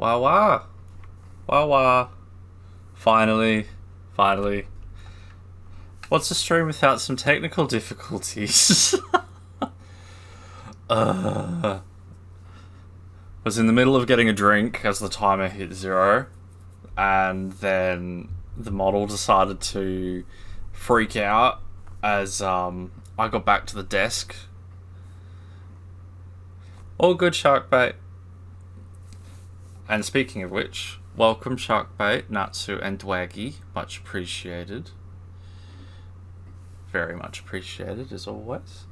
Wah wah. Wah wah. Finally. What's a stream without some technical difficulties? Was in the middle of getting a drink as the timer hit 0, and then the model decided to freak out as I got back to the desk. All good, Sharkbait. And speaking of which, welcome Sharkbait, Natsu and Dwaggy. Much appreciated. Very much appreciated as always.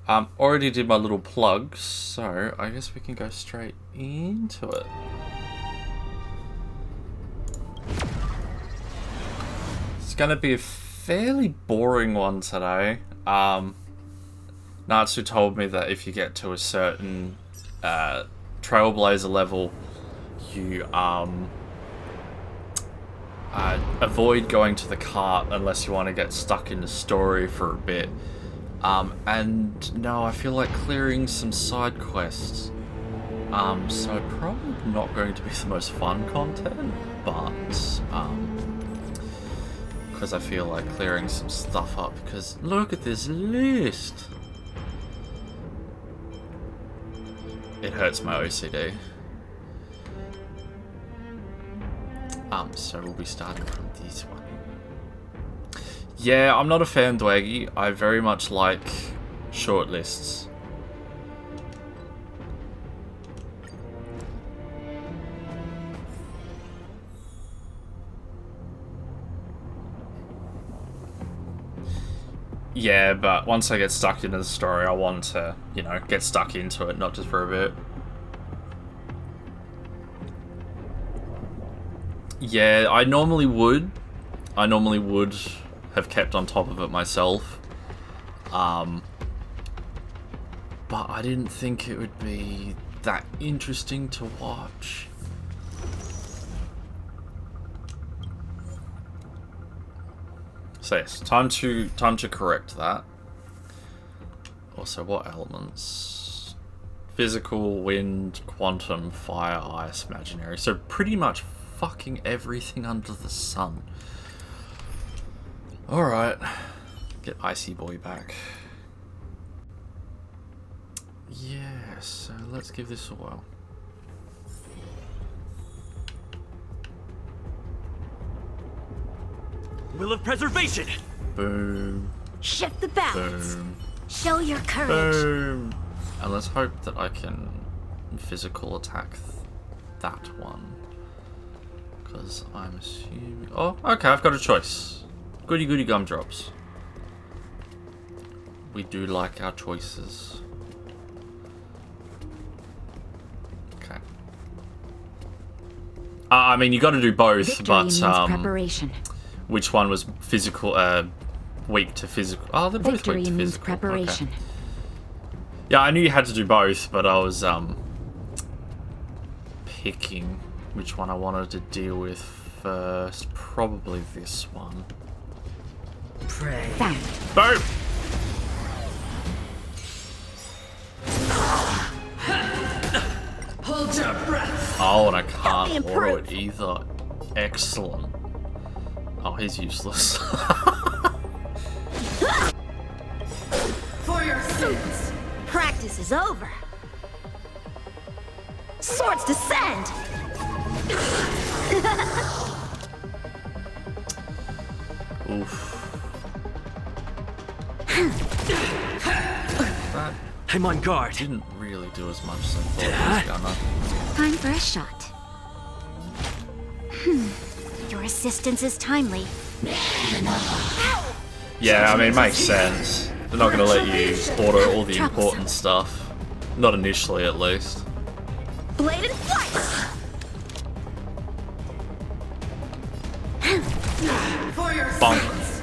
Already did my little plugs, so I guess we can go straight into it. It's gonna be a fairly boring one today. Natsu told me that if you get to a certain Trailblazer level, you avoid going to the cart unless you want to get stuck in the story for a bit. And no, I feel like clearing some side quests. So probably not going to be the most fun content, but because I feel like clearing some stuff up, because look at this list. It hurts my OCD. So we'll be starting from this one. Yeah, I'm not a fan, Dwaggy. I very much like short lists. Yeah, but once I get stuck into the story, I want to, you know, get stuck into it, not just for a bit. Yeah, I normally would have kept on top of it myself. But I didn't think it would be that interesting to watch. So yes, time to correct that. Also, what elements? Physical, wind, quantum, fire, ice, imaginary. So pretty much fucking everything under the sun. Alright. Get Icy Boy back. Yeah, so let's give this a whirl. Will of preservation! Boom. Shift the balance. Boom. Show your courage. Boom. And let's hope that I can physical attack that one. Because I'm assuming... Oh, okay, I've got a choice. Goody goody gumdrops. We do like our choices. Okay. I mean, you got to do both, Victory but means preparation. which one was physical? Weak to physical. Oh, they're both Victory weak to means physical. preparation. Okay. Yeah, I knew you had to do both, but I was picking which one I wanted to deal with first. Probably this one. Pray. Found. Boom! Hold your breath. Oh, and I can't Help me auto improve. it either. Excellent. Oh, he's useless. For your sins. Practice is over. Swords descend. Oof. That I'm on guard. didn't really do as much as I thought it was gonna. Time for a shot. Your assistance is timely. Yeah, I mean, it makes sense. They're not gonna let you auto all the important stuff. Not initially, at least. Blade and flight. For your Bonk. sins.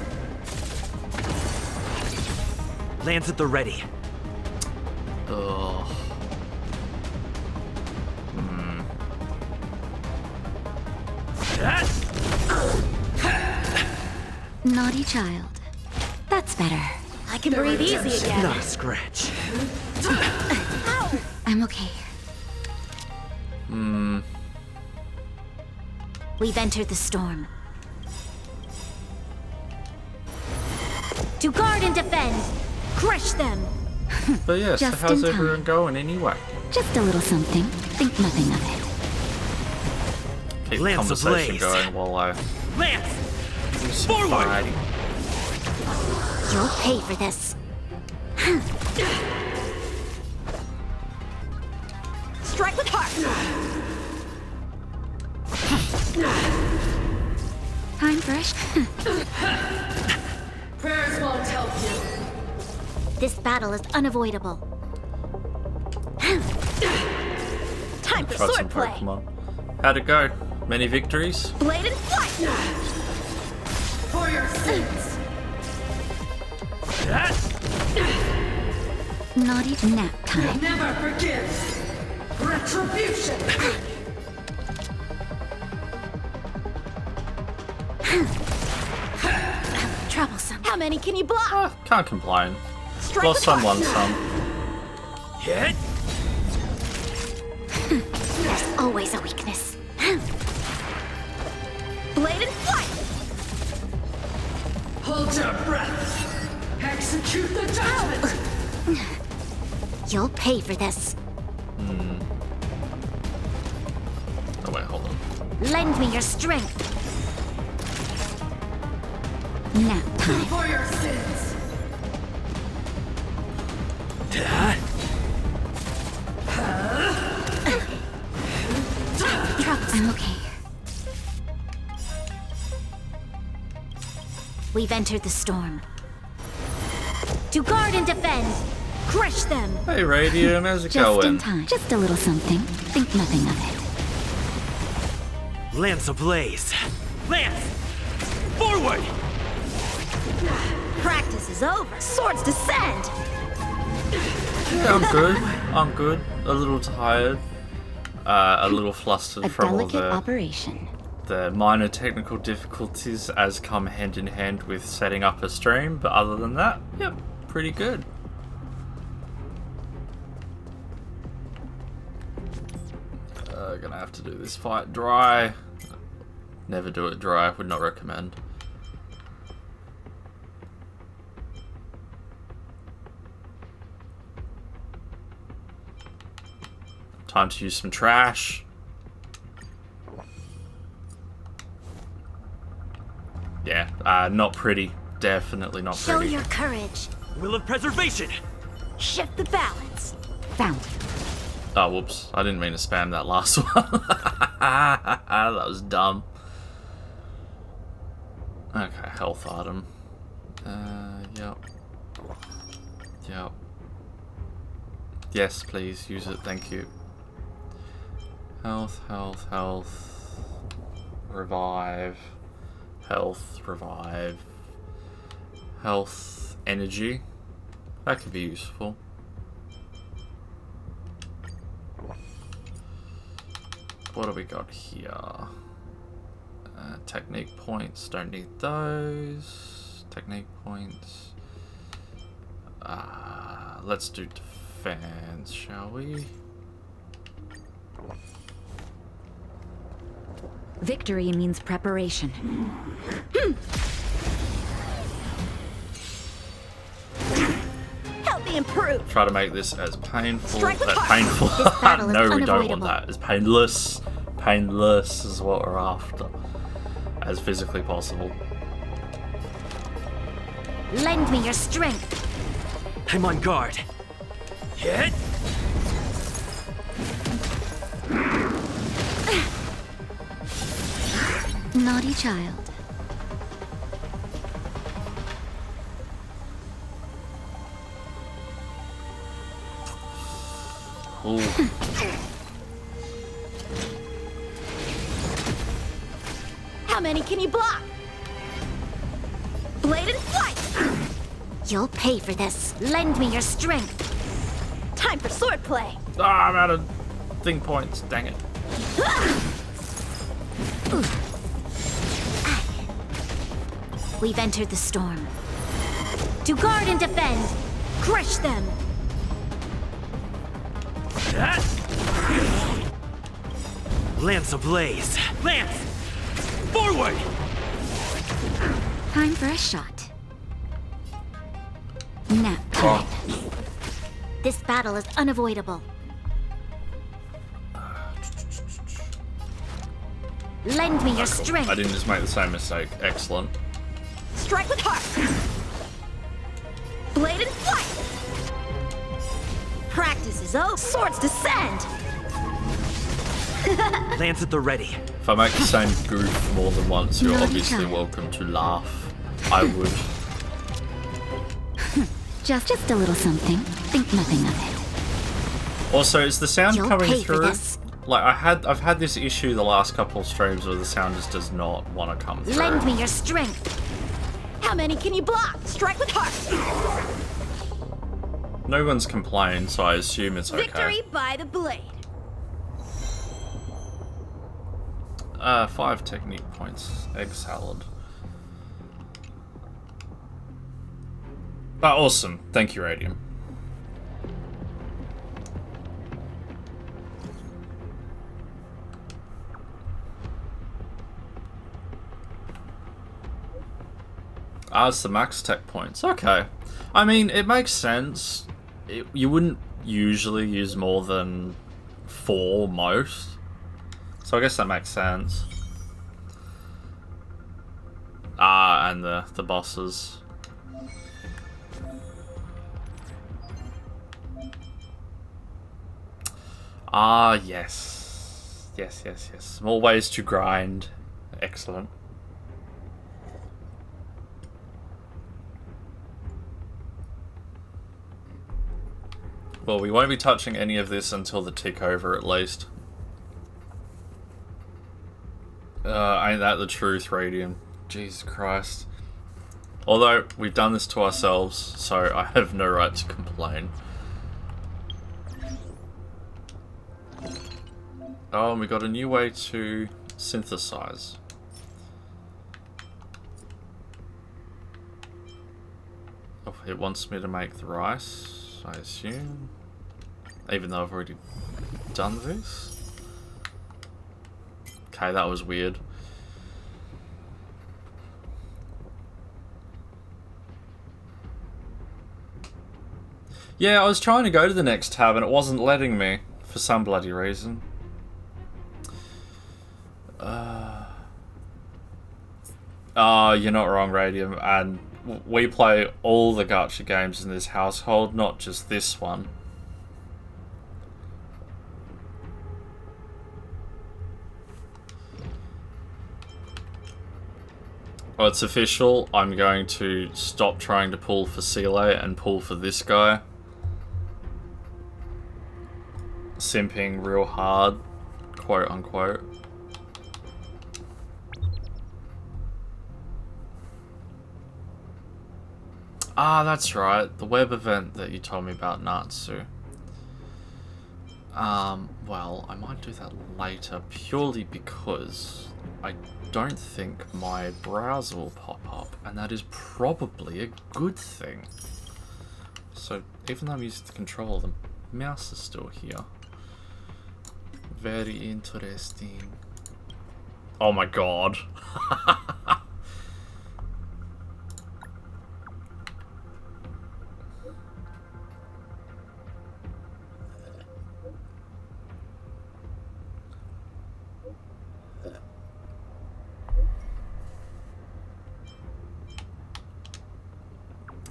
Lands at the ready. Ugh. Naughty child. That's better. I can breathe easy again. Not a scratch. I'm okay. We've entered the storm. To guard and defend! Crush them! But yeah, so Just how's in everyone time. going anyway? Just a little something. Think nothing of it. Keep Lance conversation ablaze. going while I Lance! do some Forward! fighting. You'll pay for this. Strike with heart! Time fresh. Prayers won't help you. This battle is unavoidable. Time for Tried some sword play. Pokemon. How'd it go? Many victories? Blade and flight! For your sins! Naughty nap time. Never forgives! Retribution! Troublesome. How many can you block? Ah, can't complain. Strike Lost with some, heart. won some. Hit! There's always a weakness. Blade and flight! Hold your breath! Execute the judgment! You'll pay for this. Oh wait, hold on. Lend me your strength. Nap time. For your sins! I'm okay. We've entered the storm. To guard and defend! Crush them! Hey Radium, how's it Just in going? time. Just a little something. Think nothing of it. Lance ablaze. Lance! Forward! Practice is over. Swords descend! Yeah, I'm good. I'm good. A little tired. A little flustered A from all delicate the operation. minor technical difficulties as come hand in hand with setting up a stream, but other than that, yep, pretty good. Gonna have to do this fight dry. Never do it dry, would not recommend. Time to use some trash. Yeah, not pretty. Definitely not Show pretty. your courage. Will of preservation! Shift the balance. Found. Oh, whoops. I didn't mean to spam that last one. That was dumb. Okay, health item. Yep. Yep. Yes, please, use it, thank you. Health, health, health. Revive. Health, revive. Health, energy. That could be useful. What do we got here? Technique points, don't need those. Technique points. Let's do defense, shall we? Victory means preparation. Help me improve! Try to make this as painful. Strike with heart. Painful. This battle is No, we don't want unavoidable. that. It's painless. Painless is what we're after. As physically possible. Lend me your strength. I'm on guard. Hit! Naughty child. Ooh. How many can you block? Blade and flight! You'll pay for this. Lend me your strength. Time for sword play! I'm out of thing points. Dang it. We've entered the storm. To guard and defend. Crush them. Lance ablaze. Lance! Forward! Time for a shot. Nap time. This battle is unavoidable. Lend me your strength. I didn't just make the same mistake. Excellent. Strike with heart. Blade and flight. Practice is over. Swords descend. Lance at the ready. If I make the same goof more than once, you're Naughty obviously child. welcome to laugh. I would. Just a little something. Think nothing of it. Also, is the sound You'll coming pay for through? this. Like I've had this issue the last couple of streams where the sound just does not want to come through. Lend me your strength. How many can you block? Strike with heart. No one's complained, so I assume it's okay. Victory by the blade. 5 technique points. Egg salad. Ah, awesome. Thank you, Radium. Ah, it's the max tech points. Okay. I mean, it makes sense. You wouldn't usually use more than 4 most. So I guess that makes sense. Ah, and the bosses. Ah, yes. Yes, yes, yes. More ways to grind. Excellent. Well, we won't be touching any of this until the tick over, at least. Ain't that the truth, Radium? Jesus Christ. Although, we've done this to ourselves, so I have no right to complain. Oh, and we got a new way to synthesize. Oh, it wants me to make the rice, I assume. Even though I've already done this. Okay, that was weird. Yeah, I was trying to go to the next tab and it wasn't letting me for some bloody reason. You're not wrong, Radium, and we play all the gacha games in this household, not just this one. Well, it's official. I'm going to stop trying to pull for Sele and pull for this guy. Simping real hard, quote unquote. Ah, that's right. The web event that you told me about, Natsu. Well, I might do that later, purely because I don't think my browser will pop up, and that is probably a good thing. So, even though I'm using the controller, the mouse is still here. Very interesting. Oh my god.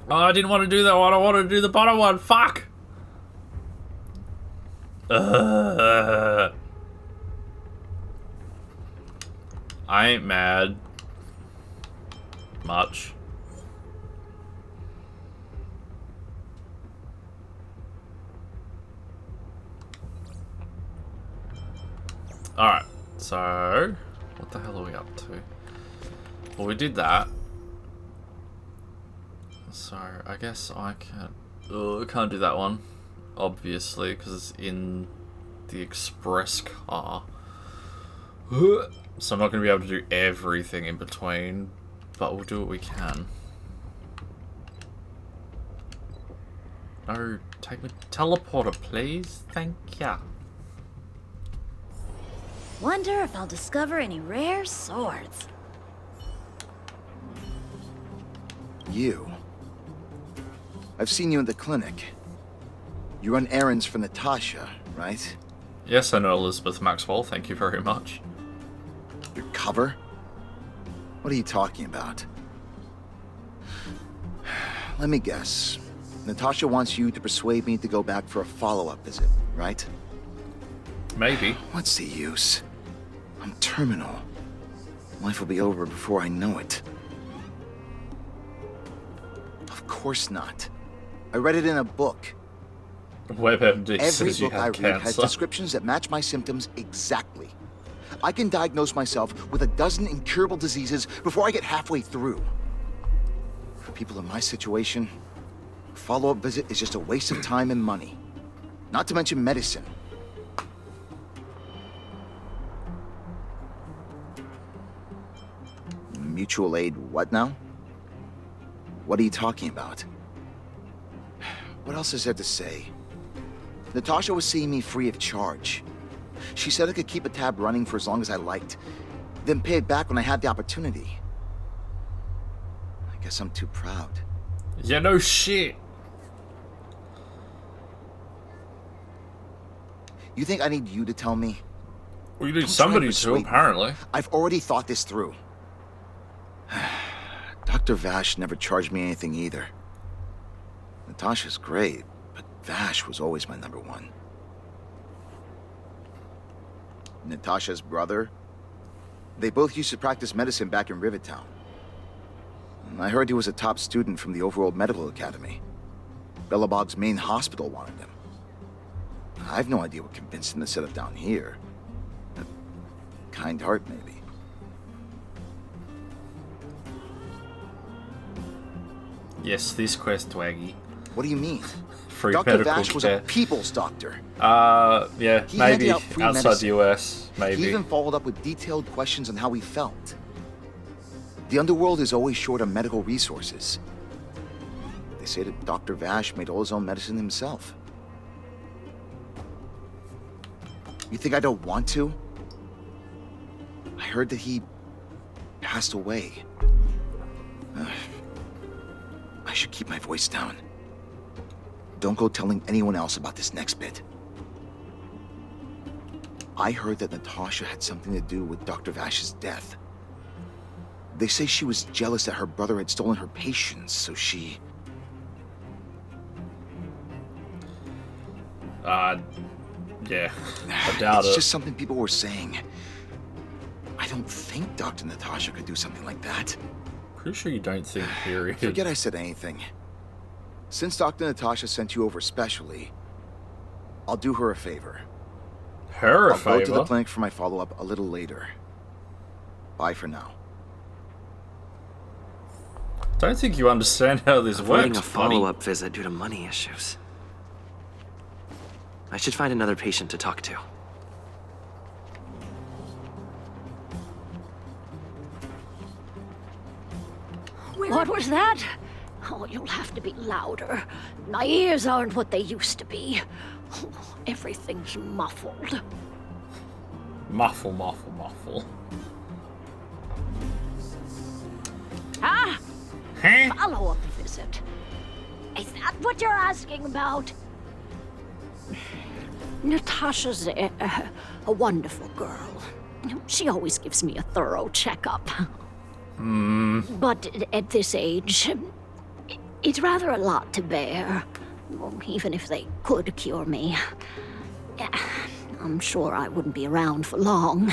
Oh, I didn't want to do that one. I wanted to do the bottom one. Fuck! I ain't mad. Much. Alright, so... what the hell are we up to? Well, we did that. So, I guess I can't... I can't do that one. Obviously, because it's in the express car. So I'm not going to be able to do everything in between. But we'll do what we can. No, take me to teleporter, please. Thank ya. Wonder if I'll discover any rare swords. You. I've seen you in the clinic. You run errands for Natasha, right? Yes, I know Elizabeth Maxwell. Thank you very much. Your cover? What are you talking about? Let me guess. Natasha wants you to persuade me to go back for a follow-up visit, right? Maybe. What's the use? I'm terminal. Life will be over before I know it. Of course not. I read it in a book. WebMD Every says you book I have read has cancer. descriptions that match my symptoms exactly. I can diagnose myself with a dozen incurable diseases before I get halfway through. For people in my situation, a follow-up visit is just a waste of time and money. Not to mention medicine. Mutual aid what now? What are you talking about? What else is there to say? Natasha was seeing me free of charge. She said I could keep a tab running for as long as I liked, then pay it back when I had the opportunity. I guess I'm too proud. Yeah, no shit. You think I need you to tell me? Well, you need Don't try somebody and to, persuade me. apparently. I've already thought this through. Dr. Vash never charged me anything either. Natasha's great, but Vash was always my number one. Natasha's brother? They both used to practice medicine back in Rivertown. I heard he was a top student from the Overworld Medical Academy. Bellabog's main hospital wanted him. I've no idea what convinced him to set up down here. A kind heart, maybe. Yes, this quest, Twaggy. What do you mean? Free Dr. medical Vash was care. a people's doctor. Yeah, He maybe handed out free outside medicine. the US, maybe. He even followed up with detailed questions on how he felt. The underworld is always short on medical resources. They say that Dr. Vash made all his own medicine himself. You think I don't want to? I heard that he passed away. I should keep my voice down. Don't go telling anyone else about this next bit. I heard that Natasha had something to do with Dr. Vash's death. They say she was jealous that her brother had stolen her patients, so she... Yeah, I doubt It's it. just something people were saying. I don't think Dr. Natasha could do something like that. Pretty sure you don't think, period. Forget I said anything. Since Dr. Natasha sent you over specially, I'll do her a favor. Her a I'll go to the favor? clinic for my follow-up a little later. Bye for now. Don't think you understand how this Avoiding works, a follow-up visit due to money issues. I should find another patient to talk to. What was that? Oh, you'll have to be louder. My ears aren't what they used to be. Oh, everything's muffled. Muffle, muffle, muffle. Ah! Huh? Follow-up visit. Is that what you're asking about? Natasha's a wonderful girl. She always gives me a thorough checkup. But at this age, it's rather a lot to bear. Well, even if they could cure me, I'm sure I wouldn't be around for long.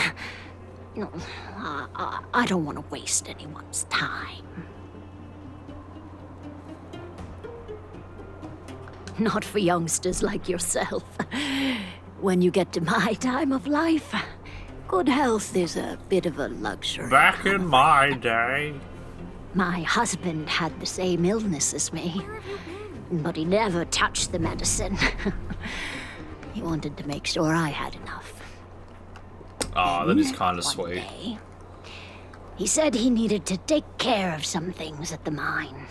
No, I don't want to waste anyone's time. Not for youngsters like yourself. When you get to my time of life, good health is a bit of a luxury. Back in my day. My husband had the same illness as me, but he never touched the medicine. He wanted to make sure I had enough. Oh, that is kind of One sweet. day, he said he needed to take care of some things at the mine.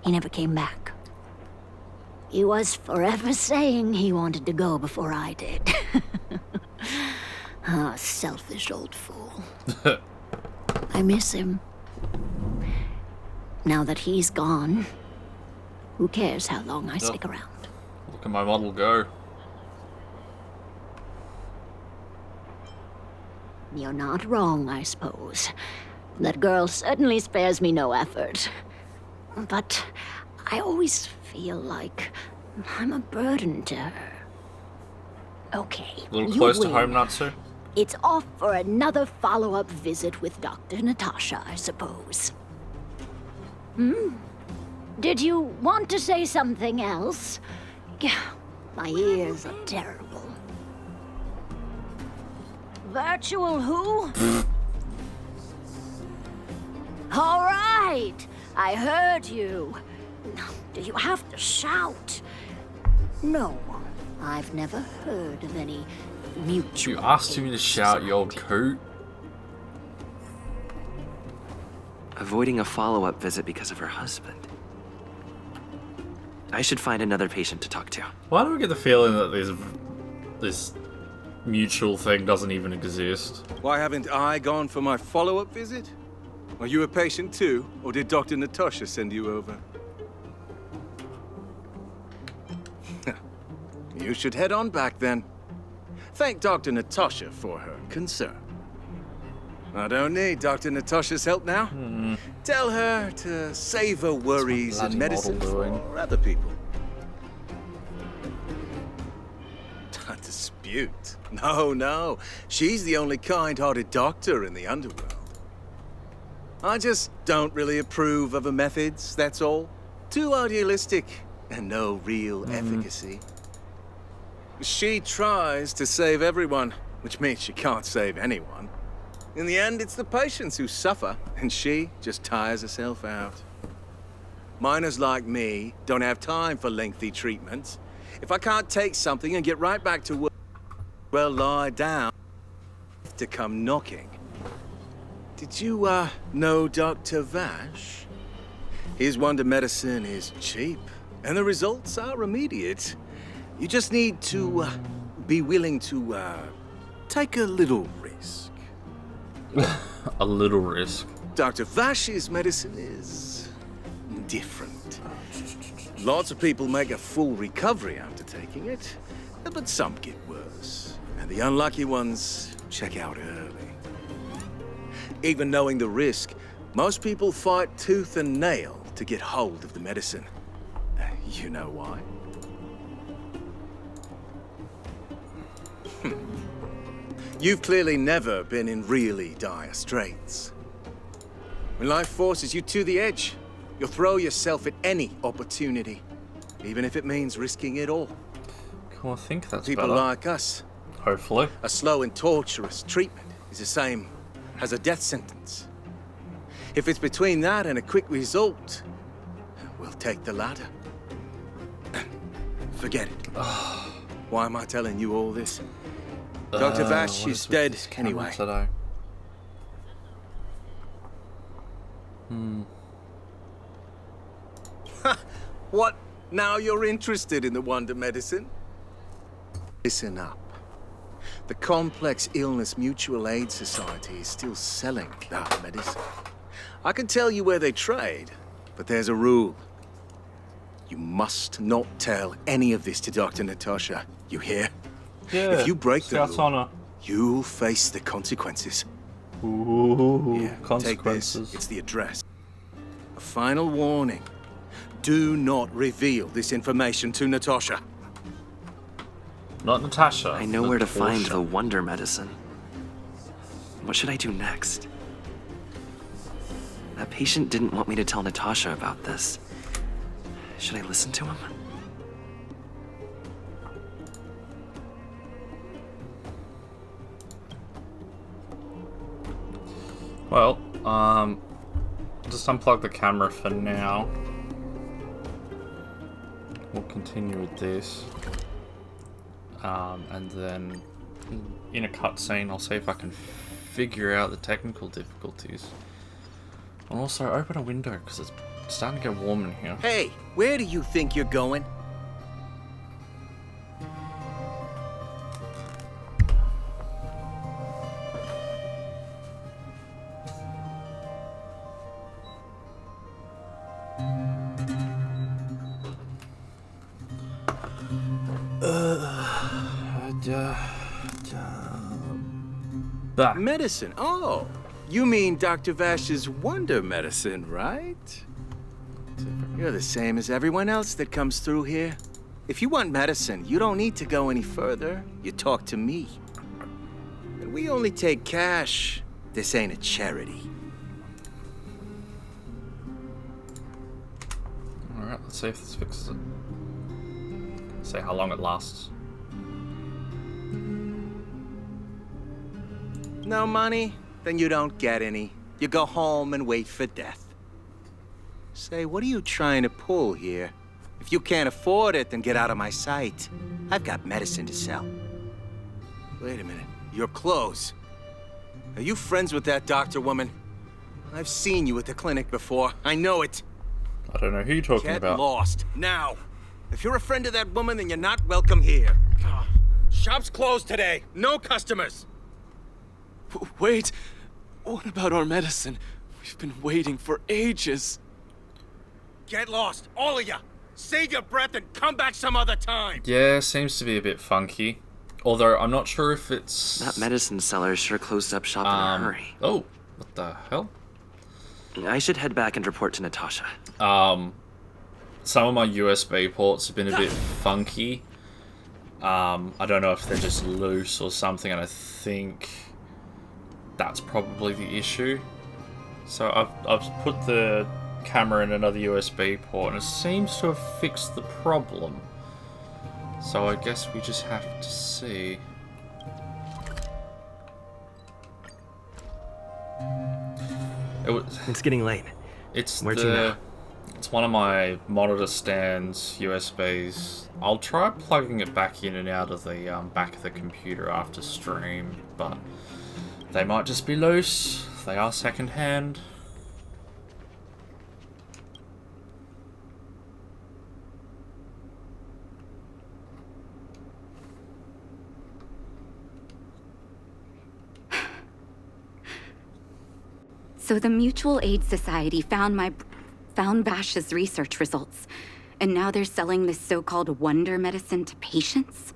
He never came back. He was forever saying he wanted to go before I did. Ah, selfish old fool. I miss him. Now that he's gone, who cares how long I stick around? Look at my model go. You're not wrong, I suppose. That girl certainly spares me no effort. But I always feel like I'm a burden to her. Okay, A little you close to win. home, Natsu. It's off for another follow-up visit with Dr. Natasha, I suppose. Did you want to say something else? My ears are terrible. Virtual who? All right, I heard you. Do you have to shout? No, I've never heard of any mutual. You asked me to shout, you old coot. Avoiding a follow-up visit because of her husband. I should find another patient to talk to. Why do I get the feeling that this mutual thing doesn't even exist? Why haven't I gone for my follow-up visit? Are you a patient too, or did Dr. Natasha send you over? You should head on back then. Thank Dr. Natasha for her concern. I don't need Dr. Natasha's help now. Tell her to save her worries and medicine for other people. A dispute? No. She's the only kind-hearted doctor in the underworld. I just don't really approve of her methods, that's all. Too idealistic and no real efficacy. She tries to save everyone, which means she can't save anyone. In the end, it's the patients who suffer, and she just tires herself out. Miners like me don't have time for lengthy treatments. If I can't take something and get right back to work, well, lie down to come knocking. Did you, know Dr. Vash? His wonder medicine is cheap, and the results are immediate. You just need to, be willing to, take a little risk. A little risk. Dr. Vash's medicine is different. Lots of people make a full recovery after taking it, but some get worse. And the unlucky ones check out early. Even knowing the risk, most people fight tooth and nail to get hold of the medicine. You know why? You've clearly never been in really dire straits. When life forces you to the edge, you'll throw yourself at any opportunity, even if it means risking it all. Cool, I think that's People better. like us, Hopefully. a slow and torturous treatment is the same as a death sentence. If it's between that and a quick result, we'll take the latter. Forget it. Why am I telling you all this? Dr. Vash what is with dead this camera anyway. Today? What? Now you're interested in the wonder medicine? Listen up. The Complex Illness Mutual Aid Society is still selling that medicine. I can tell you where they trade, but there's a rule. You must not tell any of this to Dr. Natasha. You hear? Yeah. If you break the Scout's rule, honor. you'll face the consequences. Ooh, Here, take this. consequences. It's the address. A final warning. Do not reveal this information to Natasha. Not Natasha. I know where to find Natasha. the wonder medicine. What should I do next? That patient didn't want me to tell Natasha about this. Should I listen to him? Well, just unplug the camera for now. We'll continue with this. And then in a cutscene, I'll see if I can figure out the technical difficulties. And also open a window, because it's starting to get warm in here. Hey, where do you think you're going? Bah. Medicine? Oh, you mean Dr. Vash's wonder medicine, right? You're the same as everyone else that comes through here. If you want medicine, you don't need to go any further. You talk to me. And we only take cash. This ain't a charity. Alright, let's see if this fixes it. See how long it lasts. No money? Then you don't get any. You go home and wait for death. Say, what are you trying to pull here? If you can't afford it, then get out of my sight. I've got medicine to sell. Wait a minute. Your clothes. Are you friends with that doctor woman? I've seen you at the clinic before. I know it. I don't know who you're talking Get about. lost, now. If you're a friend of that woman, then you're not welcome here. Shop's closed today. No customers. Wait, what about our medicine? We've been waiting for ages. Get lost, all of you. Save your breath and come back some other time. Yeah, seems to be a bit funky. Although I'm not sure if it's... That medicine seller sure closed up shop in a hurry. Oh, what the hell? I should head back and report to Natasha. Some of my USB ports have been a bit funky. I don't know if they're just loose or something, and I think that's probably the issue. So I've put the camera in another USB port, and it seems to have fixed the problem. So I guess we just have to see. It's getting late. It's Where'd you know? It's one of my monitor stands USBs. I'll try plugging it back in and out of the back of the computer after stream, but they might just be loose. They are secondhand. So the Mutual Aid Society found Vash's research results, and now they're selling this so-called wonder medicine to patients?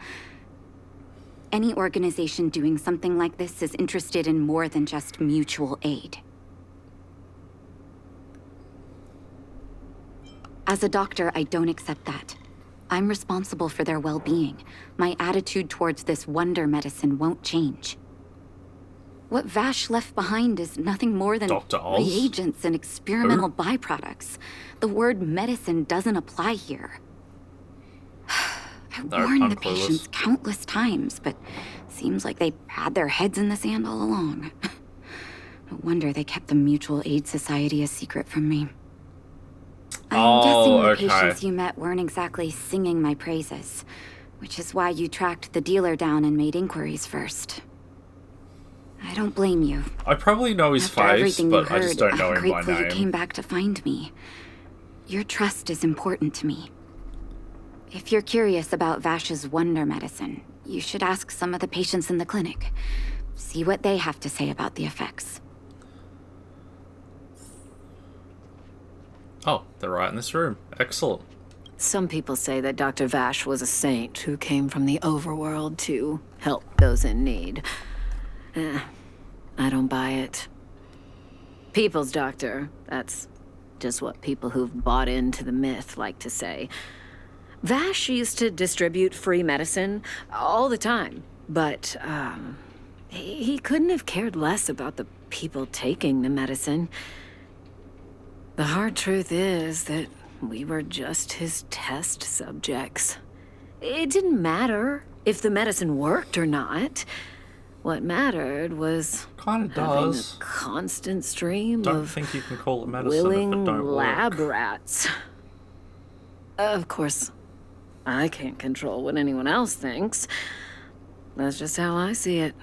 Any organization doing something like this is interested in more than just mutual aid. As a doctor, I don't accept that. I'm responsible for their well-being. My attitude towards this wonder medicine won't change. What Vash left behind is nothing more than Dr. Oz? reagents and experimental byproducts. The word medicine doesn't apply here. I warned the patients countless times, but seems like they had their heads in the sand all along. No wonder they kept the Mutual Aid Society a secret from me. I'm guessing the patients you met weren't exactly singing my praises, which is why you tracked the dealer down and made inquiries first. I don't blame you. I probably know his face, but I just don't know him by I'm grateful you name. came back to find me. Your trust is important to me. If you're curious about Vash's wonder medicine, you should ask some of the patients in the clinic. See what they have to say about the effects. Oh, they're right in this room. Excellent. Some people say that Dr. Vash was a saint who came from the overworld to help those in need. I don't buy it. People's doctor, that's just what people who've bought into the myth like to say. Vash used to distribute free medicine all the time, but he couldn't have cared less about the people taking the medicine. The hard truth is that we were just his test subjects. It didn't matter if the medicine worked or not. What mattered was having a constant stream of think you can call it medicine willing if it don't lab work. rats. Of course, I can't control what anyone else thinks. That's just how I see it.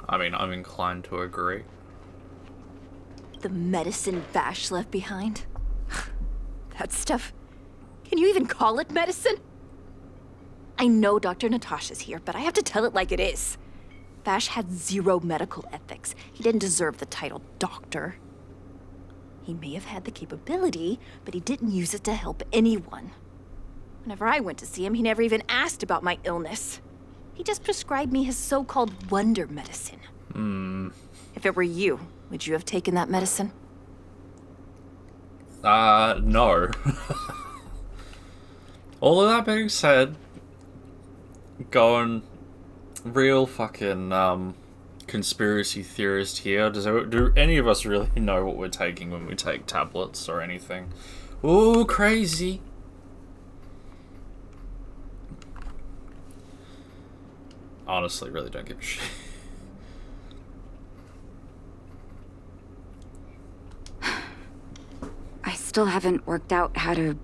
I mean, I'm inclined to agree. The medicine Vash left behind? That stuff... Can you even call it medicine? I know Dr. Natasha's here, but I have to tell it like it is. Vash had zero medical ethics. He didn't deserve the title doctor. He may have had the capability, but he didn't use it to help anyone. Whenever I went to see him, he never even asked about my illness. He just prescribed me his so-called wonder medicine. If it were you, would you have taken that medicine? No. All of that being said, going real fucking conspiracy theorist here. Do any of us really know what we're taking when we take tablets or anything? Ooh, crazy. Honestly, really don't give a shit. I still haven't worked out how to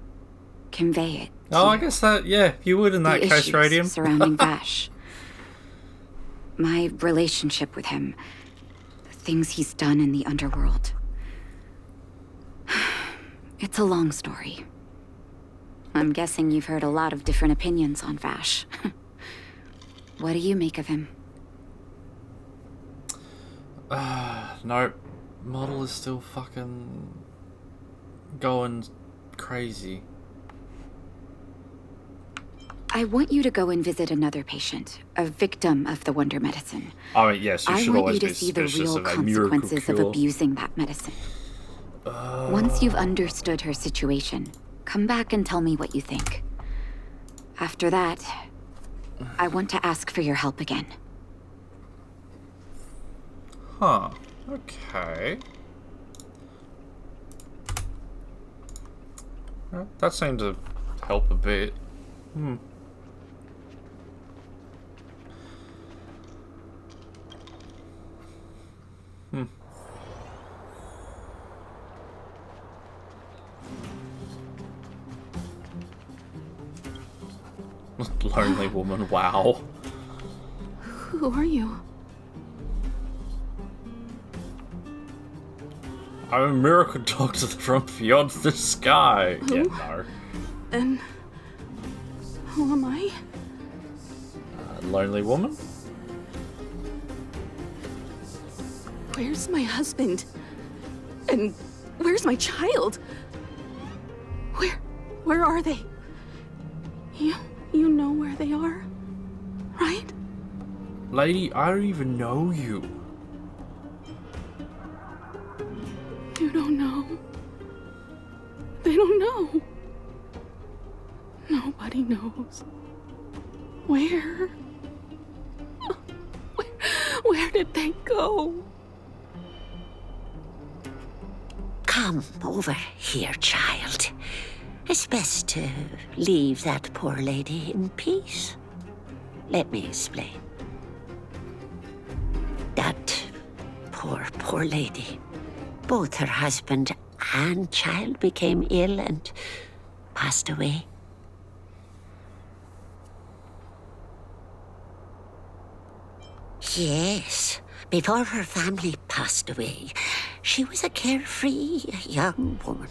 convey it. Oh, I guess that, yeah, you would in that case, Radium. Surrounding Vash. My relationship with him. The things he's done in the underworld. It's a long story. I'm guessing you've heard a lot of different opinions on Vash. What do you make of him? Nope. Model is still fucking going crazy. I want you to go and visit another patient, a victim of the wonder medicine. Oh, yes, you should I want always you to be see the suspicious real of a miracle consequences of cure. abusing that medicine. Once you've understood her situation, come back and tell me what you think. After that, I want to ask for your help again. Huh. Okay. Well, that seemed to help a bit. Lonely woman, wow. Who are you? I'm a miracle doctor from beyond the sky. Who? Yeah, no. And who am I? Lonely woman? Where's my husband? And where's my child? Where are they? You know where they are, right? Lady, I don't even know you. You don't know. They don't know. Nobody knows. Where? Where did they go? Come over here, child. It's best to leave that poor lady in peace. Let me explain. That poor lady. Both her husband and child became ill and passed away. Yes, before her family passed away, she was a carefree young woman.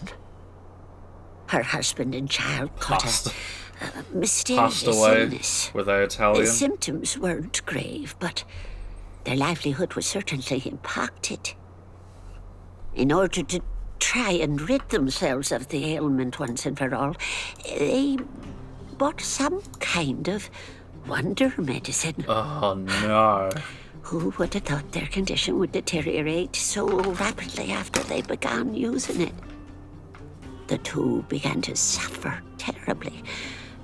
Her husband and child caught a mysterious Passed away. illness. Were they Italian? The symptoms weren't grave, but their livelihood was certainly impacted. In order to try and rid themselves of the ailment once and for all, they bought some kind of wonder medicine. Oh, no. Who would have thought their condition would deteriorate so rapidly after they began using it? The two began to suffer terribly,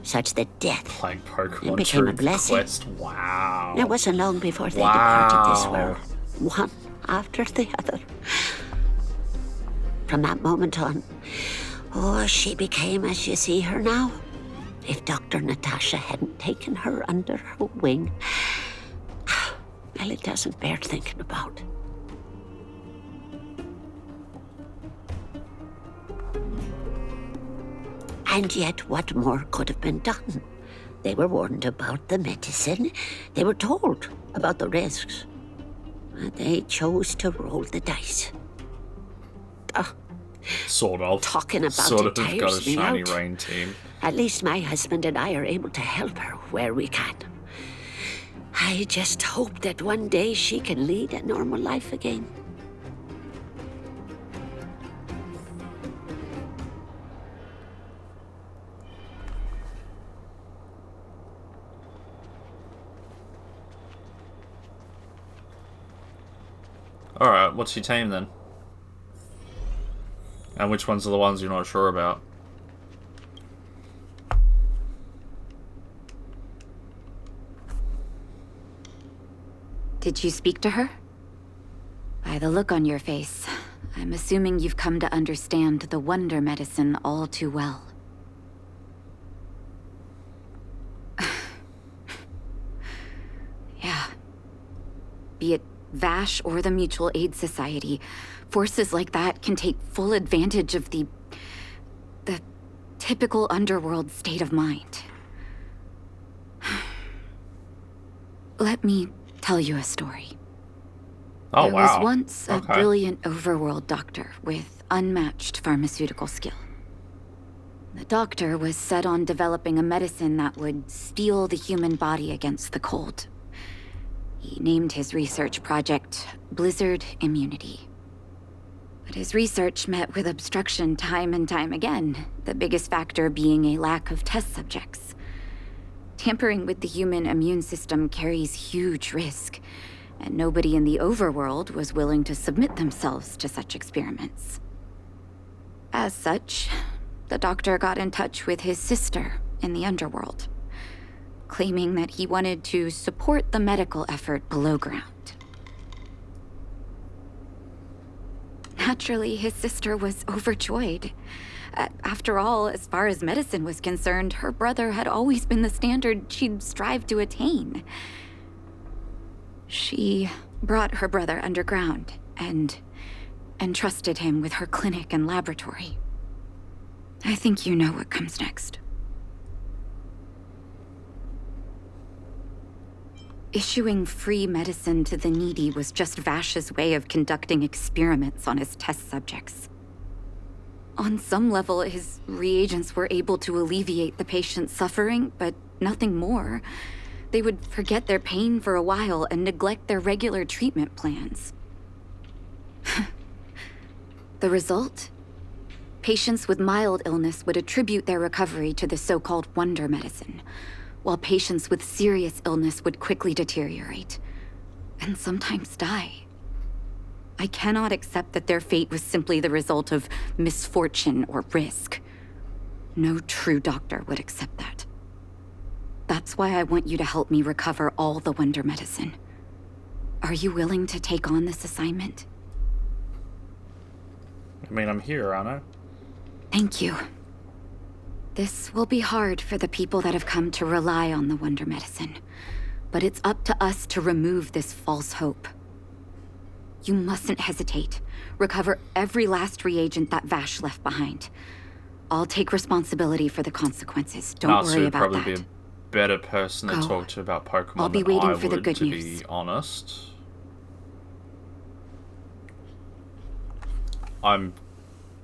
such that death Playing Pokemon became a Truth blessing. Quest. Wow. It wasn't long before they Wow. departed this world, one after the other. From that moment on, she became as you see her now. If Dr. Natasha hadn't taken her under her wing, well, it doesn't bear thinking about. And yet, what more could have been done? They were warned about the medicine. They were told about the risks. They chose to roll the dice. Sort of. Talking about sort it of got a tires me shiny out. rain team. At least my husband and I are able to help her where we can. I just hope that one day she can lead a normal life again. Alright, what's your team then? And which ones are the ones you're not sure about? Did you speak to her? By the look on your face, I'm assuming you've come to understand the wonder medicine all too well. Yeah. Be it Vash or the Mutual Aid Society, forces like that can take full advantage of the typical underworld state of mind. Let me tell you a story. Oh, there wow. was once a brilliant overworld doctor with unmatched pharmaceutical skill. The doctor was set on developing a medicine that would steel the human body against the cold. He named his research project Blizzard Immunity. But his research met with obstruction time and time again, the biggest factor being a lack of test subjects. Tampering with the human immune system carries huge risk, and nobody in the overworld was willing to submit themselves to such experiments. As such, the doctor got in touch with his sister in the underworld, claiming that he wanted to support the medical effort below ground. Naturally, his sister was overjoyed. After all, as far as medicine was concerned, her brother had always been the standard she'd strive to attain. She brought her brother underground and entrusted him with her clinic and laboratory. I think you know what comes next. Issuing free medicine to the needy was just Vash's way of conducting experiments on his test subjects. On some level, his reagents were able to alleviate the patient's suffering, but nothing more. They would forget their pain for a while and neglect their regular treatment plans. The result? Patients with mild illness would attribute their recovery to the so-called wonder medicine, while patients with serious illness would quickly deteriorate, and sometimes die. I cannot accept that their fate was simply the result of misfortune or risk. No true doctor would accept that. That's why I want you to help me recover all the wonder medicine. Are you willing to take on this assignment? I mean, I'm here, aren't I? Thank you. This will be hard for the people that have come to rely on the wonder medicine, but it's up to us to remove this false hope. You mustn't hesitate. Recover every last reagent that Vash left behind. I'll take responsibility for the consequences. Don't worry about that. Probably be a better person to talk to about Pokemon I'll be than waiting I for the would, good to news. be honest. I'm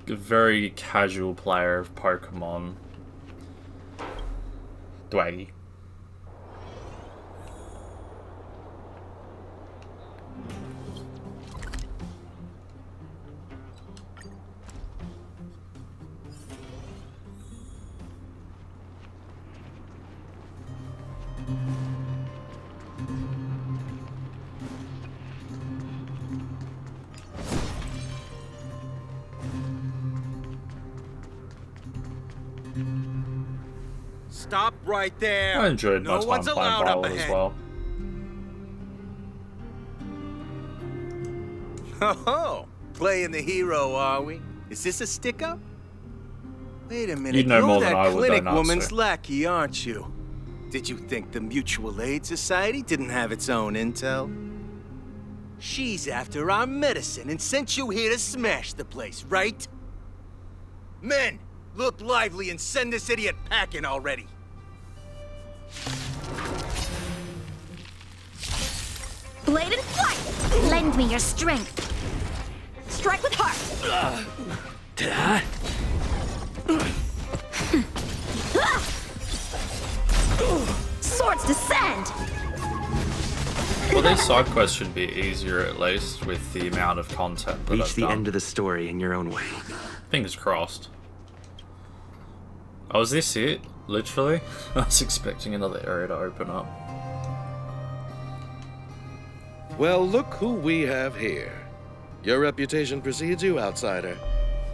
a very casual player of Pokemon. Dwaggy. Stop right there. I enjoyed no my one's time playing allowed up Violet as ahead. well. Oh, playing the hero, are we? Is this a stick-up? Wait a minute, You'd know you're more that than I would, clinic though, woman's Natsu. lackey, aren't you? Did you think the Mutual Aid Society didn't have its own intel? She's after our medicine and sent you here to smash the place, right? Men, look lively and send this idiot packing already. Blade and flight! Lend me your strength. Strike with heart. Did I? Swords descend! Well, these side quests should be easier at least with the amount of content that Reach I've the done. end of the story in your own way. Fingers crossed. Oh, is this it? Literally? I was expecting another area to open up. Well, look who we have here. Your reputation precedes you, outsider.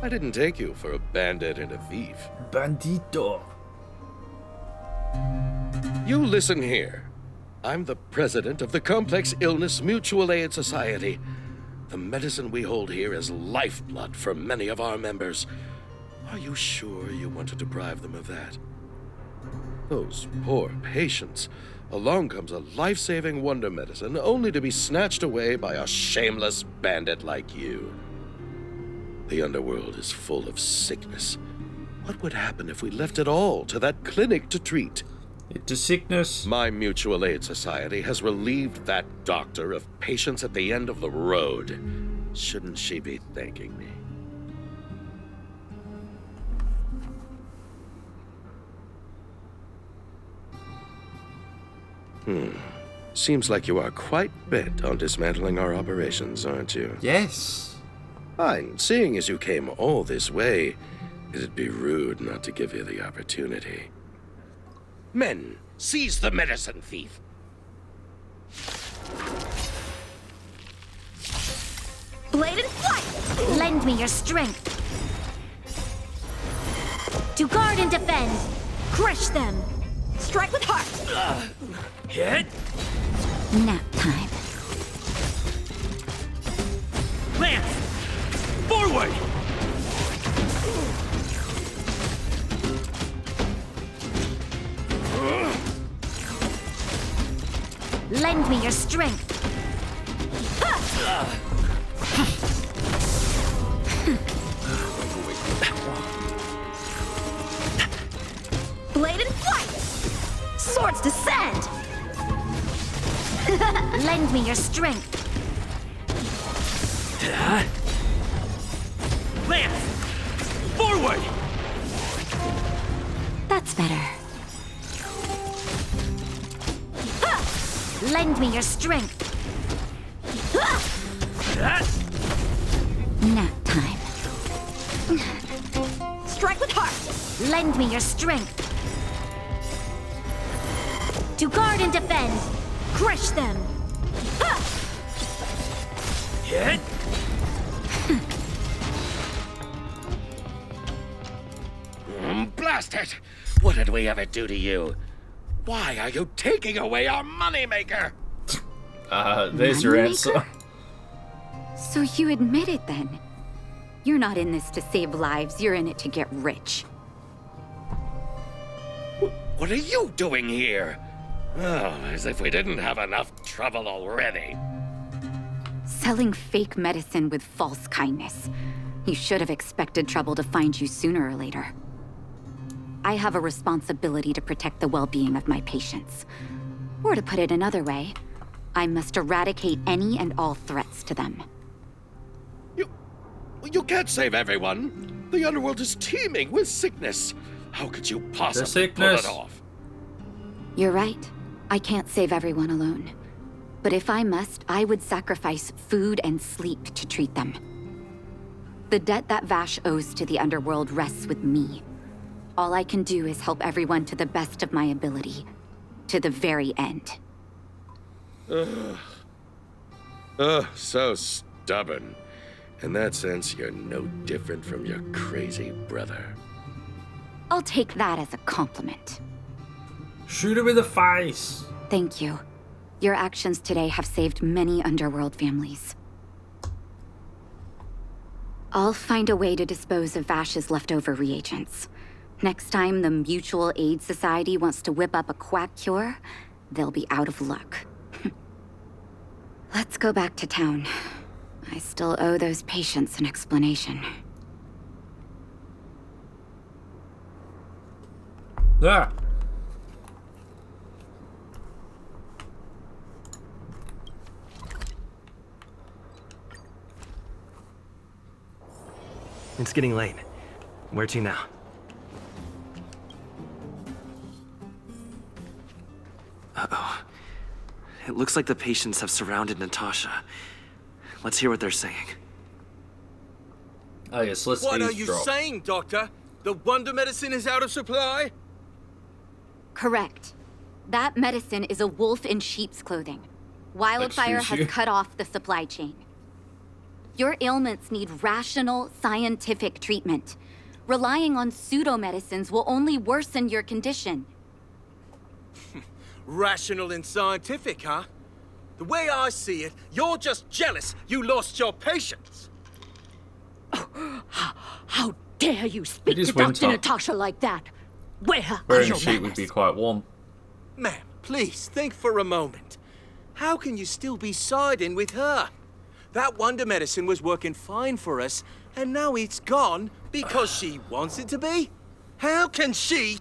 I didn't take you for a bandit and a thief. Bandito. You listen here. I'm the president of the Complex Illness Mutual Aid Society. The medicine we hold here is lifeblood for many of our members. Are you sure you want to deprive them of that? Those poor patients. Along comes a life-saving wonder medicine only to be snatched away by a shameless bandit like you. The underworld is full of sickness. What would happen if we left it all to that clinic to treat? To sickness? My mutual aid society has relieved that doctor of patients at the end of the road. Shouldn't she be thanking me? Seems like you are quite bent on dismantling our operations, aren't you? Yes. Fine. Seeing as you came all this way, it'd be rude not to give you the opportunity. Men, seize the medicine thief. Blade and flight! Lend me your strength. To guard and defend. Crush them. Strike with heart. Hit! Nap time. Lance! Forward! Lend me your strength. Blade and flight! Swords descend! Lend me your strength. Lance! Forward! That's better. Lend me your strength. Nap time. Strike with heart! Lend me your strength. To guard and defend. Crush them. Hit! Blast it! What did we ever do to you? Why are you taking away our moneymaker? There's your answer. So you admit it then? You're not in this to save lives, you're in it to get rich. What are you doing here? Oh, as if we didn't have enough trouble already. Selling fake medicine with false kindness. You should have expected trouble to find you sooner or later. I have a responsibility to protect the well-being of my patients. Or to put it another way, I must eradicate any and all threats to them. You can't save everyone. The underworld is teeming with sickness. How could you possibly pull it off? You're right. I can't save everyone alone. But if I must, I would sacrifice food and sleep to treat them. The debt that Vash owes to the underworld rests with me. All I can do is help everyone to the best of my ability. To the very end. So stubborn. In that sense, you're no different from your crazy brother. I'll take that as a compliment. Shoot him in the face. Thank you. Your actions today have saved many underworld families. I'll find a way to dispose of Vash's leftover reagents. Next time the Mutual Aid Society wants to whip up a quack cure, they'll be out of luck. Let's go back to town. I still owe those patients an explanation. Yeah. It's getting late. Where to now? Uh-oh. It looks like the patients have surrounded Natasha. Let's hear what they're saying. Oh yes, let's What are you eavesdrop. saying, Doctor? The wonder medicine is out of supply? Correct. That medicine is a wolf in sheep's clothing. Wildfire Excuse you? has cut off the supply chain. Your ailments need rational, scientific treatment. Relying on pseudo-medicines will only worsen your condition. Rational and scientific, huh? The way I see it, you're just jealous you lost your patience. How dare you speak It is to Dr. winter. Natasha like that? Where are Wearing your a sheet would manners? be quite warm. Ma'am, please think for a moment. How can you still be siding with her? That wonder medicine was working fine for us, and now it's gone because she wants it to be? How can she?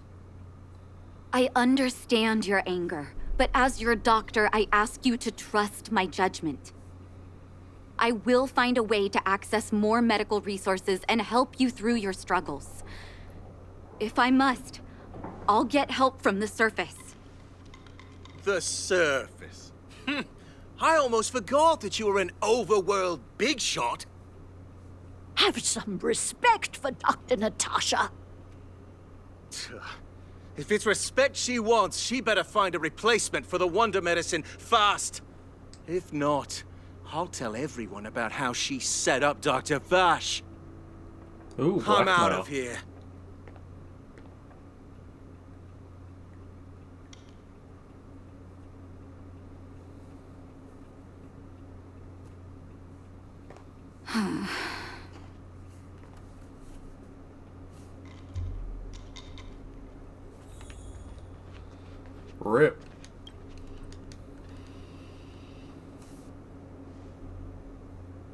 I understand your anger, but as your doctor, I ask you to trust my judgment. I will find a way to access more medical resources and help you through your struggles. If I must, I'll get help from the surface. The surface. I almost forgot that you were an overworld big shot. Have some respect for Dr. Natasha. If it's respect she wants, she better find a replacement for the wonder medicine fast. If not, I'll tell everyone about how she set up Dr. Vash. Ooh, I'm out blackmail. of here. Rip.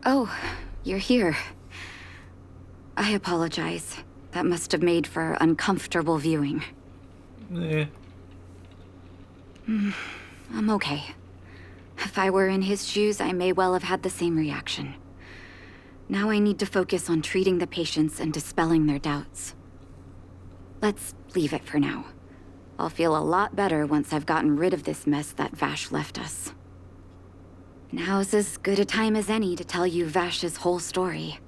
Oh, you're here. I apologize. That must have made for uncomfortable viewing. Yeah. I'm okay. If I were in his shoes, I may well have had the same reaction. Now I need to focus on treating the patients and dispelling their doubts. Let's leave it for now. I'll feel a lot better once I've gotten rid of this mess that Vash left us. Now's as good a time as any to tell you Vash's whole story.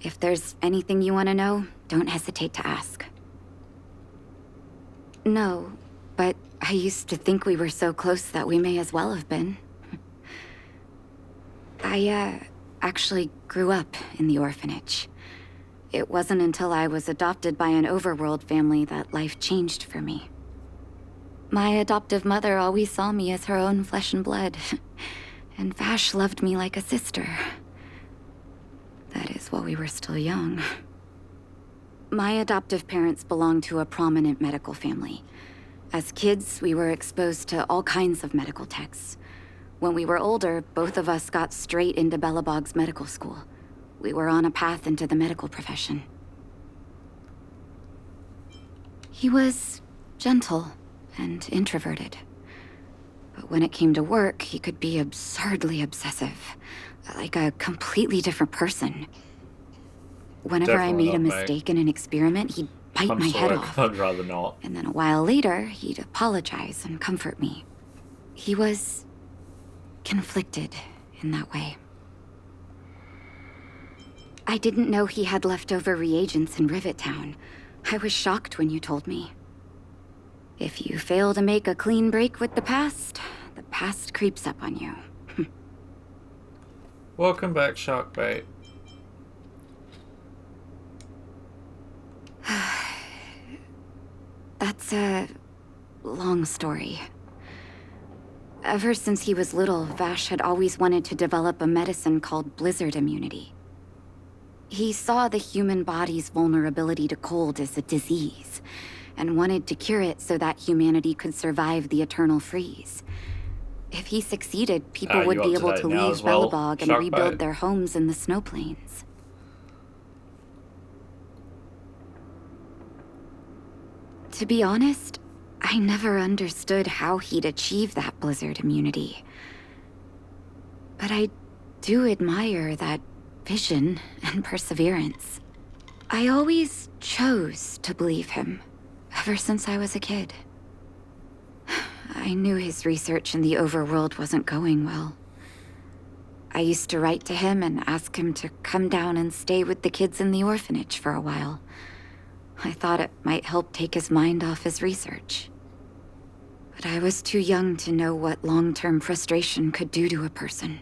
If there's anything you want to know, don't hesitate to ask. No, but I used to think we were so close that we may as well have been. I, actually grew up in the orphanage. It wasn't until I was adopted by an overworld family that life changed for me. My adoptive mother always saw me as her own flesh and blood, and Vash loved me like a sister. That is while we were still young. My adoptive parents belonged to a prominent medical family. As kids, we were exposed to all kinds of medical texts. When we were older, both of us got straight into Belobog's medical school. We were on a path into the medical profession. He was gentle and introverted. But when it came to work, he could be absurdly obsessive, like a completely different person. Whenever I Definitely made a not, mate. mistake in an experiment, he'd bite I'm my head sorry, off. I'd rather not. And then a while later, he'd apologize and comfort me. He was conflicted in that way. I didn't know he had leftover reagents in Rivet Town. I was shocked when you told me. If you fail to make a clean break with the past creeps up on you. Welcome back, Sharkbait. That's a long story. Ever since he was little, Vash had always wanted to develop a medicine called blizzard immunity. He saw the human body's vulnerability to cold as a disease, and wanted to cure it so that humanity could survive the eternal freeze. If he succeeded, people You would up be to able date to now leave as well, Belobog and Sharkbait? rebuild their homes in the snow plains. To be honest, I never understood how he'd achieve that blizzard immunity. But I do admire that vision and perseverance. I always chose to believe him, ever since I was a kid. I knew his research in the overworld wasn't going well. I used to write to him and ask him to come down and stay with the kids in the orphanage for a while. I thought it might help take his mind off his research. But I was too young to know what long-term frustration could do to a person.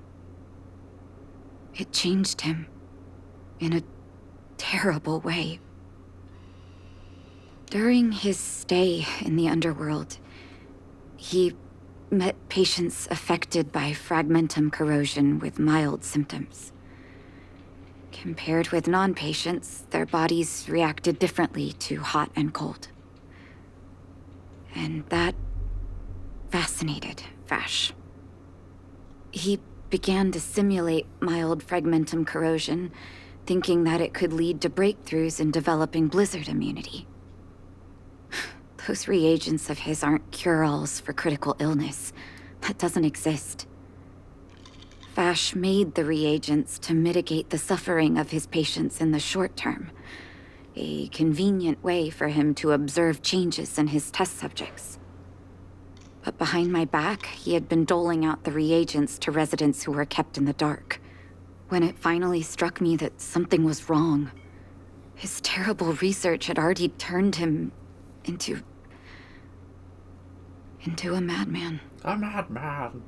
It changed him in a terrible way. During his stay in the underworld, he met patients affected by fragmentum corrosion with mild symptoms. Compared with non-patients, their bodies reacted differently to hot and cold. And that fascinated Vash. He began to simulate mild fragmentum corrosion, thinking that it could lead to breakthroughs in developing blizzard immunity. Those reagents of his aren't cure-alls for critical illness. That doesn't exist. Vash made the reagents to mitigate the suffering of his patients in the short term. A convenient way for him to observe changes in his test subjects. But behind my back, he had been doling out the reagents to residents who were kept in the dark. When it finally struck me that something was wrong, his terrible research had already turned him into a madman. A madman.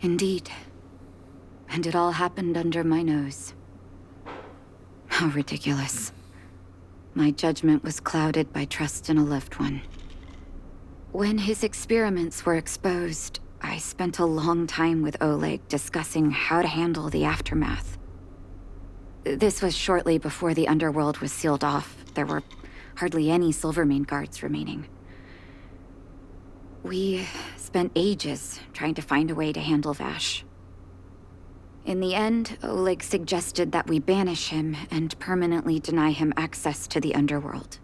Indeed. And it all happened under my nose. How ridiculous. My judgment was clouded by trust in a loved one. When his experiments were exposed, I spent a long time with Oleg discussing how to handle the aftermath. This was shortly before the underworld was sealed off. There were hardly any Silvermane guards remaining. We spent ages trying to find a way to handle Vash. In the end, Oleg suggested that we banish him and permanently deny him access to the underworld.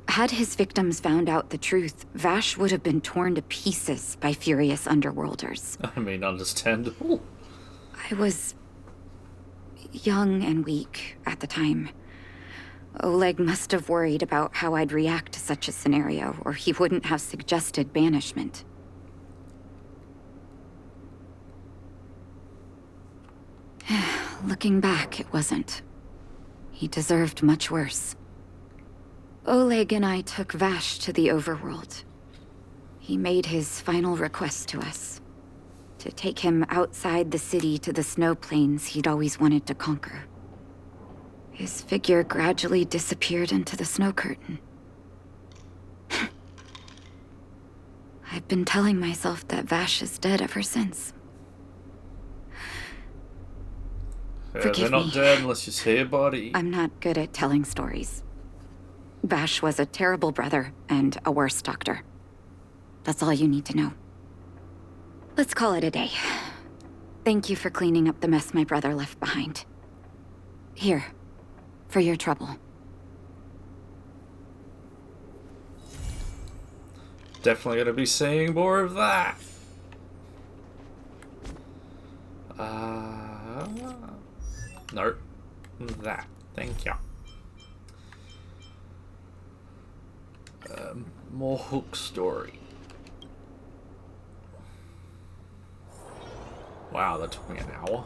Had his victims found out the truth, Vash would have been torn to pieces by furious underworlders. I mean, understandable. I was young and weak at the time. Oleg must have worried about how I'd react to such a scenario, or he wouldn't have suggested banishment. Looking back, it wasn't. He deserved much worse. Oleg and I took Vash to the overworld. He made his final request to us. To take him outside the city to the snow plains he'd always wanted to conquer. His figure gradually disappeared into the snow curtain. I've been telling myself that Vash is dead ever since. Forgive they're not me. dead unless you see a body. I'm not good at telling stories. Vash was a terrible brother and a worse doctor. That's all you need to know. Let's call it a day. Thank you for cleaning up the mess my brother left behind. Here, for your trouble. Definitely gonna be seeing more of that. No. That. Thank you. More Hook story. Wow, that took me an hour.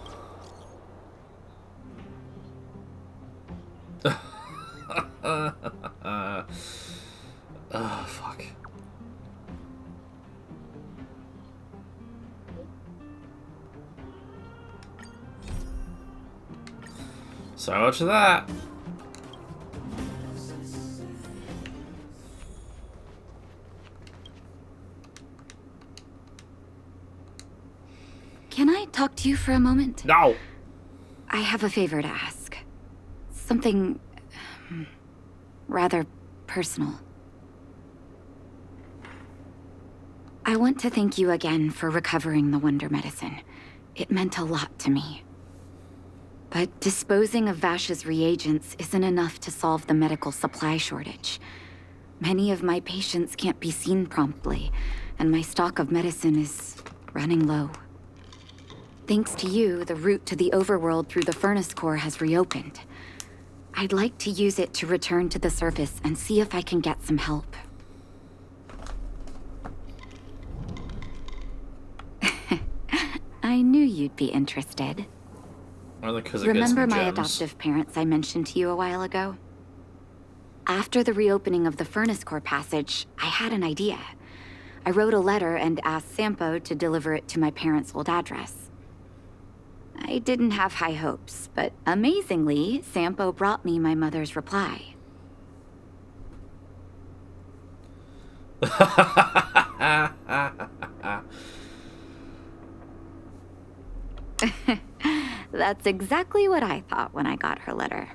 Fuck. So much of that. Can I talk to you for a moment? No. I have a favor to ask. Something rather personal. I want to thank you again for recovering the Wonder Medicine. It meant a lot to me. But disposing of Vash's reagents isn't enough to solve the medical supply shortage. Many of my patients can't be seen promptly, and my stock of medicine is running low. Thanks to you, the route to the overworld through the furnace core has reopened. I'd like to use it to return to the surface and see if I can get some help. I knew you'd be interested. Only because it gets Remember me my gems. adoptive parents I mentioned to you a while ago? After the reopening of the furnace core passage, I had an idea. I wrote a letter and asked Sampo to deliver it to my parents' old address. I didn't have high hopes, but amazingly, Sampo brought me my mother's reply. That's exactly what I thought when I got her letter.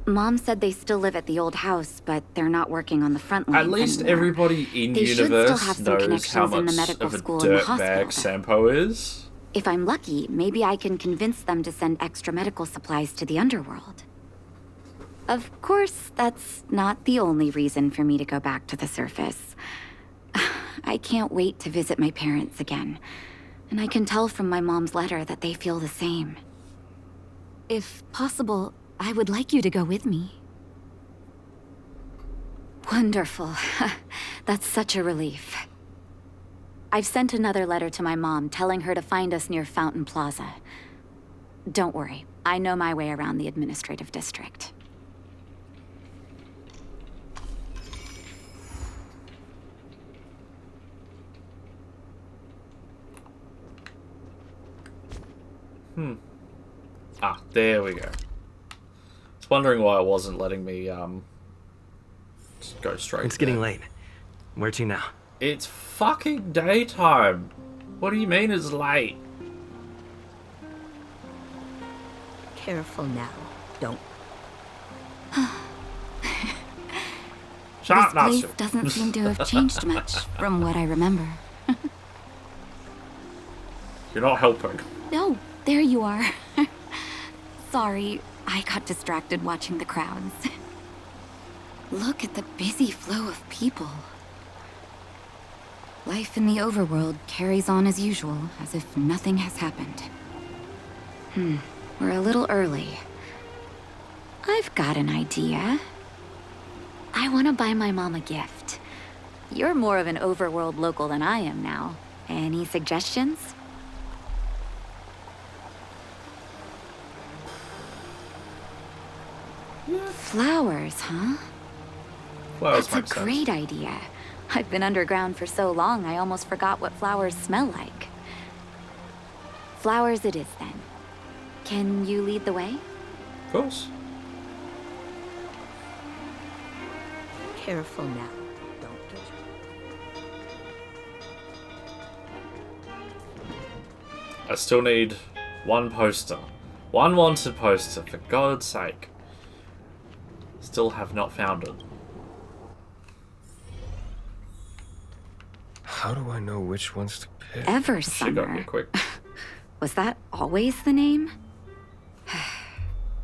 Mom said they still live at the old house, but they're not working on the front lines At least anymore. everybody in They should universe still have some knows how connections in the much medical of a school and the hospital, dirtbag Sampo is. If I'm lucky, maybe I can convince them to send extra medical supplies to the underworld. Of course, that's not the only reason for me to go back to the surface. I can't wait to visit my parents again, and I can tell from my mom's letter that they feel the same. If possible, I would like you to go with me. Wonderful. That's such a relief. I've sent another letter to my mom telling her to find us near Fountain Plaza. Don't worry, I know my way around the administrative district. Ah, there we go. I was wondering why it wasn't letting me just go straight. It's getting late. Where to now? It's fucking daytime. What do you mean it's late? Careful now. Don't. Shut This up, place Natsu. doesn't seem to have changed much from what I remember. You're not helping. Oh, there you are. Sorry, I got distracted watching the crowds. Look at the busy flow of people. Life in the overworld carries on as usual, as if nothing has happened. We're a little early. I've got an idea. I want to buy my mom a gift. You're more of an overworld local than I am now. Any suggestions? Flowers, huh? Flowers That's make a sense. great idea. I've been underground for so long, I almost forgot what flowers smell like. Flowers it is, then. Can you lead the way? Of course. Careful now. Don't get. I still need one poster. One wanted poster, for God's sake. Still have not found it. How do I know which ones to pick? She got Eversummer. here quick. Was that always the name?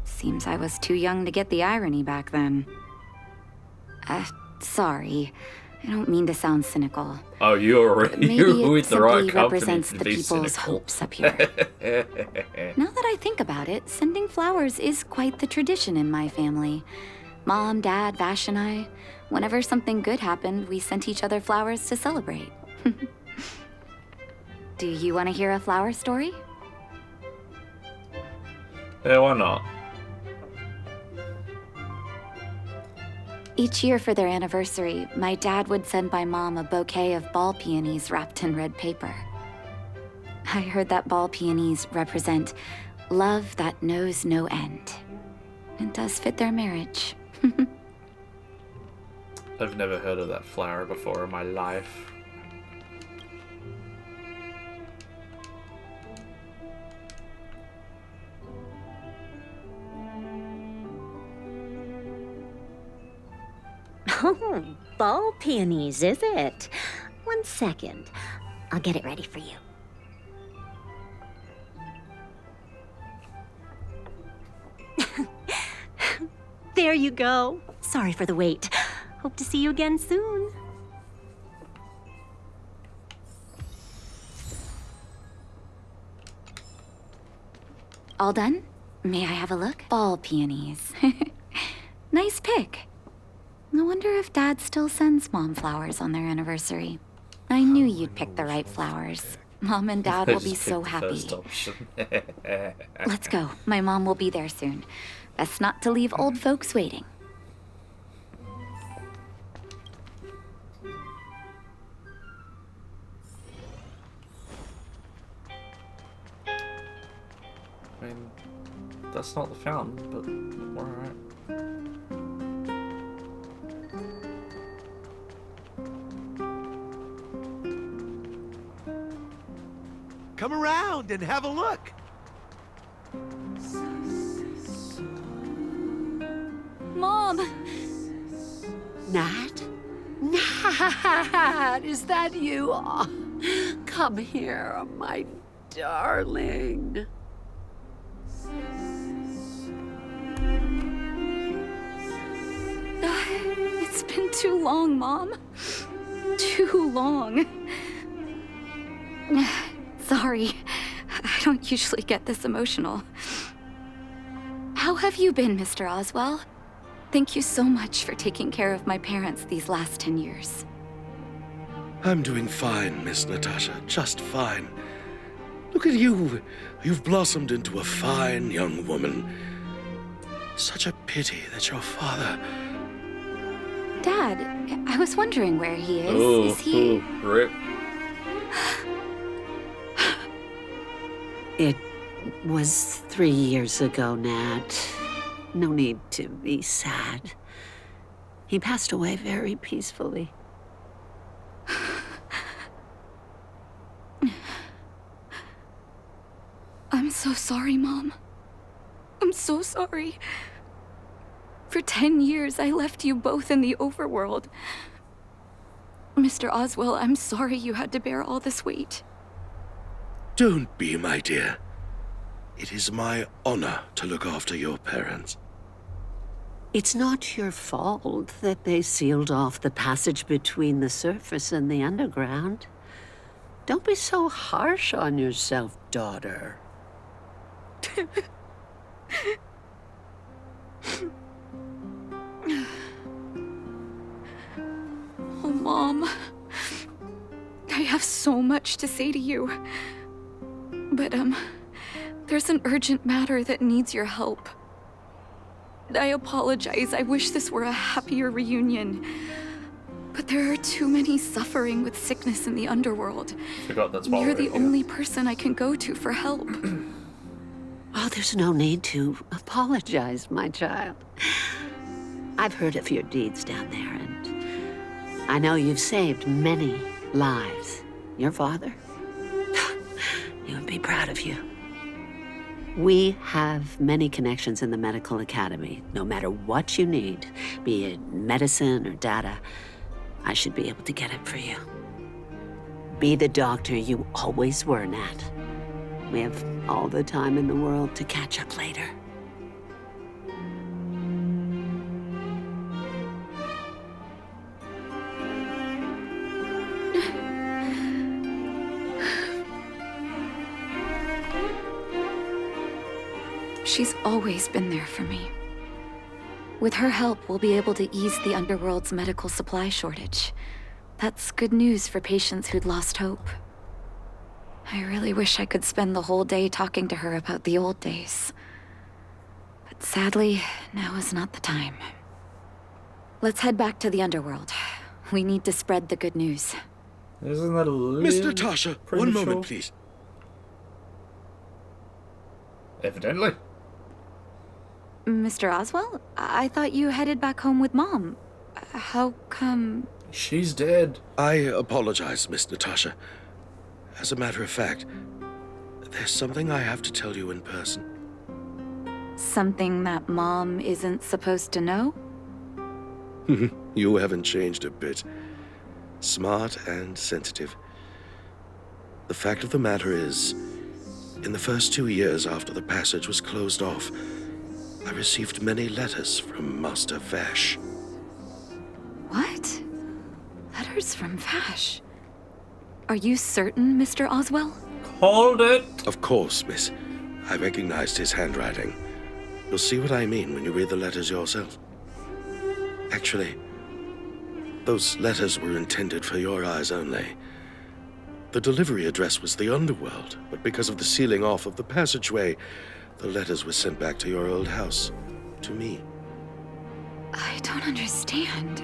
Seems I was too young to get the irony back then. Sorry. I don't mean to sound cynical. Oh, you're Maybe you with it the right simply company represents to the be people's cynical. hopes up here. Now that I think about it, sending flowers is quite the tradition in my family. Mom, Dad, Vash, and I, whenever something good happened, we sent each other flowers to celebrate. Do you want to hear a flower story? Yeah, why not? Each year for their anniversary, my dad would send my mom a bouquet of ball peonies wrapped in red paper. I heard that ball peonies represent love that knows no end. It does fit their marriage. I've never heard of that flower before in my life. Oh, ball peonies, is it? 1 second. I'll get it ready for you. There you go. Sorry for the wait. Hope to see you again soon. All done? May I have a look? Ball peonies. Nice pick. I wonder if Dad still sends Mom flowers on their anniversary. I knew you'd pick the right flowers. Mom and Dad will be Just so picked the happy. first option. Let's go. My mom will be there soon. Best not to leave old folks waiting. I mean, that's not the fountain, but alright. Come around and have a look. Mom! Nat? Nat, is that you? Oh, come here, my darling. It's been too long, Mom. Too long. Sorry, I don't usually get this emotional. How have you been, Mr. Oswell? Thank you so much for taking care of my parents these last 10 years. I'm doing fine, Miss Natasha, just fine. Look at you. You've blossomed into a fine young woman. Such a pity that your father... Dad, I was wondering where he is. Oh, Is he... rip. It was 3 years ago, Nat. No need to be sad. He passed away very peacefully. I'm so sorry, Mom. I'm so sorry. For 10 years, I left you both in the overworld. Mr. Oswell, I'm sorry you had to bear all this weight. Don't be, my dear. It is my honor to look after your parents. It's not your fault that they sealed off the passage between the surface and the underground. Don't be so harsh on yourself, daughter. Oh, Mom. I have so much to say to you. But, there's an urgent matter that needs your help. I apologize. I wish this were a happier reunion. But there are too many suffering with sickness in the underworld. Forgot that's why You're we're the here. only person I can go to for help. Oh, there's no need to apologize, my child. I've heard of your deeds down there, and I know you've saved many lives. Your father? He would be proud of you. We have many connections in the medical academy. No matter what you need, be it medicine or data, I should be able to get it for you. Be the doctor you always were, Nat. We have all the time in the world to catch up later. She's always been there for me. With her help, we'll be able to ease the underworld's medical supply shortage. That's good news for patients who'd lost hope. I really wish I could spend the whole day talking to her about the old days. But sadly, now is not the time. Let's head back to the underworld. We need to spread the good news. Isn't that a little Miss Natasha, one premature? moment, please. Evidently. Mr. Oswell? I thought you headed back home with Mom. How come... She's dead. I apologize, Miss Natasha. As a matter of fact, there's something I have to tell you in person. Something that Mom isn't supposed to know? You haven't changed a bit. Smart and sensitive. The fact of the matter is, in the first 2 years after the passage was closed off, I received many letters from Master Vash. What? Letters from Vash? Are you certain, Mr. Oswell? Called it. Of course, miss. I recognized his handwriting. You'll see what I mean when you read the letters yourself. Actually, those letters were intended for your eyes only. The delivery address was the underworld, but because of the sealing off of the passageway, the letters were sent back to your old house, to me. I don't understand.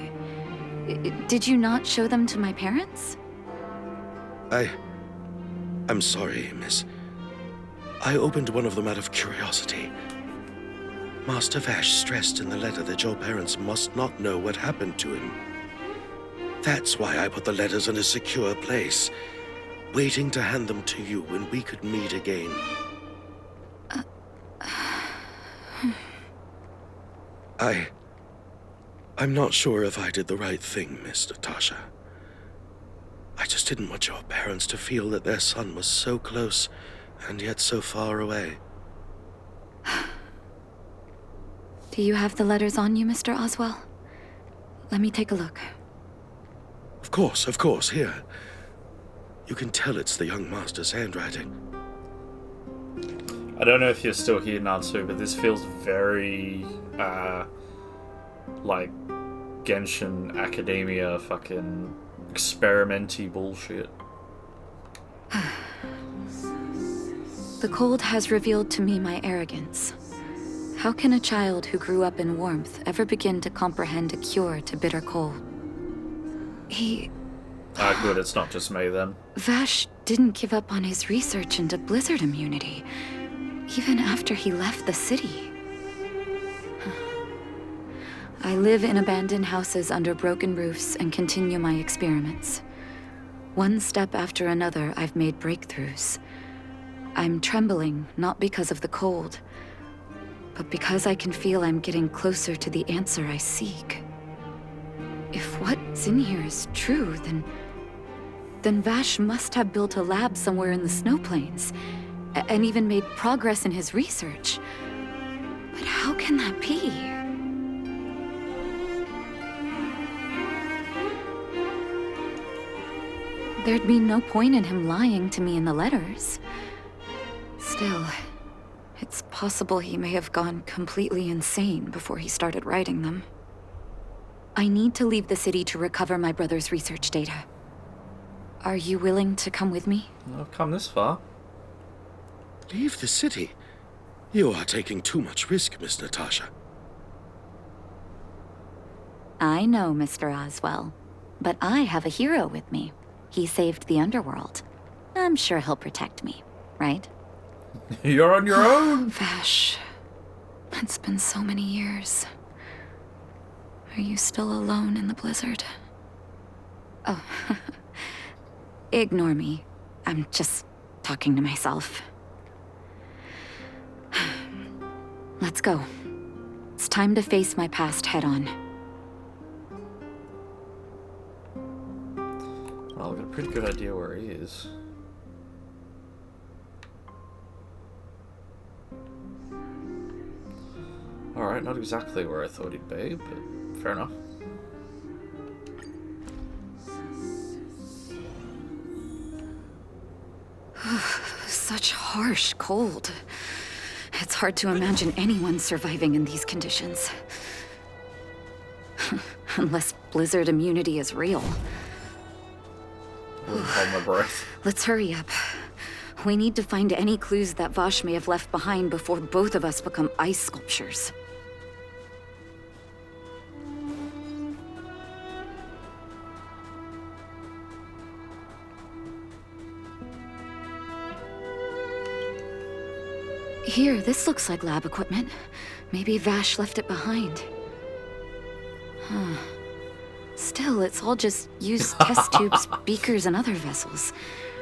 Did you not show them to my parents? I'm sorry, miss. I opened one of them out of curiosity. Master Vash stressed in the letter that your parents must not know what happened to him. That's why I put the letters in a secure place, waiting to hand them to you when we could meet again. I'm not sure if I did the right thing, Miss Natasha. I just didn't want your parents to feel that their son was so close and yet so far away. Do you have the letters on you, Mr. Oswell? Let me take a look. Of course, here. You can tell it's the young master's handwriting. I don't know if you're still here, Natsu, but this feels very, like, Genshin Academia fucking experimenty bullshit. The cold has revealed to me my arrogance. How can a child who grew up in warmth ever begin to comprehend a cure to bitter cold? Good, it's not just me then. Vash didn't give up on his research into blizzard immunity, even after he left the city. I live in abandoned houses under broken roofs and continue my experiments. One step after another, I've made breakthroughs. I'm trembling, not because of the cold, but because I can feel I'm getting closer to the answer I seek. If what's in here is true, then Vash must have built a lab somewhere in the snow plains, and even made progress in his research. But how can that be? There'd be no point in him lying to me in the letters. Still, it's possible he may have gone completely insane before he started writing them. I need to leave the city to recover my brother's research data. Are you willing to come with me? I've come this far. Leave the city? You are taking too much risk, Miss Natasha. I know, Mr. Oswell, but I have a hero with me. He saved the underworld. I'm sure he'll protect me, right? You're on your own! Vash, it's been so many years. Are you still alone in the blizzard? Oh, ignore me. I'm just talking to myself. Let's go. It's time to face my past head-on. Well, I've got a pretty good idea where he is. Alright, not exactly where I thought he'd be, but fair enough. Such harsh cold. It's hard to imagine anyone surviving in these conditions. Unless blizzard immunity is real. Hold my breath. Let's hurry up. We need to find any clues that Vash may have left behind before both of us become ice sculptures. Here, this looks like lab equipment. Maybe Vash left it behind. Huh. Still, it's all just used test tubes, beakers, and other vessels.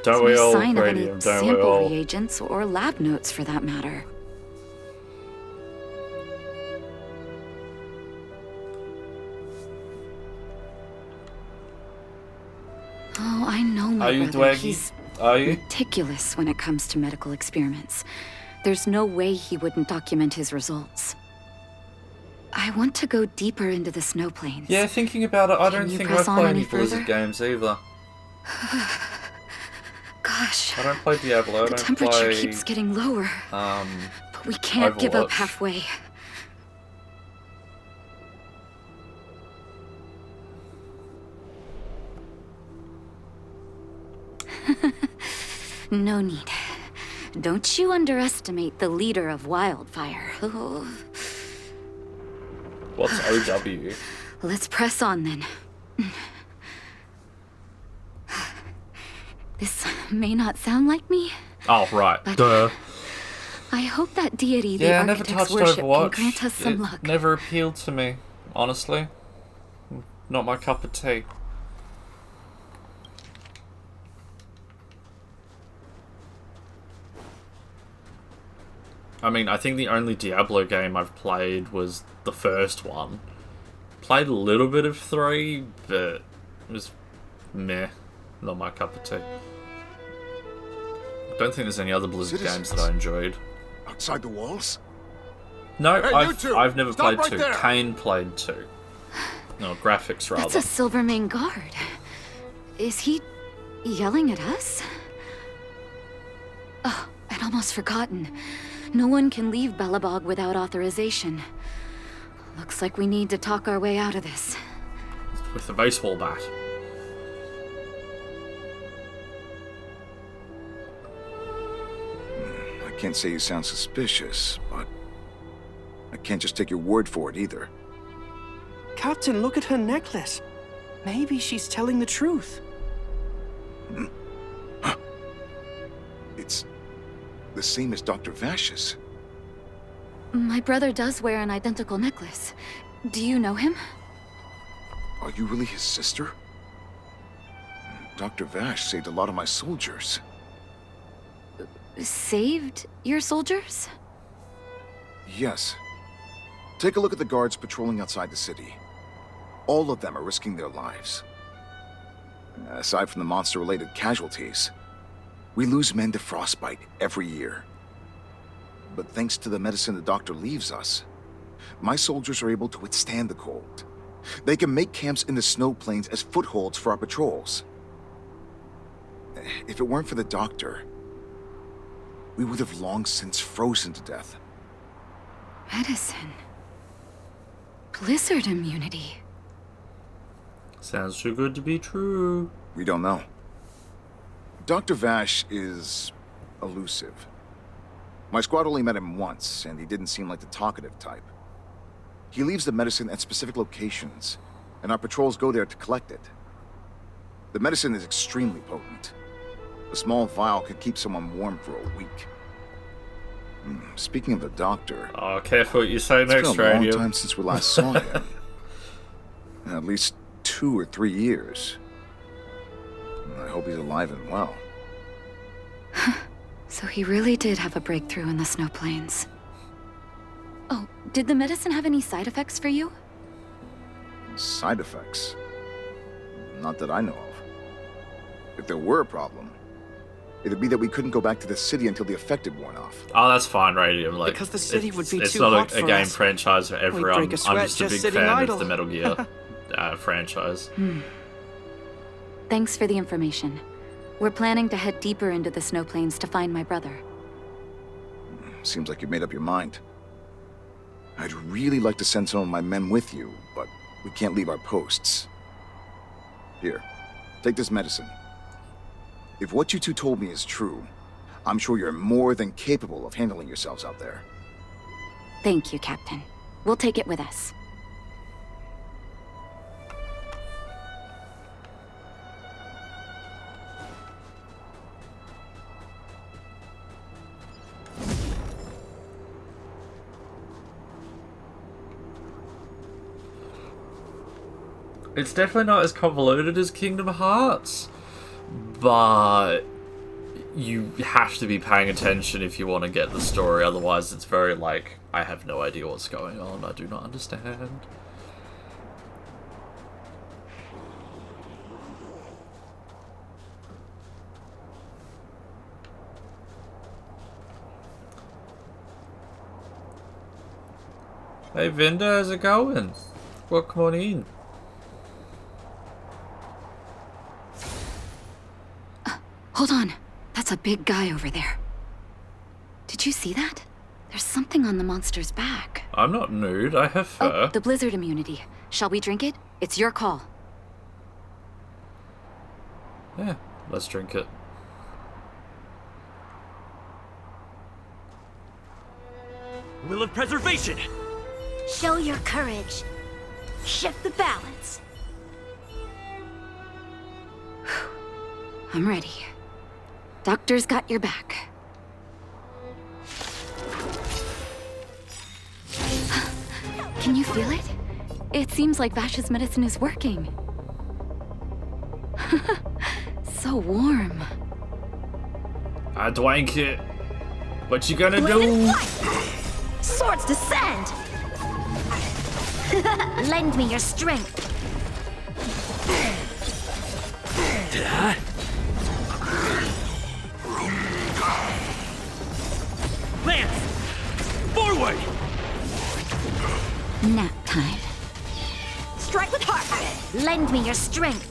Don't There's we all, no sign of any Radium? Don't we sample all? reagents or lab notes, for that matter. Oh, I know my Are you brother. Dwaggy? He's Are you? meticulous when it comes to medical experiments. There's no way he wouldn't document his results. I want to go deeper into the snow plains. Yeah, thinking about it, I don't you think I press on play any any Blizzard further? games either. Gosh. I don't play Diablo, I The don't temperature play... keeps getting lower. But we can't give up Overwatch. halfway. No need. Don't you underestimate the leader of Wildfire. Oh. What's OW? Let's press on then. This may not sound like me, Oh, right. But- Duh. I hope that deity the Yeah, I never architects touched worship can Overwatch. grant us some It luck. never appealed to me, honestly. Not my cup of tea. I mean, I think the only Diablo game I've played was the first one. Played a little bit of 3, but it was meh. Not my cup of tea. I don't think there's any other Blizzard games that I enjoyed. Outside the walls? No, Hey, you two! I've never Stop played right 2. there! Kane played 2. No, graphics rather. That's a Silvermane guard. Is he yelling at us? Oh, I'd almost forgotten. No one can leave Belobog without authorization. Looks like we need to talk our way out of this. With a baseball bat. I can't say you sound suspicious, but I can't just take your word for it either. Captain, look at her necklace. Maybe she's telling the truth. It's the same as Dr. Vash's. My brother does wear an identical necklace. Do you know him? Are you really his sister? Dr. Vash saved a lot of my soldiers. Saved your soldiers? Yes. Take a look at the guards patrolling outside the city. All of them are risking their lives. Aside from the monster-related casualties, we lose men to frostbite every year. But thanks to the medicine the doctor leaves us, my soldiers are able to withstand the cold. They can make camps in the snow plains as footholds for our patrols. If it weren't for the doctor, we would have long since frozen to death. Medicine. Blizzard immunity. Sounds too good to be true. We don't know. Dr. Vash is elusive. My squad only met him once, and he didn't seem like the talkative type. He leaves the medicine at specific locations, and our patrols go there to collect it. The medicine is extremely potent. A small vial could keep someone warm for a week. Speaking of the doctor... Oh, careful what you say next, It's been a long Radio. time since we last saw him. At least 2 or 3 years. I hope he's alive and well. So he really did have a breakthrough in the snow plains. Oh, did the medicine have any side effects for you? Side effects? Not that I know of. If there were a problem, it'd be that we couldn't go back to the city until the effect had worn off. Oh, that's fine, Radium. Like, Because the city would be it's too not hot a for game us. franchise for We'd everyone. break a I'm sweat just a just big sitting fan idle. of the Metal Gear franchise. Thanks for the information. We're planning to head deeper into the snow plains to find my brother. Seems like you've made up your mind. I'd really like to send some of my men with you, but we can't leave our posts. Here, take this medicine. If what you two told me is true, I'm sure you're more than capable of handling yourselves out there. Thank you, Captain. We'll take it with us. It's definitely not as convoluted as Kingdom Hearts, but you have to be paying attention if you want to get the story, otherwise it's very like, I have no idea what's going on, I do not understand. Hey Vinda, how's it going? Welcome on in. Hold on. That's a big guy over there. Did you see that? There's something on the monster's back. I'm not nude, I have fur. Oh, the blizzard immunity. Shall we drink it? It's your call. Yeah, let's drink it. Will of preservation! Show your courage. Shift the balance. I'm ready. Doctor's got your back. Can you feel it? It seems like Vash's medicine is working. So warm. Dwank it. What you gonna do? Swords descend! Lend me your strength. Lance! Forward! Nap time. Strike with heart. Lend me your strength.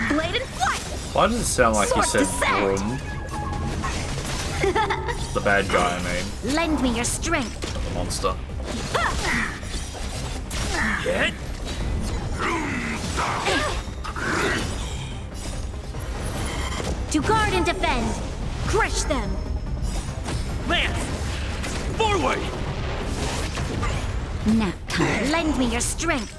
Blade and flight. Why does it sound like you Swords said descend. broom? The bad guy, I mean. Lend me your strength. The monster. Get! To guard and defend. Crush them. Lance! Forward! Nap time. Lend me your strength.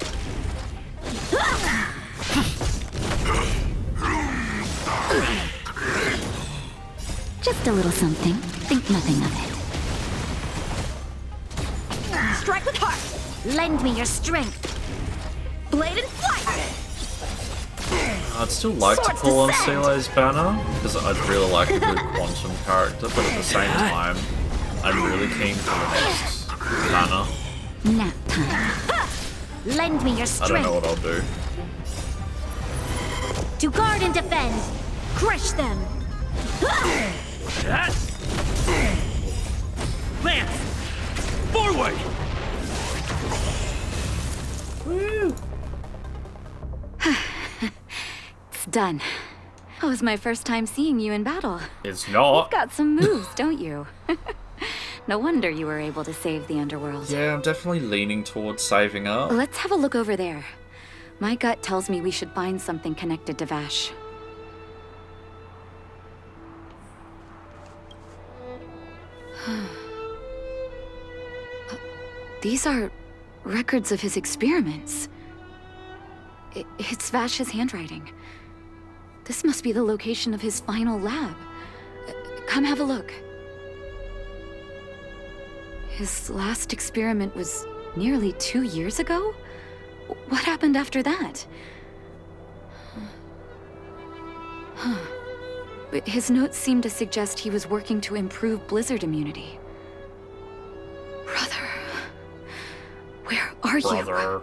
Just a little something. Think nothing of it. Strike with heart. Lend me your strength. Blade and flight. I'd still like to pull on Sile's banner, because I'd really like a good quantum character, but at the same time, I'm really keen for the next banner. Nap time. Lend me your I strength. don't know what I'll do. To guard and defend. Crush them. Lance! Forward! Woo! It's done. That was my first time seeing you in battle. It's not. You've got some moves, don't you? No wonder you were able to save the underworld. Yeah, I'm definitely leaning towards saving up. Let's have a look over there. My gut tells me we should find something connected to Vash. These are records of his experiments. It's Vash's handwriting. This must be the location of his final lab. Come have a look. His last experiment was nearly 2 years ago? What happened after that? But his notes seem to suggest he was working to improve blizzard immunity. Brother, where are you?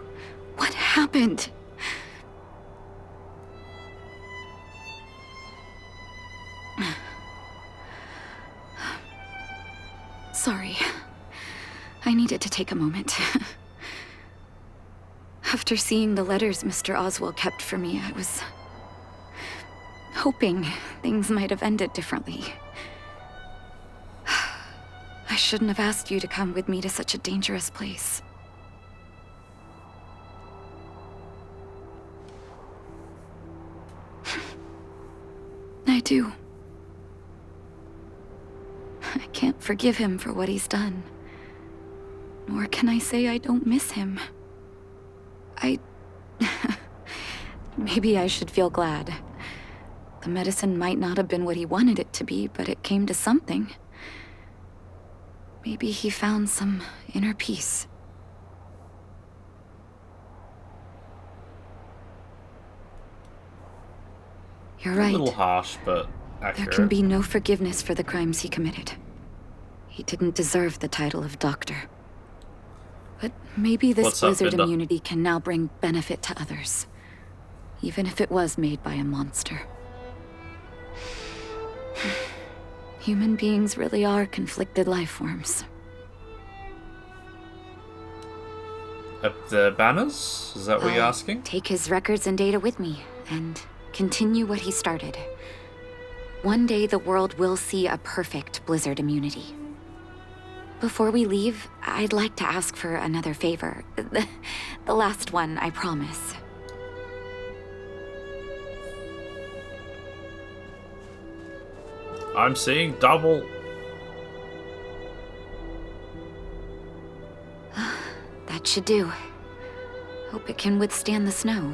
What happened? Sorry. I needed to take a moment. After seeing the letters Mr. Oswald kept for me, I was hoping things might have ended differently. I shouldn't have asked you to come with me to such a dangerous place. I do. I can't forgive him for what he's done. Nor can I say I don't miss him. Maybe I should feel glad. The medicine might not have been what he wanted it to be, but it came to something. Maybe he found some inner peace. You're right. A little harsh, but accurate. There can be no forgiveness for the crimes he committed. He didn't deserve the title of doctor. But maybe this What's up, blizzard Linda? immunity can now bring benefit to others. Even if it was made by a monster. Human beings really are conflicted life forms. The banners? Is that what you're asking? Take his records and data with me, and continue what he started. One day the world will see a perfect blizzard immunity. Before we leave, I'd like to ask for another favor. The last one, I promise. I'm seeing double. That should do. Hope it can withstand the snow.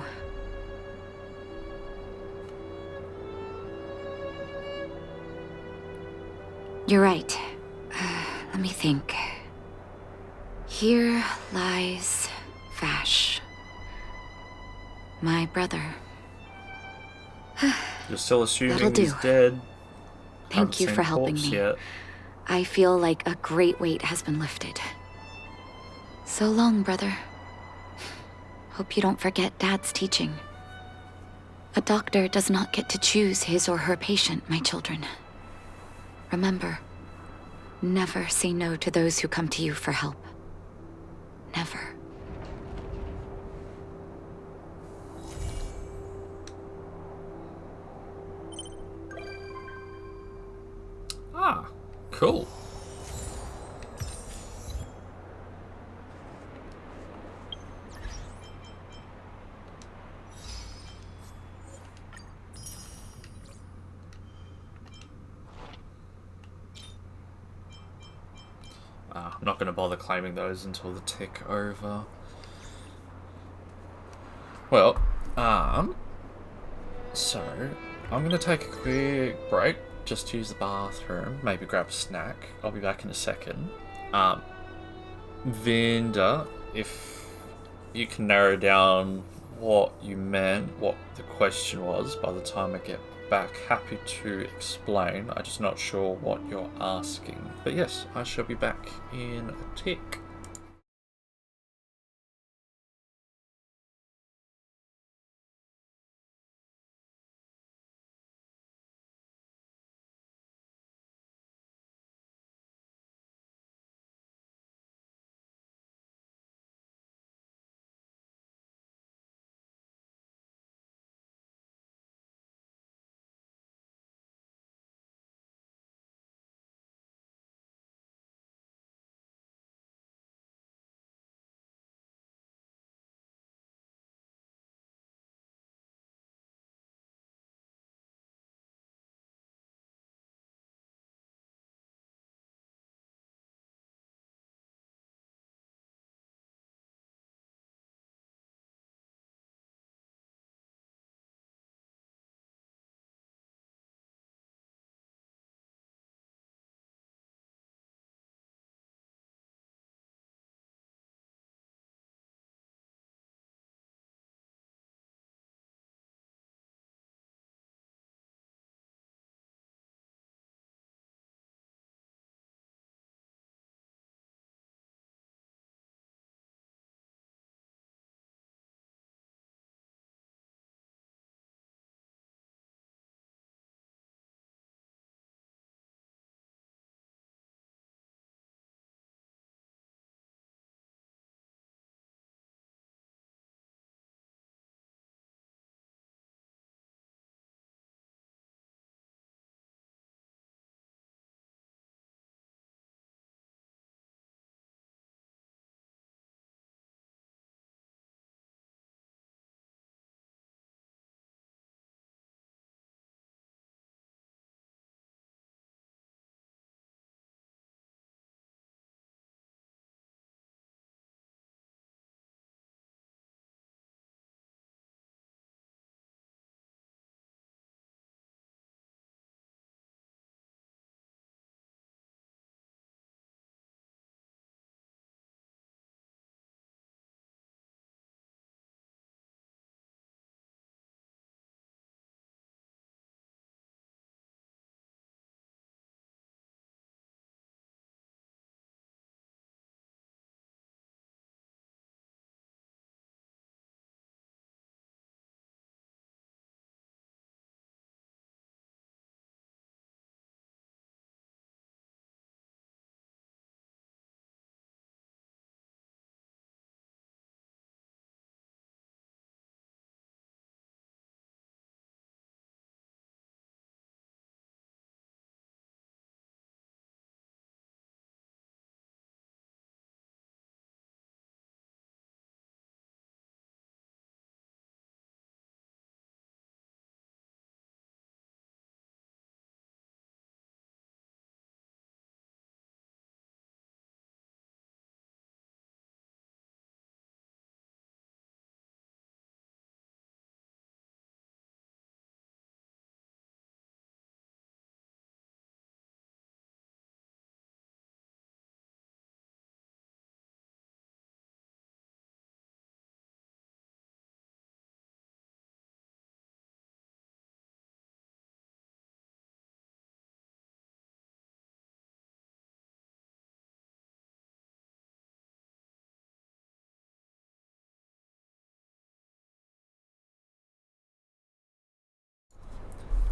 You're right. Let me think. Here lies Vash. My brother. You're still That'll assuming do. he's dead. Thank Haven't you seen for the helping corpse me. yet. I feel like a great weight has been lifted. So long, brother. Hope you don't forget Dad's teaching. A doctor does not get to choose his or her patient, my children. Remember, never say no to those who come to you for help. Never. Ah, cool. I'm not going to bother claiming those until the tick over. Well, so I'm going to take a quick break, just to use the bathroom, maybe grab a snack. I'll be back in a second. Vinda, if you can narrow down what you meant, what the question was by the time I get back, happy to explain. I'm just not sure what you're asking. But yes, I shall be back in a tick.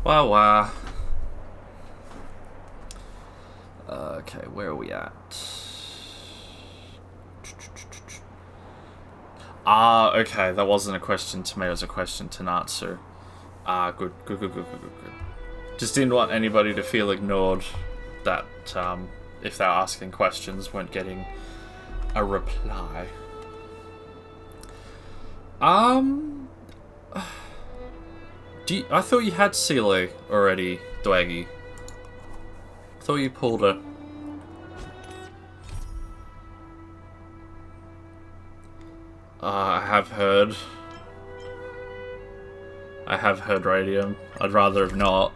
Well, okay, where are we at? Okay, that wasn't a question to me, it was a question to Natsu. Good. Just didn't want anybody to feel ignored that, if they're asking questions, weren't getting a reply. I thought you had Seele already, Dwaggy. I thought you pulled it. I have heard Radium. I'd rather have not.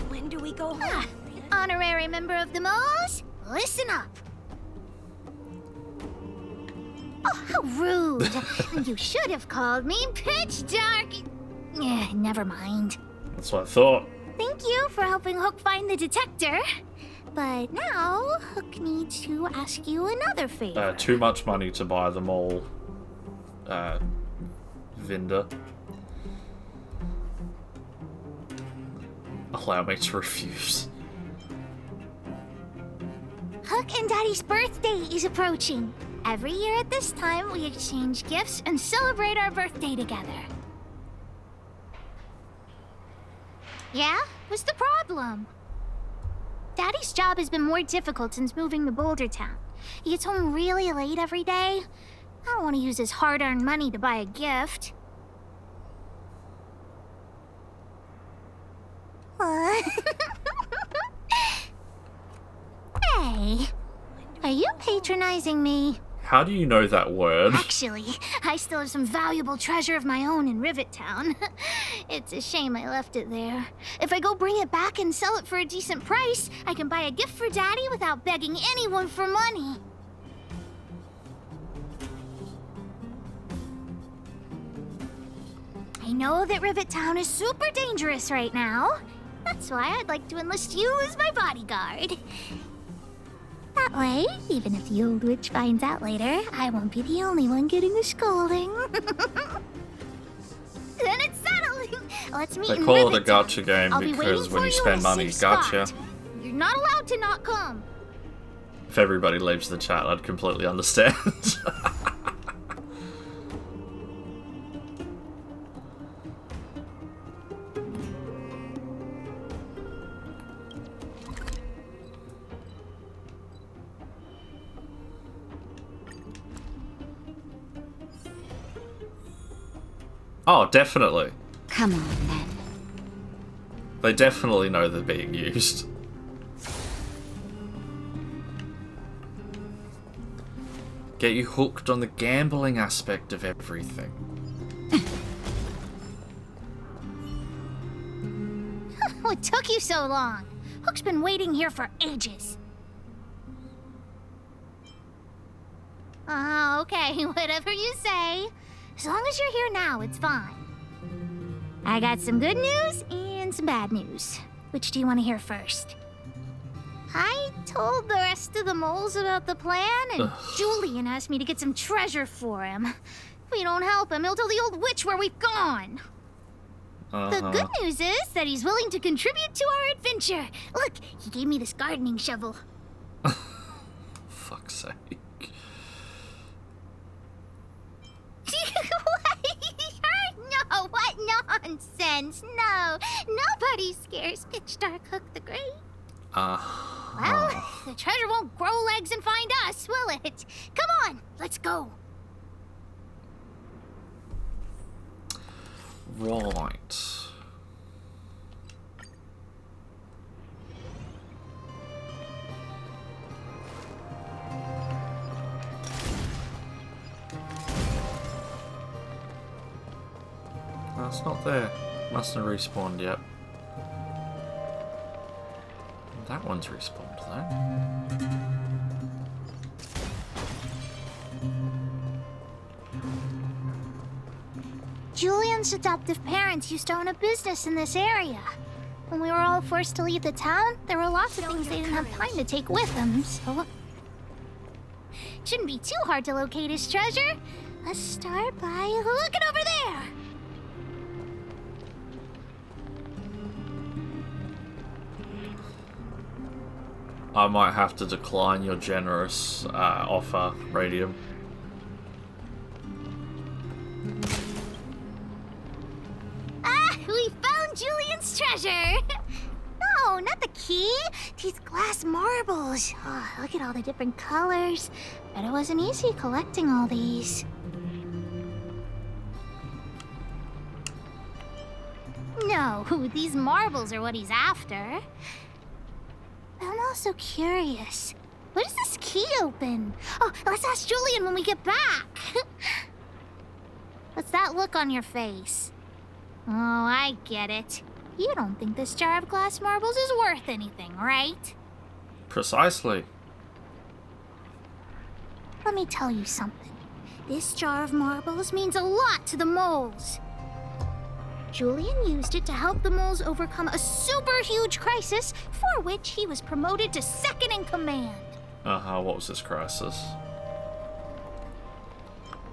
When do we go home? Honorary member of the Moors, listen up. Oh, how rude. You should have called me pitch dark. Never mind. That's what I thought. Thank you for helping Hook find the detector. But now, Hook needs to ask you another favor. Too much money to buy them all. Vinda. Allow me to refuse. Hook and Daddy's birthday is approaching. Every year at this time, we exchange gifts and celebrate our birthday together. Yeah? What's the problem? Daddy's job has been more difficult since moving to Boulder Town. He gets home really late every day. I don't want to use his hard-earned money to buy a gift. Hey, are you patronizing me? How do you know that word? Actually, I still have some valuable treasure of my own in Rivet Town. It's a shame I left it there. If I go bring it back and sell it for a decent price, I can buy a gift for Daddy without begging anyone for money. I know that Rivet Town is super dangerous right now. That's why I'd like to enlist you as my bodyguard. That way, even if the old witch finds out later, I won't be the only one getting a scolding. Then it's settled. Let's meet They in call it a Rivet Town. gotcha game I'll be because waiting when for you you spend in a money, safe gotcha. spot. You're not allowed to not come. If everybody leaves the chat, I'd completely understand. Oh, definitely. Come on, then. They definitely know they're being used. Get you hooked on the gambling aspect of everything. What took you so long? Hook's been waiting here for ages. Okay, whatever you say. As long as you're here now, it's fine. I got some good news and some bad news. Which do you want to hear first? I told the rest of the moles about the plan, and Julian asked me to get some treasure for him. If we don't help him, he'll tell the old witch where we've gone. The good news is that he's willing to contribute to our adventure. Look, he gave me this gardening shovel. Fuck's sake. No, what nonsense? No, nobody scares Pitch Dark Hook the Great. Well, the treasure won't grow legs and find us, will it? Come on, let's go. Right. That's not there. Mustn't have respawned yet. That one's respawned though. Julian's adoptive parents used to own a business in this area. When we were all forced to leave the town, there were lots of things they didn't have time to take with them, so... It shouldn't be too hard to locate his treasure. Let's start by looking over there. I might have to decline your generous offer, Radium. Ah, we found Julian's treasure! No, not the key. These glass marbles. Oh, look at all the different colors. Bet it wasn't easy collecting all these. No, these marbles are what he's after. But I'm also curious. What does this key open? Oh, let's ask Julian when we get back. What's that look on your face? Oh, I get it. You don't think this jar of glass marbles is worth anything, right? Precisely. Let me tell you something. This jar of marbles means a lot to the moles. Julian used it to help the moles overcome a super huge crisis for which he was promoted to second in command. What was this crisis?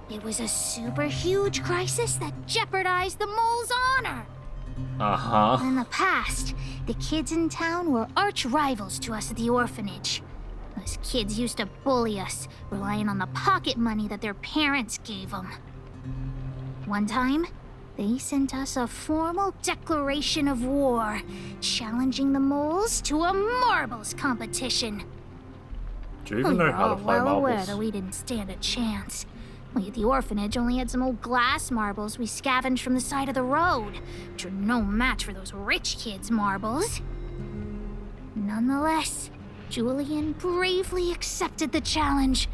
It was a super huge crisis that jeopardized the moles' honor. In the past, the kids in town were arch rivals to us at the orphanage. Those kids used to bully us, relying on the pocket money that their parents gave them. One time, they sent us a formal declaration of war, challenging the moles to a marbles competition. Do you even know how to play well aware marbles? that we didn't stand a chance. We at the orphanage only had some old glass marbles we scavenged from the side of the road, which are no match for those rich kids' marbles. Nonetheless, Julian bravely accepted the challenge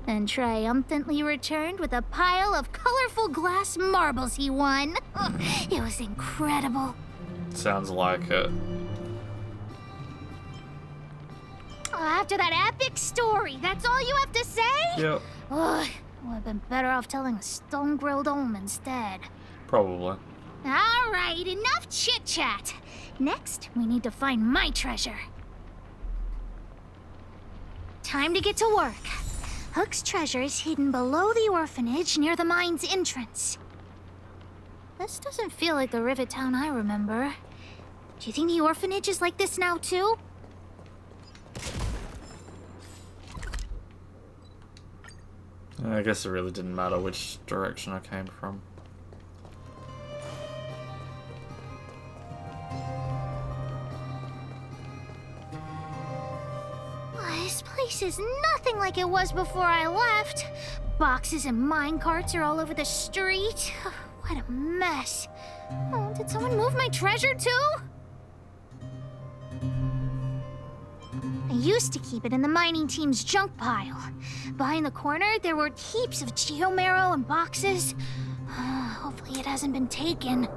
and triumphantly returned with a pile of colorful glass marbles he won. It was incredible. Sounds like it. After that epic story, that's all you have to say? Yep. Ugh, would have been better off telling a stone-grilled ohm instead. Probably. All right, enough chit-chat. Next, we need to find my treasure. Time to get to work. Hook's treasure is hidden below the orphanage near the mine's entrance. This doesn't feel like the Rivet Town I remember. Do you think the orphanage is like this now, too? I guess it really didn't matter which direction I came from. This place is nothing like it was before I left. Boxes and minecarts are all over the street. What a mess. Oh, did someone move my treasure too? I used to keep it in the mining team's junk pile. Behind the corner, there were heaps of geomarrow and boxes. Hopefully it hasn't been taken.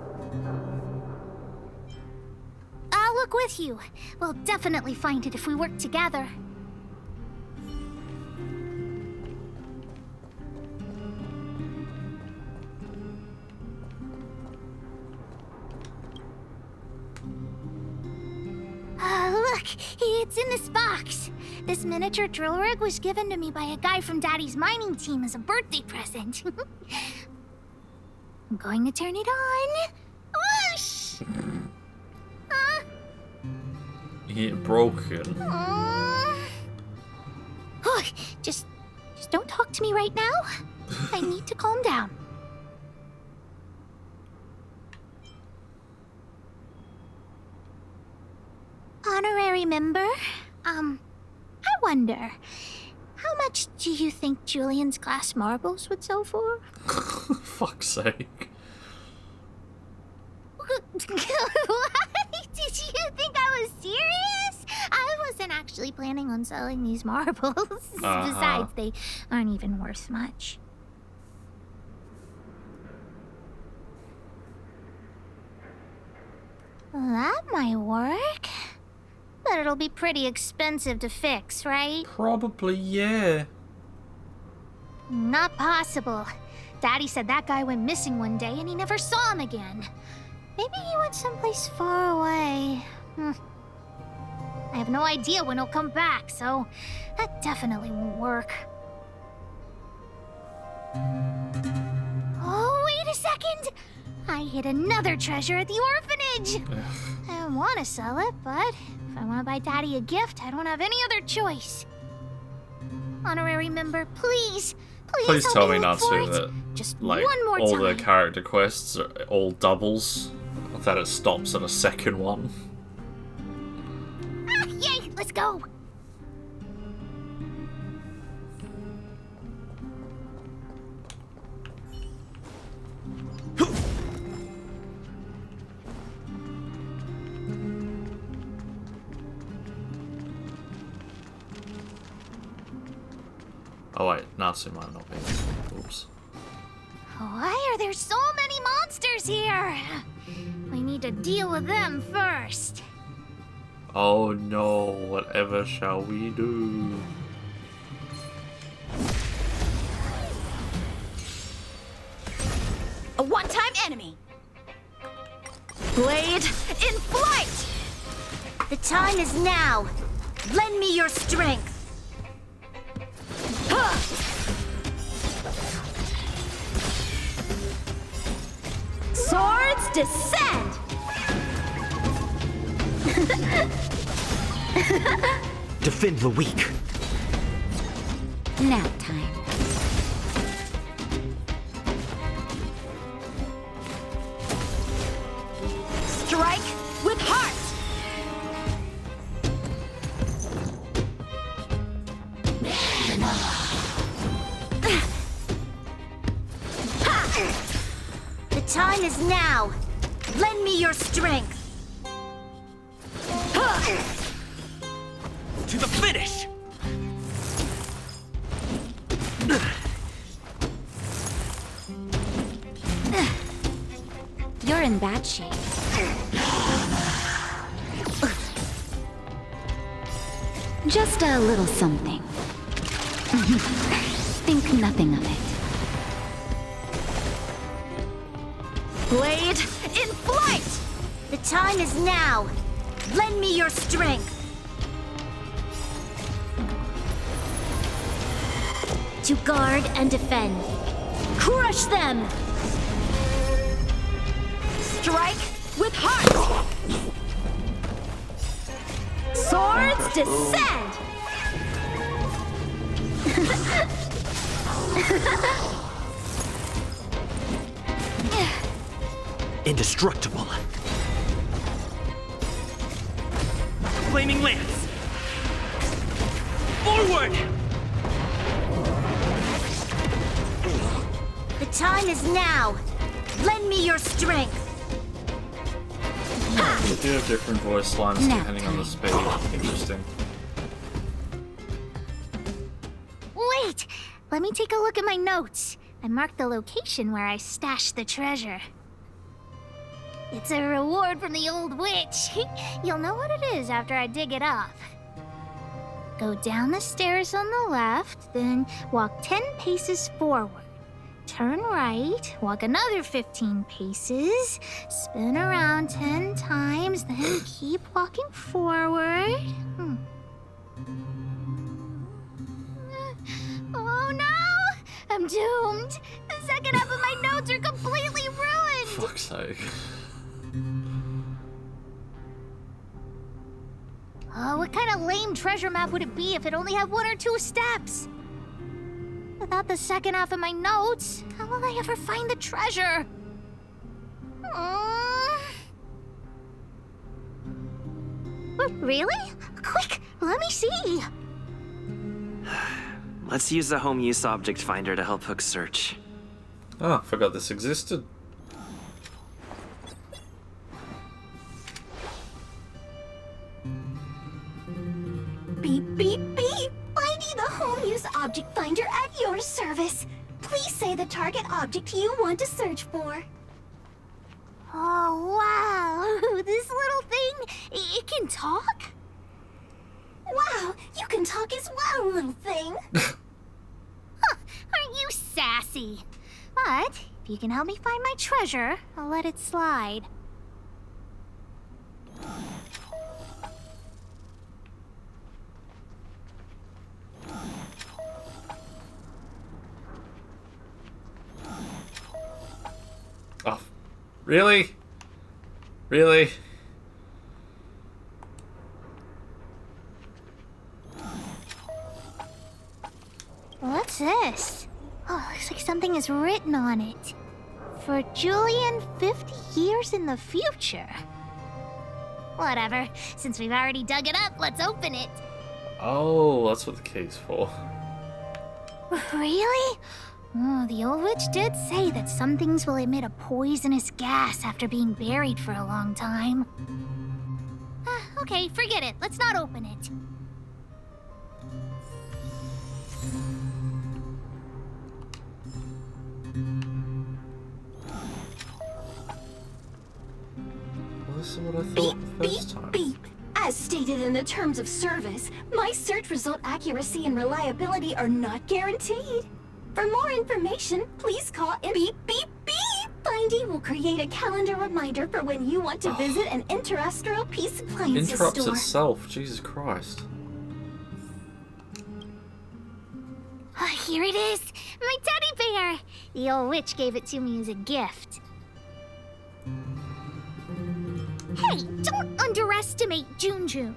I'll look with you. We'll definitely find it if we work together. Look, it's in this box. This miniature drill rig was given to me by a guy from Daddy's mining team as a birthday present. I'm going to turn it on. Whoosh! It broken. Look, just don't talk to me right now. I need to calm down. Honorary member, I wonder, how much do you think Julian's glass marbles would sell for? Fuck's sake. What? Did you think I was serious? I wasn't actually planning on selling these marbles. Besides, they aren't even worth much. That might work. But it'll be pretty expensive to fix, right? Probably, yeah. Not possible. Daddy said that guy went missing one day and he never saw him again. Maybe he went someplace far away. I have no idea when he'll come back, so that definitely won't work. Oh, wait a second! I hid another treasure at the orphanage! I want to sell it, but if I want to buy Daddy a gift, I don't have any other choice. Honorary member, please Please tell me, not Natsu, that just like one more all time. the character quests are all doubles, that it stops at a second one. Ah, yay! Let's go! Oh wait, Natsu might not be. Oops. Why are there so many monsters here? We need to deal with them first. Oh no, whatever shall we do? A one-time enemy. Blade in flight! The time is now. Lend me your strength. Swords descend! Defend the weak. Nap time. Strike with heart! The time is now. Lend me your strength. To the finish! You're in bad shape. Just a little something. Think nothing of it. Blade in flight! The time is now. Lend me your strength. To guard and defend. Crush them! Strike with heart! Swords descend! Indestructible. Flaming lance! Forward! The time is now. Lend me your strength. You do have different voice lines Nap depending on the speed. Interesting. Wait! Let me take a look at my notes. I marked the location where I stashed the treasure. It's a reward from the old witch. You'll know what it is after I dig it up. Go down the stairs on the left, then walk 10 paces forward. Turn right, walk another 15 paces, spin around 10 times, then keep walking forward. Oh no! I'm doomed! The second half of my notes are completely ruined! Fuck's sake. Oh, what kind of lame treasure map would it be if it only had 1 or 2 steps? Without the second half of my notes, how will I ever find the treasure? What, really? Quick, let me see. Let's use the home use object finder to help Hook search. Oh, forgot this existed. Beep, beep, beep! Finding the home use object finder at your service. Please say the target object you want to search for. Oh, wow. This little thing, it can talk? Wow, you can talk as well, little thing. Aren't you sassy? But if you can help me find my treasure, I'll let it slide. Oh, really? Really? What's this? Oh, looks like something is written on it. For Julian, 50 years in the future. Whatever. Since we've already dug it up, let's open it. Oh, that's what the key's for. Really? Oh, the old witch did say that some things will emit a poisonous gas after being buried for a long time. Okay, forget it. Let's not open it. Well, this is what I thought the first time. Beep. As stated in the terms of service, my search result accuracy and reliability are not guaranteed. For more information, please call in beep. Findy will create a calendar reminder for when you want to visit an Interastral Peace Appliances Interrupts store. itself, Jesus Christ. Oh, here it is! My teddy bear! The old witch gave it to me as a gift. Hey, don't underestimate June.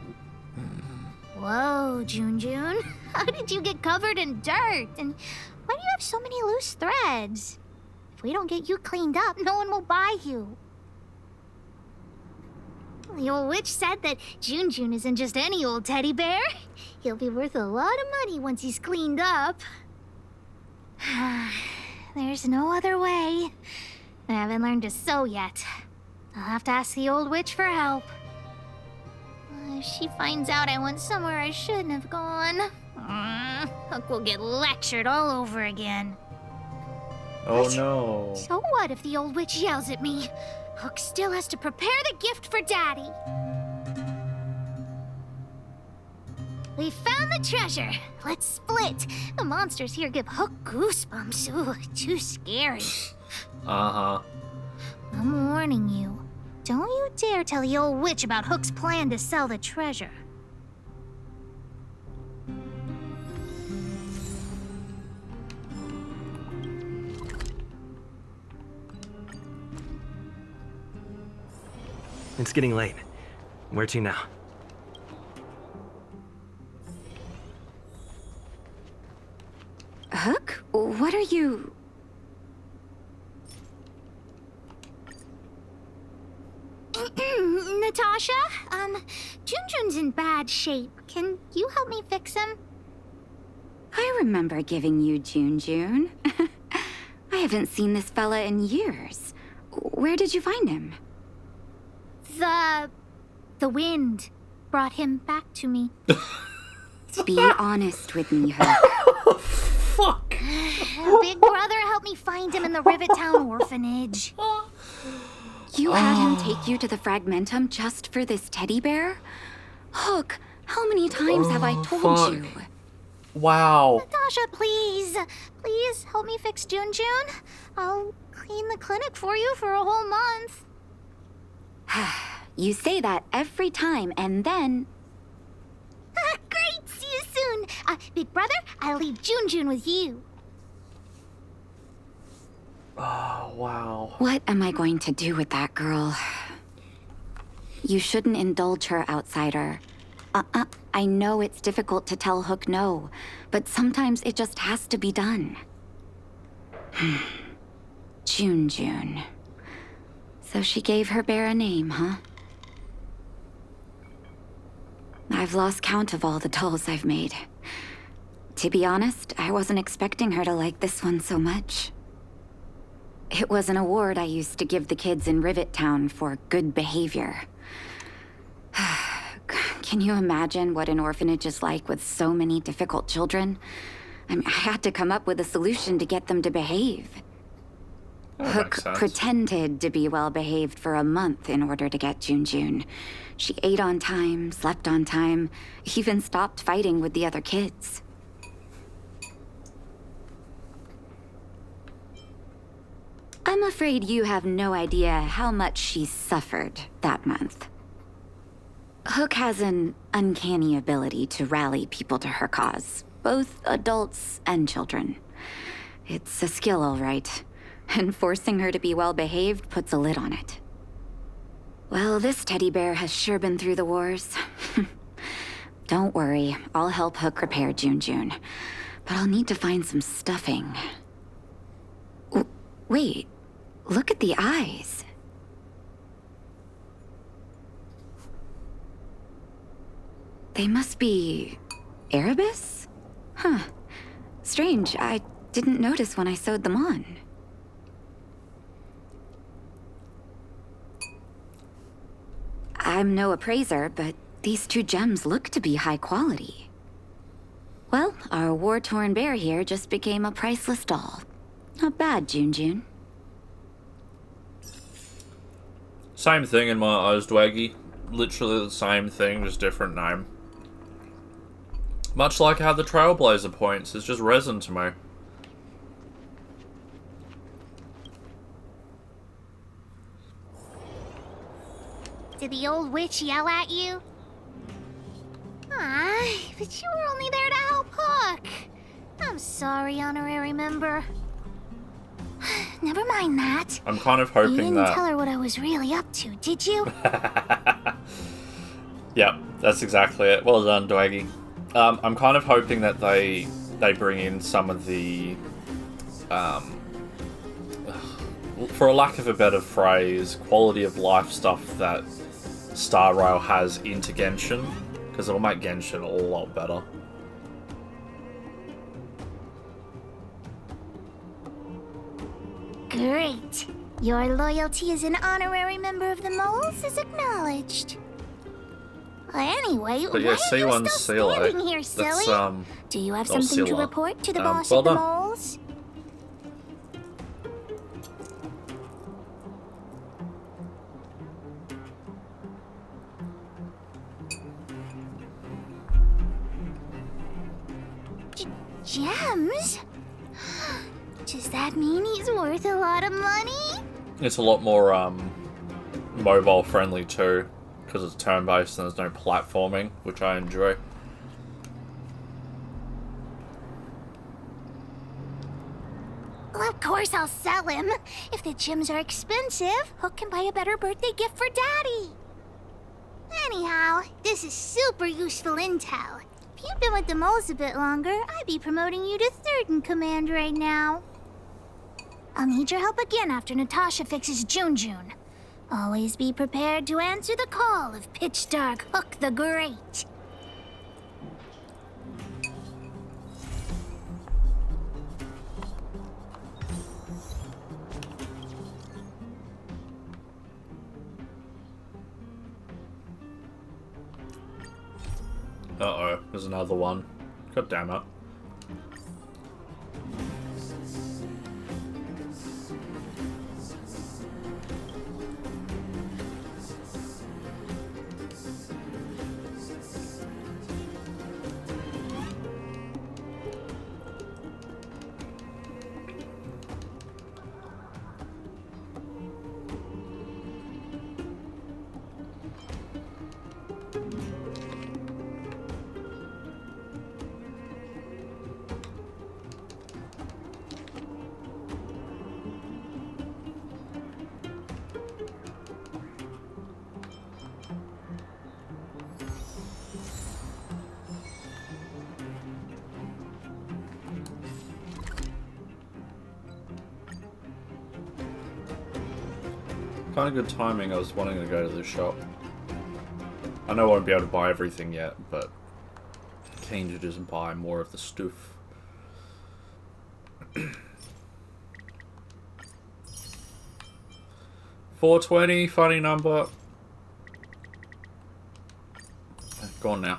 Whoa, June. How did you get covered in dirt? And why do you have so many loose threads? If we don't get you cleaned up, no one will buy you. The old witch said that June isn't just any old teddy bear. He'll be worth a lot of money once he's cleaned up. There's no other way. I haven't learned to sew yet. I'll have to ask the old witch for help. If she finds out I went somewhere I shouldn't have gone, Hook will get lectured all over again. Oh no. So what if the old witch yells at me? Hook still has to prepare the gift for Daddy. We found the treasure. Let's split. The monsters here give Hook goosebumps. Ooh, too scary. Uh-huh. I'm warning you. Don't you dare tell the old witch about Hook's plan to sell the treasure. It's getting late. Where to now? Hook? What are you... Natasha? Junjun's in bad shape. Can you help me fix him? I remember giving you June. I haven't seen this fella in years. Where did you find him? The wind brought him back to me. Be honest with me, Hook. Fuck. Big brother helped me find him in the Rivet Town orphanage. You had him take you to the Fragmentum just for this teddy bear? Hook, how many times have I told fuck. you? Wow. Natasha, please. Please help me fix June. I'll clean the clinic for you for a whole month. You say that every time, and then... Great! See you soon! Big brother, I'll leave June with you. Oh, wow. What am I going to do with that girl? You shouldn't indulge her, outsider. I know it's difficult to tell Hook no, but sometimes it just has to be done. June. So she gave her bear a name, huh? I've lost count of all the dolls I've made. To be honest, I wasn't expecting her to like this one so much. It was an award I used to give the kids in Rivet Town for good behavior. Can you imagine what an orphanage is like with so many difficult children? I had to come up with a solution to get them to behave. Hook pretended to be well-behaved for a month in order to get June. She ate on time, slept on time, even stopped fighting with the other kids. I'm afraid you have no idea how much she suffered that month. Hook has an uncanny ability to rally people to her cause, both adults and children. It's a skill, all right, and forcing her to be well-behaved puts a lid on it. Well, this teddy bear has sure been through the wars. Don't worry, I'll help Hook repair June. But I'll need to find some stuffing. Wait, look at the eyes. They must be Erebus? Huh. Strange, I didn't notice when I sewed them on. I'm no appraiser, but these two gems look to be high quality. Well, our war-torn bear here just became a priceless doll. Not bad, June. Same thing in my eyes, Dwaggy. Literally the same thing, just different name. Much like how the Trailblazer points is just resin to me. Did the old witch yell at you? Ah, but you were only there to help Hook. I'm sorry, honorary member. Never mind that. I'm kind of You hoping didn't that... tell her what I was really up to, did you? Yep, that's exactly it. Well done, Dwaggy. I'm kind of hoping that they bring in some of the... for a lack of a better phrase, quality of life stuff that Star Rail has into Genshin, because it'll make Genshin a lot better. Great. Your loyalty as an honorary member of the Moles is acknowledged. But Anyway, yeah, why are you C1 still CLA. standing here, silly? That's, Do you have oh, something to Scylla. report to the boss well of the done. Moles? Gems? Does that mean he's worth a lot of money? It's a lot more mobile friendly too, because it's turn-based and there's no platforming, which I enjoy. Well, of course I'll sell him. If the gems are expensive, Hook can buy a better birthday gift for Daddy. Anyhow, this is super useful intel. If you'd been with the Moles a bit longer, I'd be promoting you to third in command right now. I'll need your help again after Natasha fixes June. Always be prepared to answer the call of Pitch Dark Hook the Great. Uh-oh, there's another one. God damn it. Kind of good timing, I was wanting to go to the shop. I know I won't be able to buy everything yet, but keen to just buy more of the stuff. $4.20, funny number. Gone now.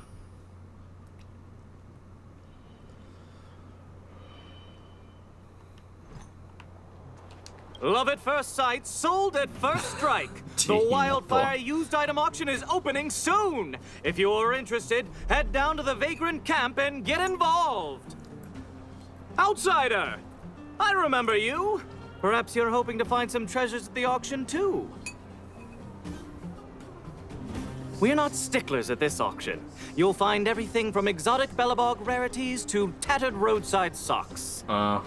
Love at first sight, sold at first strike. The Wildfire used item auction is opening soon. If you are interested, head down to the Vagrant camp and get involved. Outsider! I remember you. Perhaps you're hoping to find some treasures at the auction, too. We're not sticklers at this auction. You'll find everything from exotic Bellabog rarities to tattered roadside socks. Huh.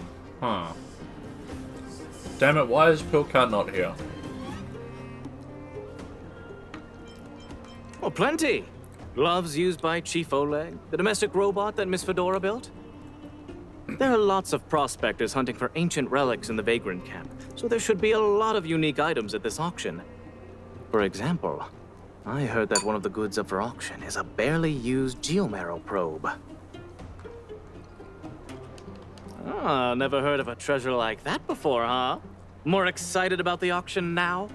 Damn it, why is Pilcat not here? Oh, plenty. Gloves used by Chief Oleg, the domestic robot that Miss Fedora built. There are lots of prospectors hunting for ancient relics in the Vagrant Camp, so there should be a lot of unique items at this auction. For example, I heard that one of the goods up for auction is a barely used geomarrow probe. Ah, never heard of a treasure like that before, huh? More excited about the auction now?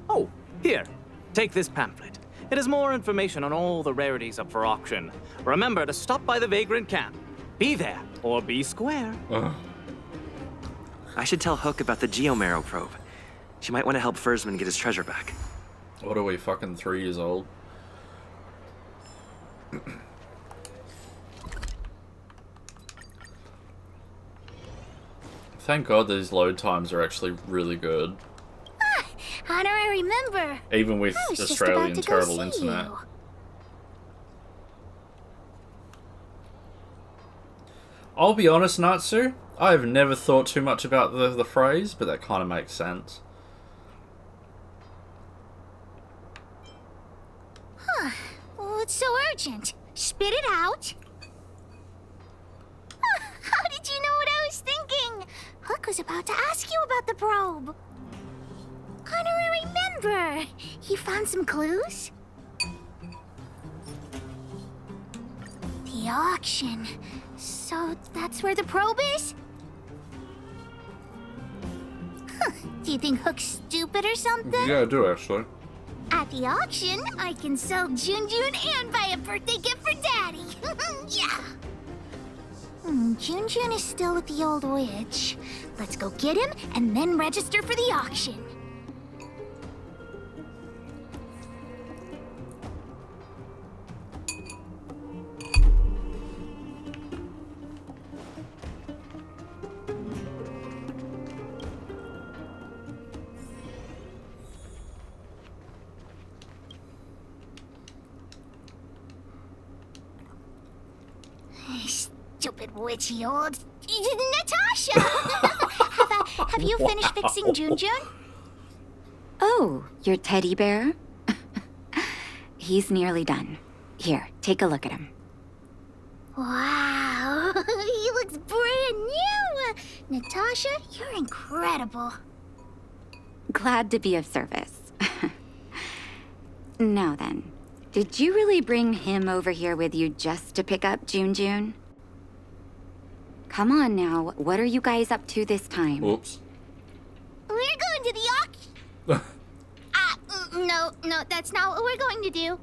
Oh, here, take this pamphlet. It has more information on all the rarities up for auction. Remember to stop by the Vagrant Camp. Be there, or be square. I should tell Hook about the geomarrow probe. She might want to help Fursman get his treasure back. What are we, fucking 3 years old? Thank God these load times are actually really good. Honorary member. Even with I was just Australian about to go terrible see internet. you. I'll be honest, Natsu, I've never thought too much about the phrase, but that kind of makes sense. Huh. What's so urgent? Spit it out. How did you know what I was thinking? Hook was about to ask you about the probe. Honorary member, you found some clues? The auction. So that's where the probe is? Huh. Do you think Hook's stupid or something? Yeah, I do actually. At the auction, I can sell Jun and buy a birthday gift for Daddy. Yeah. Jun is still with the old witch. Let's go get him and then register for the auction. Stupid witchy old Natasha! have you finished fixing Jun? Oh, your teddy bear? He's nearly done. Here, take a look at him. Wow, he looks brand new! Natasha, you're incredible. Glad to be of service. Now then, did you really bring him over here with you just to pick up Jun? Come on now, what are you guys up to this time? Oops. We're going to the auction. No, that's not what we're going to do.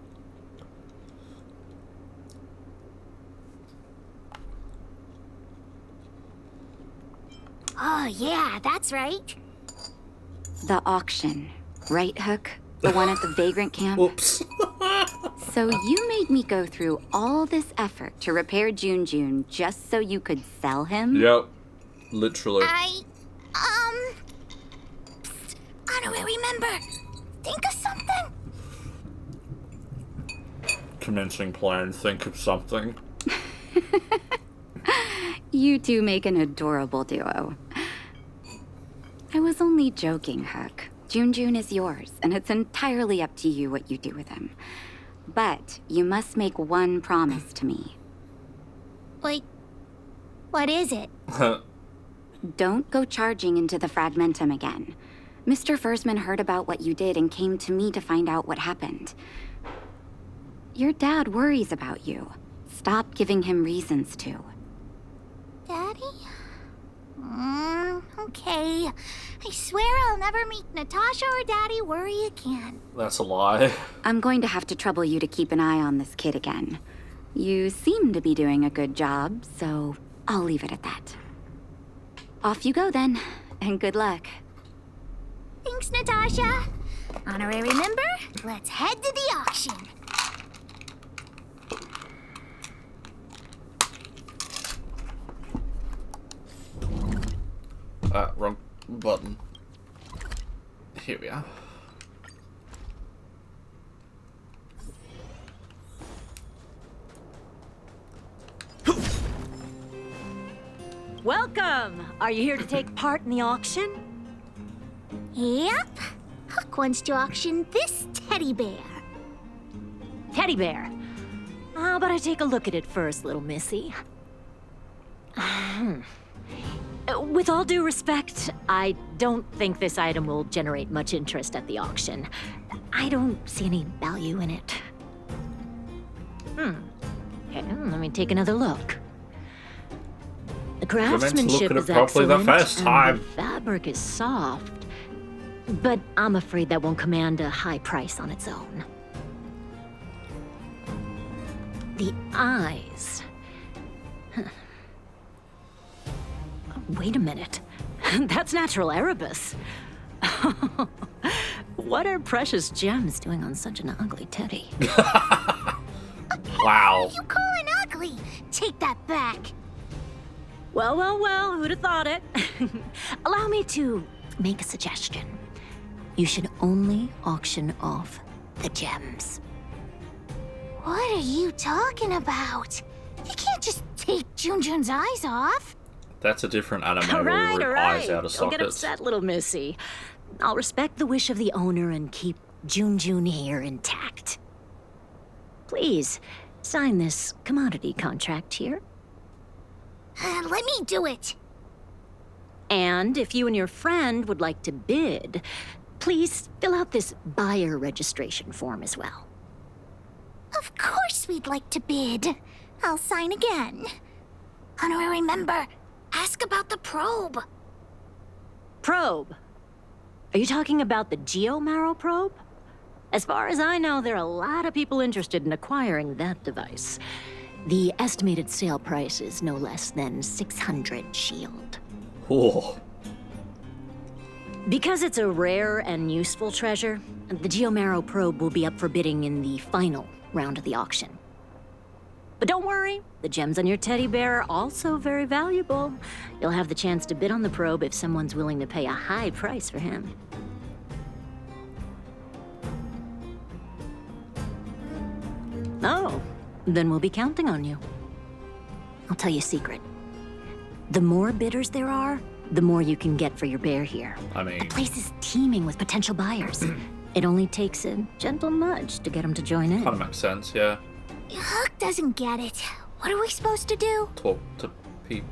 Oh, yeah, that's right. The auction, right, Hook? The one at the Vagrant Camp? Oops. So you made me go through all this effort to repair Jun just so you could sell him? Yep. Literally. Honorary member, think of something. Commencing plan, think of something. You two make an adorable duo. I was only joking, Hook. Jun is yours, and it's entirely up to you what you do with him. But you must make one promise to me. Wait, what is it? Don't go charging into the Fragmentum again. Mr. Fursman heard about what you did and came to me to find out what happened. Your dad worries about you. Stop giving him reasons to. Daddy? Okay. I swear I'll never meet Natasha or Daddy worry again. That's a lie. I'm going to have to trouble you to keep an eye on this kid again. You seem to be doing a good job, so I'll leave it at that. Off you go then, and good luck. Thanks, Natasha. Honorary member, let's head to the auction. wrong button. Here we are. Welcome! Are you here to take part in the auction? Yep. Huck wants to auction this teddy bear. Teddy bear. How about I take a look at it first, little missy? With all due respect, I don't think this item will generate much interest at the auction. I don't see any value in it. Okay, let me take another look. The craftsmanship is excellent, and the fabric is soft. But I'm afraid that won't command a high price on its own. The eyes. Huh. Wait a minute. That's natural Erebus. What are precious gems doing on such an ugly teddy? Wow. You calling ugly? Take that back. Well, well, well, who'd have thought it? Allow me to make a suggestion. You should only auction off the gems. What are you talking about? You can't just take Junjun's eyes off. That's a different anime All where right, we all rip right. eyes out of Don't get sockets. upset, little missy. I'll respect the wish of the owner and keep Junjun here intact. Please, sign this commodity contract here. Let me do it. And if you and your friend would like to bid, please fill out this buyer registration form as well. Of course we'd like to bid. I'll sign again. Honor, remember, ask about the probe. Probe? Are you talking about the Geomarrow probe? As far as I know, there are a lot of people interested in acquiring that device. The estimated sale price is no less than 600 shield. Whoa. Because it's a rare and useful treasure, the Geomarrow probe will be up for bidding in the final round of the auction. But don't worry, the gems on your teddy bear are also very valuable. You'll have the chance to bid on the probe if someone's willing to pay a high price for him. Oh, then we'll be counting on you. I'll tell you a secret. The more bidders there are, the more you can get for your bear here. I mean, the place is teeming with potential buyers. It only takes a gentle nudge to get them to join in. kind of makes sense, yeah. Huck doesn't get it. What are we supposed to do? Talk to people.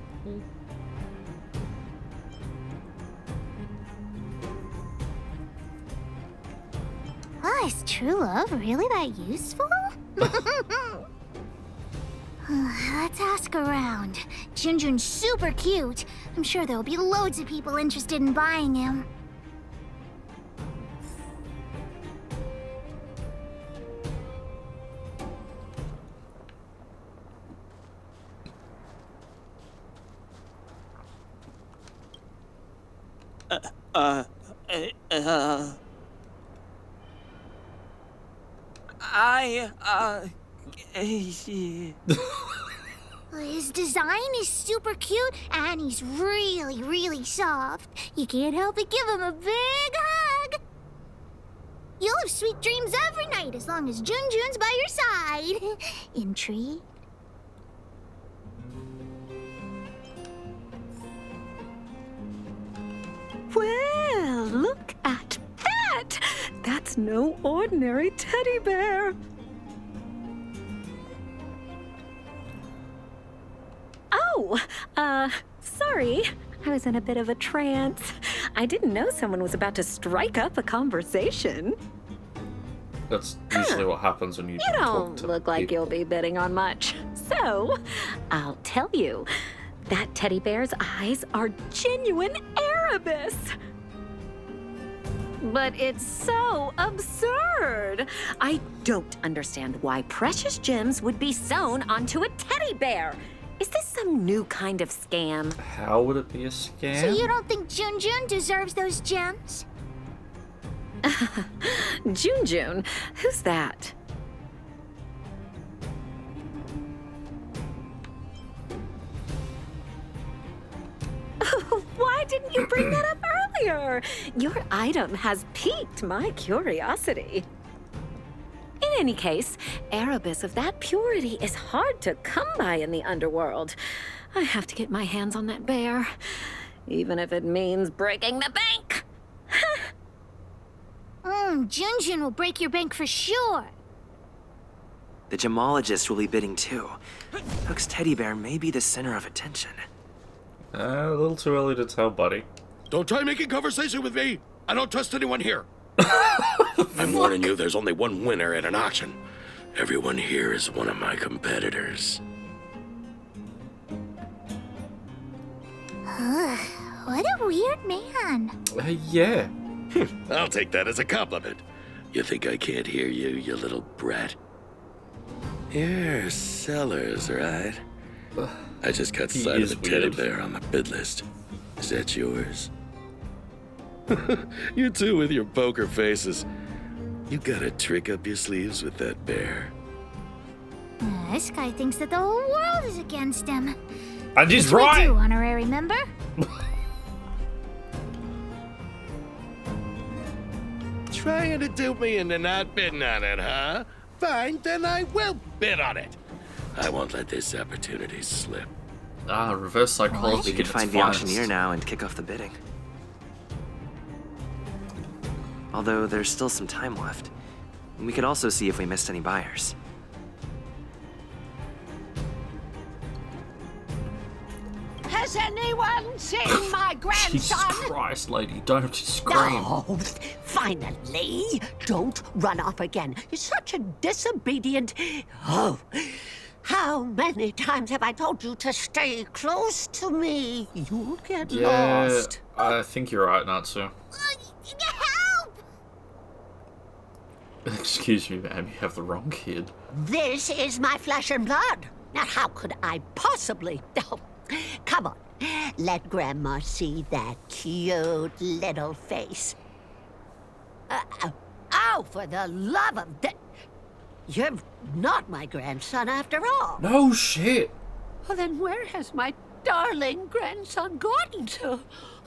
Oh, is true love really that useful? Let's ask around. Junjun's super cute. I'm sure there'll be loads of people interested in buying him. His design is super cute, and he's really, really soft. You can't help but give him a big hug. You'll have sweet dreams every night as long as Junjun's by your side. Intrigued? Well, look at that! That's no ordinary teddy bear. Oh, sorry. I was in a bit of a trance. I didn't know someone was about to strike up a conversation. That's usually what happens when you You talk don't to look like people. you'll be bidding on much. So, I'll tell you, that teddy bear's eyes are genuine Erebus. But it's so absurd. I don't understand why precious gems would be sewn onto a teddy bear. Is this some new kind of scam? How would it be a scam? So you don't think Junjun deserves those gems? Junjun? Who's that? Why didn't didn't you bring that up earlier? Your item has piqued my curiosity. In any case, Erebus of that purity is hard to come by in the underworld. I have to get my hands on that bear, even if it means breaking the bank. Junjun will break your bank for sure. The gemologist will be bidding too. Hook's teddy bear may be the center of attention. A little too early to tell, buddy. Don't try making conversation with me! I don't trust anyone here! I'm warning you, there's only one winner at an auction. Everyone here is one of my competitors. What a weird man. Yeah. I'll take that as a compliment. You think I can't hear you, you little brat? You're Sellers, right? I just got sight of the teddy bear on the bid list. Is that yours? You two with your poker faces. You got a trick up your sleeves with that bear. This guy thinks that the whole world is against him. And he's Which right! we do, honorary member. Trying to dupe me into not bidding on it, huh? Fine, then I will bid on it. I won't let this opportunity slip. Ah, reverse psychology. We could find the auctioneer now and kick off the bidding. Although there's still some time left. We could also see if we missed any buyers. Has anyone seen my grandson? Jesus Christ, lady, don't scream. Oh, finally! Don't run off again. You're such a disobedient... Oh, how many times have I told you to stay close to me? You'll get lost. I think you're right, Natsu. Help! Excuse me, ma'am, you have the wrong kid. This is my flesh and blood. Now, how could I possibly... Oh, come on. Let Grandma see that cute little face. Oh, for the love of... You're not my grandson after all. No shit. Well, then where has my darling grandson gotten to?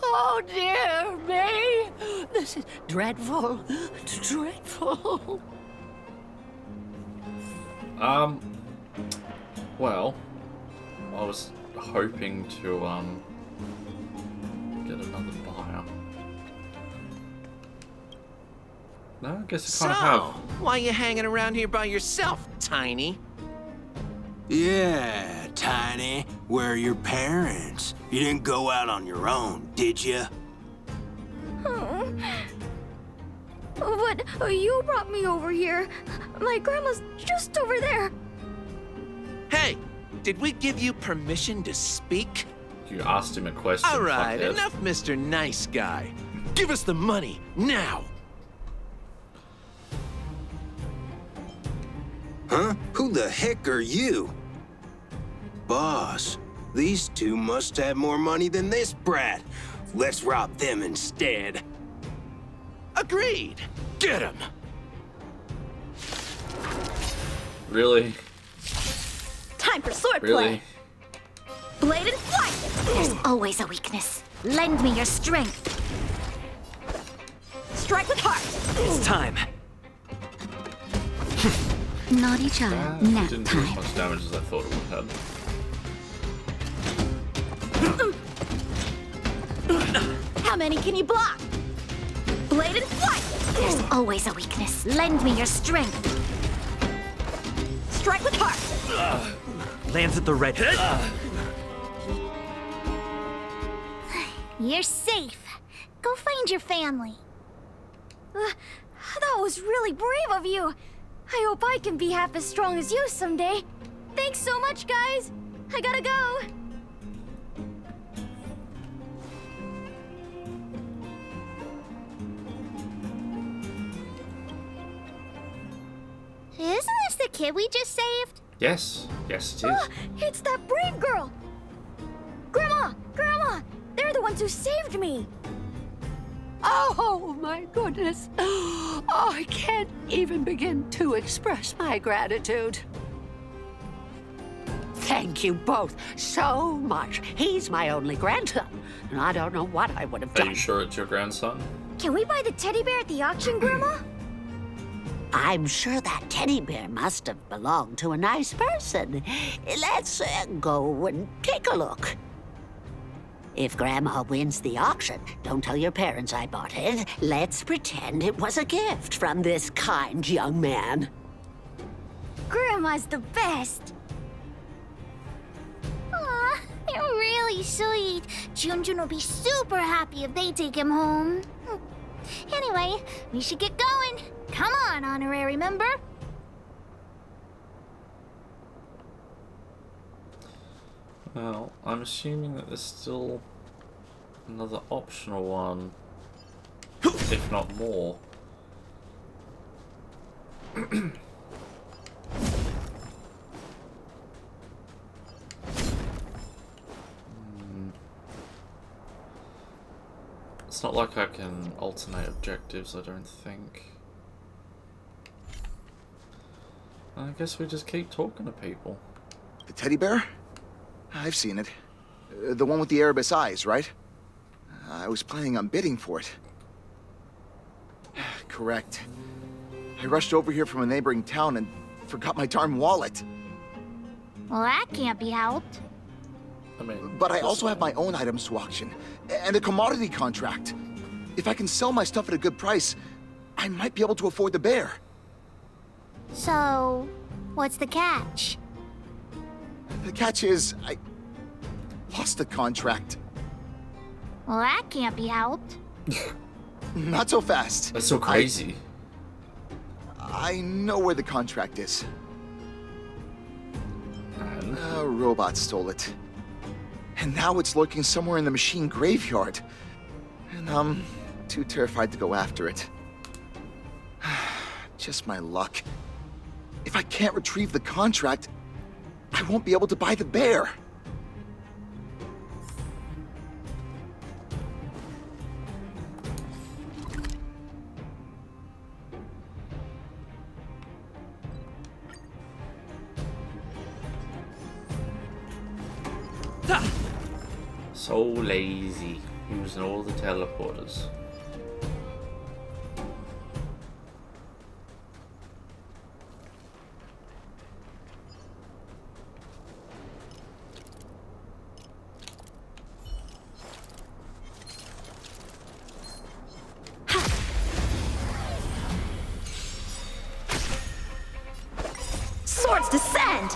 Oh, dear me. This is dreadful. It's dreadful. Well, I was hoping to, get another buyer. No, I guess I kind of have. Why you hanging around here by yourself, Tiny? Yeah, Tiny. Where are your parents? You didn't go out on your own, did you? But you brought me over here. My grandma's just over there. Hey, did we give you permission to speak? You asked him a question. All right, fuckhead. enough, Mr. Nice Guy. Give us the money, now! Huh? Who the heck are you? Boss, these two must have more money than this brat. Let's rob them instead. Agreed. Get him. Really? Time for sword Really? play. Blade and flight. There's always a weakness. Lend me your strength. Strike with heart. It's time. Naughty child, nap Didn't do as time. much damage as I thought it would have. How many can you block? Blade and flight. There's always a weakness. Lend me your strength. Strike with heart. Lands at the red. You're safe. Go find your family. That was really brave of you. I hope I can be half as strong as you someday. Thanks so much, guys. I gotta go. Isn't this the kid we just saved? Yes. Yes, it is. It's that brave girl. Grandma! Grandma! They're the ones who saved me. Oh, my goodness. Oh, I can't even begin to express my gratitude. Thank you both so much. He's my only grandson, and I don't know what I would have Are done. you sure it's your grandson? Can we buy the teddy bear at the auction, Grandma? I'm sure that teddy bear must have belonged to a nice person. Let's go and take a look. If Grandma wins the auction, don't tell your parents I bought it. Let's pretend it was a gift from this kind young man. Grandma's the best. Aw, they're really sweet. Junjun will be super happy if they take him home. Anyway, we should get going. Come on, honorary member. Well, I'm assuming that there's still another optional one, if not more. It's not like I can alternate objectives, I don't think. I guess we just keep talking to people. The teddy bear? I've seen it. The one with the Erebus eyes, right? I was planning on bidding for it. Correct. I rushed over here from a neighboring town and forgot my darn wallet. Well, that can't be helped. But I also have my own items to auction, and a commodity contract. If I can sell my stuff at a good price, I might be able to afford the bear. So, what's the catch? The catch is, I lost the contract. Well, that can't be helped. Not so fast. That's so crazy. I know where the contract is. A robot stole it. And now it's lurking somewhere in the machine graveyard. And I'm too terrified to go after it. Just my luck. If I can't retrieve the contract, I won't be able to buy the bear. So lazy, using all the teleporters. Swords descend!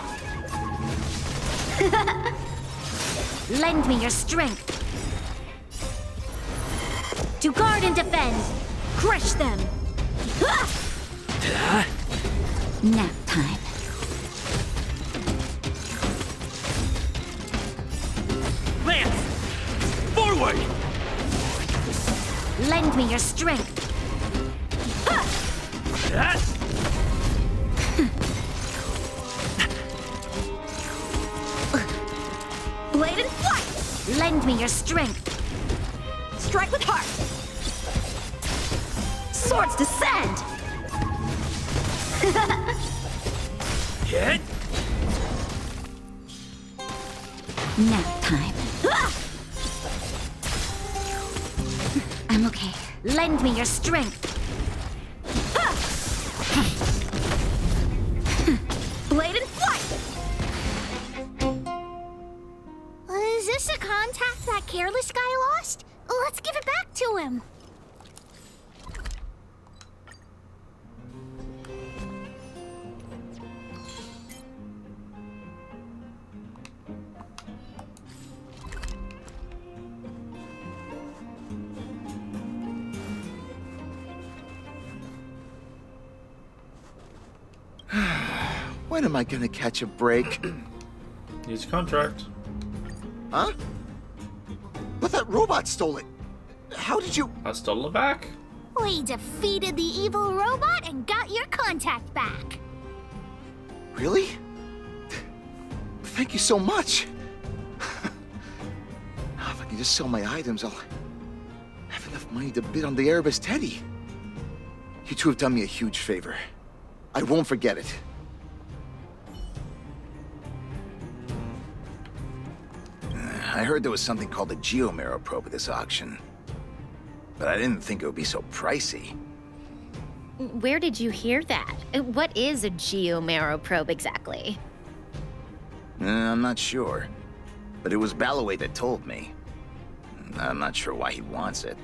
Lend me your strength. To guard and defend. Crush them. Nap time. Lance! Forward! Lend me your strength. Blade and flight! Lend me your strength. Strike with heart. Swords descend! Hit! Nap time. I'm okay. Lend me your strength. Blade and flight! Is this a contact that careless guy lost? Let's give it back to him. When am I gonna catch a break? Use contract. Huh? But that robot stole it. How did you... I stole it back. We defeated the evil robot and got your contact back. Really? Thank you so much. Now, if I can just sell my items, I'll have enough money to bid on the Erebus Teddy. You two have done me a huge favor. I won't forget it. I heard there was something called a geomarrow probe at this auction. But I didn't think it would be so pricey. Where did you hear that? What is a geomarrow probe exactly? I'm not sure. But it was Balloway that told me. I'm not sure why he wants it.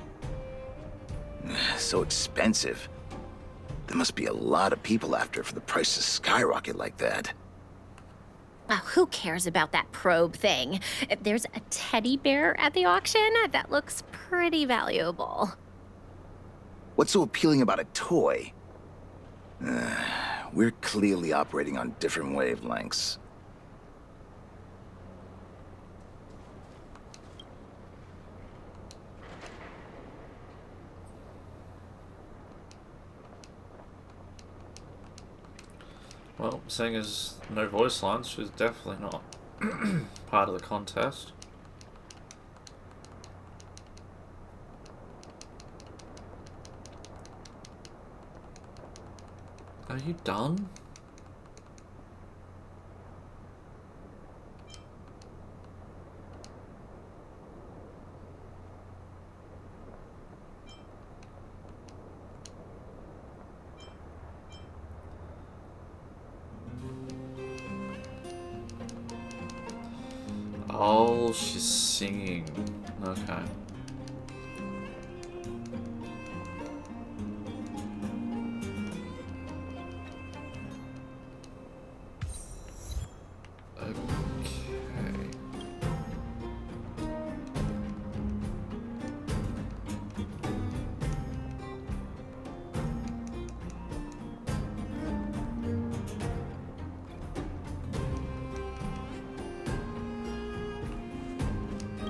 So expensive. There must be a lot of people after it for the price to skyrocket like that. Oh, who cares about that probe thing? There's a teddy bear at the auction that looks pretty valuable. What's so appealing about a toy? We're clearly operating on different wavelengths. Well, seeing as no voice lines, she's definitely not part of the contest. Are you done? Oh, she's singing. Okay.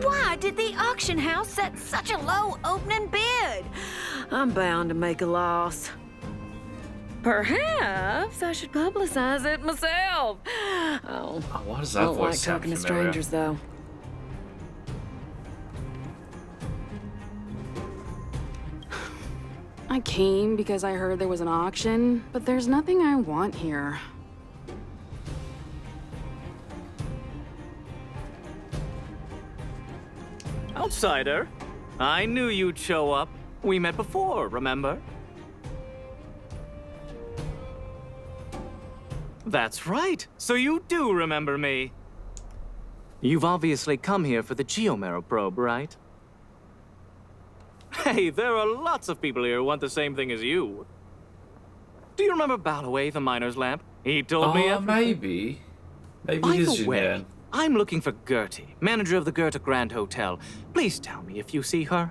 Why did the auction house set such a low opening bid? I'm bound to make a loss. Perhaps I should publicize it myself. Oh, why does that don't like voice sound talking to familiar? strangers, though. I came because I heard there was an auction, but there's nothing I want here. Outsider, I knew you'd show up. We met before, remember? That's right. So you do remember me. You've obviously come here for the geomarrow probe, right? Hey, there are lots of people here who want the same thing as you. Do you remember Balloway, the miner's lamp? He told me everything. Maybe. Maybe By it is the you, way, man. I'm looking for Gertie, manager of the Goethe Grand Hotel. Please tell me if you see her.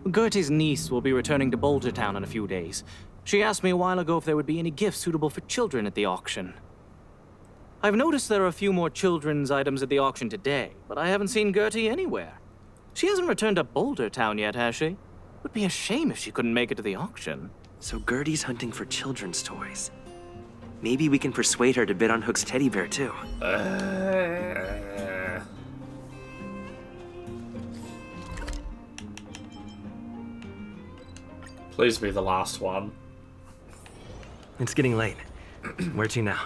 Gertie's niece will be returning to Boulder Town in a few days. She asked me a while ago if there would be any gifts suitable for children at the auction. I've noticed there are a few more children's items at the auction today, but I haven't seen Gertie anywhere. She hasn't returned to Boulder Town yet, has she? Would be a shame if she couldn't make it to the auction. So Gertie's hunting for children's toys. Maybe we can persuade her to bid on Hook's teddy bear, too. Please be the last one. It's getting late. Where to now?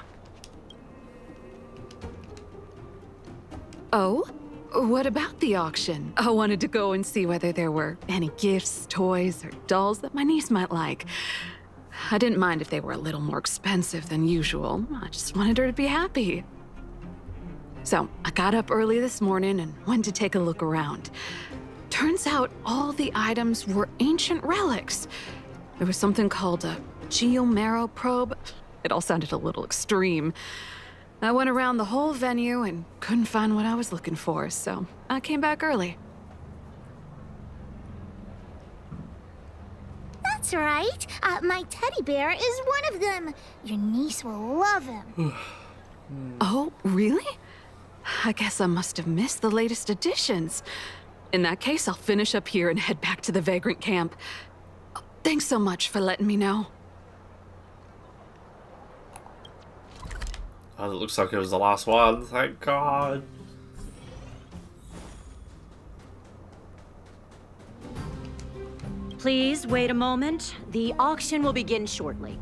Oh? What about the auction? I wanted to go and see whether there were any gifts, toys, or dolls that my niece might like. I didn't mind if they were a little more expensive than usual. I just wanted her to be happy. So I got up early this morning and went to take a look around. Turns out all the items were ancient relics. There was something called a geomarrow probe. It all sounded a little extreme. I went around the whole venue and couldn't find what I was looking for, so I came back early. That's right. My teddy bear is one of them. Your niece will love him. Oh, really? I guess I must have missed the latest editions. In that case, I'll finish up here and head back to the Vagrant camp. Thanks so much for letting me know. Oh, it looks like it was the last one. Thank God. Please wait a moment. The auction will begin shortly.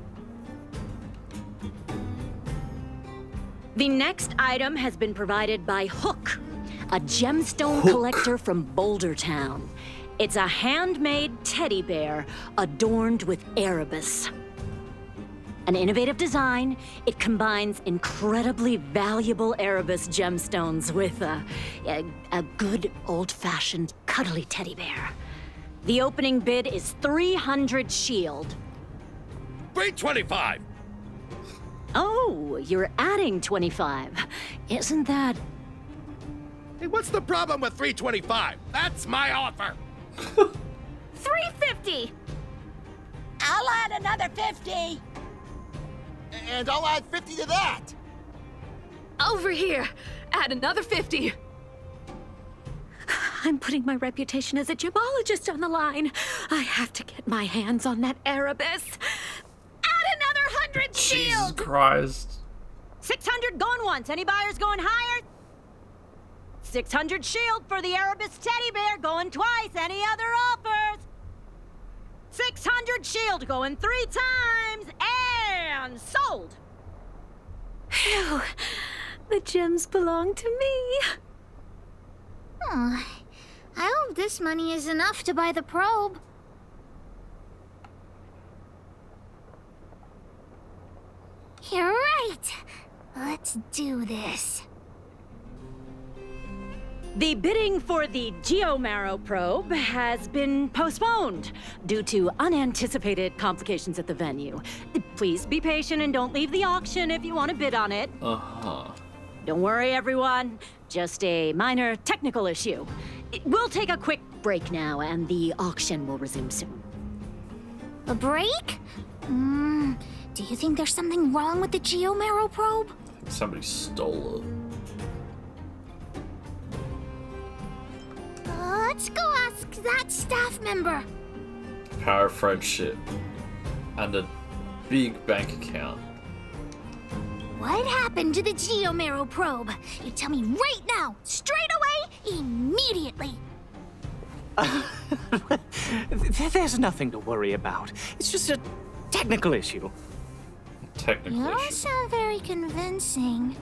The next item has been provided by Hook, a gemstone collector from Boulder Town. It's a handmade teddy bear adorned with Erebus. An innovative design, it combines incredibly valuable Erebus gemstones with a good old-fashioned cuddly teddy bear. The opening bid is 300 shield. 325! Oh, you're adding 25. Isn't that... Hey, what's the problem with 325? That's my offer! 350! I'll add another 50. And I'll add 50 to that. Over here! Add another 50! I'm putting my reputation as a gemologist on the line. I have to get my hands on that Erebus. Add another 100 Jesus shield! Christ. 600 going once. Any buyers going higher? 600 shield for the Erebus teddy bear going twice. Any other offers? 600 shield going 3 times and sold. Phew. The gems belong to me. Oh, I hope this money is enough to buy the probe. You're right. Let's do this. The bidding for the Geomarrow probe has been postponed due to unanticipated complications at the venue. Please be patient and don't leave the auction if you want to bid on it. Uh-huh. Don't worry, everyone. Just a minor technical issue. We'll take a quick break now, and the auction will resume soon. A break? Do you think there's something wrong with the Geomarrow probe? Somebody stole it. Let's go ask that staff member. Power of friendship. And a big bank account. What happened to the Geomarrow probe? You tell me right now, straight away, immediately. There's nothing to worry about. It's just a technical issue. Technical You don't issue. sound very convincing.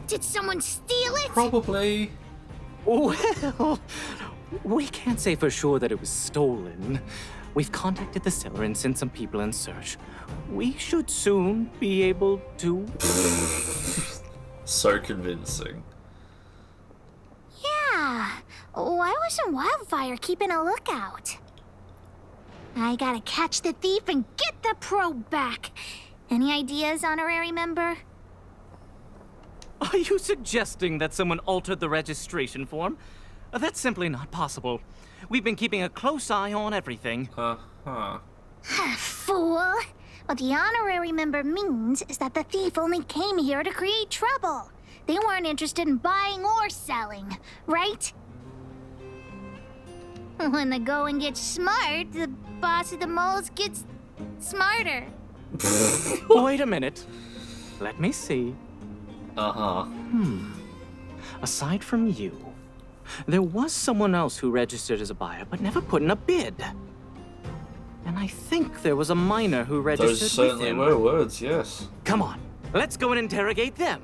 Did someone steal it? Probably. Well, we can't say for sure that it was stolen. We've contacted the seller and sent some people in search. We should soon be able to... So convincing. Yeah. Why wasn't Wildfire keeping a lookout? I gotta catch the thief and get the probe back. Any ideas, honorary member? Are you suggesting that someone altered the registration form? That's simply not possible. We've been keeping a close eye on everything. Uh-huh. Fool! What the honorary member means is that the thief only came here to create trouble. They weren't interested in buying or selling, right? When the going gets smart, the boss of the moles gets smarter. Wait a minute. Let me see. Uh-huh. Aside from you, there was someone else who registered as a buyer but never put in a bid. And I think there was a miner who registered Those with certainly him. were words, yes. Come on, let's go and interrogate them.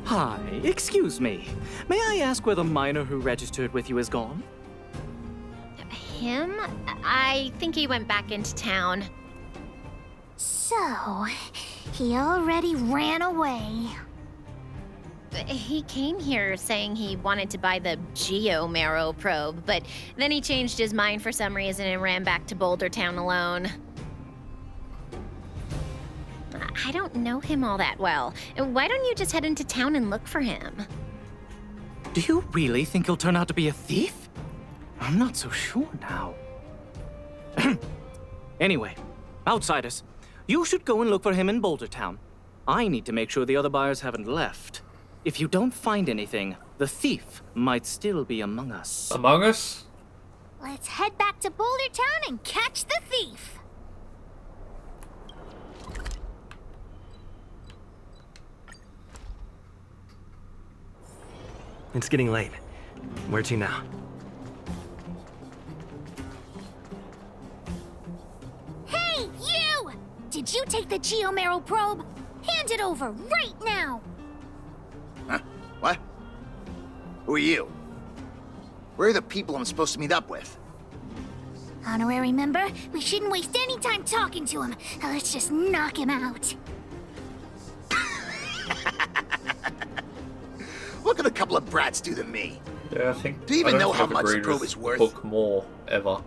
Hi, excuse me. May I ask where the miner who registered with you is gone? Him? I think he went back into town. So, he already ran away. He came here saying he wanted to buy the Geomarrow probe, but then he changed his mind for some reason and ran back to Boulder Town alone. I don't know him all that well. Why don't you just head into town and look for him? Do you really think he'll turn out to be a thief? I'm not so sure now. Anyway, outsiders, you should go and look for him in Boulder Town. I need to make sure the other buyers haven't left. If you don't find anything, the thief might still be among us. Among us? Let's head back to Boulder Town and catch the thief. It's getting late. Where to now? Hey! you take the Geomarrow probe? Hand it over right now! Huh? What? Who are you? Where are the people I'm supposed to meet up with? Honorary member, we shouldn't waste any time talking to him. Let's just knock him out. What could a couple of brats do to me? Yeah, I think. Do you even know how much the agreed probe with is worth? Book more ever.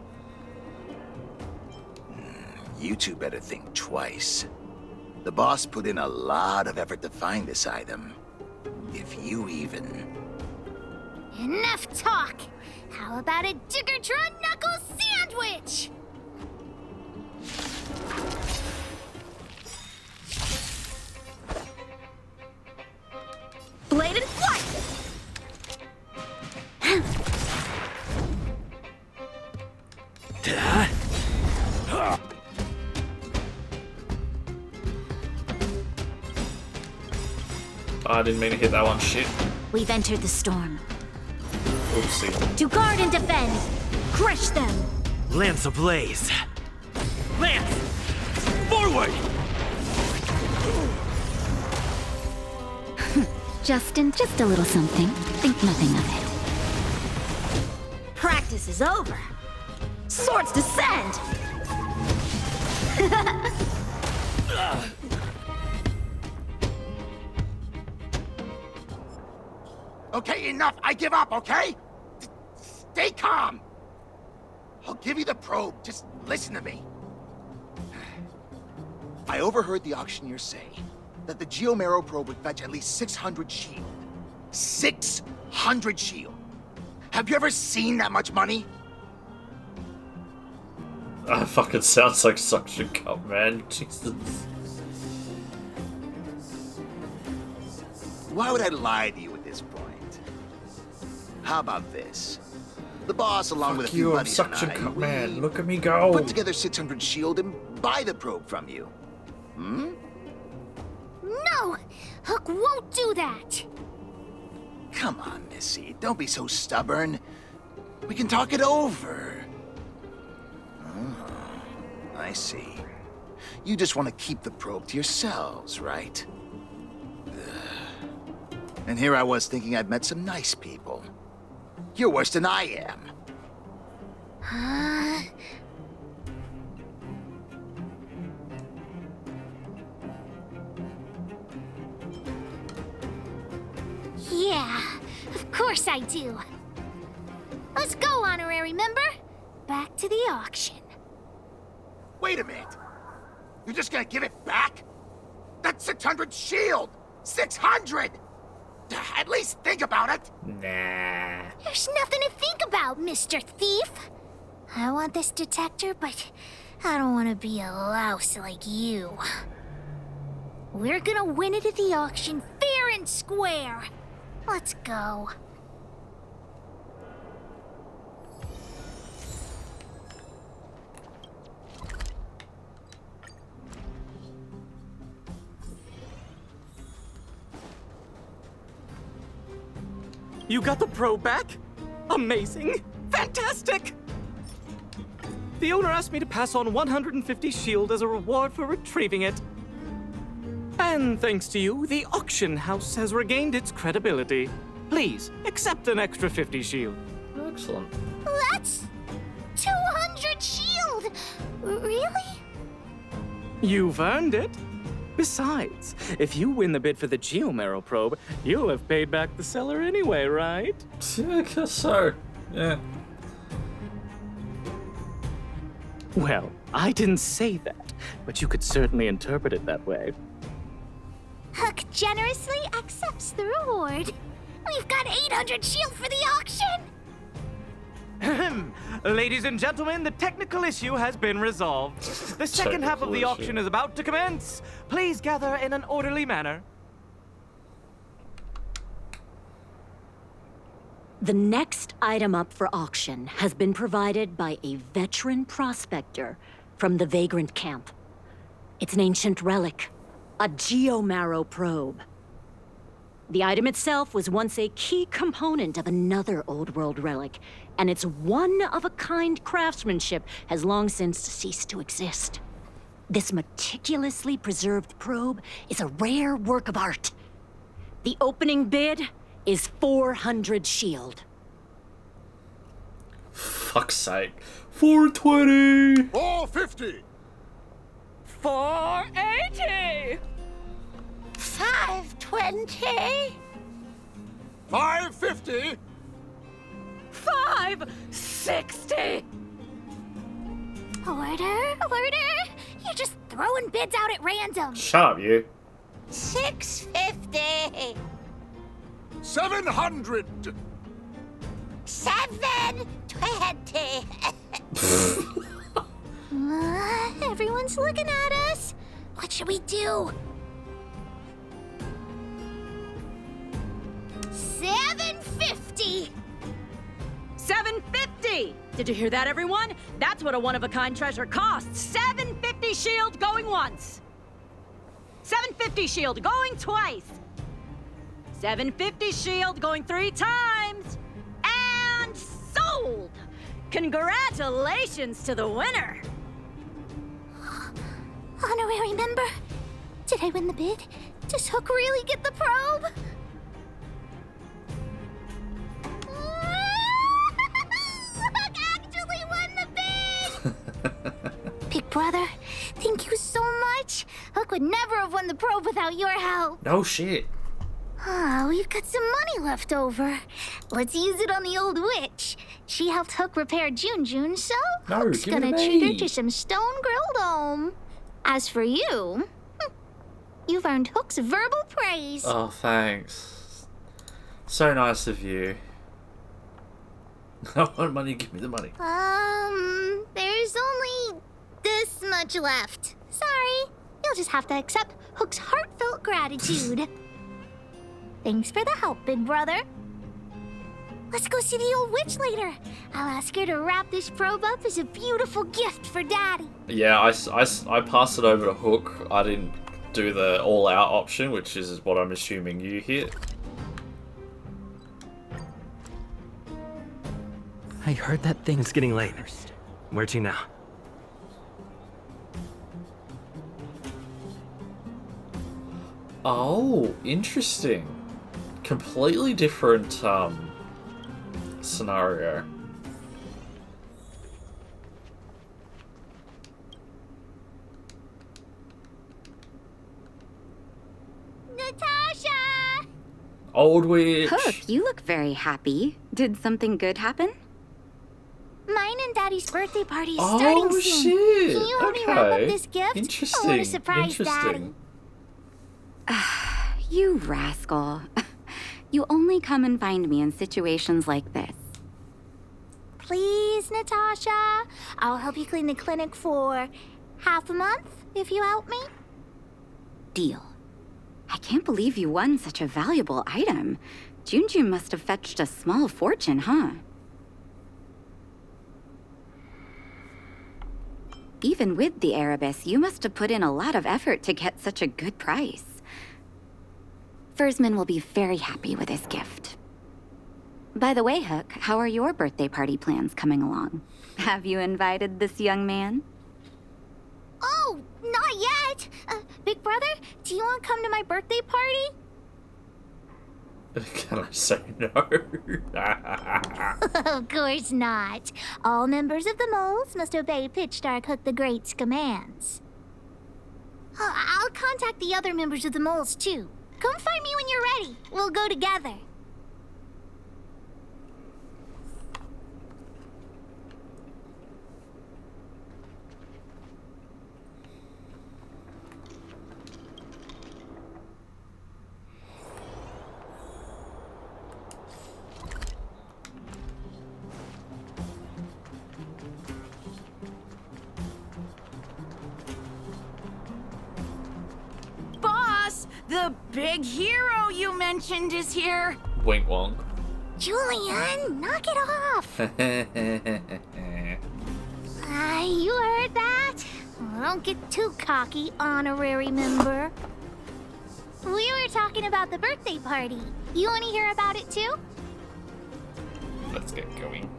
You two better think twice. The boss put in a lot of effort to find this item. If you even... Enough talk! How about a Diggertron Knuckle Sandwich? Blade and flight! I didn't mean to hit that one. Shit. We've entered the storm. Oopsie. To guard and defend! Crush them! Lance ablaze. Lance! Forward! Justin, just a little something. Think nothing of it. Practice is over. Swords descend! Okay, enough! I give up, okay? Stay calm! I'll give you the probe, just listen to me. I overheard the auctioneer say that the Geomarrow probe would fetch at least 600 shield. 600 shield! Have you ever seen that much money? That fucking sounds like suction cup, man. Jesus. Why would I lie to you at this point? How about this? The boss, along with a few you, I'm buddies suction and I, cup, man. Look at me go. put together 600 shield and buy the probe from you. Hmm? No! Hook won't do that! Come on, Missy. Don't be so stubborn. We can talk it over. Oh, I see. You just want to keep the probe to yourselves, right? Ugh. And here I was thinking I'd met some nice people. You're worse than I am. Yeah, of course I do. Let's go, honorary member. Back to the auction. Wait a minute. You're just gonna give it back? That's 600 shield! 600! At least think about it! Nah. There's nothing to think about, Mr. Thief. I want this detector, but I don't want to be a louse like you. We're gonna win it at the auction fair and square. Let's go. You got the probe back? Amazing! Fantastic! The owner asked me to pass on 150 shield as a reward for retrieving it. And thanks to you, the auction house has regained its credibility. Please, accept an extra 50 shield. Excellent. That's 200 shield! Really? You've earned it. Besides, if you win the bid for the Geomarrow probe, you'll have paid back the seller anyway, right? I guess so. Yeah. Well, I didn't say that, but you could certainly interpret it that way. Hook generously accepts the reward. We've got 800 shield for the auction! Ladies and gentlemen, the technical issue has been resolved. The second half of the auction is about to commence. Please gather in an orderly manner. The next item up for auction has been provided by a veteran prospector from the Vagrant Camp. It's an ancient relic, a Geomarrow probe. The item itself was once a key component of another old world relic, and its one-of-a-kind craftsmanship has long since ceased to exist. This meticulously preserved probe is a rare work of art. The opening bid is 400 shield. Fuck's sake. 420! 450! 480! 520! 550! 560! Order! You're just throwing bids out at random. Shut up, you. 650! 700! 720! Everyone's looking at us. What should we do? 750! 750! Did you hear that, everyone? That's what a one-of-a-kind treasure costs. 750 shield going once. 750 shield going twice. 750 shield going 3 times. And sold! Congratulations to the winner! Honorary member, did I win the bid? Does Hook really get the probe? Hook actually won the bid! Big brother, thank you so much. Hook would never have won the probe without your help. No shit. Ah, we've got some money left over. Let's use it on the old witch. She helped Hook repair June, so No, Hook's give it gonna to treat her me. to some stone-grilled home. As for you, you've earned Hook's verbal praise. Oh, thanks. So nice of you. I want money, give me the money. There's only this much left. Sorry, you'll just have to accept Hook's heartfelt gratitude. Thanks for the help, big brother. Let's go see the old witch later. I'll ask her to wrap this probe up as a beautiful gift for Daddy. Yeah, I passed it over to Hook. I didn't do the all-out option, which is what I'm assuming you hit. I heard that thing. It's getting late. Where to now? Oh, interesting. Completely different, scenario. Natasha! Old witch. Hook, you look very happy. Did something good happen? Mine and Daddy's birthday party is Oh, starting soon. shit. Can you help me wrap up Okay. this gift? I want to Interesting. surprise Daddy. You rascal. You only come and find me in situations like this. Please, Natasha. I'll help you clean the clinic for half a month if you help me. Deal. I can't believe you won such a valuable item. Junjun must have fetched a small fortune, huh? Even with the Erebus, you must have put in a lot of effort to get such a good price. Fursman will be very happy with his gift. By the way, Hook, how are your birthday party plans coming along? Have you invited this young man? Oh, not yet. Big brother, do you want to come to my birthday party? Can I say no? Of course not. All members of the moles must obey Pitch Dark Hook the Great's commands. I'll contact the other members of the moles too. Come find me when you're ready. We'll go together. Boss, the big hero you mentioned is here. Wink wonk. Julian, knock it off. You heard that? Well, don't get too cocky, honorary member. We were talking about the birthday party. You want to hear about it too? Let's get going.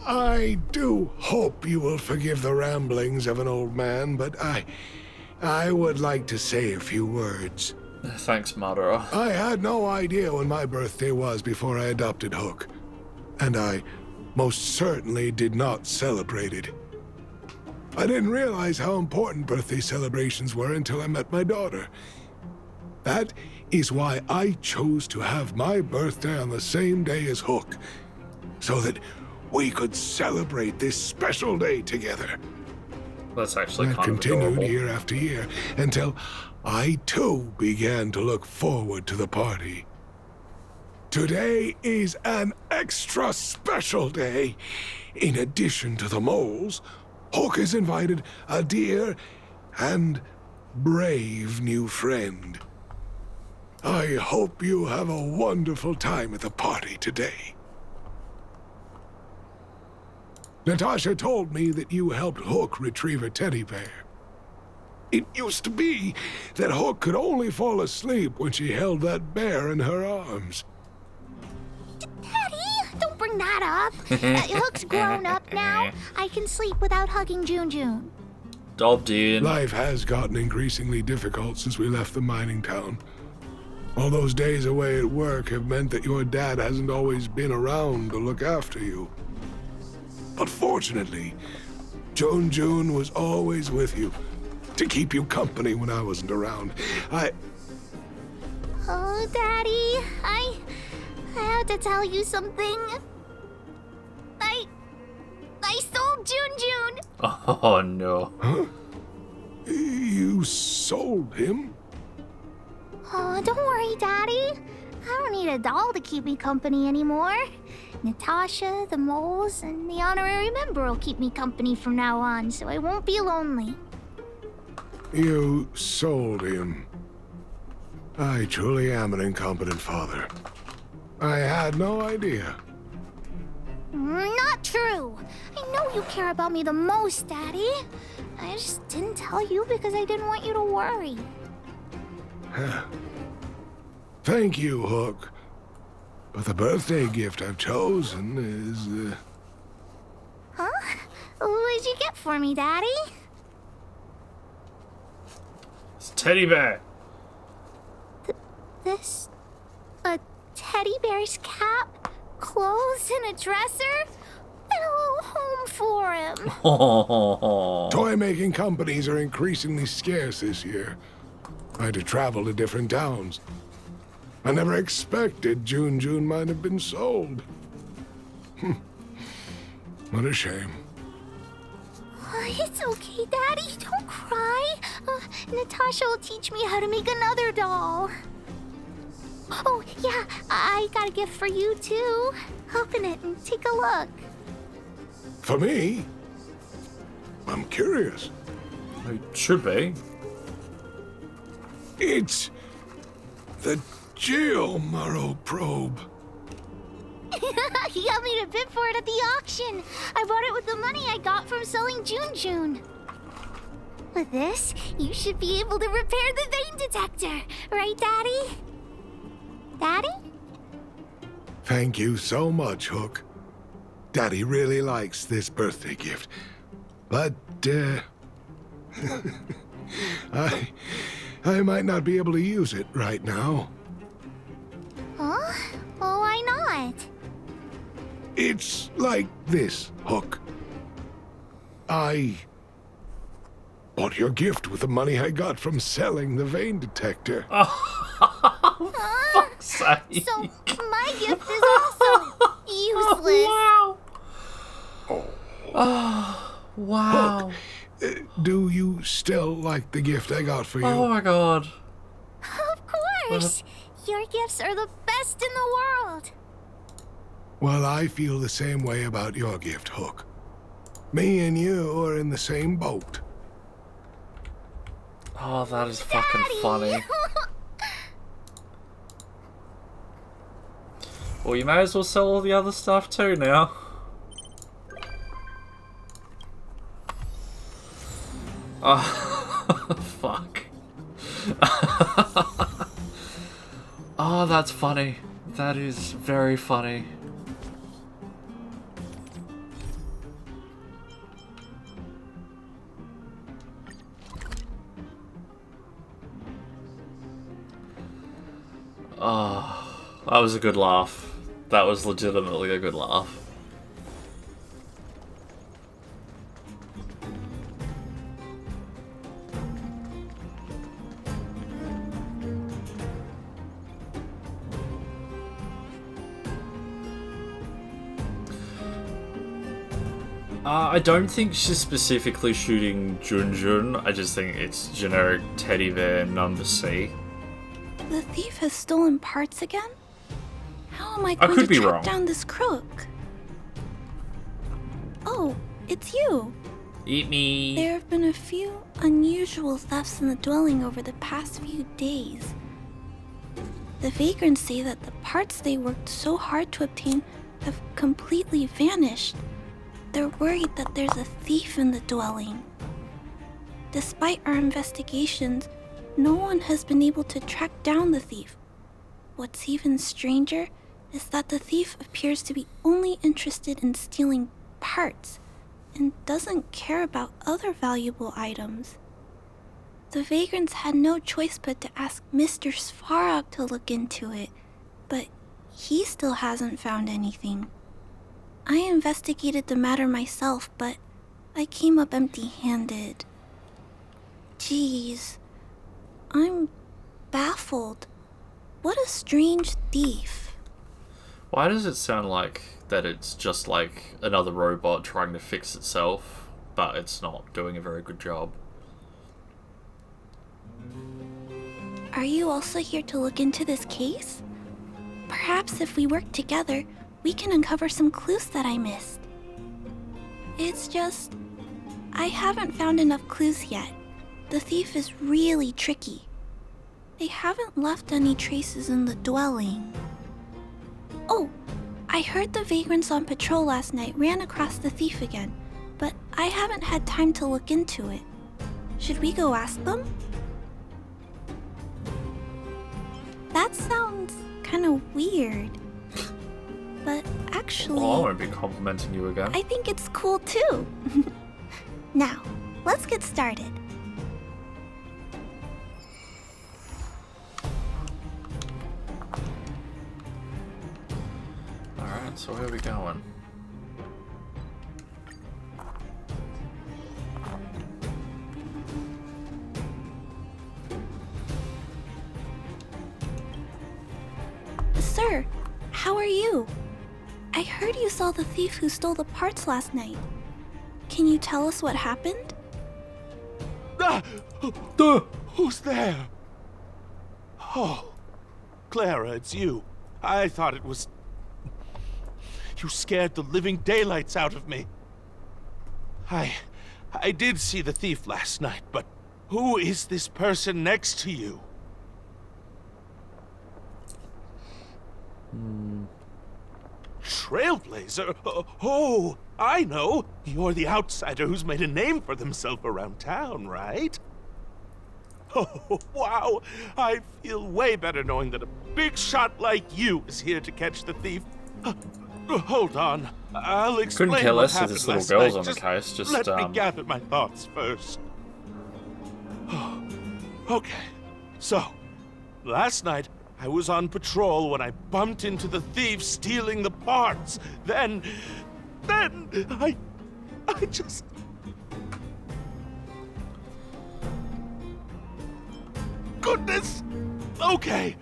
I do hope you will forgive the ramblings of an old man, but I would like to say a few words. Thanks, Madara. I had no idea when my birthday was before I adopted Hook, and I most certainly did not celebrate it. I didn't realize how important birthday celebrations were until I met my daughter. That is why I chose to have my birthday on the same day as Hook, so that we could celebrate this special day together. That's actually that kind of continued adorable. year after year until I too began to look forward to the party. Today is an extra special day. In addition to the moles, Hook has invited a dear and brave new friend. I hope you have a wonderful time at the party today. Natasha told me that you helped Hook retrieve a teddy bear. It used to be that Hook could only fall asleep when she held that bear in her arms. Daddy, don't bring that up. Hook's grown up now. I can sleep without hugging June. Dobbed in. Life has gotten increasingly difficult since we left the mining town. All those days away at work have meant that your dad hasn't always been around to look after you. But fortunately, June was always with you, to keep you company when I wasn't around. Oh, Daddy, I have to tell you something. I sold June. Oh no. Huh? You sold him? Oh, don't worry, Daddy. I don't need a doll to keep me company anymore. Natasha, the moles, and the honorary member will keep me company from now on, so I won't be lonely. You sold him. I truly am an incompetent father. I had no idea. Not true. I know you care about me the most, Daddy. I just didn't tell you because I didn't want you to worry. Thank you, Hook. But the birthday gift I've chosen is, Huh? What'd you get for me, Daddy? It's a teddy bear. This... a teddy bear's cap, clothes, and a dresser? And a little home for him. Toy-making companies are increasingly scarce this year. I had to travel to different towns. I never expected June might have been sold. What a shame. It's okay, Daddy. Don't cry. Natasha will teach me how to make another doll. Oh, yeah, I got a gift for you, too. Open it and take a look. For me? I'm curious. It should be. It's the Geomaro probe. He got me to bid for it at the auction. I bought it with the money I got from selling June. With this, you should be able to repair the vein detector. Right, Daddy? Daddy? Thank you so much, Hook. Daddy really likes this birthday gift. But, I might not be able to use it right now. Huh? Well, why not? It's like this, Hook. I bought your gift with the money I got from selling the vein detector. Fuck's sake. So, my gift is also useless. Wow. Oh, wow. Hook, do you still like the gift I got for you? Oh my god. Of course. Your gifts are the best in the world. Well, I feel the same way about your gift, Hook. Me and you are in the same boat. Oh, that is fucking funny. Well, you may as well sell all the other stuff too now. Oh, fuck. Oh, that's funny. That is very funny. That was a good laugh. That was legitimately a good laugh. I don't think she's specifically shooting Junjun. I just think it's generic teddy bear number C. The thief has stolen parts again? How am I I going could to be track wrong. down this crook? Oh, it's you. Eat me. There have been a few unusual thefts in the dwelling over the past few days. The vagrants say that the parts they worked so hard to obtain have completely vanished. They're worried that there's a thief in the dwelling. Despite our investigations, no one has been able to track down the thief. What's even stranger is that the thief appears to be only interested in stealing parts and doesn't care about other valuable items. The vagrants had no choice but to ask Mr. Svarog to look into it, but he still hasn't found anything. I investigated the matter myself, but I came up empty-handed. Jeez, I'm baffled. What a strange thief. Why does it sound like that it's just like another robot trying to fix itself, but it's not doing a very good job? Are you also here to look into this case? Perhaps if we work together, we can uncover some clues that I missed. It's just, I haven't found enough clues yet. The thief is really tricky. They haven't left any traces in the dwelling. Oh, I heard the vagrants on patrol last night ran across the thief again, but I haven't had time to look into it. Should we go ask them? That sounds kind of weird. But actually... Oh, I won't be complimenting you again. I think it's cool too. Now, let's get started. Alright, so where are we going? Sir, how are you? I heard you saw the thief who stole the parts last night. Can you tell us what happened? Who's there? Oh, Clara, it's you. I thought it was... You scared the living daylights out of me. I did see the thief last night, but who is this person next to you? Trailblazer? Oh, I know. You're the outsider who's made a name for themselves around town, right? Oh, wow. I feel way better knowing that a big shot like you is here to catch the thief. Hold on. I'll explain Couldn't care what less if happened this little last girl's night. on the case. Just let me gather my thoughts first. Okay. So, last night, I was on patrol when I bumped into the thief stealing the parts. Then I just... Goodness! Okay,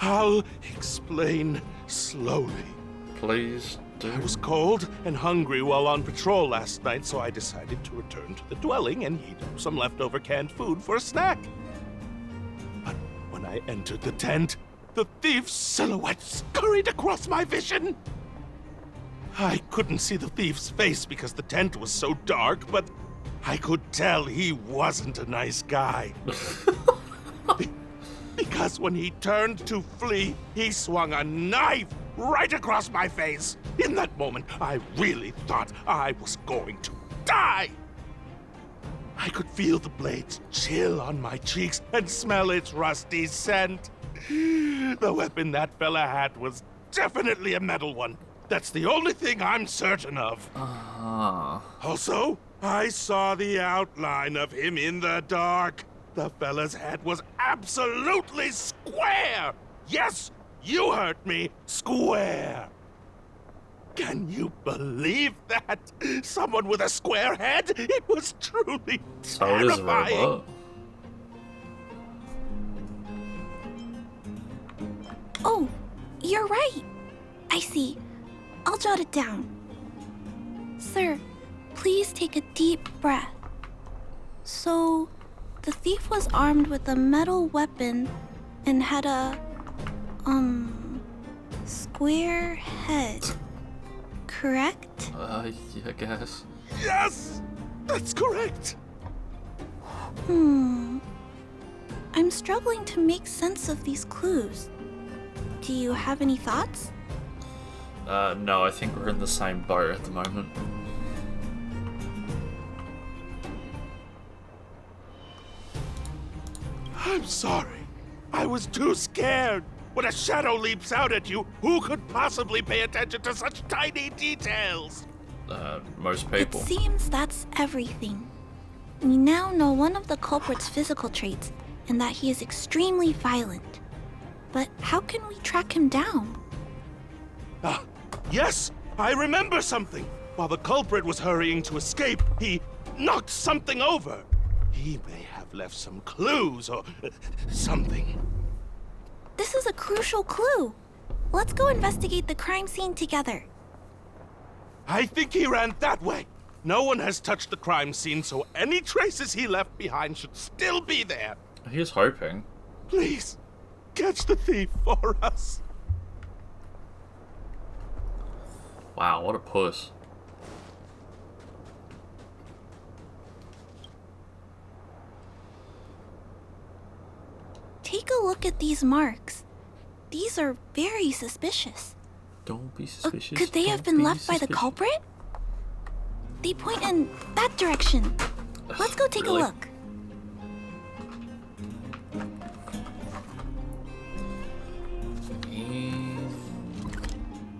I'll explain slowly. Please do. I was cold and hungry while on patrol last night, so I decided to return to the dwelling and heat up some leftover canned food for a snack. But when I entered the tent, the thief's silhouette scurried across my vision. I couldn't see the thief's face because the tent was so dark, but I could tell he wasn't a nice guy. Because when he turned to flee, he swung a knife right across my face. In that moment, I really thought I was going to die. I could feel the blades chill on my cheeks and smell its rusty scent. The weapon that fella had was definitely a metal one. That's the only thing I'm certain of. Also, I saw the outline of him in the dark. The fella's head was absolutely square. Yes, You hurt me square. Can you believe that? Someone with a square head? It was truly So it is a terrifying. robot. Oh, you're right. I see. I'll jot it down. Sir, please take a deep breath. So, the thief was armed with a metal weapon and had a, square head. Correct? Yeah, I guess. Yes! That's correct! I'm struggling to make sense of these clues. Do you have any thoughts? No, I think we're in the same boat at the moment. I'm sorry. I was too scared. When a shadow leaps out at you, who could possibly pay attention to such tiny details? Most people. It seems that's everything. We now know one of the culprit's physical traits, and that he is extremely violent. But how can we track him down? Ah, yes! I remember something! While the culprit was hurrying to escape, he knocked something over. He may have left some clues or something. This is a crucial clue. Let's go investigate the crime scene together. I think he ran that way. No one has touched the crime scene, so any traces he left behind should still be there. He's hoping. Please, catch the thief for us. Wow, what a puss. Take a look at these marks. These are very suspicious. Don't be suspicious. Could they have been left by the culprit? They point in that direction. Let's go take Really? a look.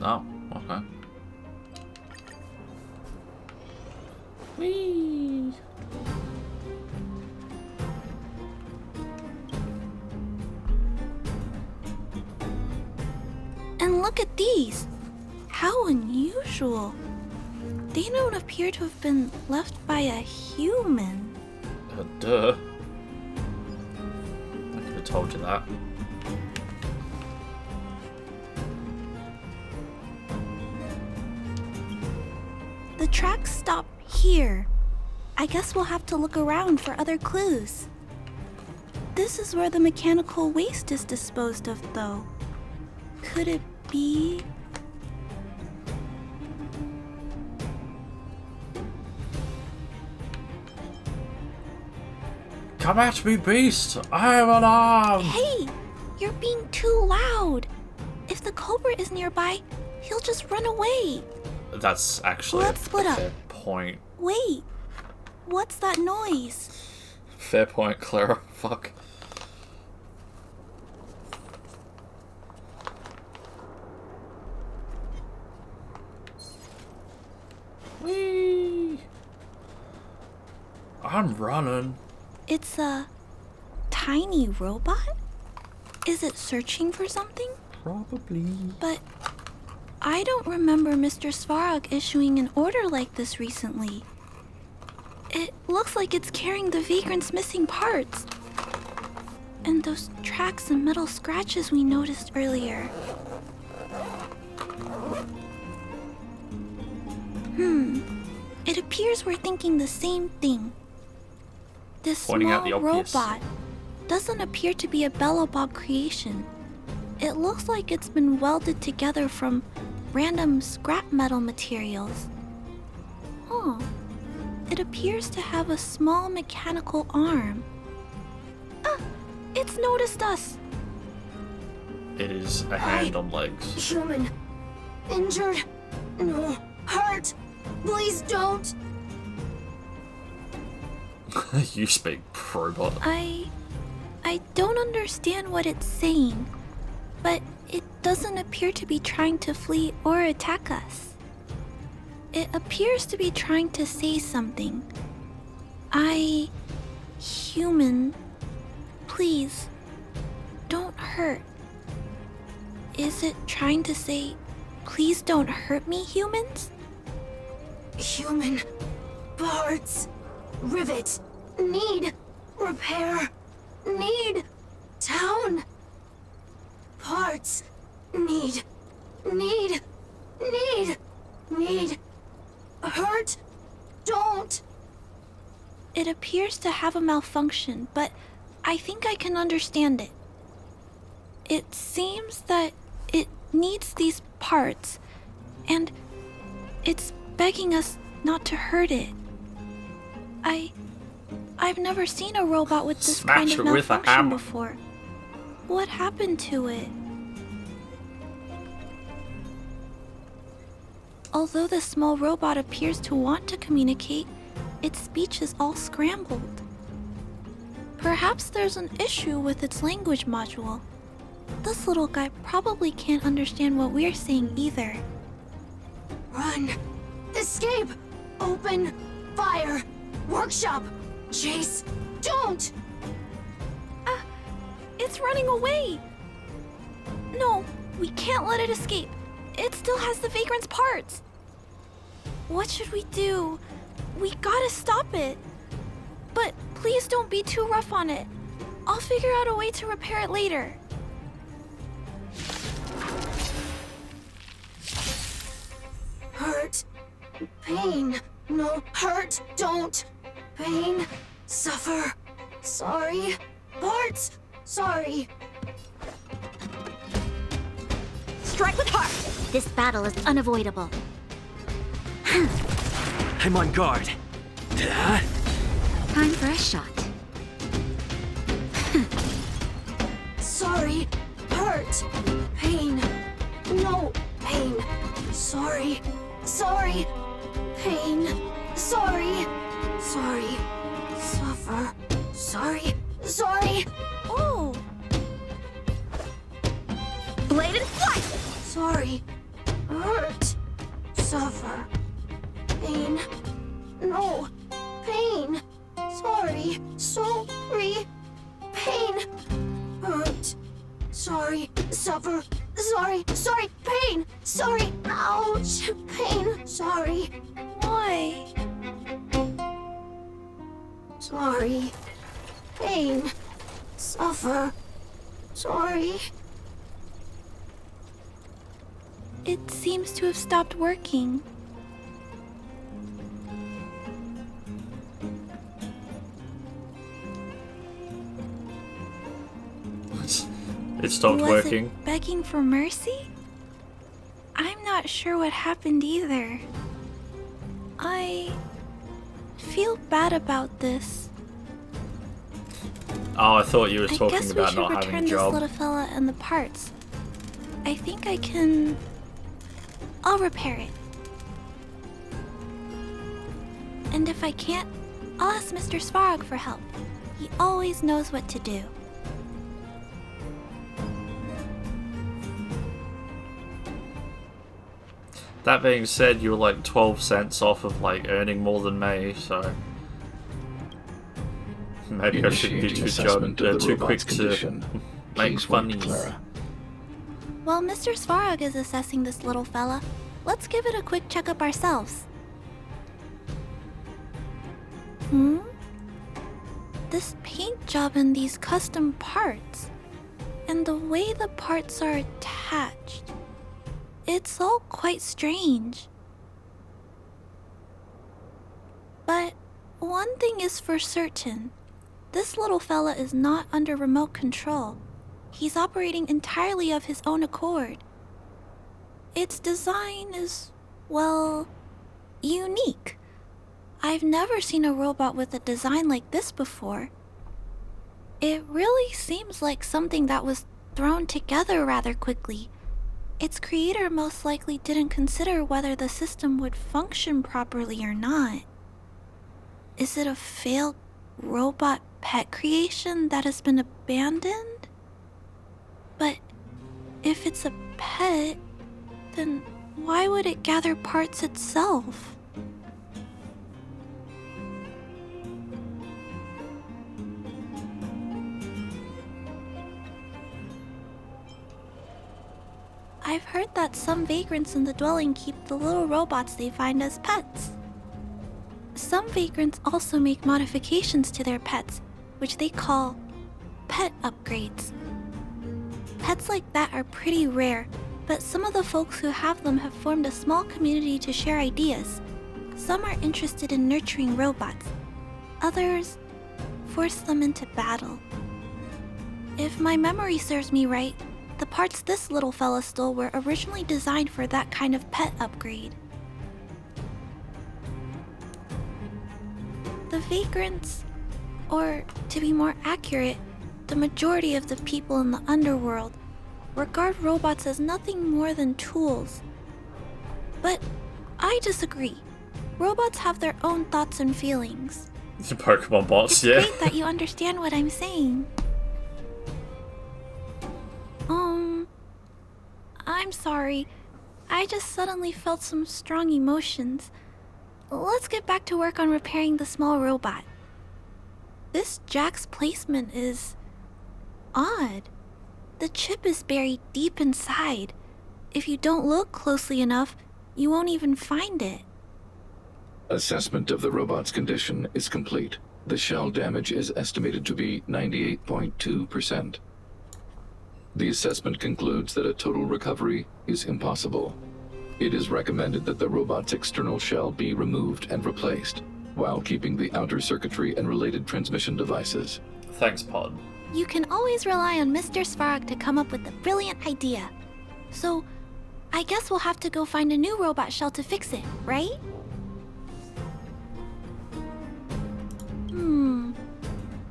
Oh, okay. Whee! And look at these. How unusual. They don't appear to have been left by a human. Duh. I could have told you that. The tracks stop here. I guess we'll have to look around for other clues. This is where the mechanical waste is disposed of, though. Could it be... Come at me, beast! I am unarmed! Hey! You're being too loud! If the culprit is nearby, he'll just run away. That's actually Let's split a up. fair point. Wait! What's that noise? Fair point, Clara. Fuck. Whee! I'm running. It's a tiny robot? Is it searching for something? Probably. But I don't remember Mr. Svarog issuing an order like this recently. It looks like it's carrying the vagrant's missing parts. And those tracks and metal scratches we noticed earlier. It appears we're thinking the same thing. This Pointing out small the obvious. robot doesn't appear to be a Belobog creation. It looks like it's been welded together from random scrap metal materials. Huh. It appears to have a small mechanical arm. Ah! It's noticed us! It is a hand on legs. Human. Injured. No. Hurt. Please don't. You speak robot. I don't understand what it's saying, but it doesn't appear to be trying to flee or attack us. It appears to be trying to say something. Human, please, don't hurt. Is it trying to say, please don't hurt me, humans? Human parts. Rivet. Need. Repair. Need. Town. Parts. Need. Need. Need. Need. Hurt. Don't. It appears to have a malfunction, but I think I can understand it. It seems that it needs these parts, and it's begging us not to hurt it. I've never seen a robot with this kind of malfunction before. What happened to it? Although the small robot appears to want to communicate, its speech is all scrambled. Perhaps there's an issue with its language module. This little guy probably can't understand what we're saying either. Run. Escape. Open. Fire. Workshop. Chase. Don't. It's running away. No, we can't let it escape. It still has the Vagrant's parts. What should we do? We gotta stop it. But please don't be too rough on it. I'll figure out a way to repair it later. Hurt. Pain. No. Hurt. Don't. Pain. Suffer. Sorry. Parts. Sorry. Strike with heart. This battle is unavoidable. I'm on guard. Time for a shot. Sorry. Hurt. Pain. No. Pain. Sorry. Sorry. Pain. Sorry. Sorry. Suffer. Sorry. Sorry. Oh. Bladed flight. Sorry. Hurt. Suffer. Pain. No. Pain. Sorry. Sorry. Pain. Hurt. Sorry. Suffer. Sorry. Sorry. Pain. Sorry. Ouch. Pain. Sorry. Why? Sorry. Pain. Suffer. Sorry. It seems to have stopped working. It stopped Was working. it begging for mercy? I'm not sure what happened either. I feel bad about this. Oh, I thought you were I talking guess we about should not return having a this job. little fella and the parts. I think I can... I'll repair it. And if I can't, I'll ask Mr. Svarog for help. He always knows what to do. That being said, you were like 12 cents off of like earning more than me, so maybe I shouldn't be too quick to make money. While Mr. Svarog is assessing this little fella, let's give it a quick checkup ourselves. This paint job and these custom parts, and the way the parts are attached, it's all quite strange. But one thing is for certain, this little fella is not under remote control. He's operating entirely of his own accord. Its design is, well, unique. I've never seen a robot with a design like this before. It really seems like something that was thrown together rather quickly. Its creator most likely didn't consider whether the system would function properly or not. Is it a failed robot pet creation that has been abandoned? But if it's a pet, then why would it gather parts itself? heard that some vagrants in the dwelling keep the little robots they find as pets. Some vagrants also make modifications to their pets, which they call pet upgrades. Pets like that are pretty rare, but some of the folks who have them have formed a small community to share ideas. Some are interested in nurturing robots. Others force them into battle. If my memory serves me right, the parts this little fella stole were originally designed for that kind of pet upgrade. The vagrants, or to be more accurate, the majority of the people in the underworld, regard robots as nothing more than tools. But I disagree. Robots have their own thoughts and feelings. The Pokemon bots, It's yeah. great that you understand what I'm saying. I'm sorry. I just suddenly felt some strong emotions. Let's get back to work on repairing the small robot. This jack's placement is odd. The chip is buried deep inside. If you don't look closely enough, you won't even find it. Assessment of the robot's condition is complete. The shell damage is estimated to be 98.2%. The assessment concludes that a total recovery is impossible. It is recommended that the robot's external shell be removed and replaced, while keeping the outer circuitry and related transmission devices. Thanks, Pod. You can always rely on Mr. Svarog to come up with a brilliant idea. So, I guess we'll have to go find a new robot shell to fix it, right?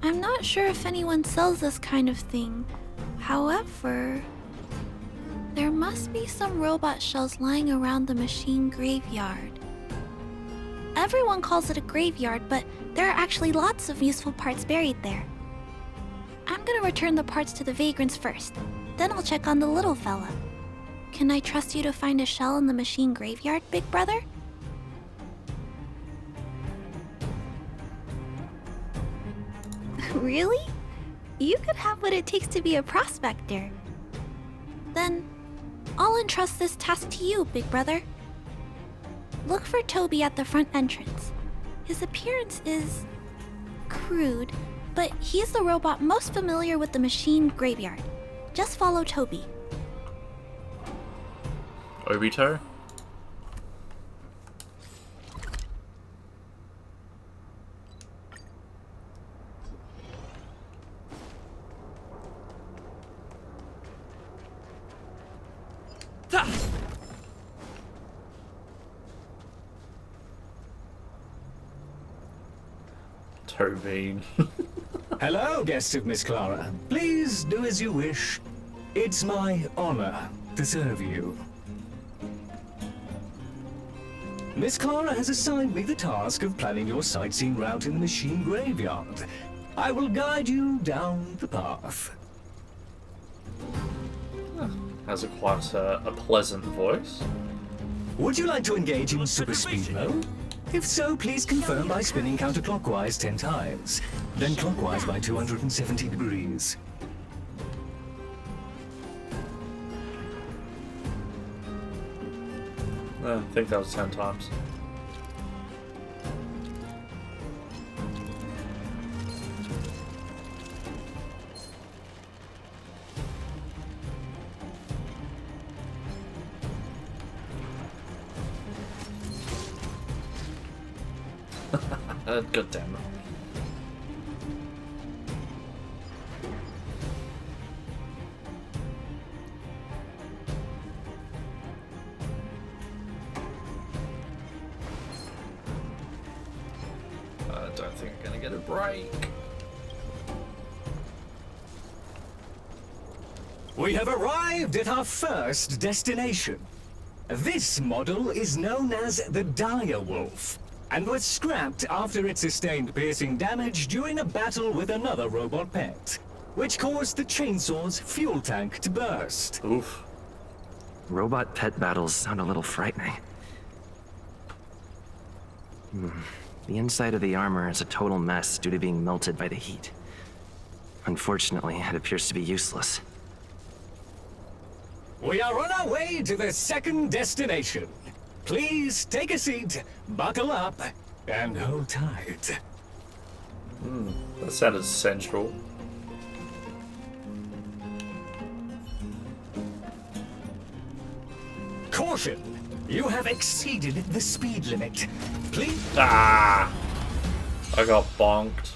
I'm not sure if anyone sells this kind of thing. However, there must be some robot shells lying around the machine graveyard. Everyone calls it a graveyard, but there are actually lots of useful parts buried there. I'm gonna return the parts to the vagrants first. Then I'll check on the little fella. Can I trust you to find a shell in the machine graveyard, big brother? Really? You could have what it takes to be a prospector. Then, I'll entrust this task to you, big brother. Look for Toby at the front entrance. His appearance is crude, but he's the robot most familiar with the machine graveyard. Just follow Toby. Obito? Toby. Hello, guests of Miss Clara. Please do as you wish. It's my honor to serve you. Miss Clara has assigned me the task of planning your sightseeing route in the machine graveyard. I will guide you down the path. Has quite a pleasant voice. Would you like to engage in super speed mode? If so, please confirm by spinning counterclockwise 10 times, then clockwise by 270 degrees. I think that was 10 times. God damn it. I don't think I'm gonna get a break. We have arrived at our first destination. This model is known as the Dire Wolf, and was scrapped after it sustained piercing damage during a battle with another robot pet, which caused the chainsaw's fuel tank to burst. Oof. Robot pet battles sound a little frightening. The inside of the armor is a total mess due to being melted by the heat. Unfortunately, it appears to be useless. We are on our way to the second destination. Please take a seat, buckle up, and hold tight. That sounded sensual. Caution! You have exceeded the speed limit. Please. Ah! I got bonked.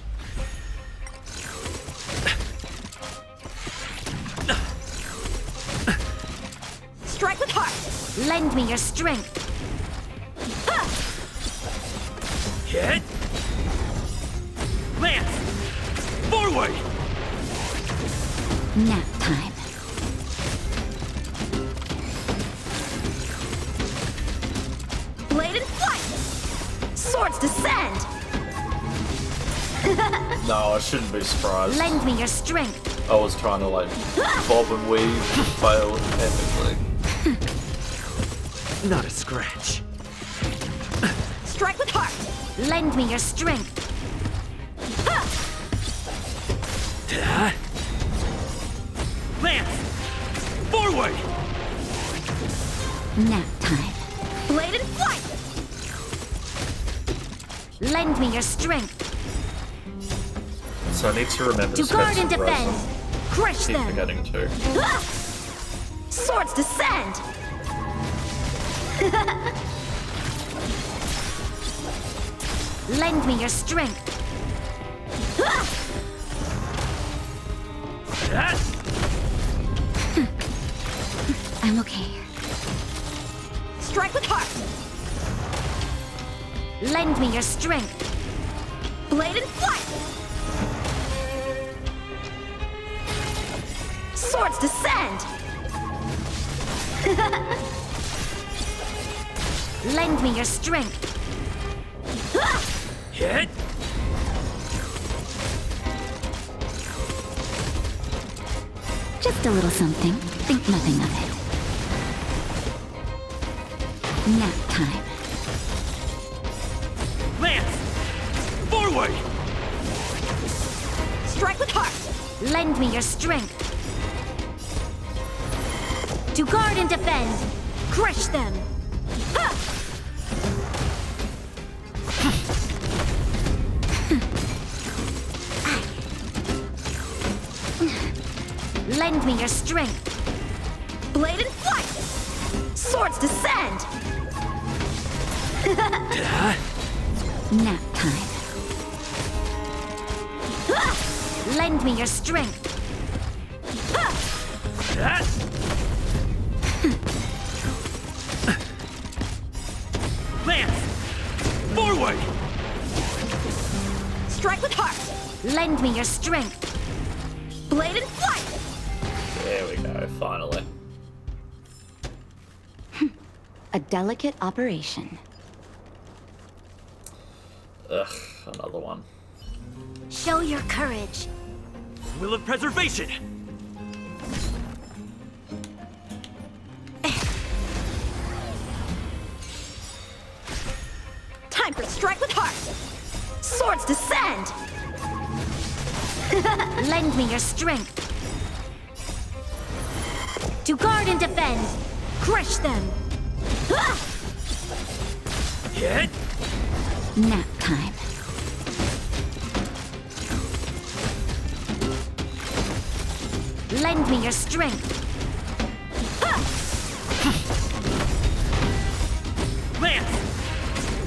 Strike with heart. Lend me your strength. Hit! Lance! Forward! Nap time. Blade and flight. Swords descend. No, I shouldn't be surprised. Lend me your strength. I was trying to like bob and weave, failed epically. Not a scratch. Strike with heart. Lend me your strength. Lance! Forward! Nap time. Blade and flight. Lend me your strength. So I need to remember To guard and defensive defend. resin. Crush Keep them. forgetting to. Swords descend. Lend me your strength. I'm okay. Strike with heart. Lend me your strength. Blade and flight. Swords descend. Lend me your strength. Hit! Just a little something. Think nothing of it. Nap time. Lance! Forward! Strike with heart. Lend me your strength. To guard and defend. Crush them. Lend me your strength. Blade and flight. Swords descend. Nap time. Lend me your strength. Lance! Forward! Strike with heart. Lend me your strength. Blade and flight. There we go, finally. A delicate operation. Ugh, another one. Show your courage. Will of preservation! Time for strike with heart. Swords descend. Lend me your strength. To guard and defend. Crush them. Hit! Nap time. Lend me your strength. Lance!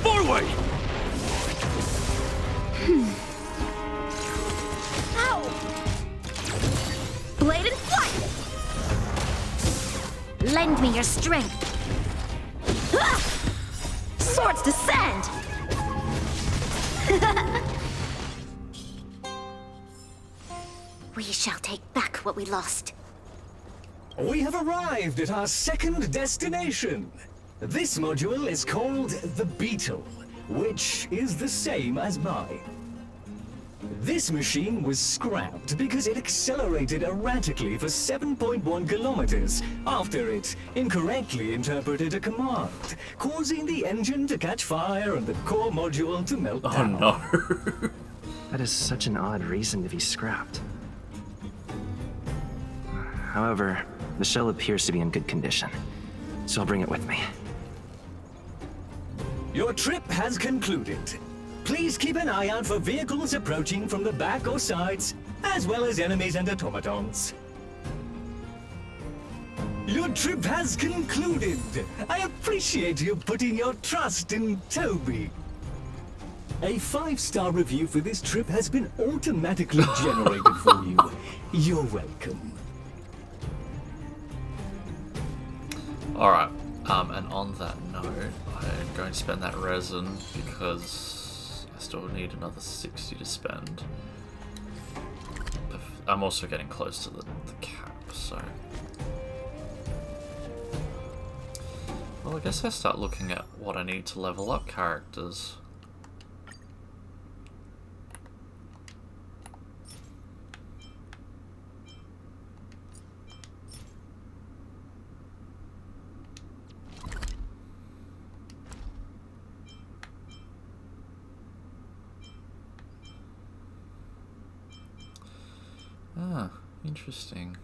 Forward! Ow! Blade and flight. Lend me your strength. Swords descend. We shall take back what we lost. We have arrived at our second destination. This module is called the Beetle, which is the same as mine. This machine was scrapped because it accelerated erratically for 7.1 kilometers after it incorrectly interpreted a command, causing the engine to catch fire and the core module to melt down. Oh no. That is such an odd reason to be scrapped. However, The shell appears to be in good condition, so I'll bring it with me. Your trip has concluded. Please keep an eye out for vehicles approaching from the back or sides, as well as enemies and automatons. Your trip has concluded. I appreciate you putting your trust in Toby. A 5-star review for this trip has been automatically generated for you. You're welcome. Alright, and on that note, I'm going to spend that resin because I still need another 60 to spend. I'm also getting close to the cap, so... Well, I guess I start looking at what I need to level up characters. Ah, interesting.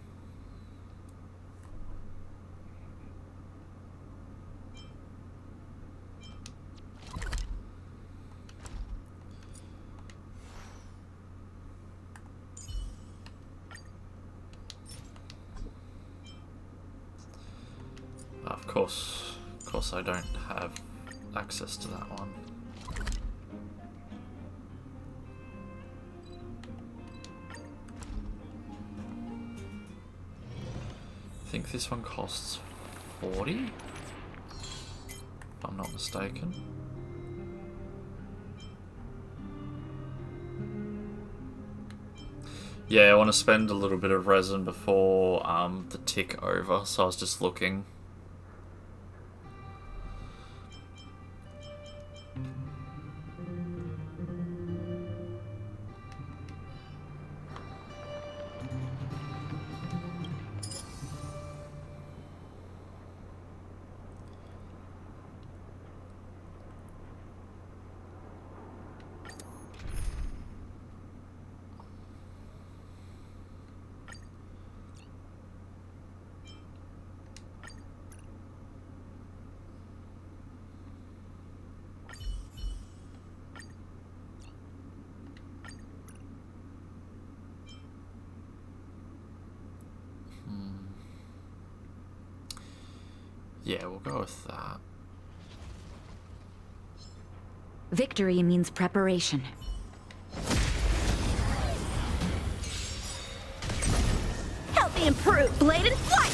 Of course I don't have access to that one. I think this one costs 40, if I'm not mistaken. Yeah, I want to spend a little bit of resin before the tick over, so I was just looking. Yeah, we'll go with that. Victory means preparation. Help me improve, Blade and Flight!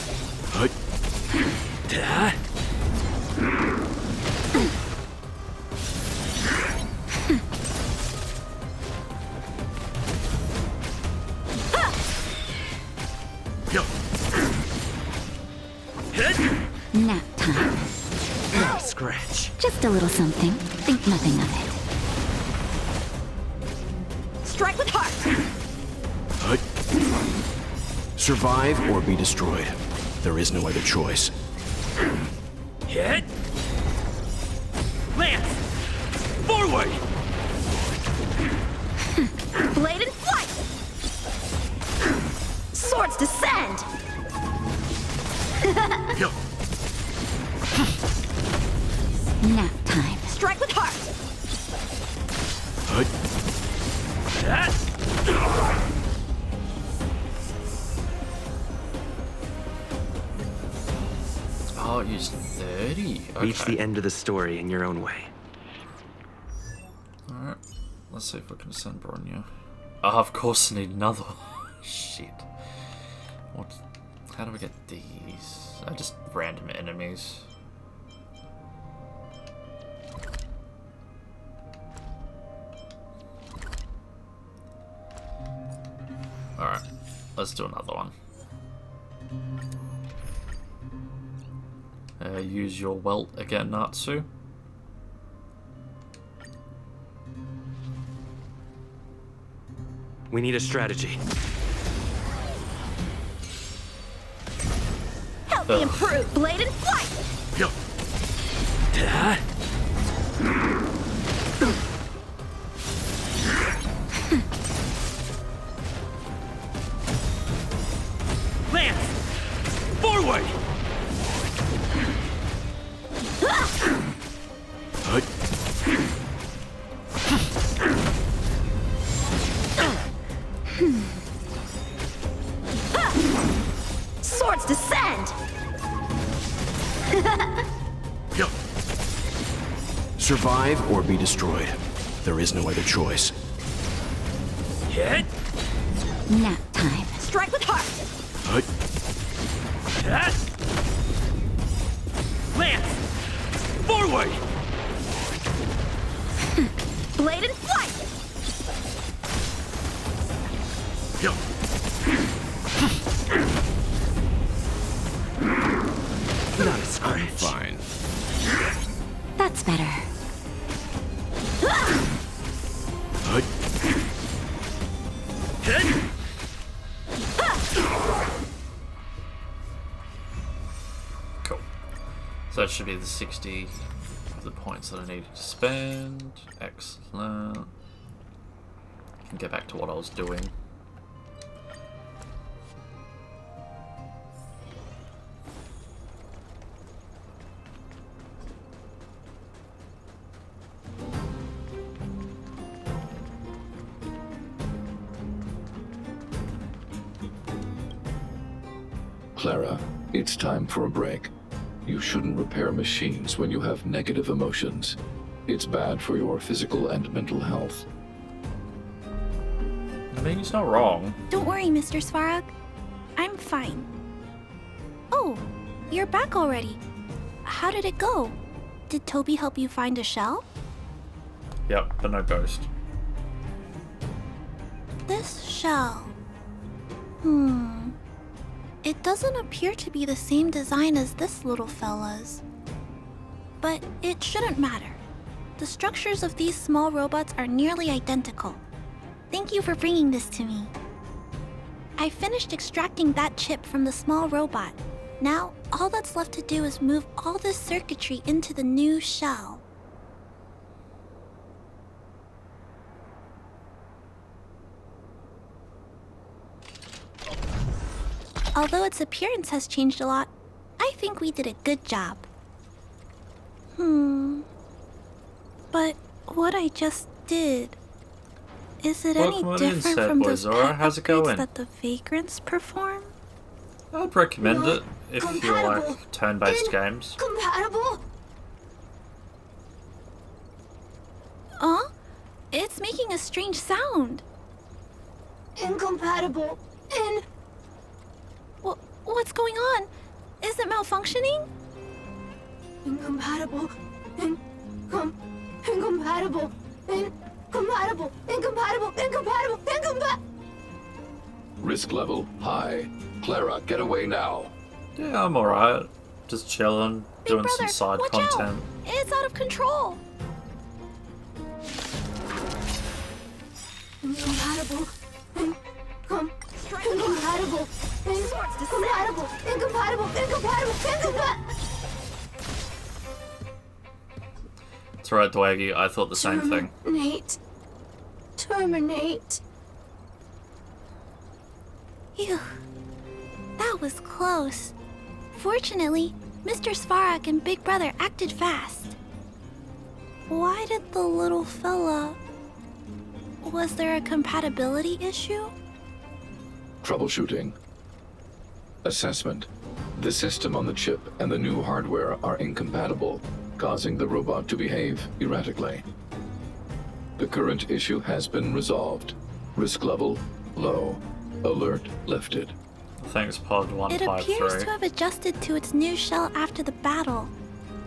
Nap time. No scratch. Just a little something. Think nothing of it. Strike with heart! Survive or be destroyed. There is no other choice. Hit! Lance! Forward! Blade and Flight! Swords descend! Nap time. Strike with heart! Oh, it used 30. Okay. Reach the end of the story in your own way. Alright, let's see if I can send Bronya. Oh, of course I need another one. Shit. What? How do I get these? Just random enemies. Alright, let's do another one. Use your welt again, Natsu. We need a strategy. Help me improve, Blade and Flight! Lance! Survive or be destroyed. There is no other choice. Hit! Nap time. Strike with heart! Yes! Lance! Forward! Blade and flight! Not a scratch. Fine. That's better. Cool. So that should be the 60 of the points that I needed to spend. Excellent. I can get back to what I was doing. Clara, it's time for a break. You shouldn't repair machines when you have negative emotions. It's bad for your physical and mental health. I mean, he's not wrong. Don't worry, Mr. Svarog. I'm fine. Oh, you're back already. How did it go? Did Toby help you find a shell? Yep, but no ghost. This shell. It doesn't appear to be the same design as this little fella's. But it shouldn't matter. The structures of these small robots are nearly identical. Thank you for bringing this to me. I finished extracting that chip from the small robot. Now, all that's left to do is move all this circuitry into the new shell. Although its appearance has changed a lot, I think we did a good job. But what I just did, is it any different from those pet How's it going? upgrades that the vagrants perform? I'd recommend it if you like turn-based games. Compatible? It's making a strange sound. Incompatible. What's going on? Is it malfunctioning? Incompatible. Incompatible. Incompatible. Risk level high. Clara, get away now. Yeah, I'm alright. Just chilling, doing Brother, some side watch content. out. It's out of control. Incompatible. Incompatible. Incompatible. It's alright, Dwaggy. I thought the same thing. Terminate. Phew. That was close. Fortunately, Mr. Svarog and Big Brother acted fast. Why did the little fella... Was there a compatibility issue? Troubleshooting. Assessment. The system on the chip and the new hardware are incompatible, causing the robot to behave erratically. The current issue has been resolved. Risk level low. Alert lifted. Thanks, Pod It appears 153. to have adjusted to its new shell after the battle.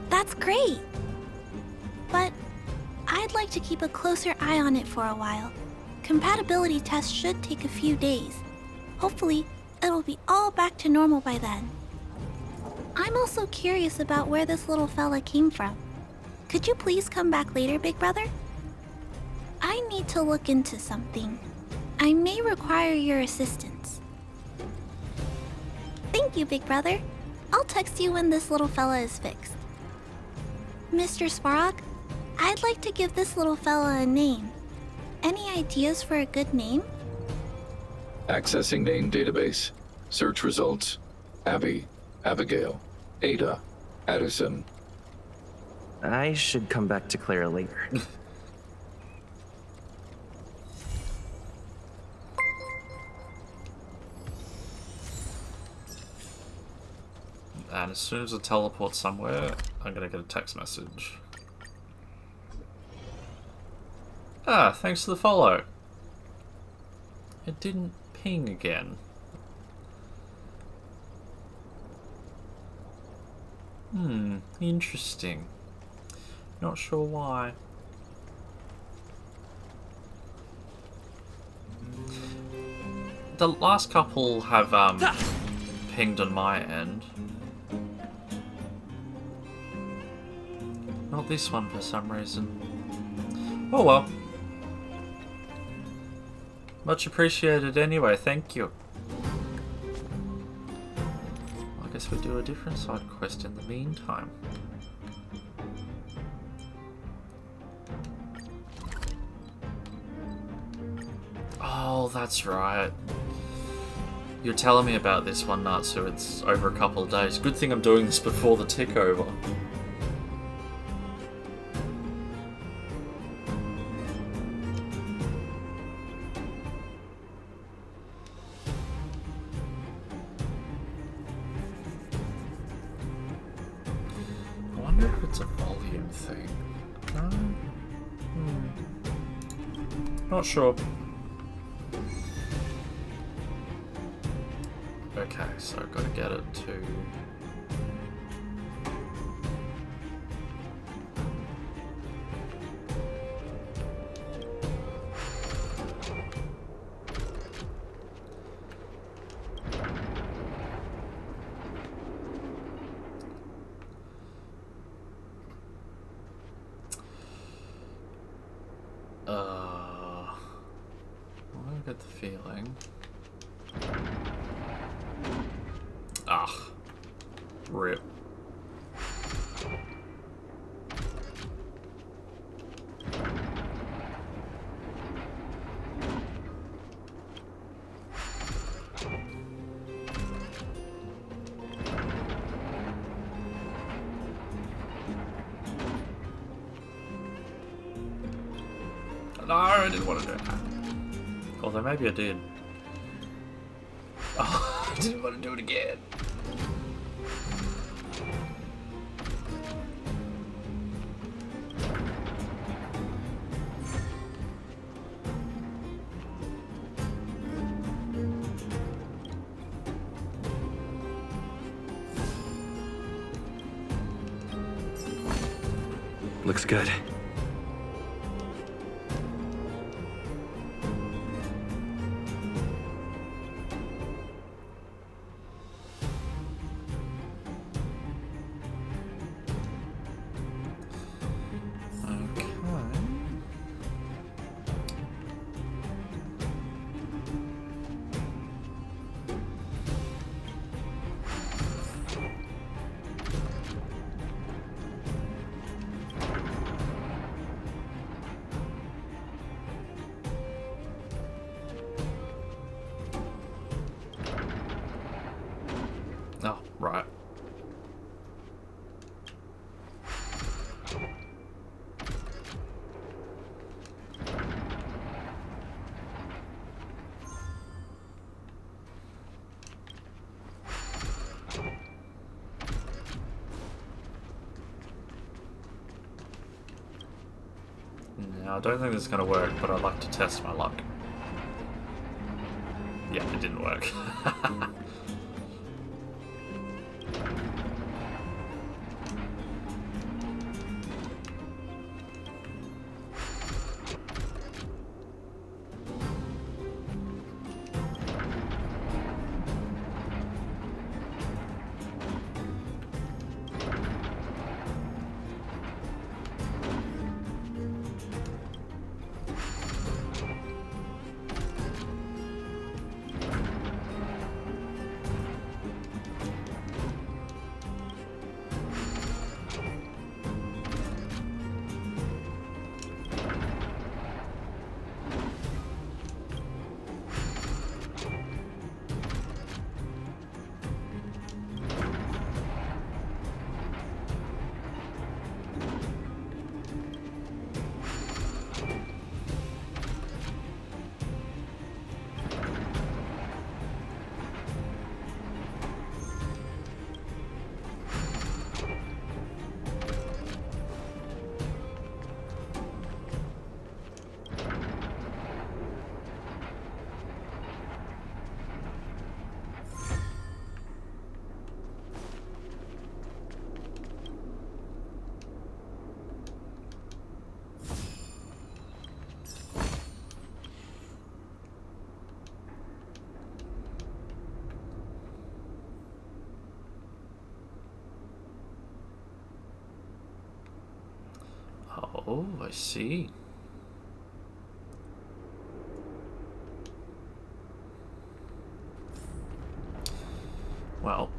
That's great! But I'd like to keep a closer eye on it for a while. Compatibility tests should take a few days. Hopefully, it'll be all back to normal by then. I'm also curious about where this little fella came from. Could you please come back later, Big Brother? I need to look into something. I may require your assistance. Thank you, Big Brother. I'll text you when this little fella is fixed. Mr. Svarog, I'd like to give this little fella a name. Any ideas for a good name? Accessing name database. Search results. Abby, Abigail, Ada, Addison. I should come back to Clara later. And as soon as I teleport somewhere, I'm gonna get a text message. Ah, thanks for the follow. It didn't ping again. Interesting. Not sure why. The last couple have pinged on my end. Not this one for some reason. Oh well. Much appreciated anyway, thank you. I guess we do a different side quest in the meantime. Oh, that's right. You're telling me about this one, Natsu. It's over a couple of days. Good thing I'm doing this before the tick over. I wonder if it's a volume thing. No? Not sure. Okay, so I've got to get it to... I get the feeling... Rip. No, I didn't want to do that. Although maybe I did. Oh, I didn't want to do it again. Looks good. Oh, right. No, I don't think this is going to work, but I'd like to test my luck. Yeah, it didn't work. Oh, I see. Well,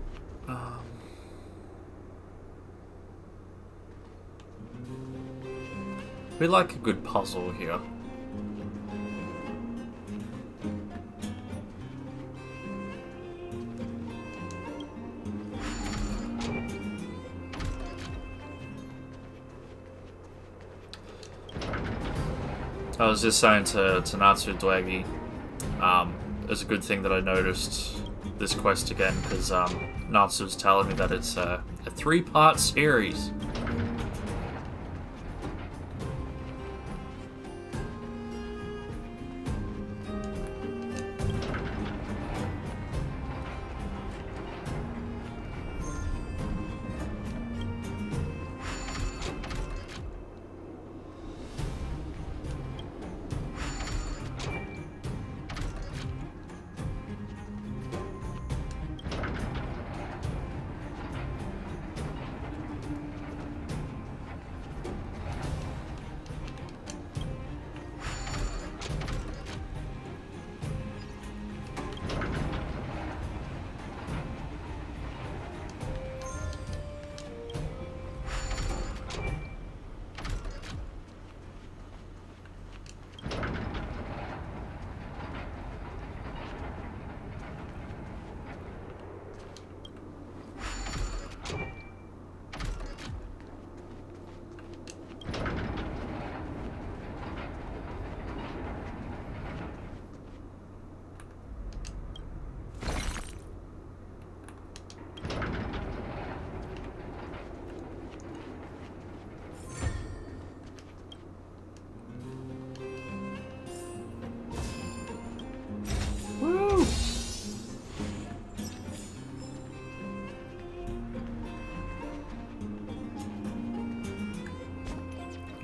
we like a good puzzle here. I was just saying to Natsu Dwaggy, it's a good thing that I noticed this quest again, because Natsu was telling me that it's a 3-part series.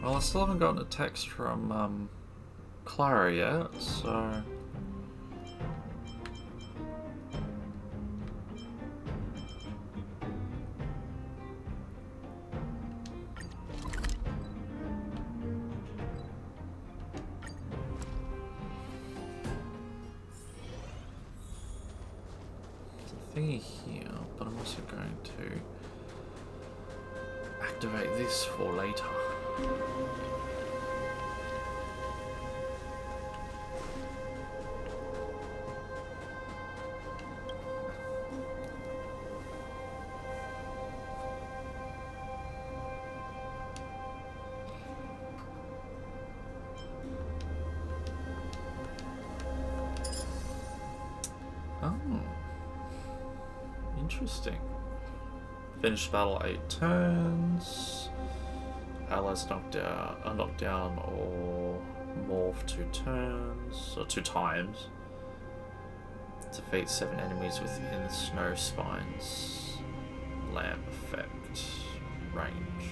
Well, I still haven't gotten a text from Clara yet, so... There's a thingy here, but I'm also going to activate this for later. Oh, interesting. Finish battle 8 turns. Allies knocked down or morph 2 turns, or 2 times. Defeat 7 enemies within Snow Spine's lamp effect range.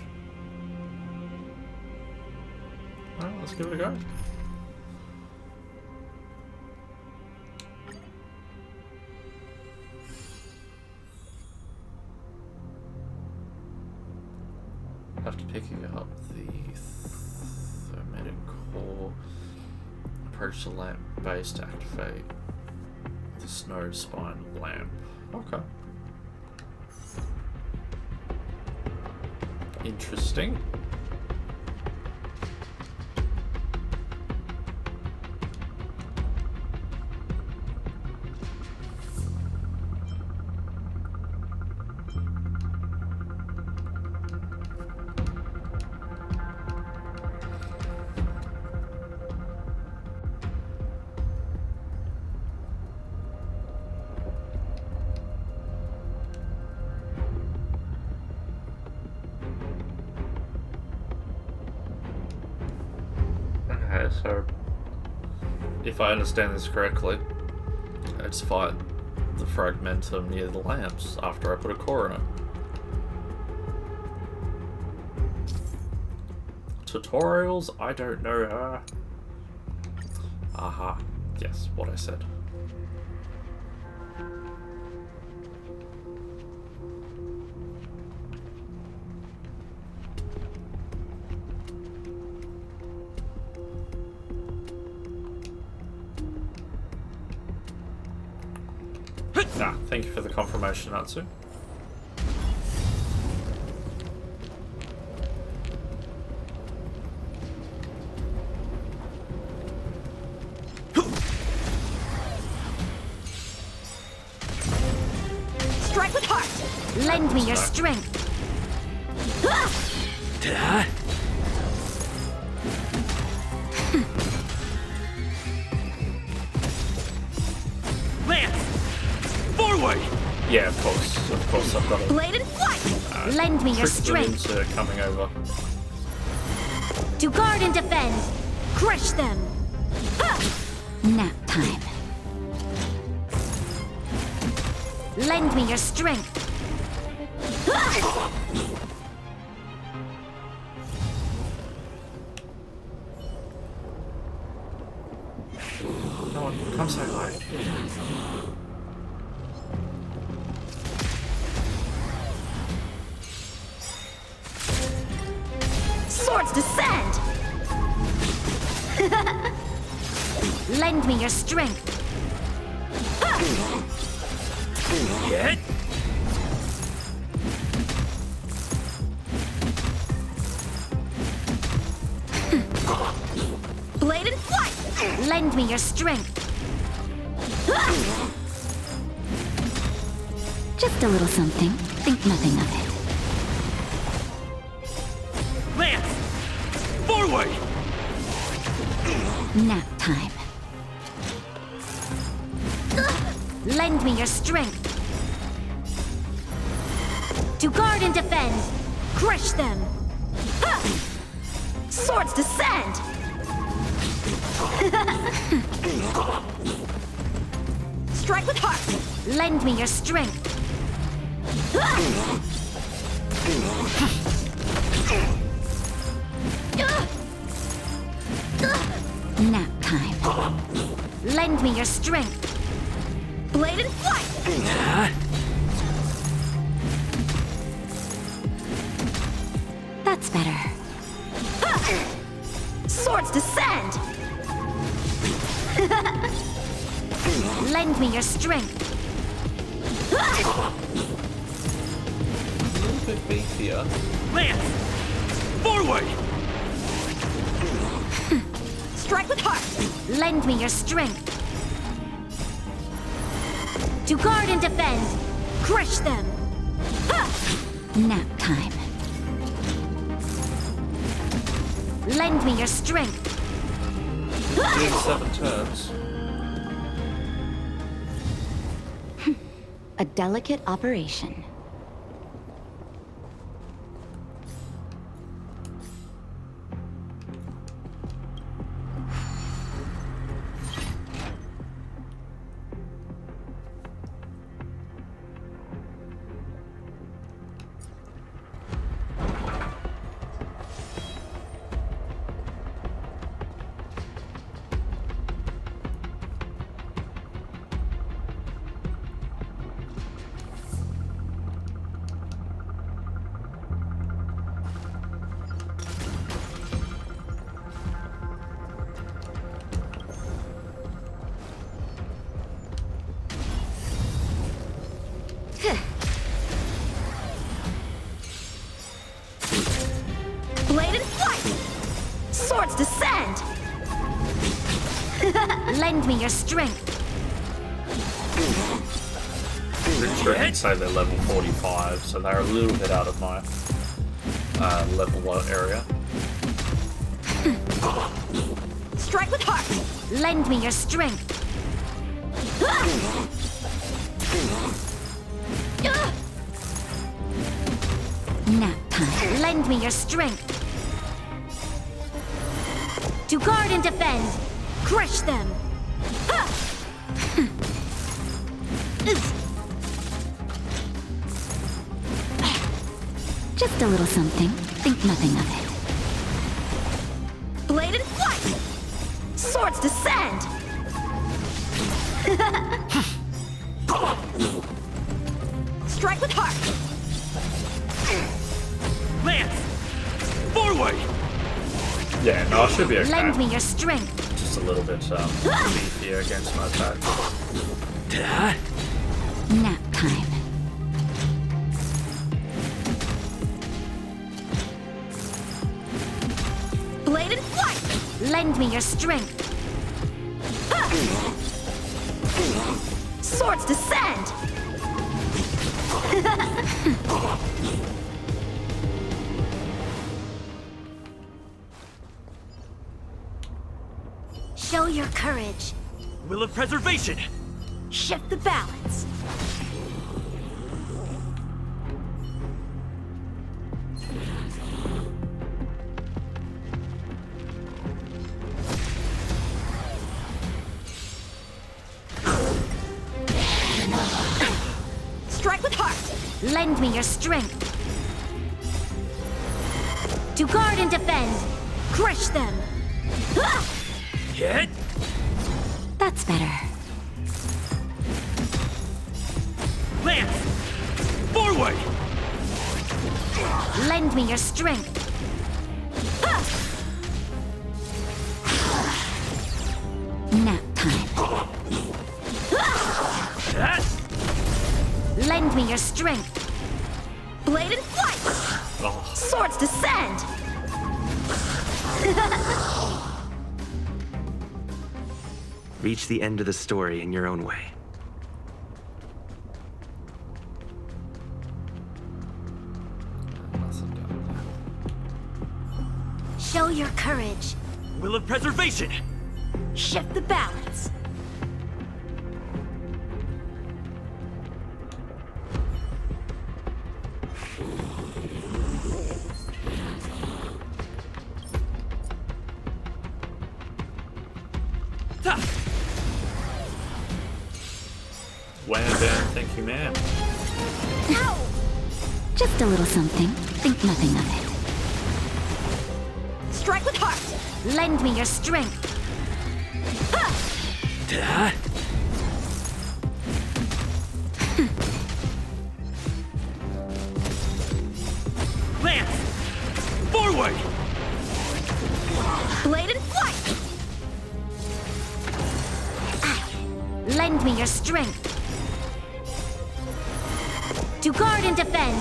Alright, let's give it a go. After picking up the thermatic core, approach the lamp base to activate the Snow Spine lamp. Okay. Interesting. Okay, so if I understand this correctly, let's fight the fragmentum near the lamps after I put a core in it. Tutorials? I don't know her. Aha. Yes, what I said. Nah, thank you for the confirmation, Natsu. Strike with heart. Lend me your strength. Lance! Forward! Yeah, of course, I've got to Blade and flight. Lend me your trick them strength. into coming over. To guard and defend. Crush them. Nap time. Lend me your strength. No one, come say hi. Swords descend. Lend me your strength. Get! Blade and flight. Lend me your strength. Just a little something. Think nothing of it. Lance! Forward! Nap time. Lend me your strength. To guard and defend. Crush them. Swords descend. Strike with heart. Lend me your strength. Nap time. Lend me your strength. Blade and flight. That's better. Swords descend. Lend me your strength. A little bit beefier. Lance! Forward! Strike with heart. Lend me your strength. To guard and defend. Crush them. Nap time. Lend me your strength. Doing 7 turns. A delicate operation. Blade and flight. Swords descend. Lend me your strength. Pretty sure I'd say they're level 45, so they're a little bit out of my level 1 area. Strike with heart. Lend me your strength. Nap time. Lend me your strength. To guard and defend. Crush them. Just a little something. Think nothing of it. Blade and flight. Swords descend. Strike with heart. Lance! Forward! Yeah, no, I should be okay. Lend me your strength. Just a little bit beefier against my attack. Nap time. Bladed flight! Lend me your strength. Swords descend! Show your courage. Will of preservation! Shift the balance. Strike with heart. Lend me your strength. To guard and defend. Crush them. Hit! That's better. Lance! Forward! Lend me your strength. Nap time. Lend me your strength. Bladed flight! Oh. Swords descend! Reach the end of the story in your own way. Show your courage. Will of preservation! Shift the balance. Wham bam, thank you, ma'am. Just a little something. Think nothing of it. Strike with heart. Lend me your strength. Lance! Forward! Bladed flight! Lend me your strength. To guard and defend.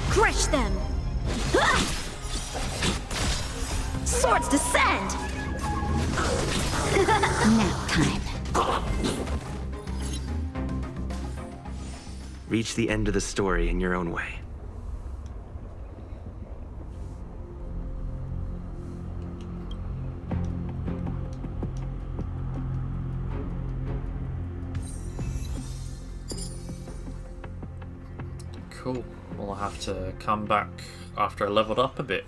Crush them. Swords descend! Nap time. Reach the end of the story in your own way. Cool. Well, I'll have to come back after I leveled up a bit.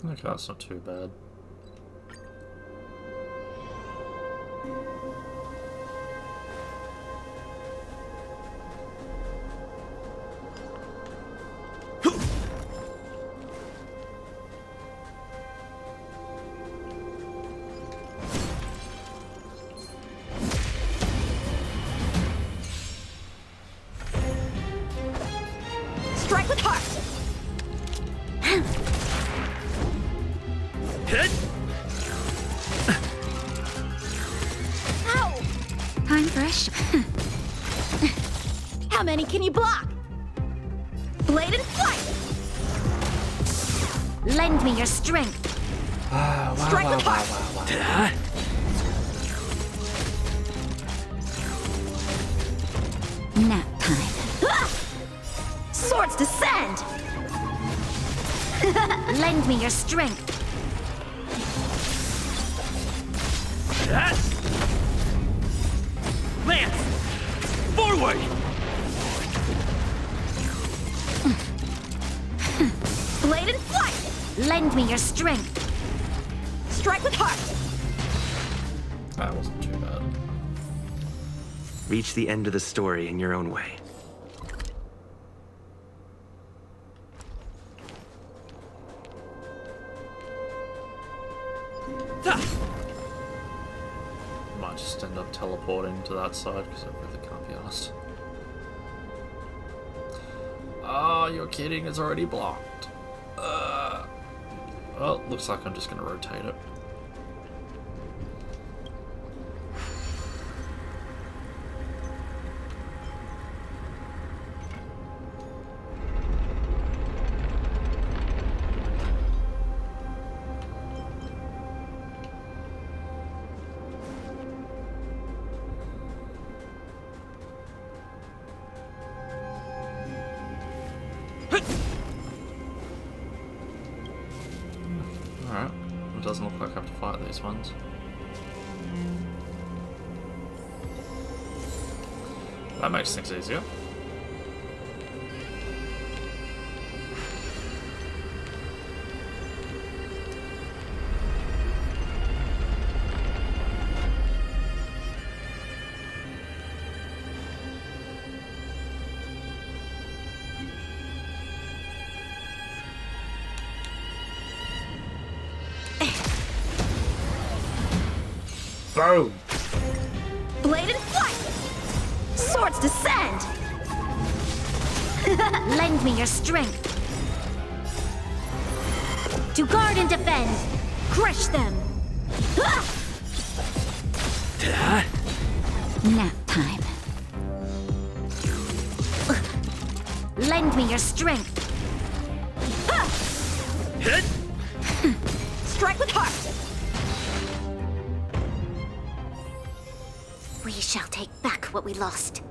Okay, that's not too bad. Strike with heart! Ow! Time fresh. How many can you block? Bladed flight! Lend me your strength. Strike with heart. Nap time. Swords descend. Lend me your strength. Lance! Forward! Blade and flight. Lend me your strength. Strike with heart. That wasn't too bad. Reach the end of the story in your own way. Might just end up teleporting to that side because I really can't be asked. Oh, you're kidding, it's already blocked. Well, looks like I'm just going to rotate it. Alright, it doesn't look like I have to fight these ones. That makes things easier. Boom! Blade and flight. Swords descend. Lend me your strength. To guard and defend. Crush them. Nap time. Lend me your strength. Strike with heart. We shall take back what we lost.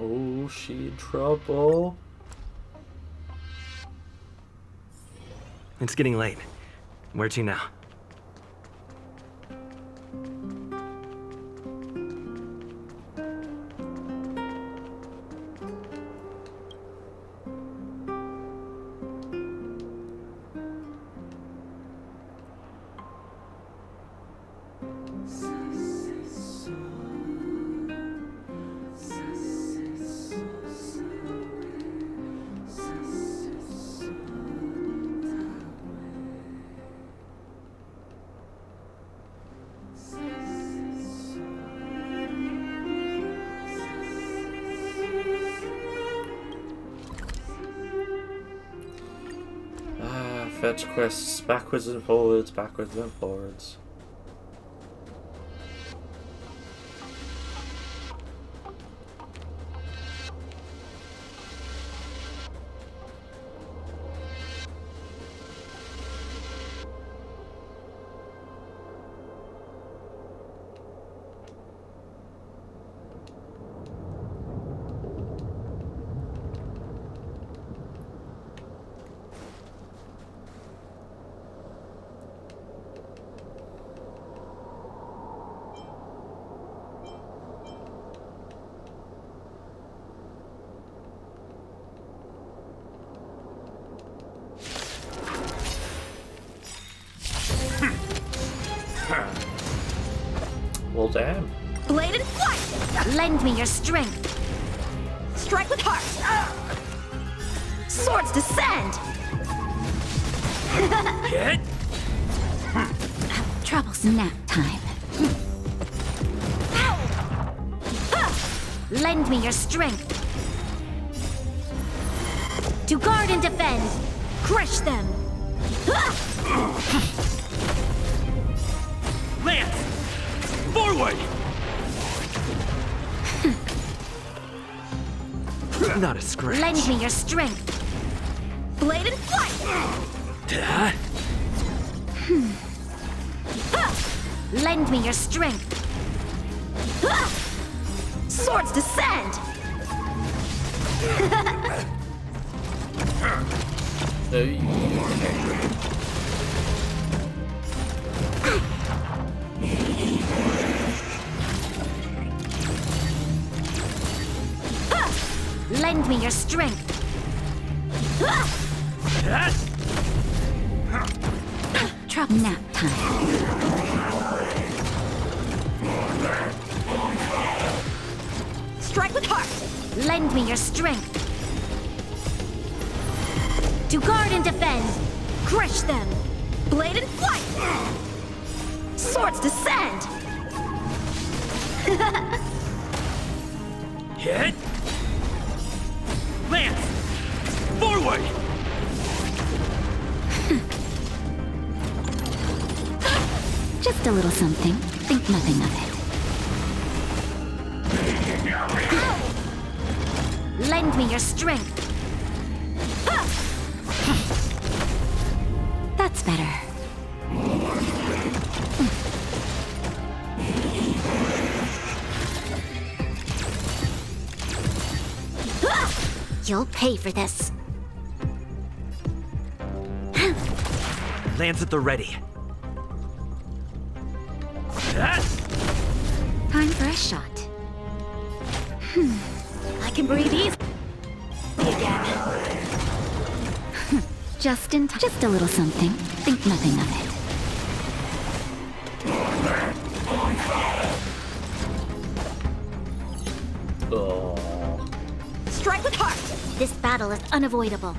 Oh, she in trouble. It's getting late. Where to now? Fetch quests backwards and forwards, backwards and forwards. Well, damn. Blade and flight! Lend me your strength. Strike with heart! Swords descend! Hit! Trouble's nap time. Lend me your strength. To guard and defend. Crush them. Lance! Forward! Not a scratch. Lend me your strength. Blade and flight! Lend me your strength. Swords descend! Lend me your strength. Trouble nap time. Strike with heart! Lend me your strength. To guard and defend. Crush them. Blade and flight! Swords descend! Hit! Lance! Forward! Just a little something. Think nothing of it. Lend me your strength. That's better. You'll pay for this. Lance at the ready. Time for a shot. I can breathe easy again. Just in time. Just a little something. Think nothing of it. Oh. Strike with heart! This battle is unavoidable.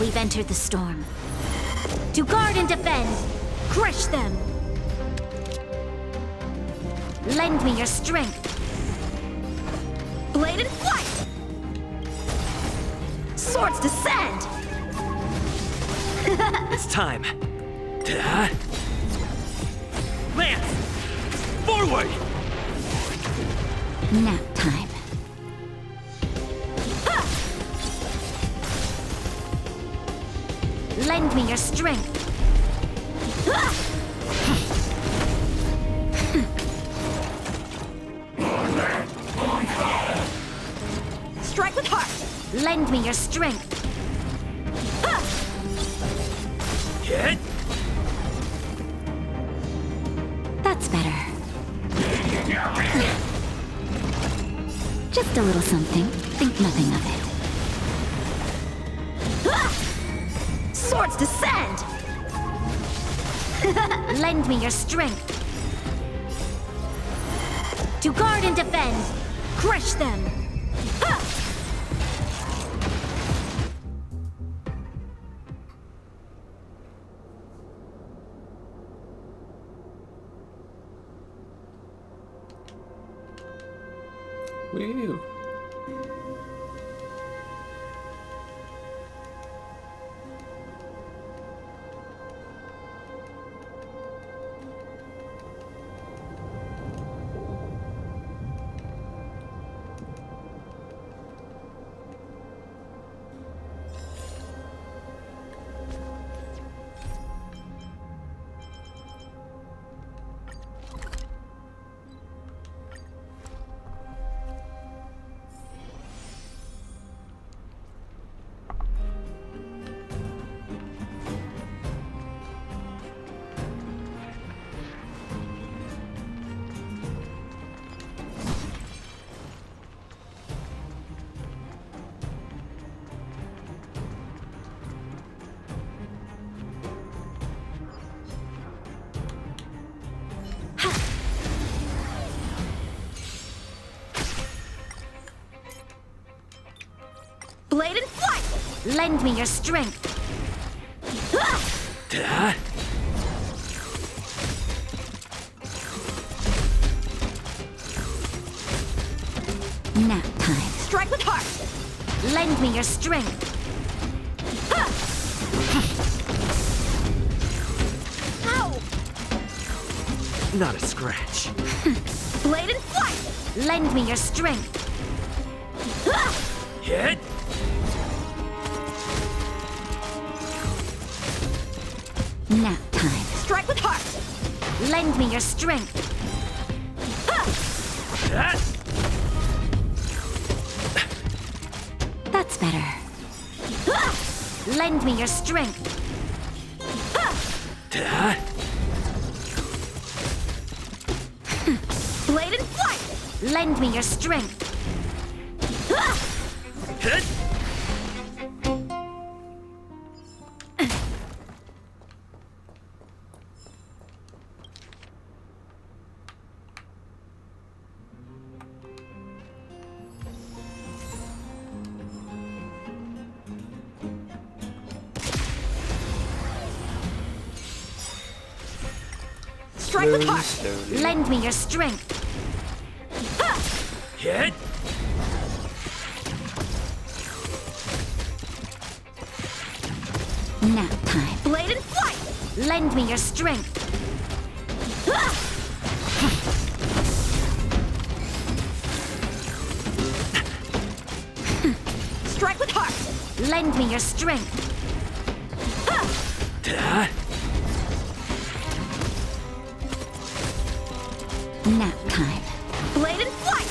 We've entered the storm. To guard and defend. Crush them. Lend me your strength. Blade and flight! Swords descend! It's time. Lance! Forward! Nap time. Lend me your strength. Strike with heart! Lend me your strength. Hit! That's better. Just a little something. Think nothing of it. Swords descend! Lend me your strength. To guard and defend. Crush them. Woo. Blade and flight! Lend me your strength. Nap time. Strike with heart! Lend me your strength. Ow! Not a scratch. Blade and flight! Lend me your strength. Hit! Nap time. Strike with heart! Lend me your strength. That's better. Lend me your strength. Blade and flight! Lend me your strength. Strike with heart! Lend me your strength. Hit! Nap time. Blade and flight! Lend me your strength. Strike with heart! Lend me your strength. Nap time. Blade and flight!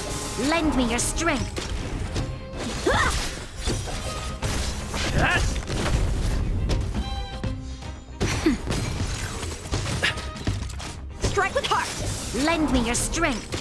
Lend me your strength. Strike with heart! Lend me your strength.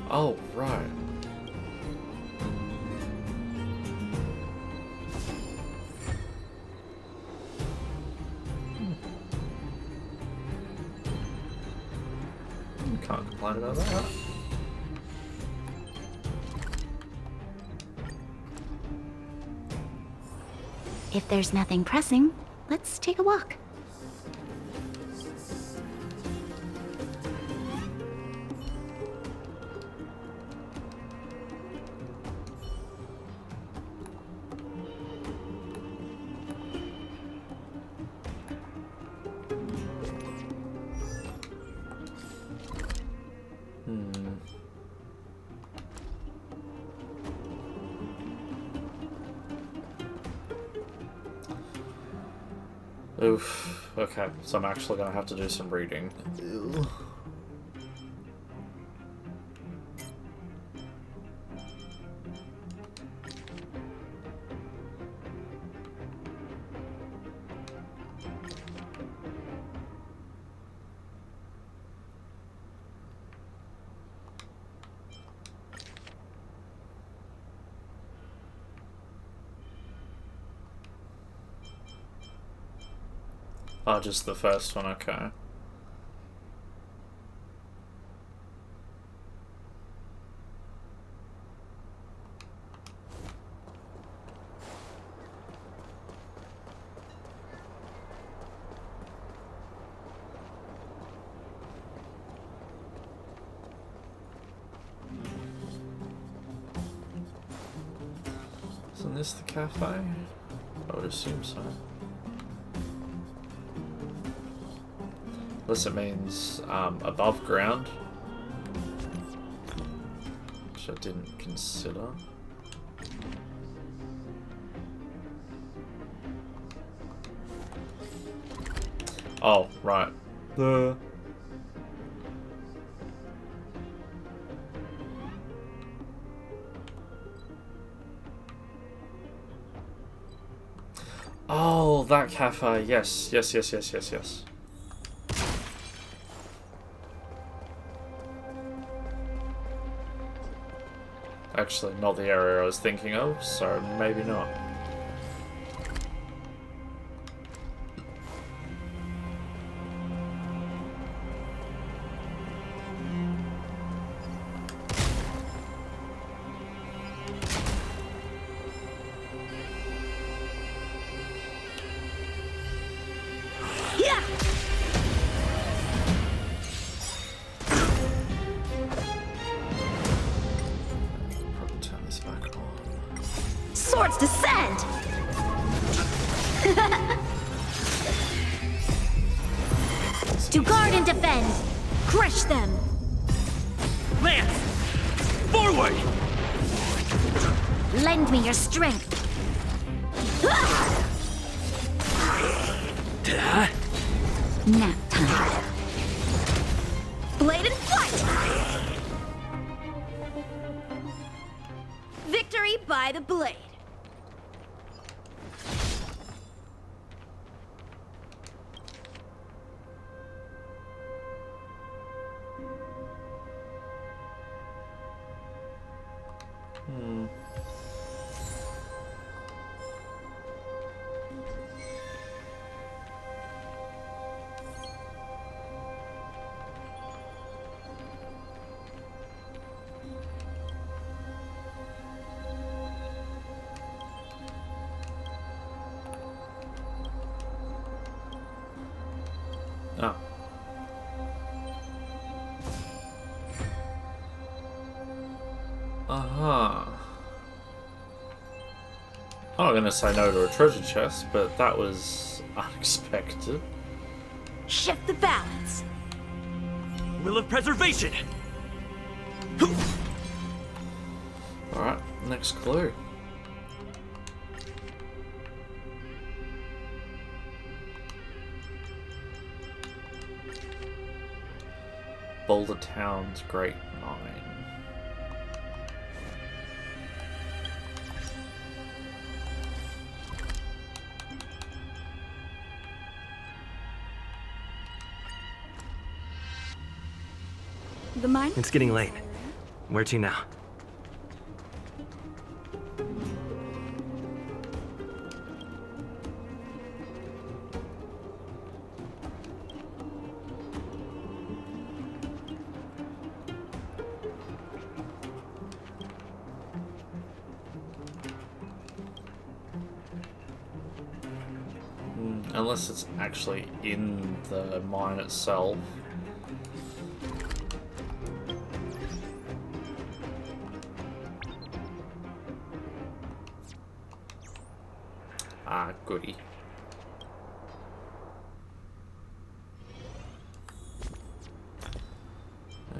Oh, right. Can't complain about that. If there's nothing pressing, let's take a walk. Oof. Okay, so I'm actually gonna have to do some reading. Ew. Oh, just the first one, okay. Isn't this the cafe? I would assume so. Unless it means above ground, which I didn't consider. Oh, right. Oh, that cafe. Yes, yes, yes, yes, yes, yes. Actually, not the area I was thinking of, so maybe not. Swords descend! To guard and defend! Crush them! Lance! Forward! Lend me your strength! Nap time. Blade and flight! Victory by the blade. Ah. Aha. I'm not gonna say no to a treasure chest, but that was unexpected. Shift the balance. Will of preservation! Alright, next clue. Boulder Town's Great Mine. The mine? It's getting late. Where to now? Unless it's actually in the mine itself. Ah, goody.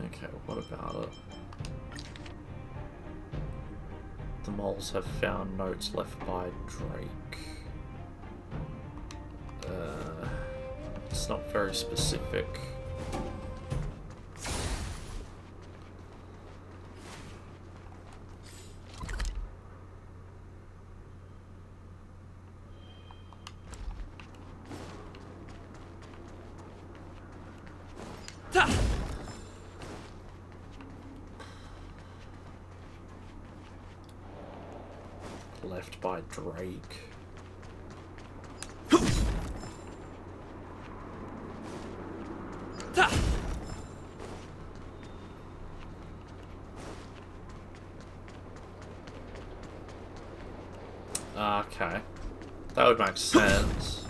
Okay, what about it? The moles have found notes left by Drake. It's not very specific. Left by Drake. Okay, that would make sense.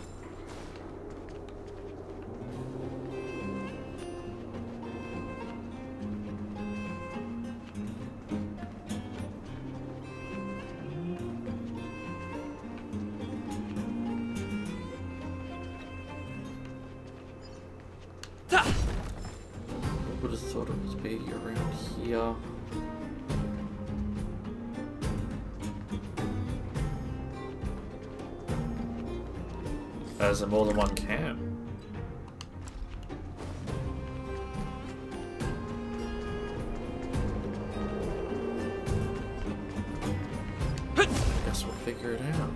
have thought it would be around here. Is there more than one camp? Guess we'll figure it out.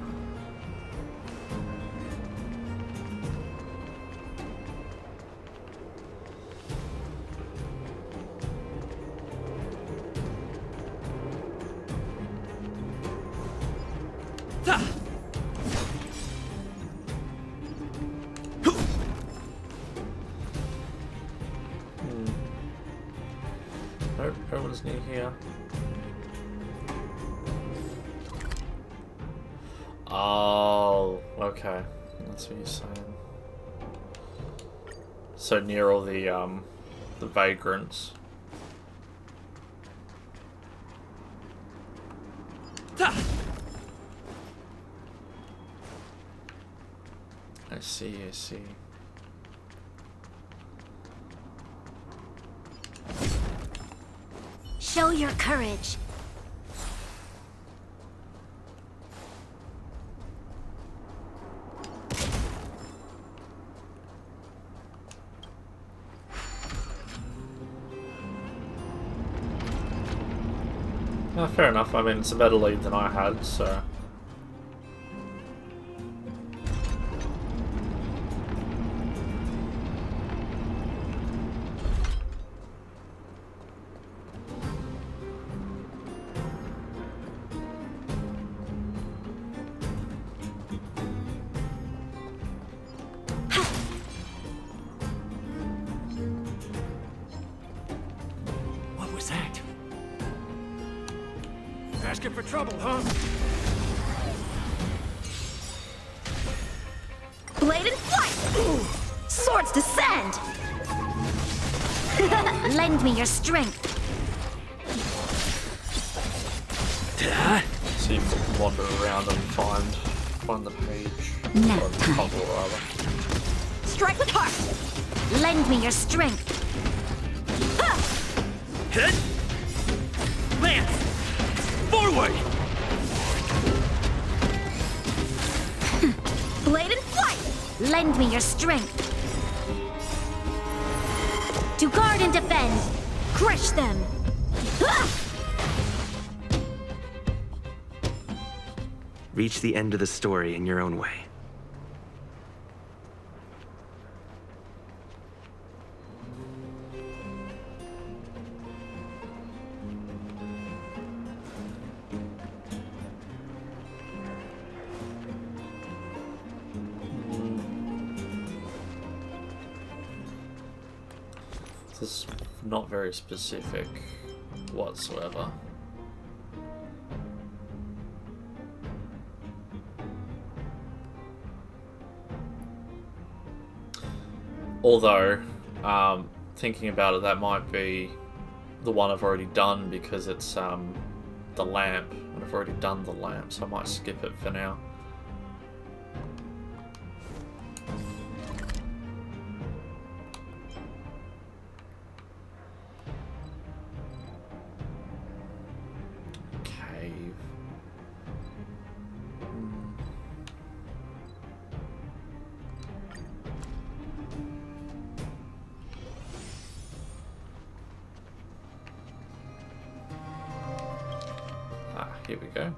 Nope, no one's near here. Oh, okay. That's what you're saying. So near all the vagrants. I see, I see. Show your courage. Fair enough. I mean, it's a better lead than I had, so... What was that? Asking for trouble, huh? Blade and flight! Swords descend! Lend me your strength. See if we can wander around and find the page. Nap Or the puzzle, rather. Strike with heart! Lend me your strength. Hit! Lance! Forward! Blade and flight! Lend me your strength. To guard and defend. Crush them. Reach the end of the story in your own way. This is not very specific whatsoever. Although, thinking about it, that might be the one I've already done because it's the lamp, and I've already done the lamp, so I might skip it for now. Cave. Here we go.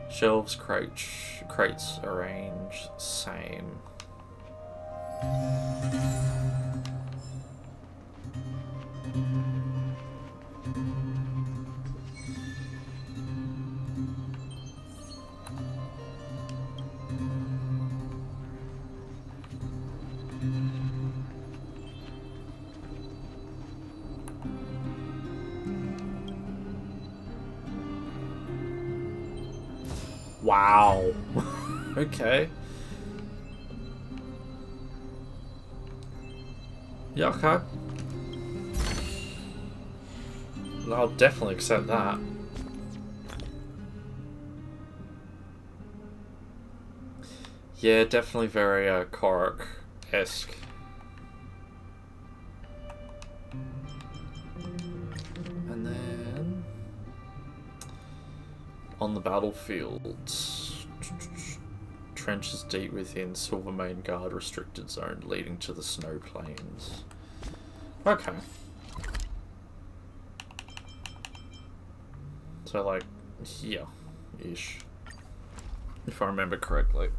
Shelves, crates arranged, same. Wow. Okay. Yeah, okay. I'll definitely accept that. Yeah, definitely very Korok-esque. On the battlefield. Trenches deep within Silvermane Guard restricted zone leading to the snow plains. Okay. So like here-ish. If I remember correctly.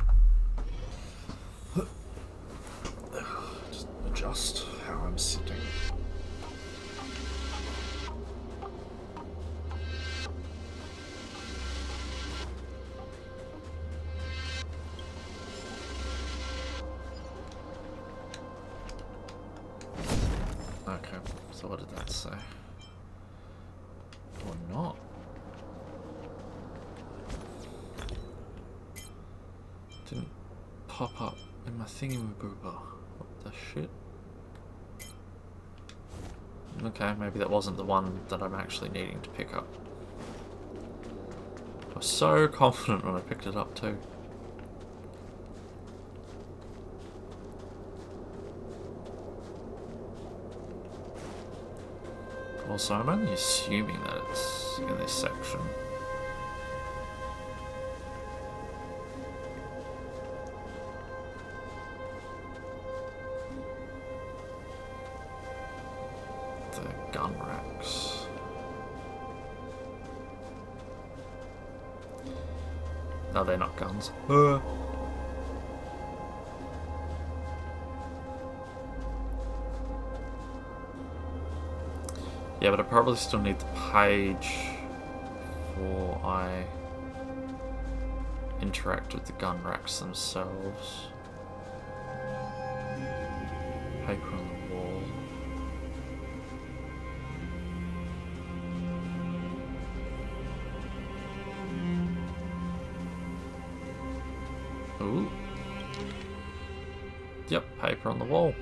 Just adjust how I'm sitting. Okay, so what did that say? Or not? Didn't pop up in my thingamabooba. What the shit? Okay, maybe that wasn't the one that I'm actually needing to pick up. I was so confident when I picked it up too. Also, I'm only assuming that it's in this section. The gun racks. No, they're not guns. Yeah, but I probably still need the page before I interact with the gun racks themselves. Paper on the wall. Ooh. Yep, paper on the wall.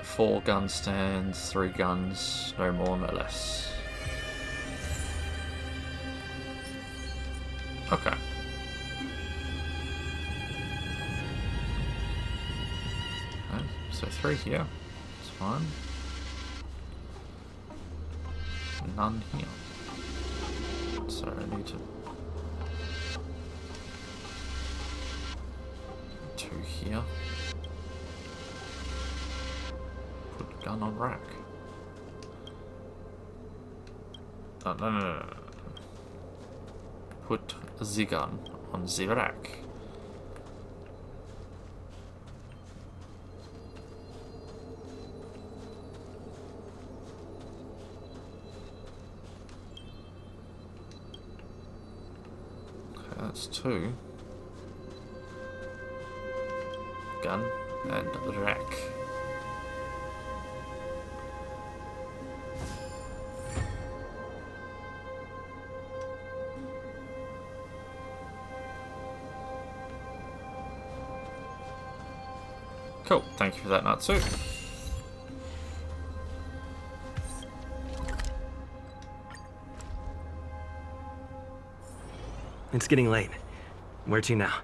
Four gun stands, 3 guns, no more, no less. Okay. Okay, so 3 here. It's fine. None here. So I need to... 2 here. Put gun on rack. Oh, no. Put the gun on the rack. Okay, that's 2. Gun and rack. Cool, thank you for that, Natsu. It's getting late. Where to now?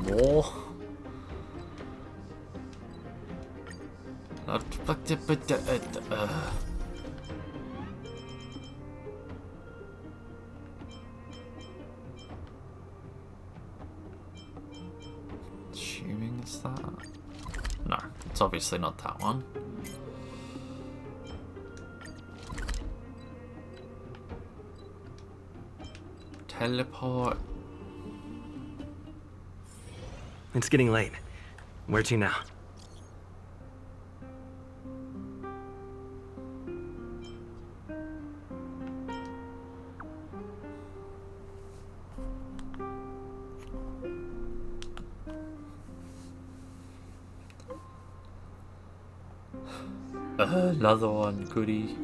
More. Assuming it's that. No, it's obviously not that one. Teleport. It's getting late. Where to now? Another one, goodie.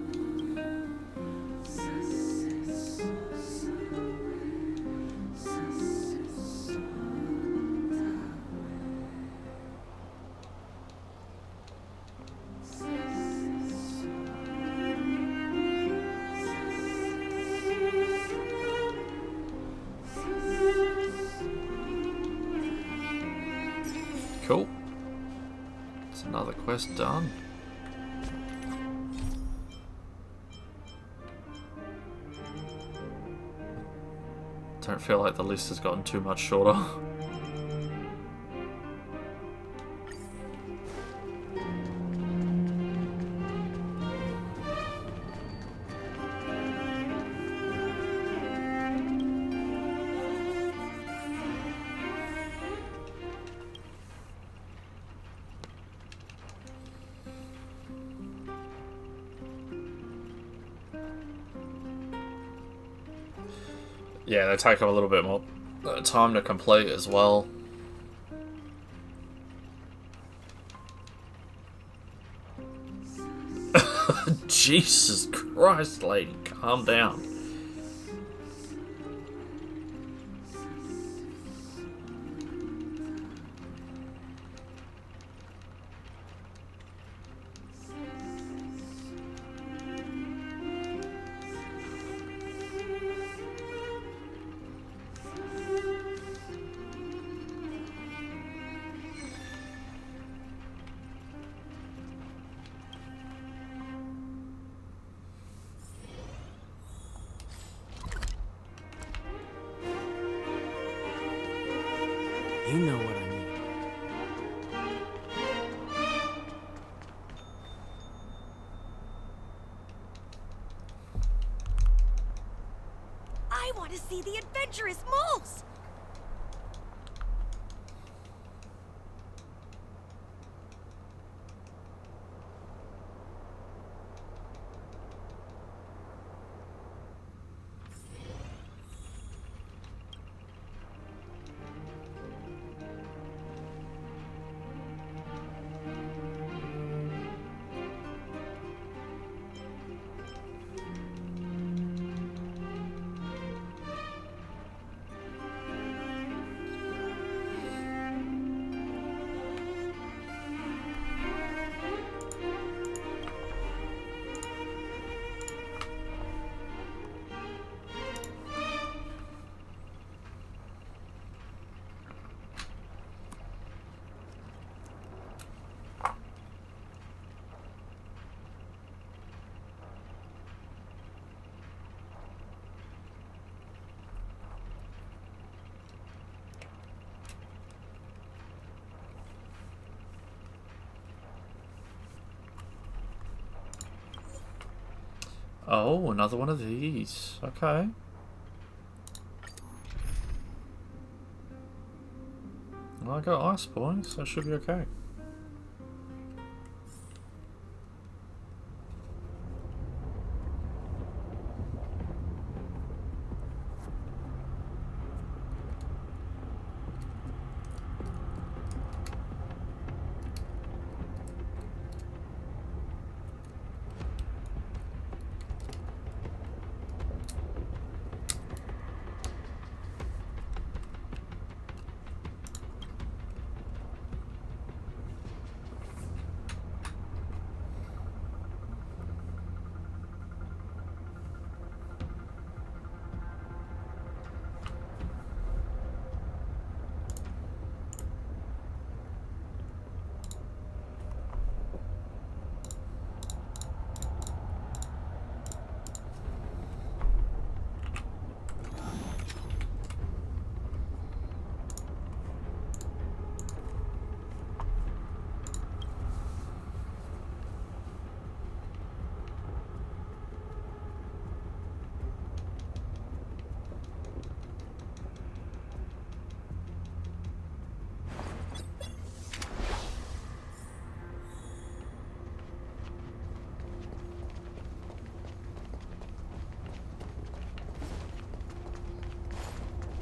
quest done. Don't feel like the list has gotten too much shorter. Yeah, they take up a little bit more time to complete as well. Jesus Christ, lady, calm down. You know what I mean. I want to see the adventurous moles! Oh, another one of these. Okay. Well, I got ice points, so I should be okay.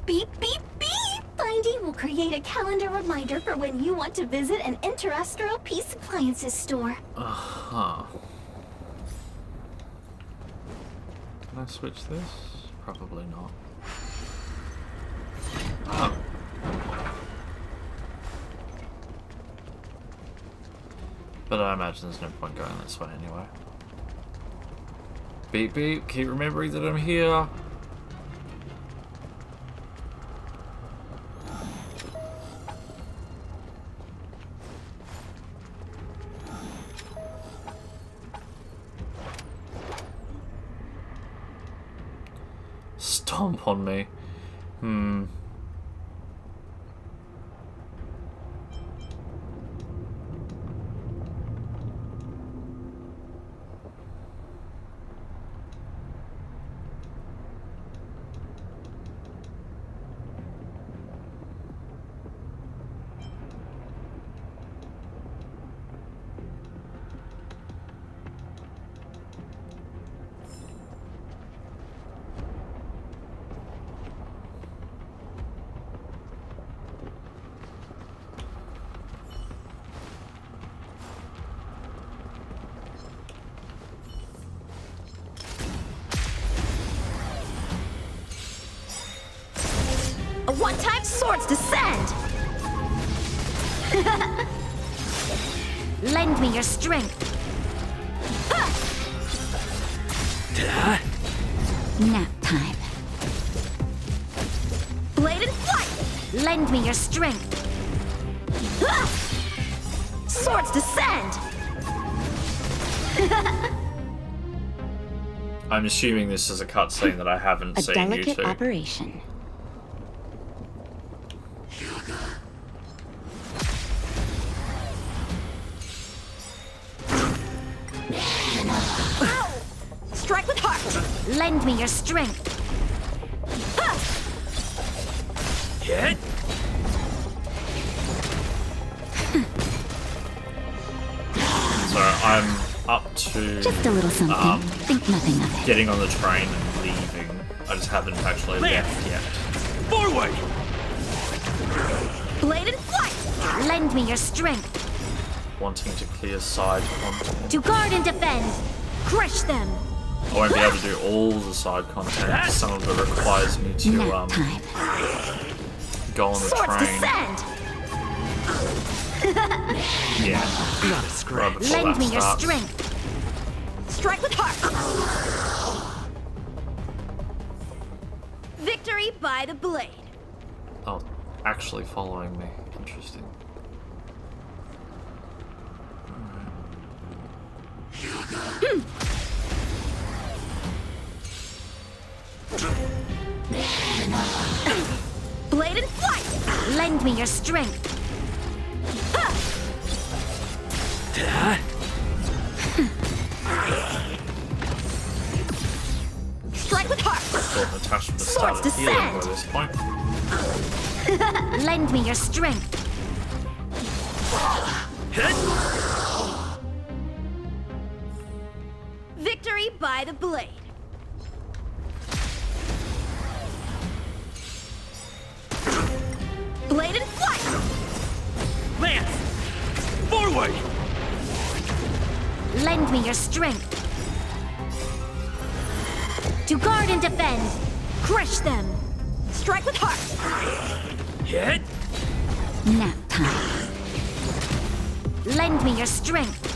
Beep, beep, beep! Finding will create a calendar reminder for when you want to visit an Interastral Peace Appliances store. Uh-huh. Can I switch this? Probably not. Oh. But I imagine there's no point going this way anyway. Beep beep, keep remembering that I'm here. stomp on me. A one-time swords descend! Lend me your strength. Nap time. Blade and flight! Lend me your strength. Swords descend! I'm assuming this is a cutscene that I haven't A seen delicate you two. operation. Strike with heart! Lend me your strength. Hit! So I'm up to Just a little something. Think nothing of it. getting on the train and leaving. I just haven't actually left yet. Forward! Blade and flight! Lend me your strength. Wanting to clear side content. To guard and defend. Crush them. I won't be able to do all the side content. Some of it requires me to go on the Swords train. descend! Yeah. Not a scratch. Right before Lend that me your starts. strength. Strike with heart! Victory by the blade. Oh, actually following me. Interesting. Blade and flight! Lend me your strength. Strike with heart! Thought Natasha would have Swords started healing by descend! this point. Lend me your strength. Victory by the blade. Blade and flight! Lance! Forward! Lend me your strength. To guard and defend. Crush them. Strike with heart! Hit! Nap time. Lend me your strength.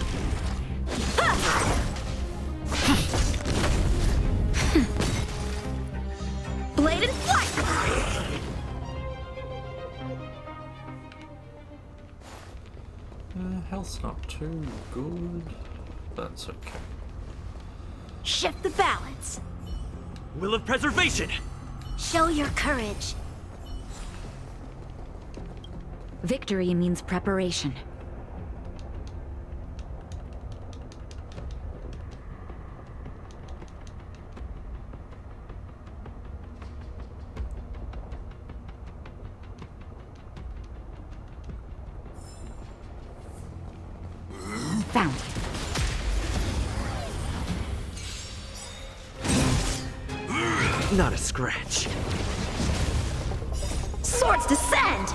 Blade and flight! Health's not too good. That's okay. Shift the balance. Will of preservation! Show your courage. Victory means preparation. Found it. Not a scratch. Swords descend!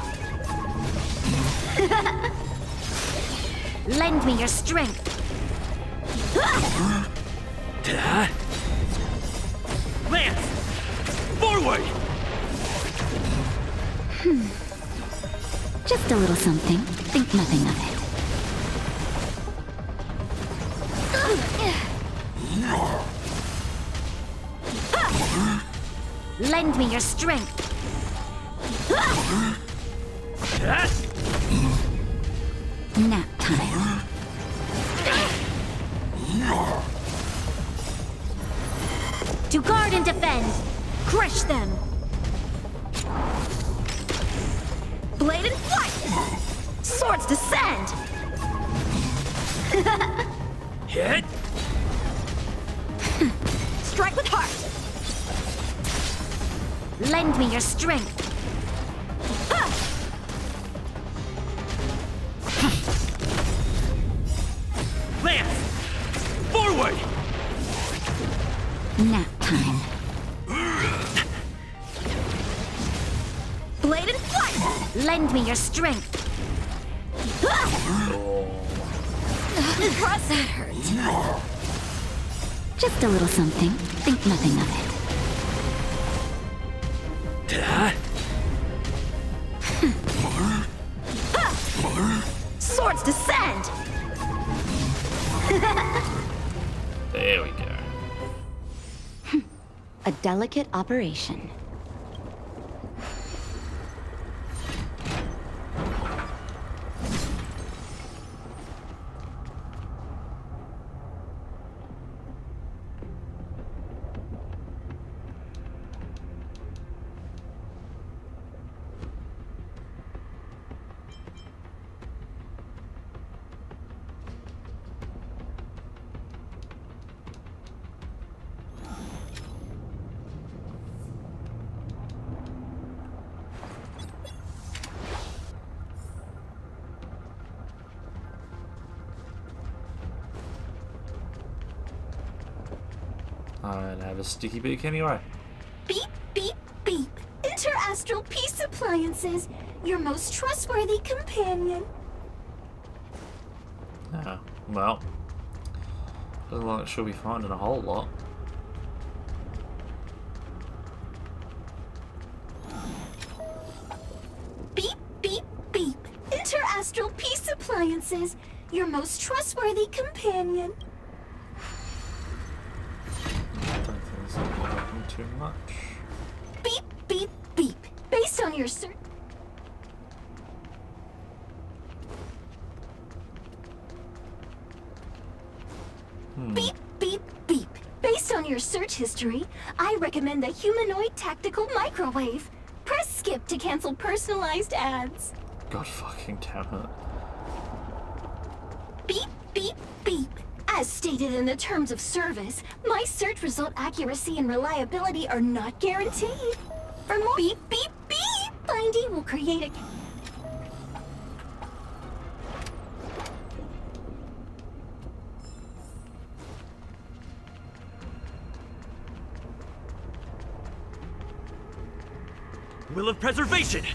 Lend me your strength. Lance! Forward! Just a little something. Think nothing of it. Lend me your strength. Nap time. To guard and defend. Crush them! Blade and flight! Swords descend! Hit! Strike with heart! Lend me your strength! Lance! Forward! Nap time. Blade and flight! Lend me your strength! Cross that hurt. Just a little something. Think nothing of it. Swords descend! There we go. A delicate operation. I'd have a sticky beak anyway. Beep, beep, beep. Interastral peace appliances, your most trustworthy companion. Yeah, well, doesn't look like she'll be finding a whole lot. Beep, beep, beep. Interastral peace appliances, your most trustworthy companion. I don't think this will help me too much. Beep, beep, beep. Based on your search. Beep, beep, beep. Based on your search history, I recommend the humanoid tactical microwave. Press skip to cancel personalized ads. God fucking damn it. Beep, beep, beep. As stated in the terms of service, my search result accuracy and reliability are not guaranteed. For more beep, beep, beep, Findy will create a... Will of preservation!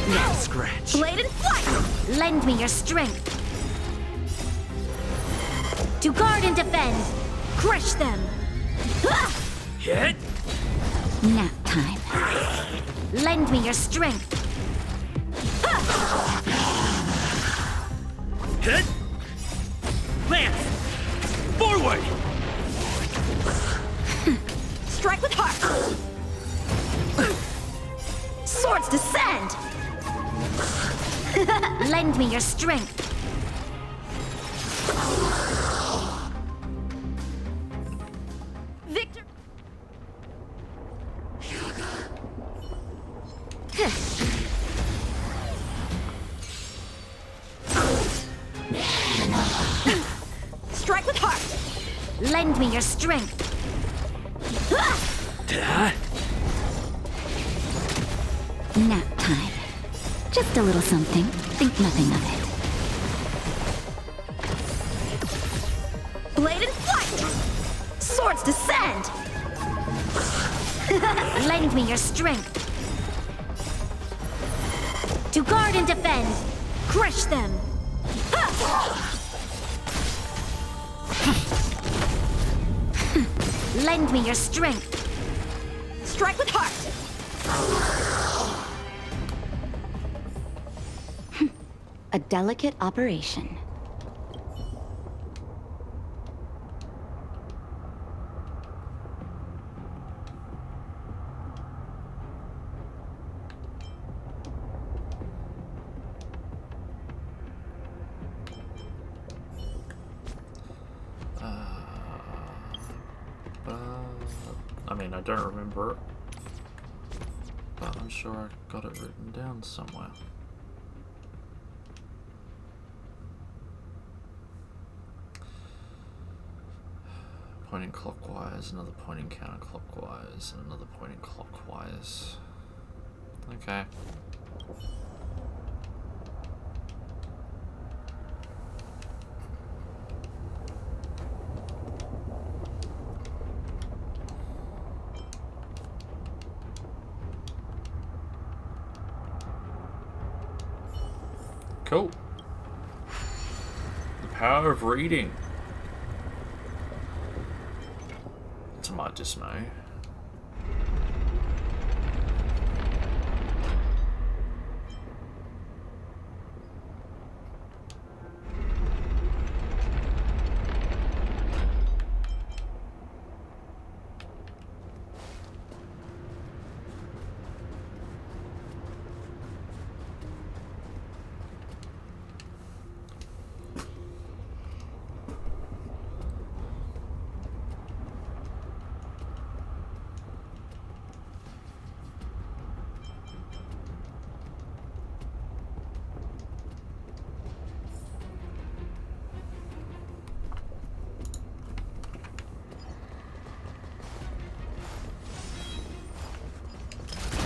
Now scratch. Blade and flight! Lend me your strength. To guard and defend. Crush them. Hit! Nap time. Lend me your strength. Hit! Lance! Forward! Strike with heart. Swords descend. Lend me your strength. Victor. Strike with heart. Lend me your strength. Nap time. Just a little something. Think nothing of it. Blade and flight. Swords descend. Lend me your strength. To guard and defend. Crush them. Lend me your strength. Strike with heart. A delicate operation. mean, I don't remember it, but I'm sure I got it written down somewhere. Pointing clockwise, another pointing counterclockwise, and another pointing clockwise. Okay. Cool. The power of reading. To my dismay.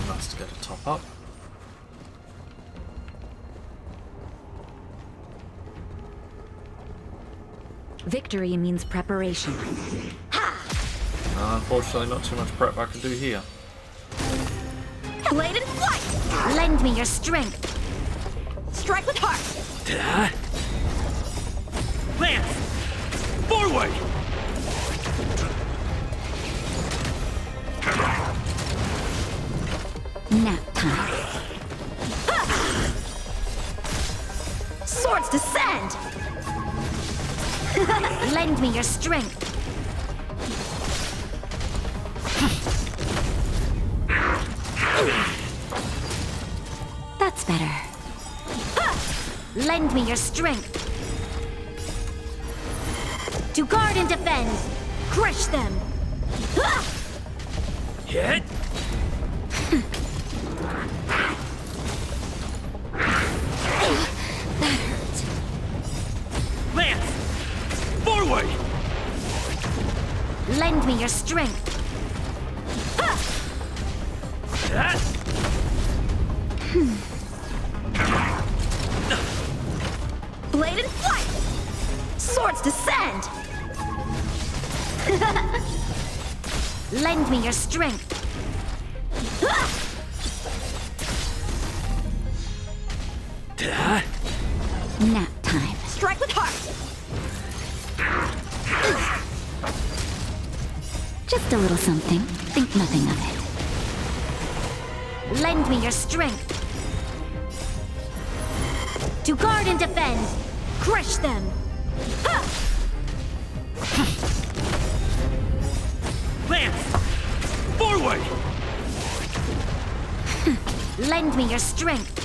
Nice to get a top up. Victory means preparation. Unfortunately, not too much prep I can do here. Blade and flight! Lend me your strength. Strike with heart. Lance! Forward! Nap time. Swords descend! Lend me your strength. That's better. Lend me your strength. To guard and defend. Crush them. Hit! That hurt. Lance! Forward! Lend me your strength. Blade and flight! Swords descend! Lend me your strength. Nap time. Strike with heart! Just a little something. Think nothing of it. Lend me your strength. To guard and defend. Crush them. Lance! Forward! Lend me your strength.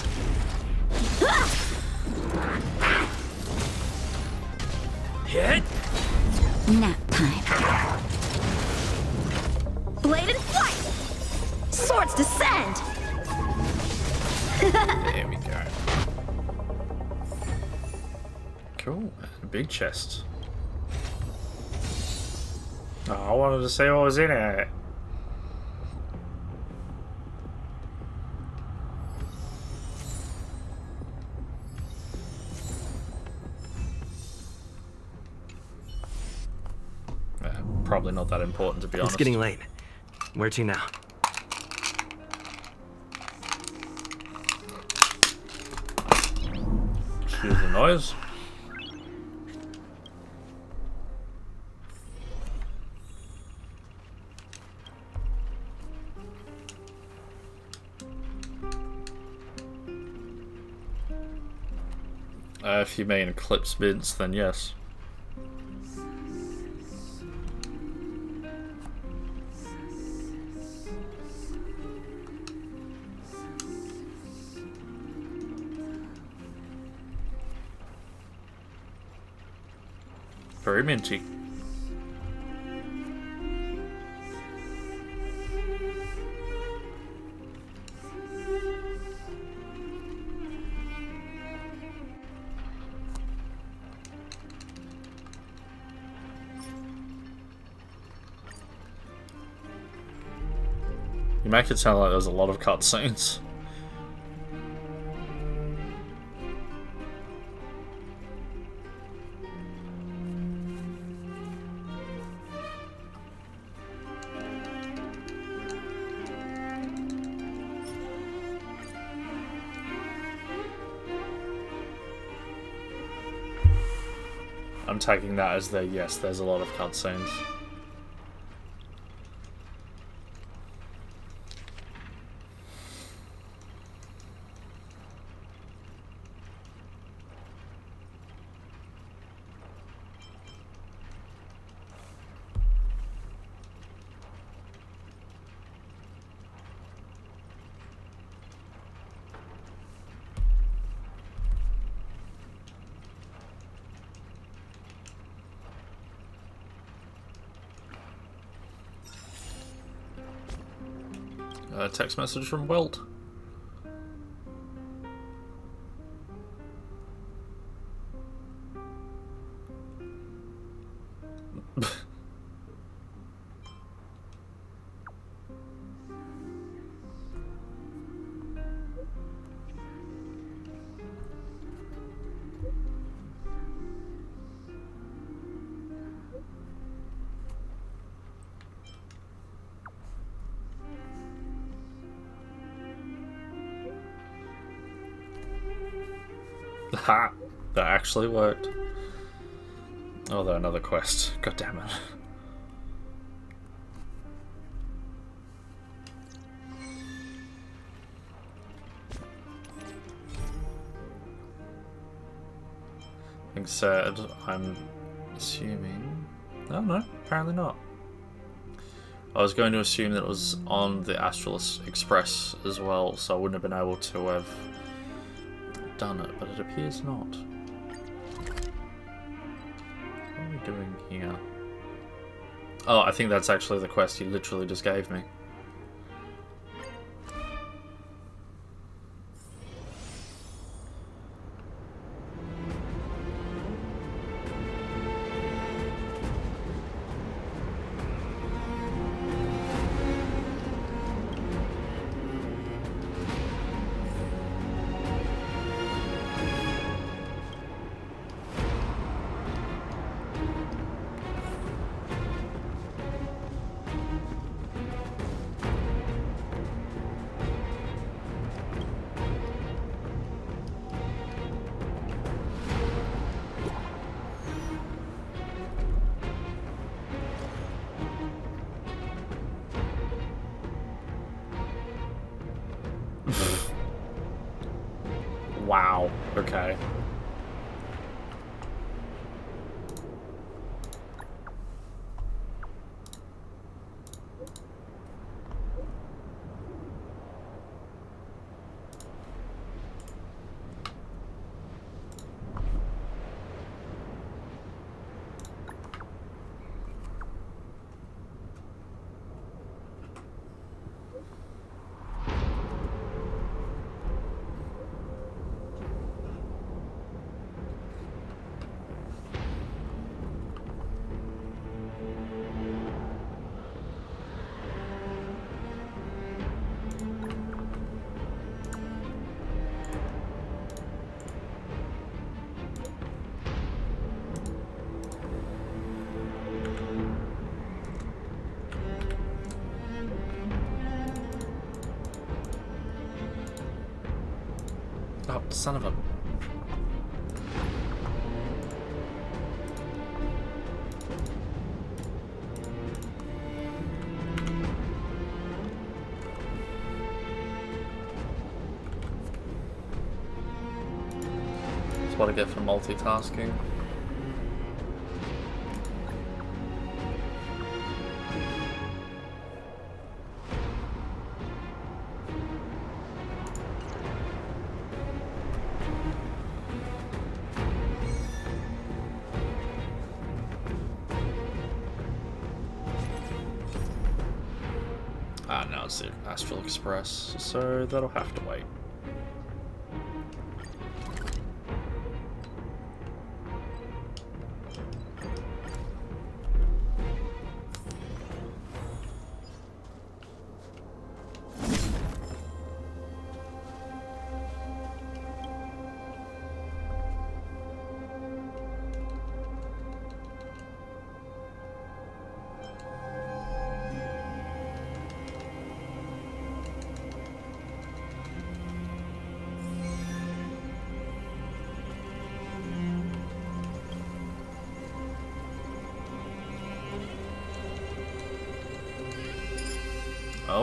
Hit! Nap time. Blade and flight! Swords descend! There we go. Cool. Big chest. Oh, I wanted to see what was in it. Probably not that important, to be honest. It's getting late. Where to now? Excuse the noise. If you mean Eclipse Mints, then yes. Very minty. You make it sound like there's a lot of cutscenes. I'm taking that as the yes, there's a lot of cutscenes. A text message from Wilt. Ha! That actually worked. Although another quest. God damn it. Being said, I'm assuming... Oh no, apparently not. I was going to assume that it was on the Astral Express as well, so I wouldn't have been able to have done it, but it appears not. What are we doing here? Oh, I think that's actually the quest he literally just gave me. Wow, okay. Oh, son of a... That's what I get for multitasking. Ah, no, it's the Astral Express, so that'll have to wait.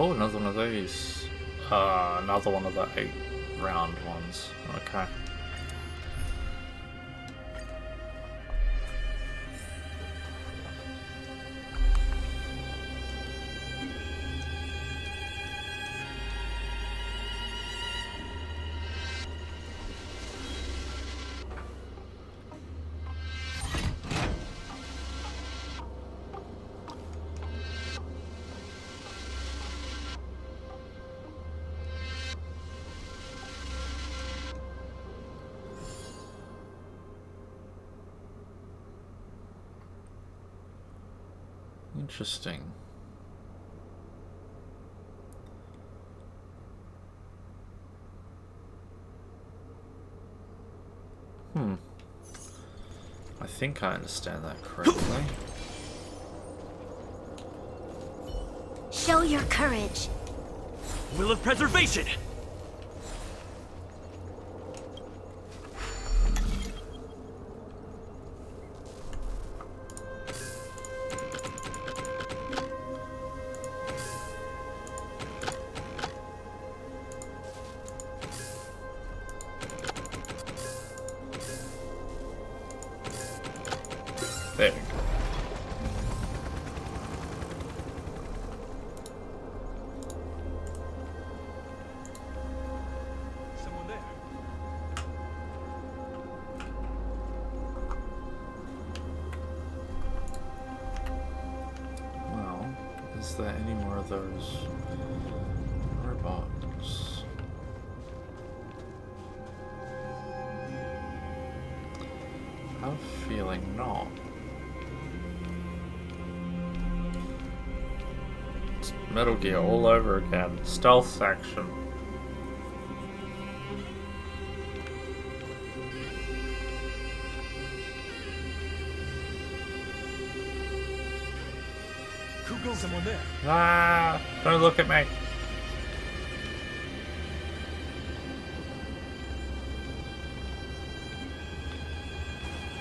Oh, another one of these. Another one of the 8-round ones. Okay. Interesting. I think I understand that correctly. Show your courage. Will of preservation! There we go. Someone there. Well, is there any more of those robots? I have a feeling not. It's Metal Gear all over again. Stealth section. Who goes? Someone there. Ah! Don't look at me.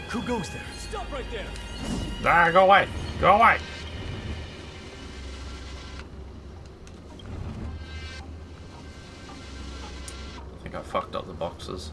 Who goes there? Stop right there! Ah, go away! Go away! I think I fucked up the boxes.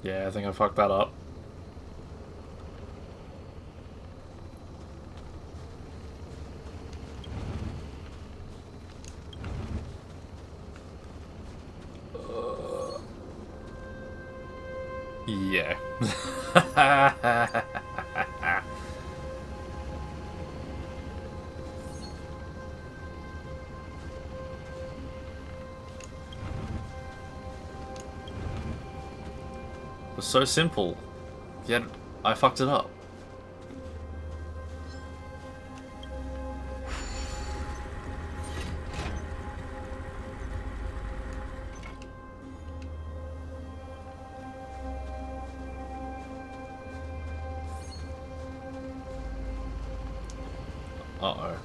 Yeah, I think I fucked that up. Yeah. It was so simple, yet I fucked it up. Uh-oh.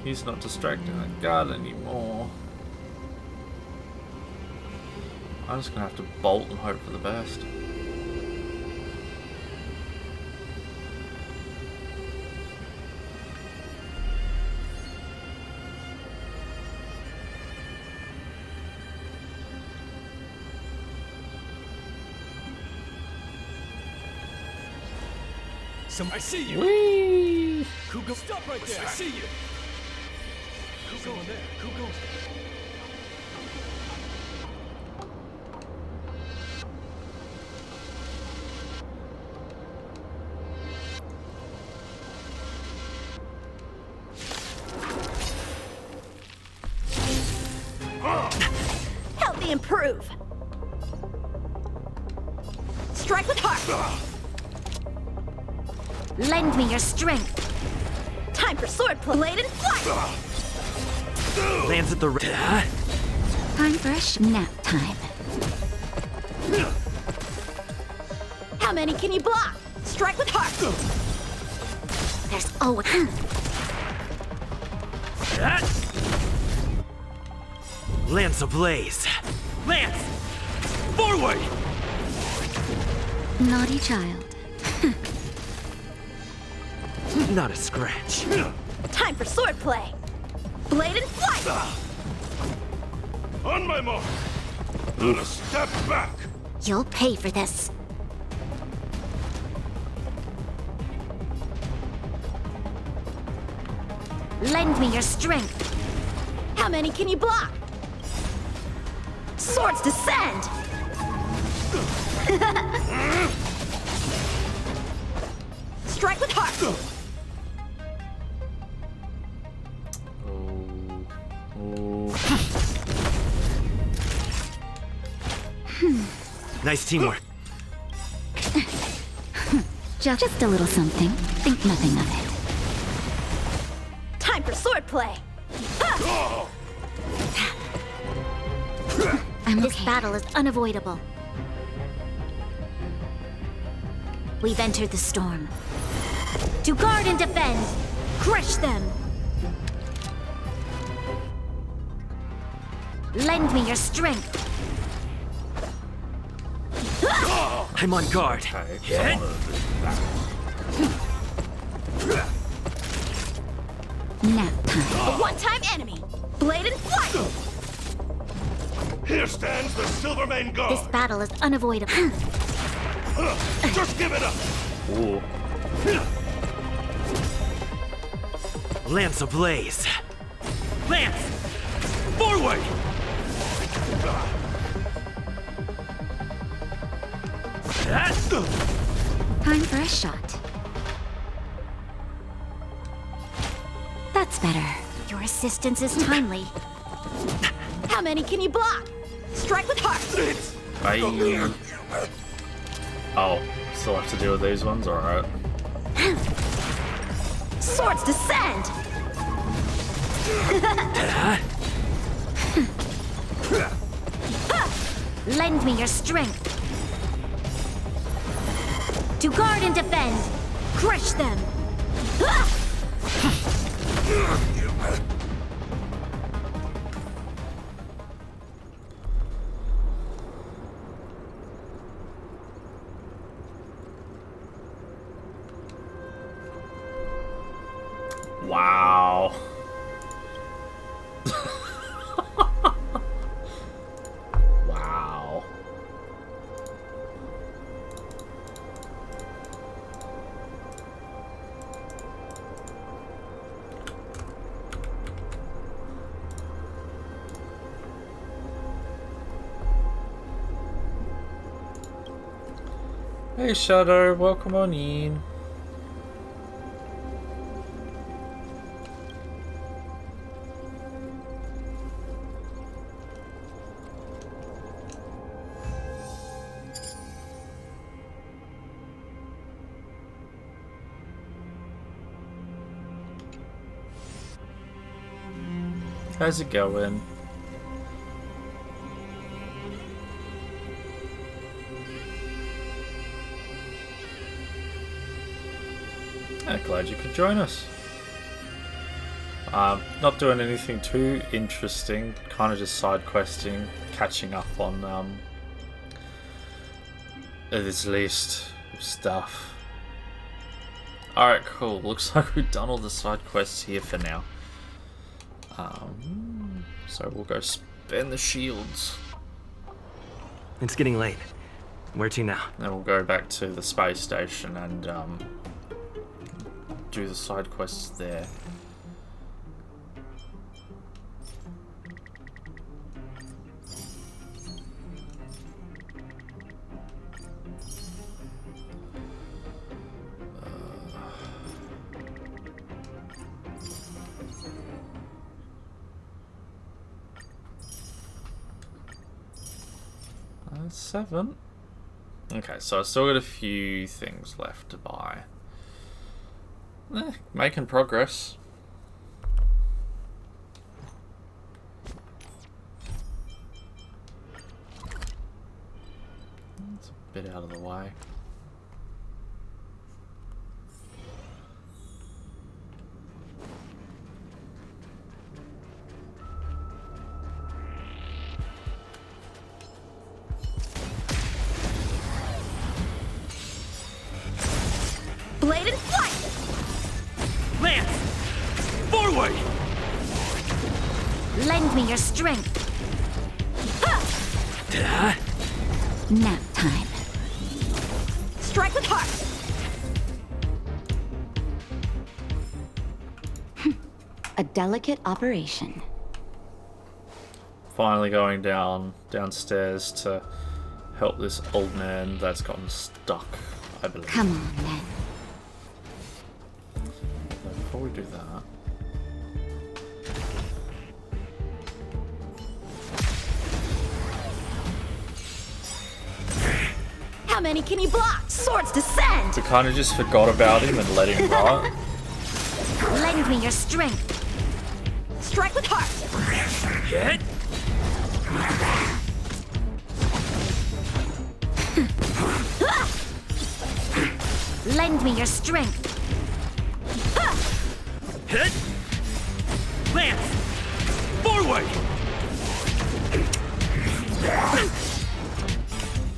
He's not distracting that guard anymore. I'm just gonna have to bolt and hope for the best. I see you! Whee! Who goes? Stop right there! I see you! Who goes there? Who goes there? Help me improve. Strike with heart. Lend me your strength. Time for sword blade and flight. Lands at the Time for a nap time. How many can you block? Strike with heart. There's always... Lance ablaze. Lance! Forward! Naughty child. Not a scratch. Time for swordplay. Blade and flight. On my mark. Not a step back. You'll pay for this. Lend me your strength. How many can you block? Swords descend. Strike with heart. Nice teamwork. Just a little something. Think nothing of it. Time for swordplay. This battle is unavoidable. We've entered the storm. To guard and defend, crush them. Lend me your strength. I'm on guard. Okay, Nap time. A one-time enemy. Blade and flight. Here stands the Silvermane Guard. This battle is unavoidable. Just give it up. Ooh. Lance ablaze. Lance! Forward! Time for a shot. That's better. Your assistance is timely. How many can you block? Strike with heart. Bye. Oh, still have to deal with these ones? Alright. Swords descend. Lend me your strength. To guard and defend, crush them. Wow. Wow. Hey Shadow, welcome on in. How's it going? Glad you could join us. Not doing anything too interesting, kind of just side questing, catching up on this list of stuff. Alright, cool. Looks like we've done all the side quests here for now. So we'll go spend the shields. It's getting late. Where to now? Then we'll go back to the space station and do the side quests there. Seven. Okay, so I've still got a few things left to buy. Making progress. It's a bit out of the way. Blade and flight! Lance! Forward! Lend me your strength. Nap time. Strike with heart! A delicate operation. Finally going downstairs to help this old man that's gotten stuck, I believe. Come on, then. Before we do that... How many can you block? Swords descend! We kind of just forgot about him and let him rot. Lend me your strength. Strike with heart! Hit! Lend me your strength. Hit! Lance! Forward!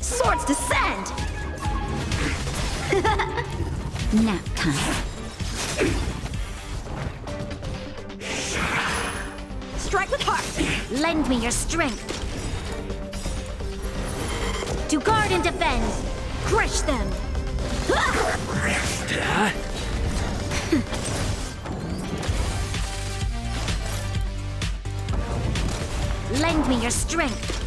Swords descend! Nap time. Strike with heart! Lend me your strength. To guard and defend. Crush them. Lend me your strength.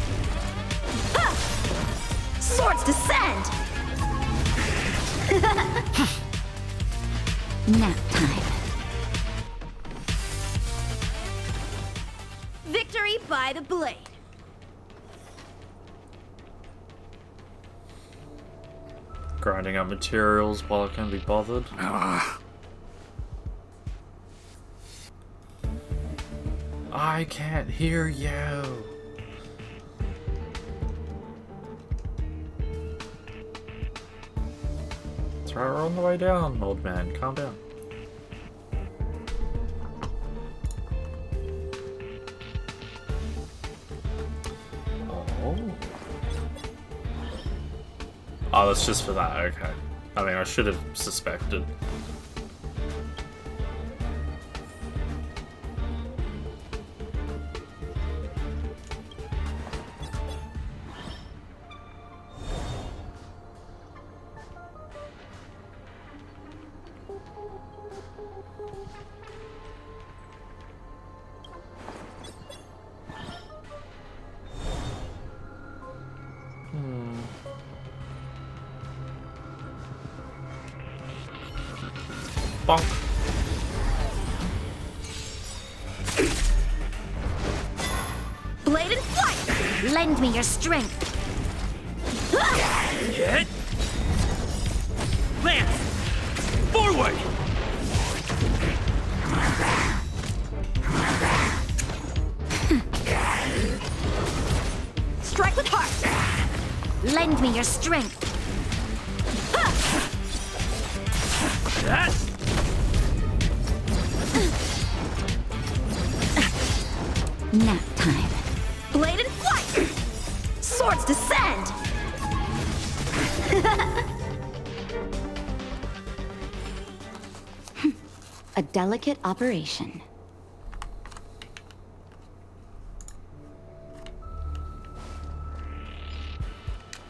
Swords descend! Nap time. Victory by the blade. Grinding up materials while I can be bothered. I can't hear you. Throw her on the way down, old man. Calm down. Oh, that's just for that, okay. I mean, I should have suspected. Bonk. Blade and flight! Lend me your strength. Hit! Lance! Forward! Strike with heart! Lend me your strength. Yes! Nap time. Blade and flight! Swords descend! A delicate operation.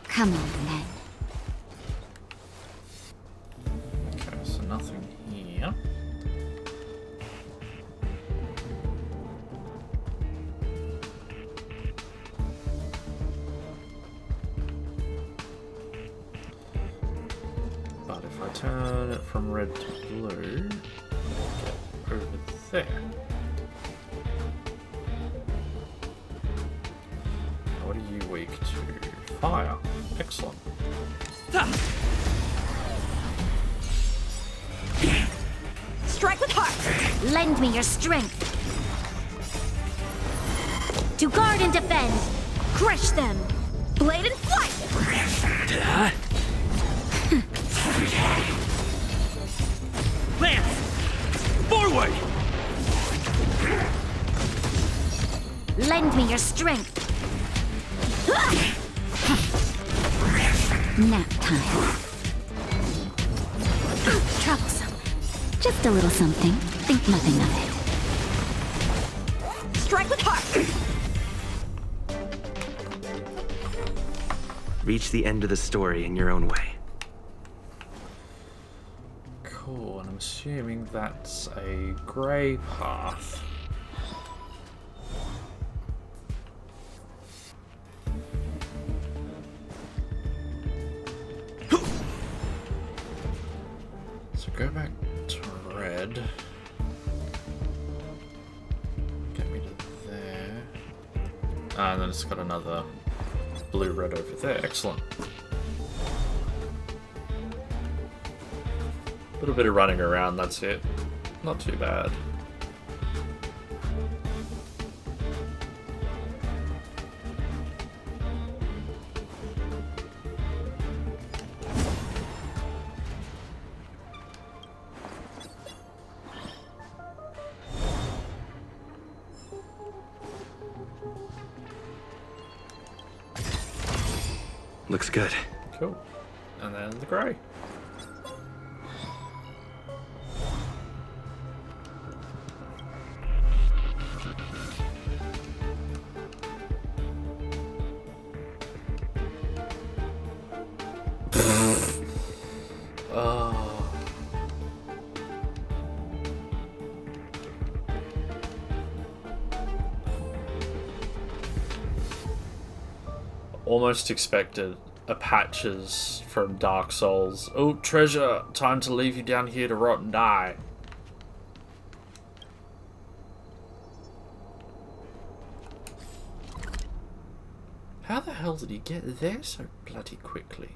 Come on, then. Okay, so nothing here. But if I turn it from red to blue, get over there. What are you weak to? Fire. Excellent. Strike with heart! Lend me your strength. To guard and defend. Crush them. blade and flight! Lance! Forward! Lend me your strength. Nap time. Troublesome. Just a little something. Think nothing of it. Strike with heart! Reach the end of the story in your own way. Cool, and I'm assuming that's a grey path. So go back to red. Get me to there. And then it's got another blue-red over there. Excellent. A little bit of running around, that's it. Not too bad. Looks good. Cool. And then the grey. Almost expected a patches from Dark Souls. Oh, treasure! Time to leave you down here to rot and die. How the hell did he get there so bloody quickly?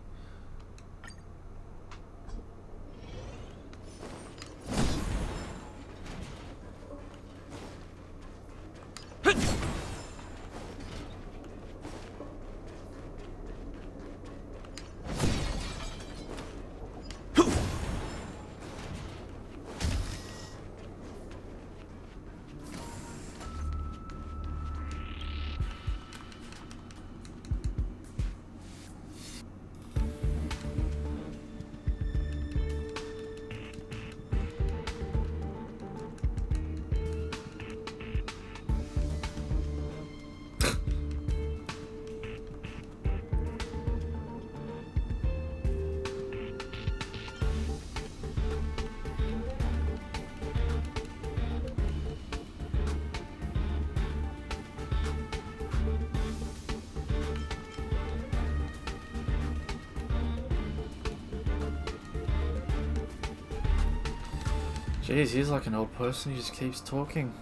Jeez, he's like an old person who just keeps talking.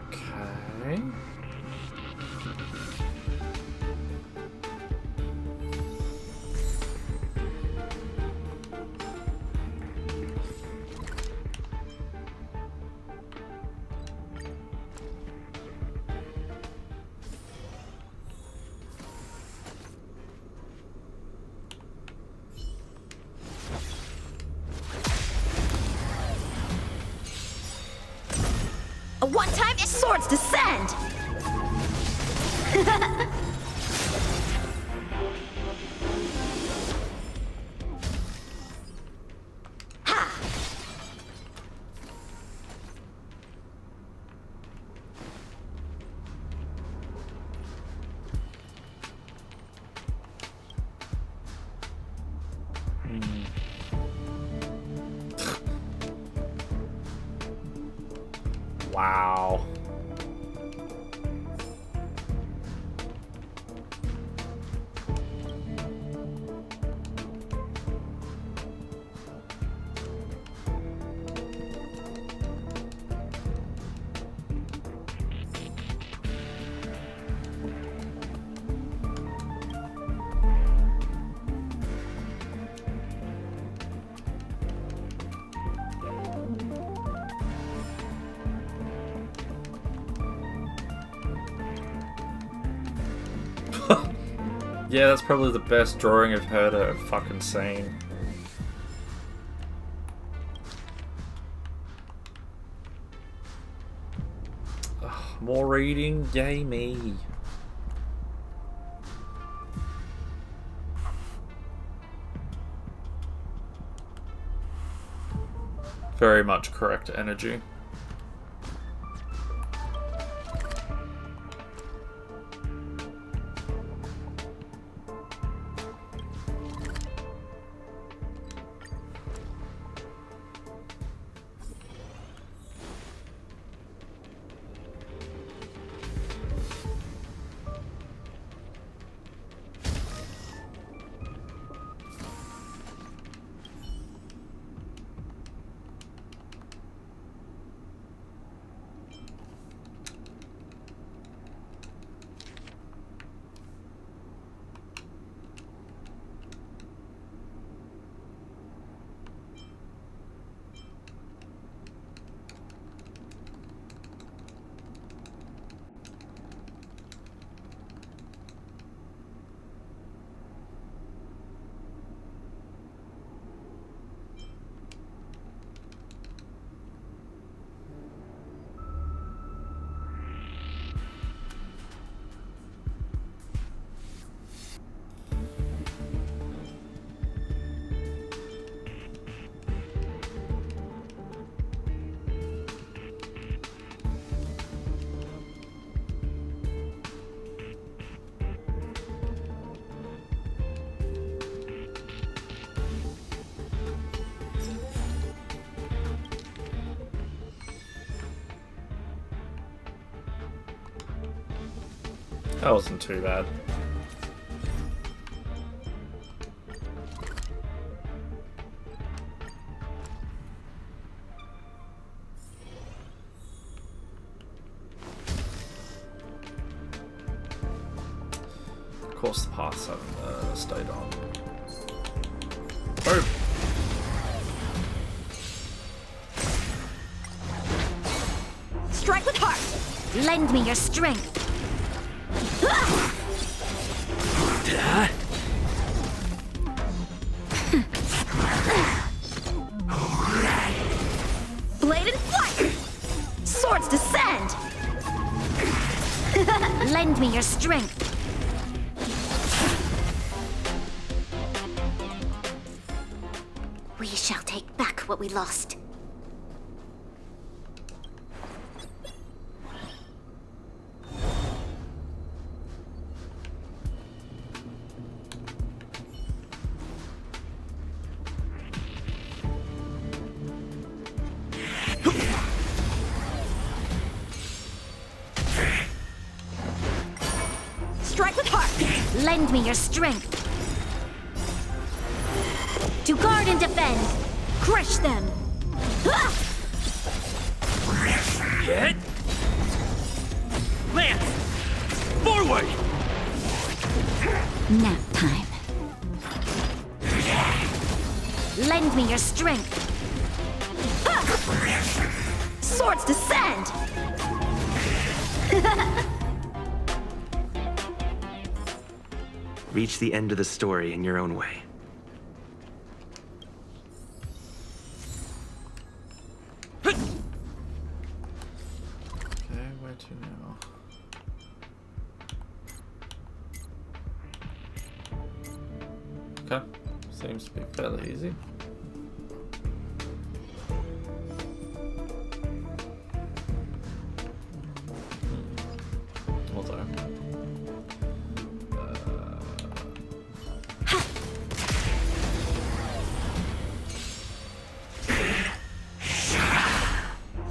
Okay. A one-time swords descend! Wow. Yeah, that's probably the best drawing I've heard of fucking seen. Ugh, more reading? Yay me. Very much correct energy. That wasn't too bad. Of course the paths haven't stayed on. Boom! Strike with heart! Lend me your strength! Blade and flight! Swords descend! Lend me your strength! We shall take back what we lost. Strike with heart! Lend me your strength! To guard and defend! Crush them! Get! Lance! Forward! Nap time. Lend me your strength! Swords descend! Reach the end of the story in your own way. Okay, where to now? Okay, seems to be fairly easy. Although,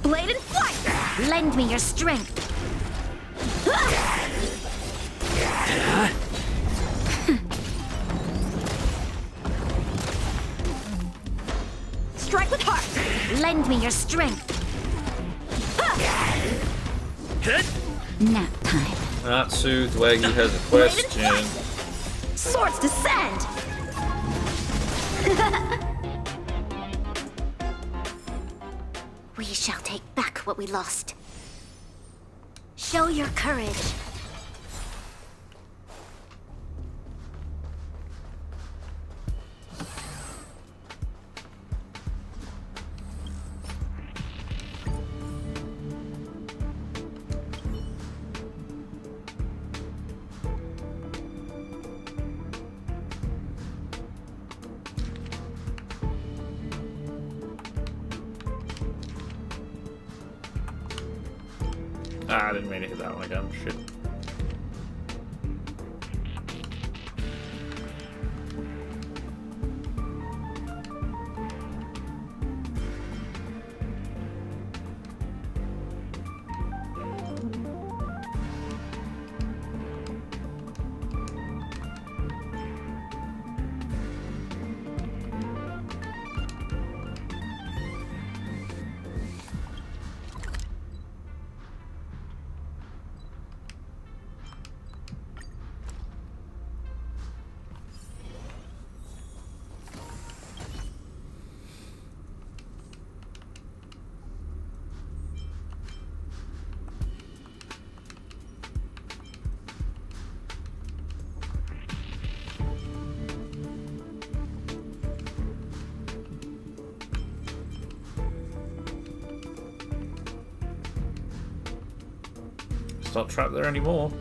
Blade and flight! Lend me your strength! Strike with heart! Lend me your strength! Nap time. Natsu Dwaggy has a question. Swords descend! We shall take back what we lost. Show your courage. Ah, I didn't mean to hit that one again. Shit. It's not trapped there anymore.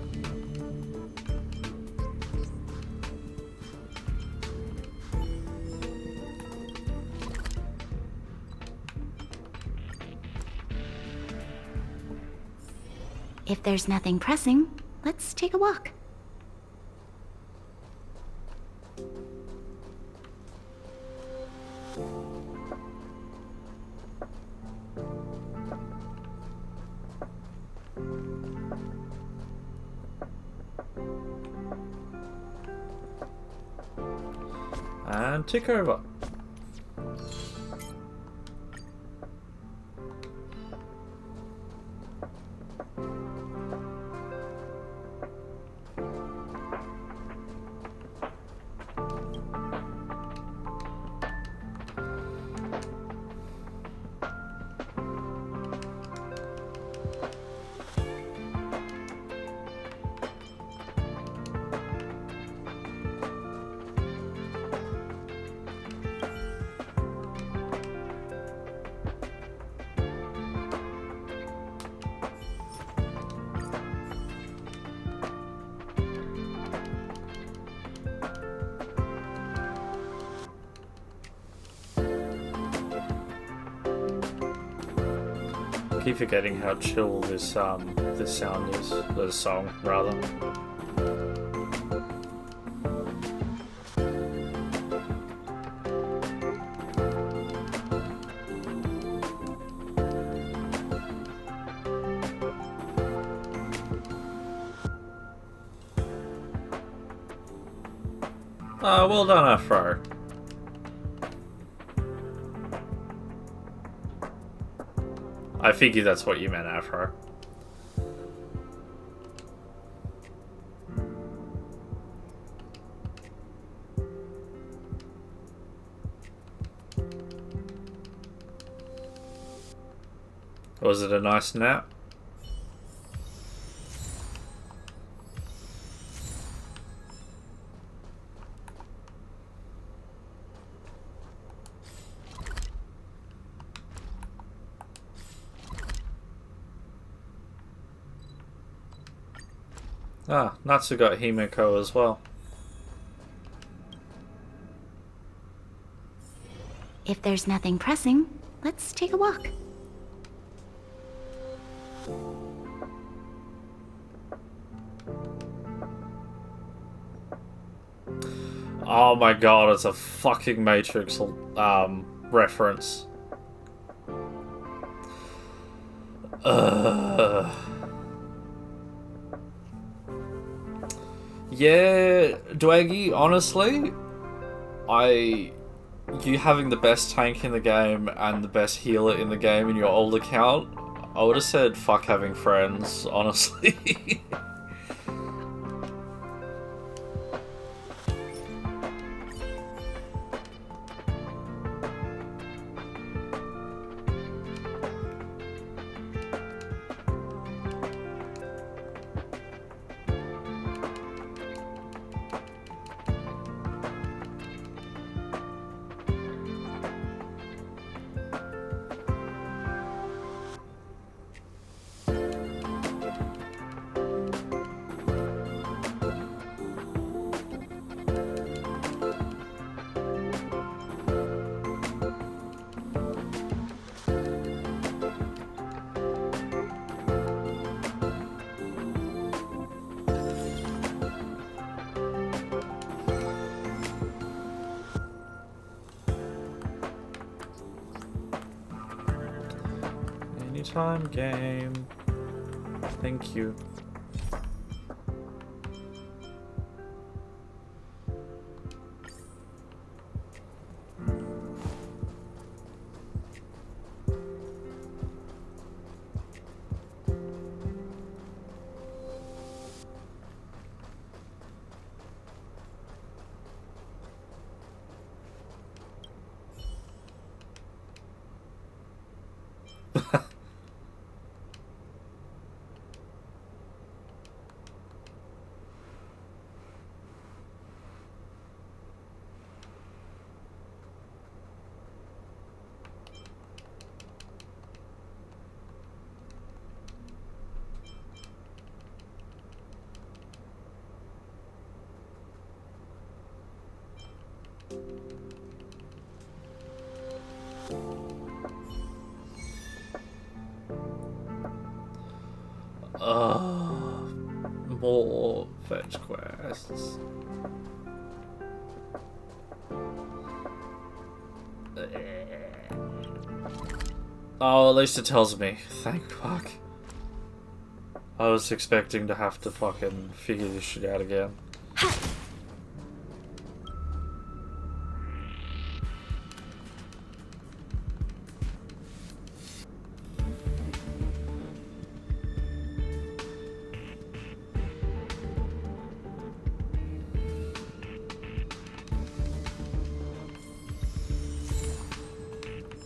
If there's nothing pressing, let's take a walk. And tick over. I keep forgetting how chill this sound is. The song, rather. Well done, Afro. I figured that's what you meant, Afro. Was it a nice nap? Ah, Natsu got Himeko as well. If there's nothing pressing, let's take a walk. Oh my god, it's a fucking Matrix reference. Yeah, Dwaggy, honestly, you having the best tank in the game and the best healer in the game in your old account, I would have said fuck having friends, honestly. Playtime game. Thank you. More fetch quests. Oh, at least it tells me. Thank fuck. I was expecting to have to fucking figure this shit out again.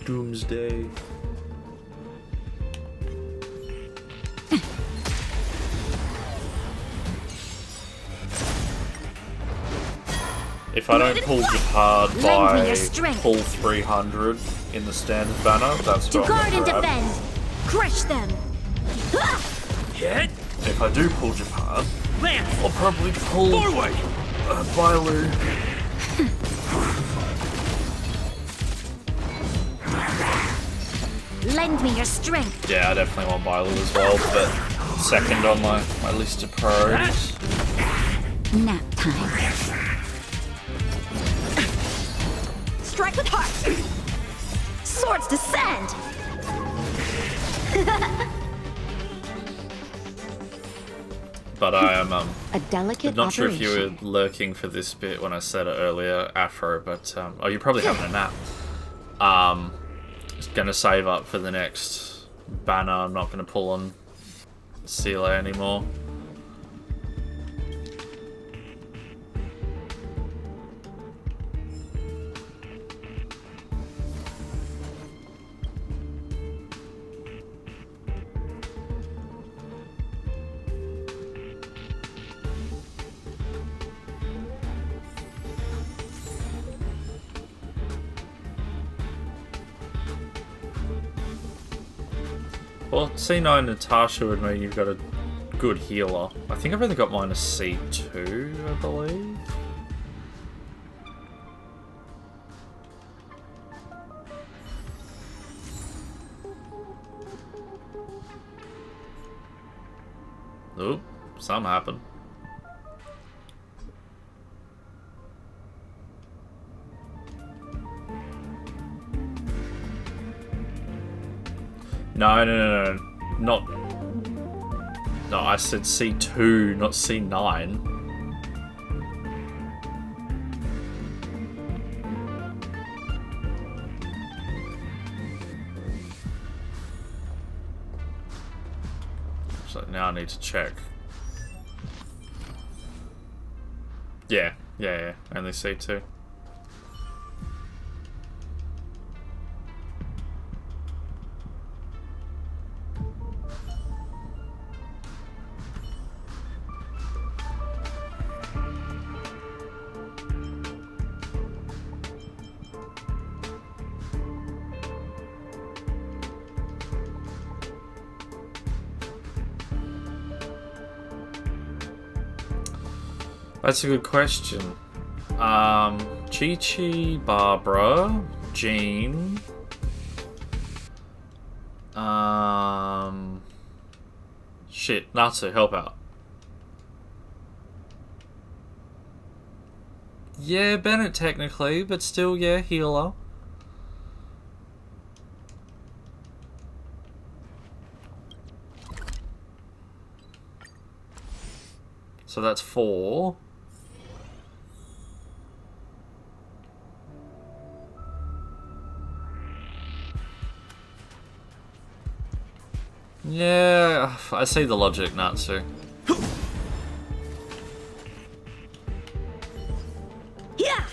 Doomsday. If I don't pull Jihad by pull 300 in the standard banner, that's To what guard I'm and gonna grab. defend. Crush them. Hit. If I do pull Jihad, Lance. I'll probably pull Forward. Bailu. Lend me your strength. Yeah, I definitely want Bailu as well, but second on my list of pros. Nap time. Strike with heart. Swords descend. But I am A delicate not sure if operation. you were lurking for this bit when I said it earlier, Afro, but oh, you're probably having a nap. Just gonna save up for the next banner. I'm not gonna pull on Seele anymore. Well, C9 Natasha would mean you've got a good healer. I think I've only got mine as C2, I believe. Oop, something happened. No, not... No, I said C2, not C9. So now I need to check. Yeah, only C2. That's a good question. Chi-Chi, Barbara, Jean. Shit, Natsu, help out. Yeah, Bennett technically, but still, yeah, healer. So that's 4. Yeah, I see the logic, Natsu. Yeah.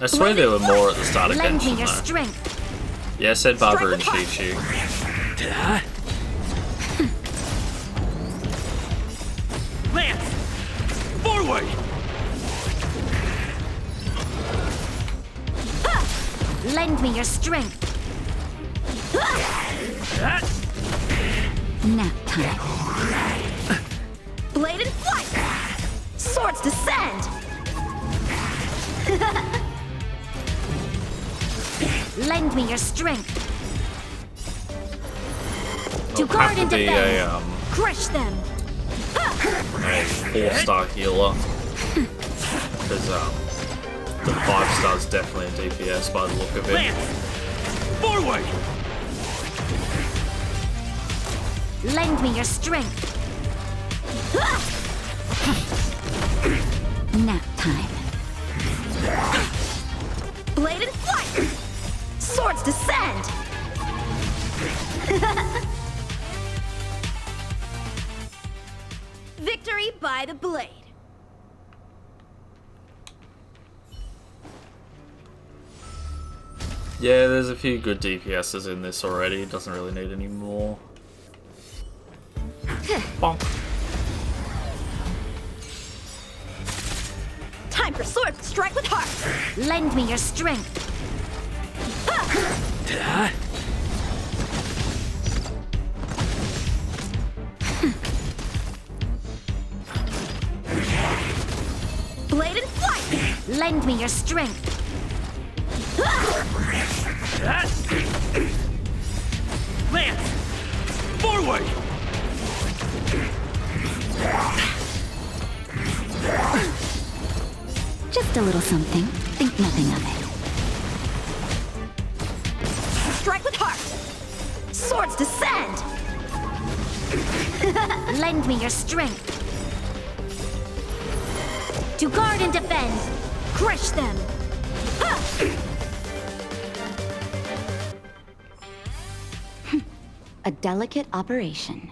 I swear there were more at the start of Lend me Genshin your though. strength. Yeah, I said Barbara and Chi-Chi. Lance! Forward! Lend me your strength. Nap time. Blade and flight. Swords descend. Lend me your strength. To It'll guard have and to be defend. a Crush them. 4-star healer. Because the 5-star's definitely a DPS by the look of it. Forward! Lend me your strength. Nap time. Blade and flight. Swords descend. Victory by the blade. Yeah, there's a few good DPSs in this already. It doesn't really need any more. Bonk. Time for swords to strike with heart. Lend me your strength. Blade and flight. Lend me your strength. Lance! Forward! Just a little something. Think nothing of it. Strike with heart. Swords descend. Lend me your strength. To guard and defend. Crush them. A delicate operation.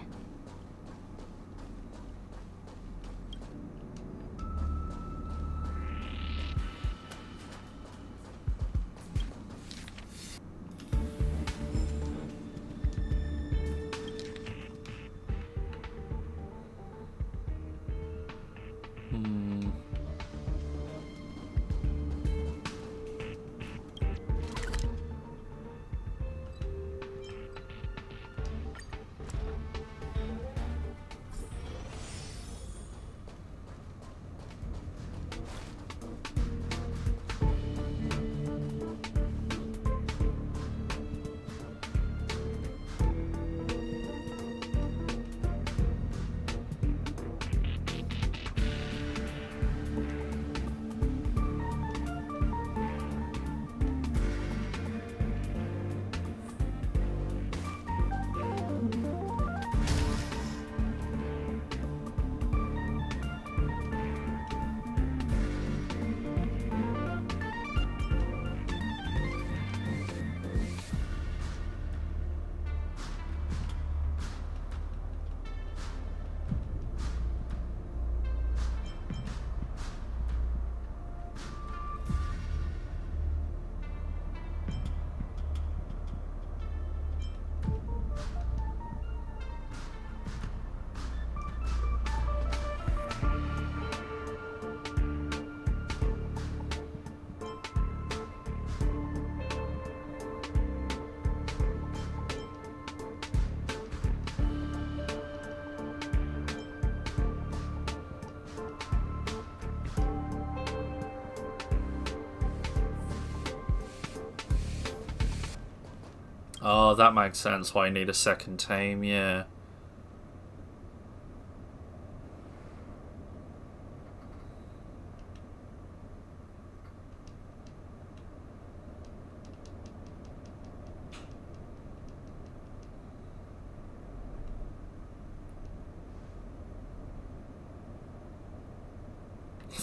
Oh, that makes sense why you need a second team, yeah.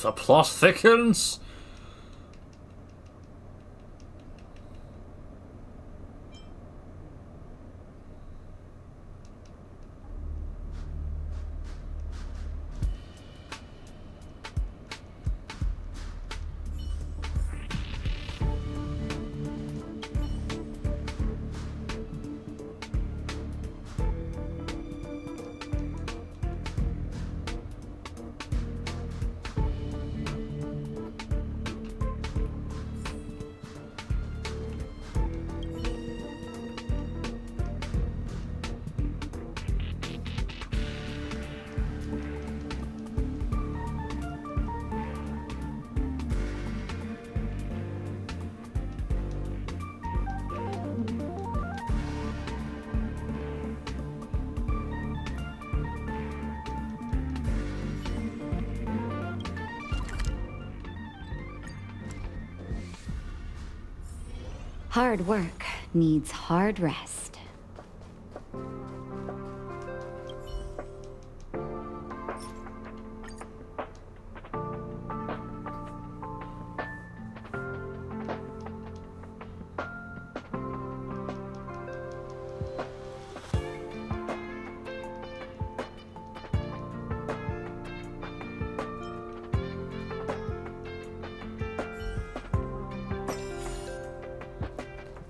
The plot thickens. Hard work needs hard rest.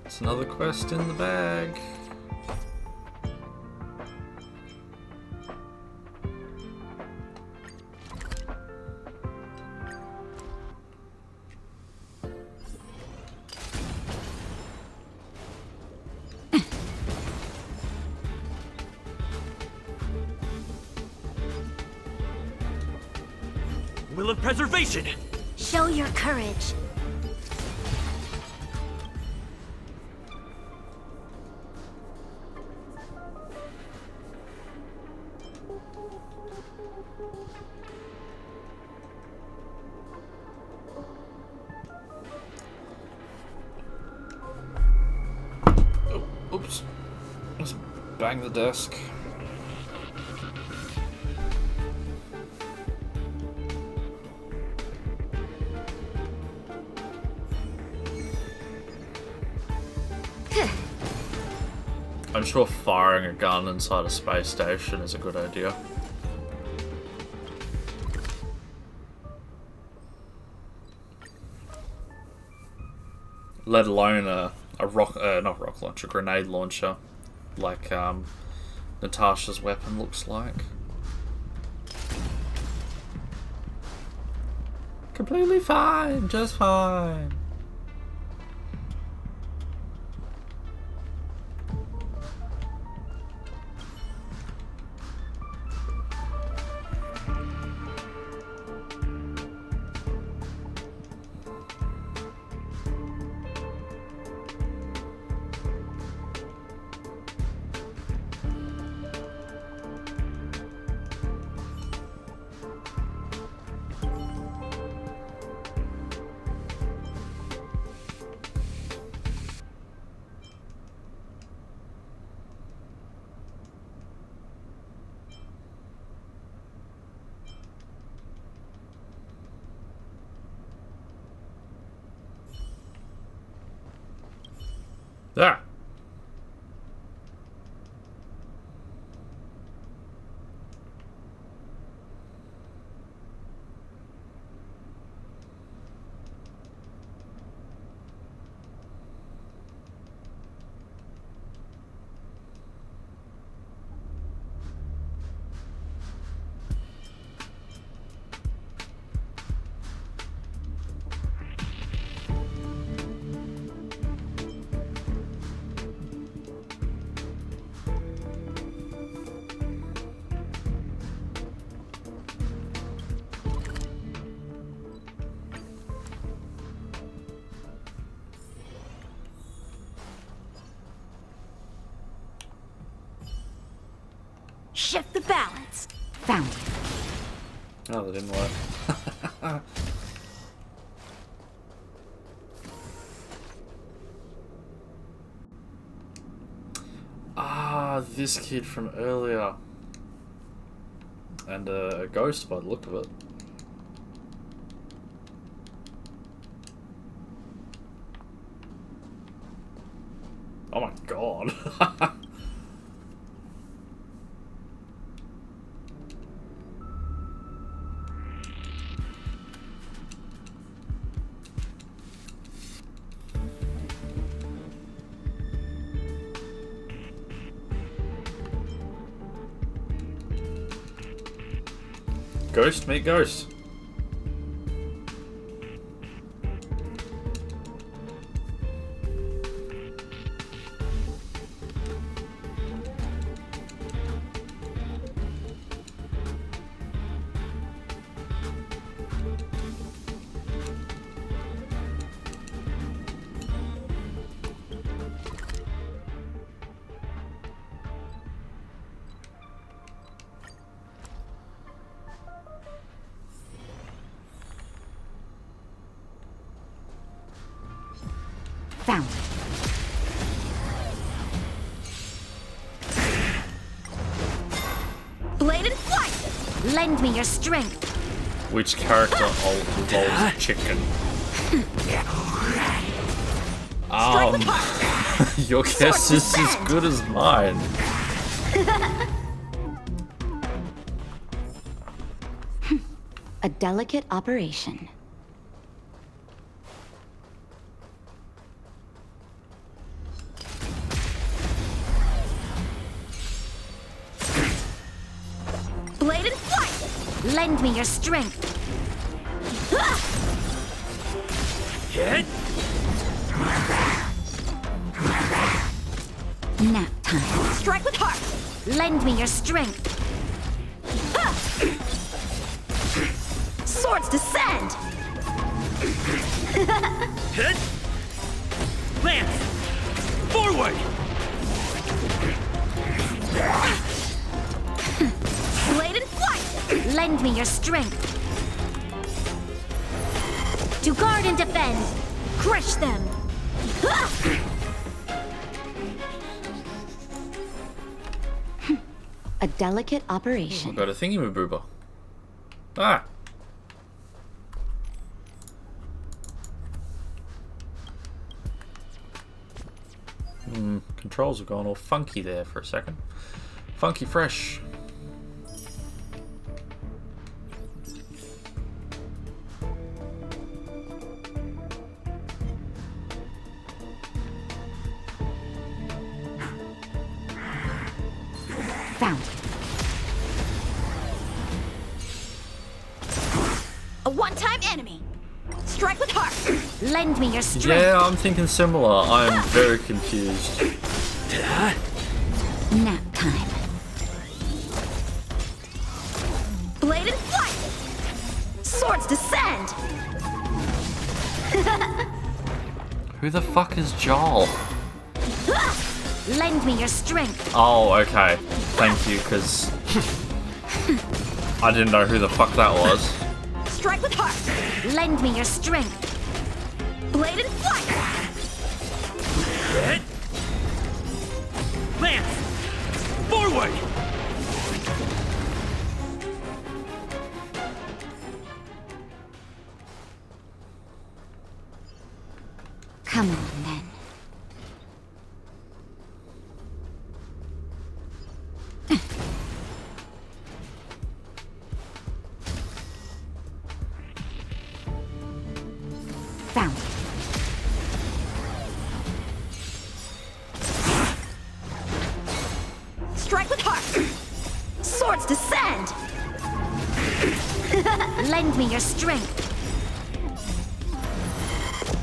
It's another quest in the bag. Will of preservation! Show your courage. Oops. Just bang the desk. I'm sure firing a gun inside a space station is a good idea. Let alone a not rock launcher, grenade launcher, like Natasha's weapon looks like. Completely fine, just fine. There. Shift the balance. Found it. Oh, that didn't work. Ah, this kid from earlier. And a ghost by the look of it. Oh my god. Ghost meet ghost. Found. Blade and flight! Lend me your strength. Which character involves chicken? Your guess is as good as mine. A delicate operation. Blade and flight! Lend me your strength. Hit! Nap time. Strike with heart! Lend me your strength. Swords descend! Hit! Lance! Forward! Blade and flight! Lend me your strength. To guard and defend! Crush them! A delicate operation. Got a thingy-mabooba. Ah! Controls have gone all funky there for a second. Funky fresh. Found. A one-time enemy! Strike with heart! Lend me your strength! Yeah, I'm thinking similar. I'm very confused. Nap time. Blade and flight! Swords descend! Who the fuck is Jarl? Lend me your strength! Oh, okay. Thank you, because I didn't know who the fuck that was. Strike with heart! Lend me your strength! Blade and flight! Hit! Lance! Forward! Come on, then. Found. Strike with heart! Swords descend! Lend me your strength!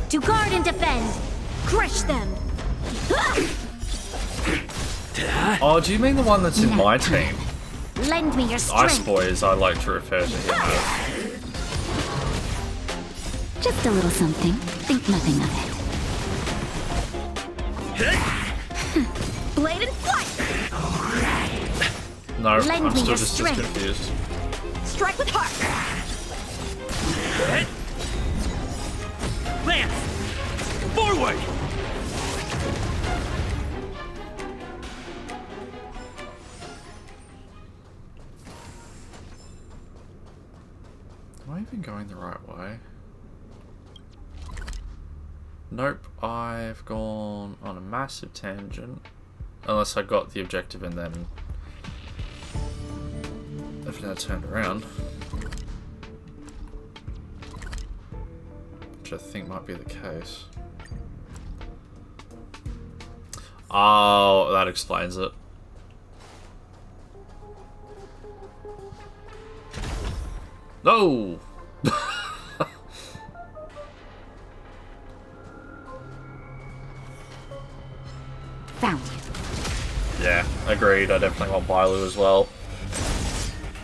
To guard and defend! Crush them! Oh, do you mean the one that's in my team? Lend me your Ice strength! Boy, as I like to refer to him as. Just a little something. Think nothing of Hit! Blade and flight! No, Lend I'm me still your just as strength. confused. Strike with heart! Hit! Lance! Forward! Am I even going the right way? Nope, I've gone on a massive tangent. Unless I got the objective and then I've now turned around. Which I think might be the case. Oh, that explains it. No! Found you. Yeah, agreed. I definitely want Bailu as well.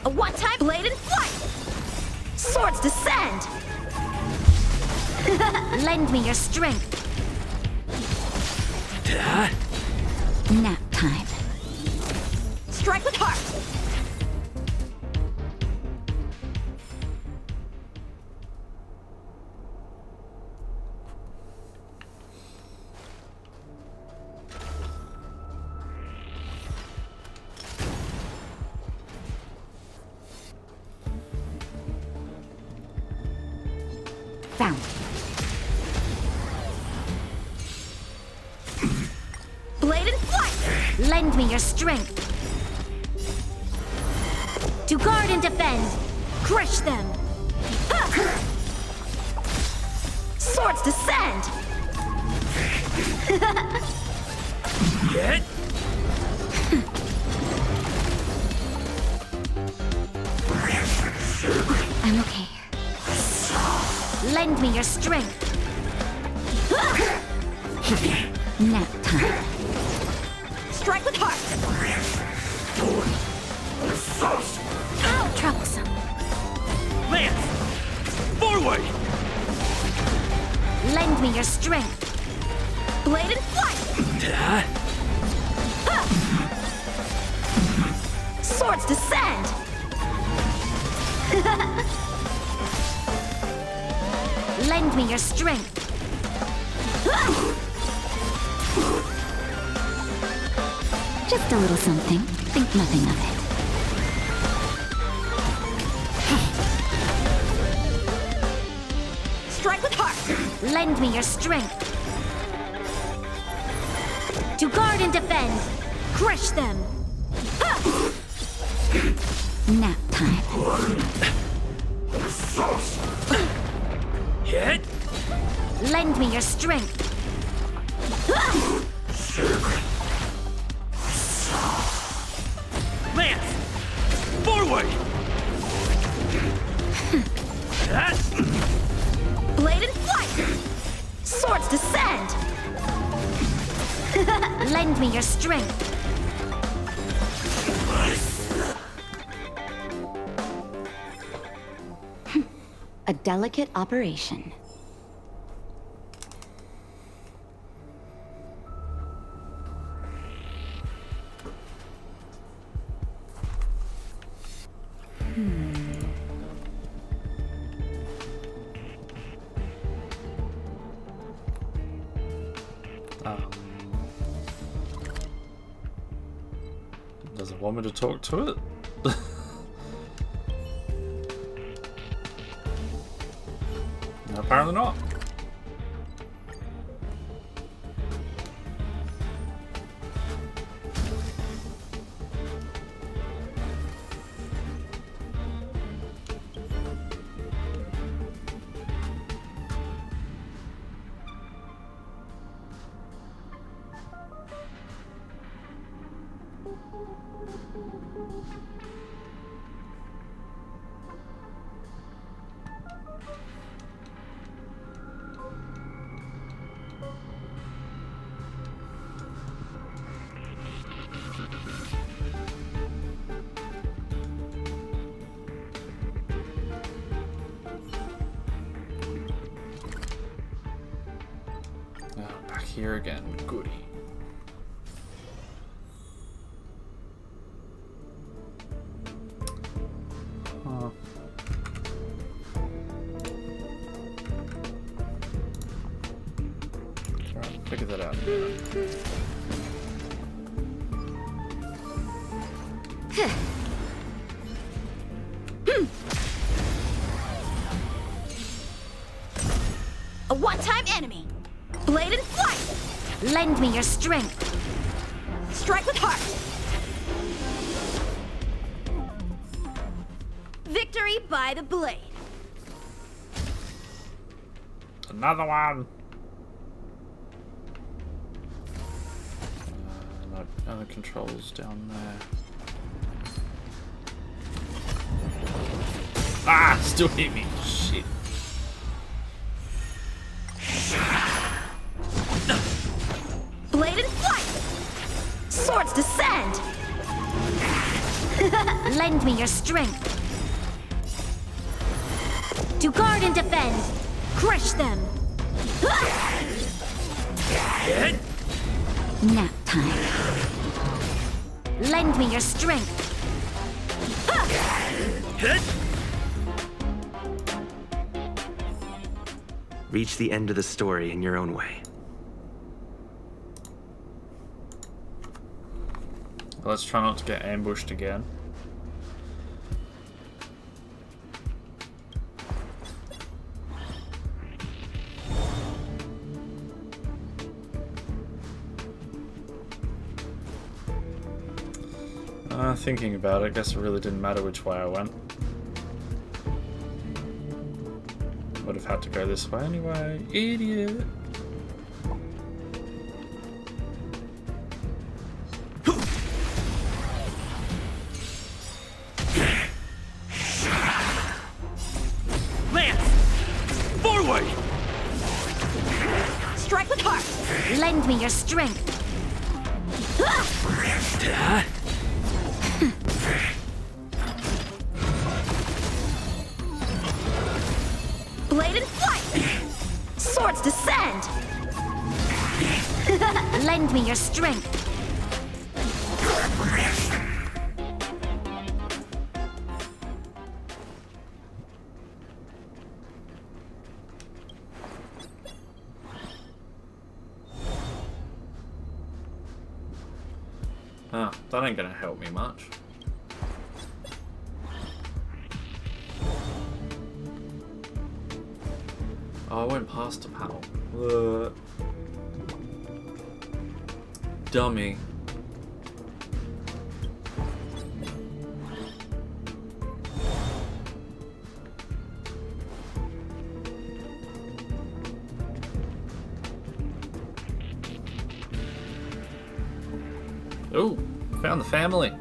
A one-time blade in flight! Swords descend! Lend me your strength. Nap time. Strike with heart! Found. Blade in flight! Lend me your strength. To guard and defend. Crush them! Swords descend! Get. I'm okay. Lend me your strength. Nap time. Strike with heart! Ow, troublesome. Lance! Forward! Lend me your strength. Blade in flight! Swords descend! Lend me your strength. Just a little something. Think nothing of it. Strike with heart! Lend me your strength. To guard and defend. Crush them! Nap time. Hit. Lend me your strength. Lance! Forward! Blade in flight! Swords descend! Lend me your strength. A delicate operation. Does it want me to talk to it? No, apparently not. Back here again. Goody. Huh. Alright, figure that out. A one-time enemy! Lend me your strength. Strike with heart. Victory by the blade. Another one. No, other controls down there. Ah, still hit me. Shit. Blade in flight. Swords descend. Lend me your strength. To guard and defend. Crush them. Nap time. Lend me your strength. Reach the end of the story in your own way. Let's try not to get ambushed again. Thinking about it, I guess it really didn't matter which way I went. Would have had to go this way anyway. Idiot! Lance! Forward! Strike with heart! Lend me your strength. Blade in flight! Swords descend! Lend me your strength. Ah, that ain't gonna help me much. Oh, I went past a panel. Dummy. Ooh, found the family.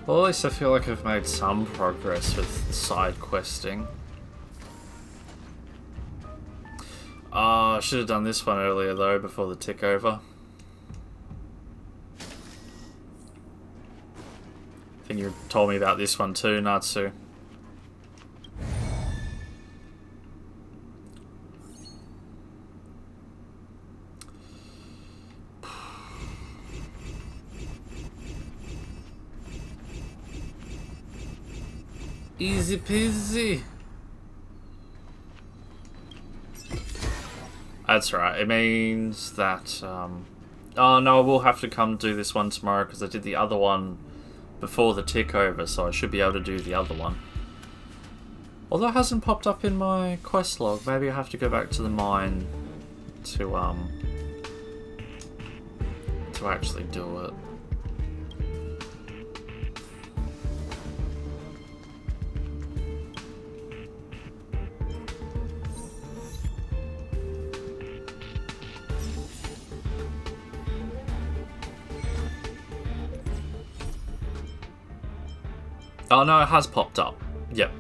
Well, at least I feel like I've made some progress with side questing. I should have done this one earlier though, before the tick over. I think you told me about this one too, Natsu. Easy peasy. That's right. It means that... oh no, we'll have to come do this one tomorrow because I did the other one before the tick over, so I should be able to do the other one. Although it hasn't popped up in my quest log, maybe I have to go back to the mine to actually do it. Oh no, it has popped up. Yep.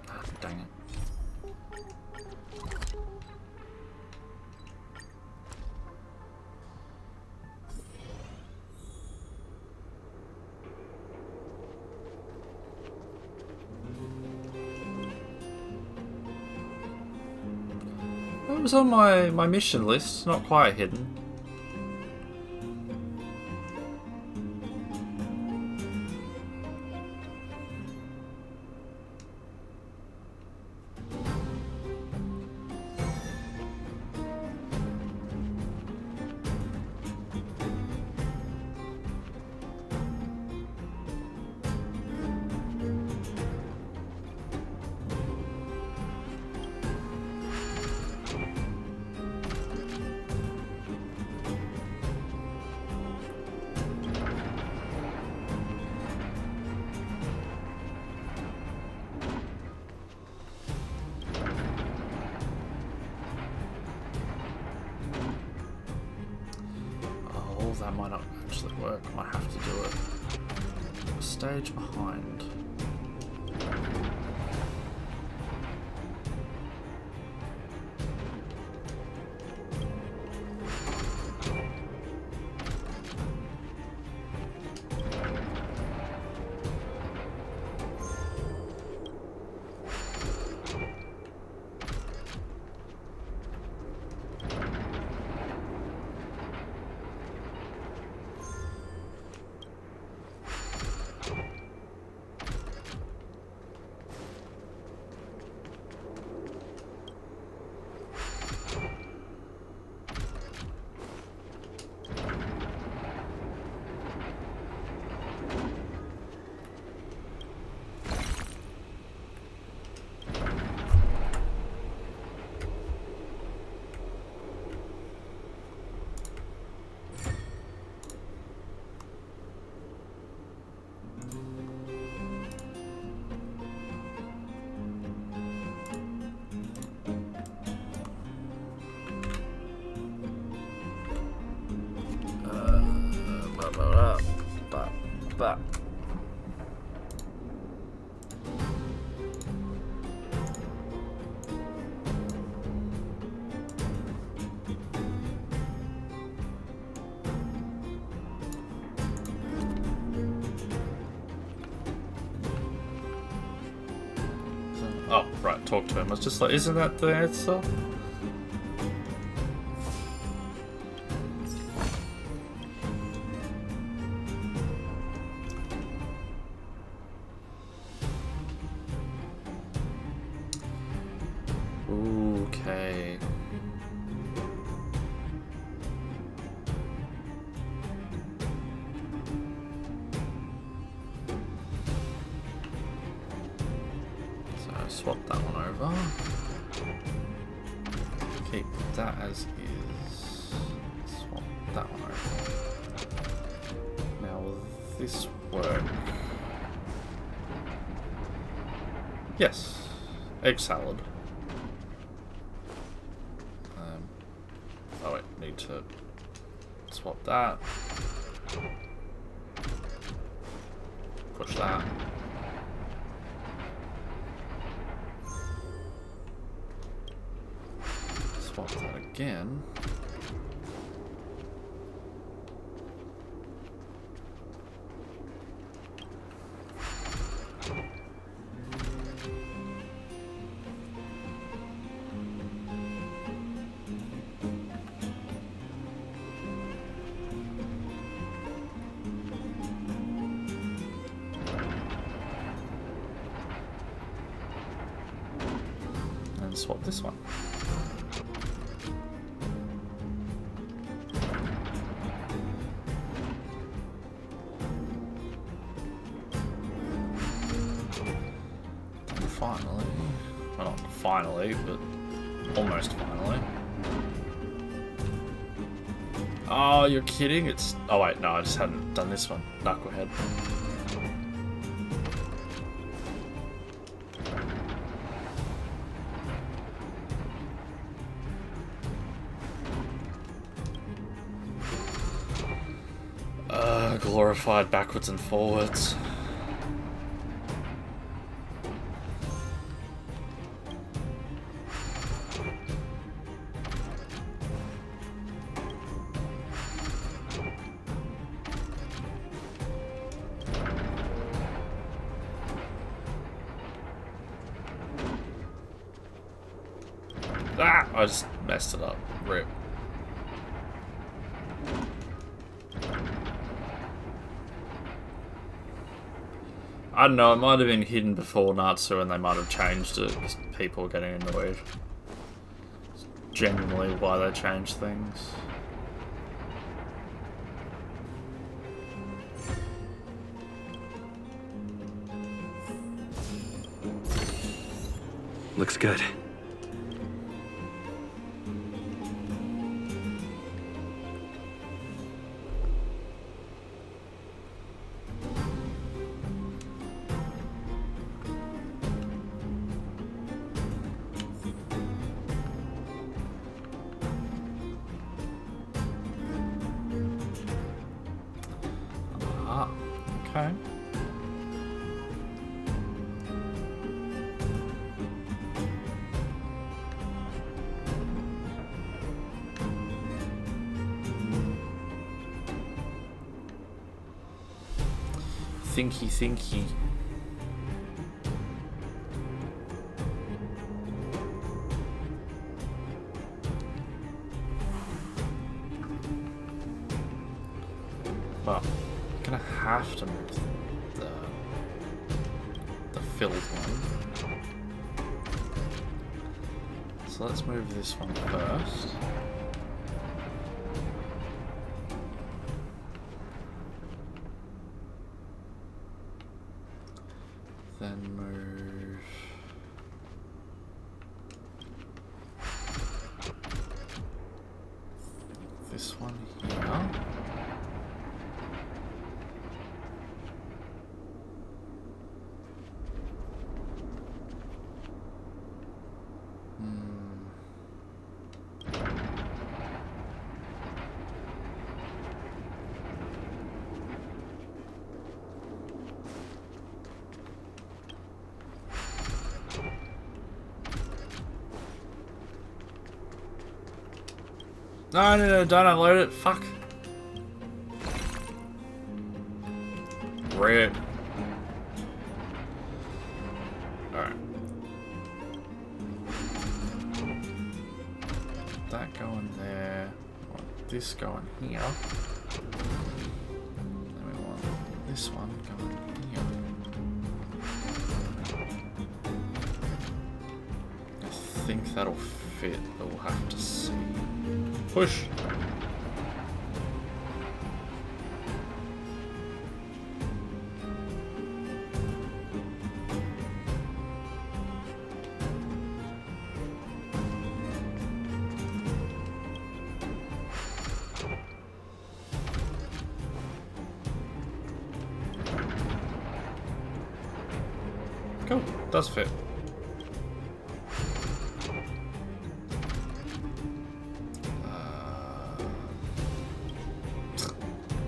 Ah, dang it. It was on my mission list, not quite hidden. That might not actually work. Might have to do it. Stage behind. But oh, right, talk to him. I was just like, isn't that the answer? Okay. So swap that one over. Keep that as is. Swap that one over. Now will this work? Yes. Egg salad. Oh wait, need to swap that. Push that. Swap that again. swap this one. Finally. Well, not finally, but almost finally. Oh, you're kidding? It's... Oh wait, no, I just hadn't done this one. Knucklehead. Glorified backwards and forwards. Ah! I just messed it up. Rip. I don't know, it might have been hidden before Natsu and they might have changed it because people are getting annoyed. It's genuinely why they change things. Looks good. Okay. Thinky. Well, I'm gonna have to move the filled one. So let's move this one first. Then move this one here. No, don't unload it. Fuck. Rip. Alright. That going there. I want this going here. Then we want this one going here. I think that'll fit, but we'll have to see. Push. Cool, does fit.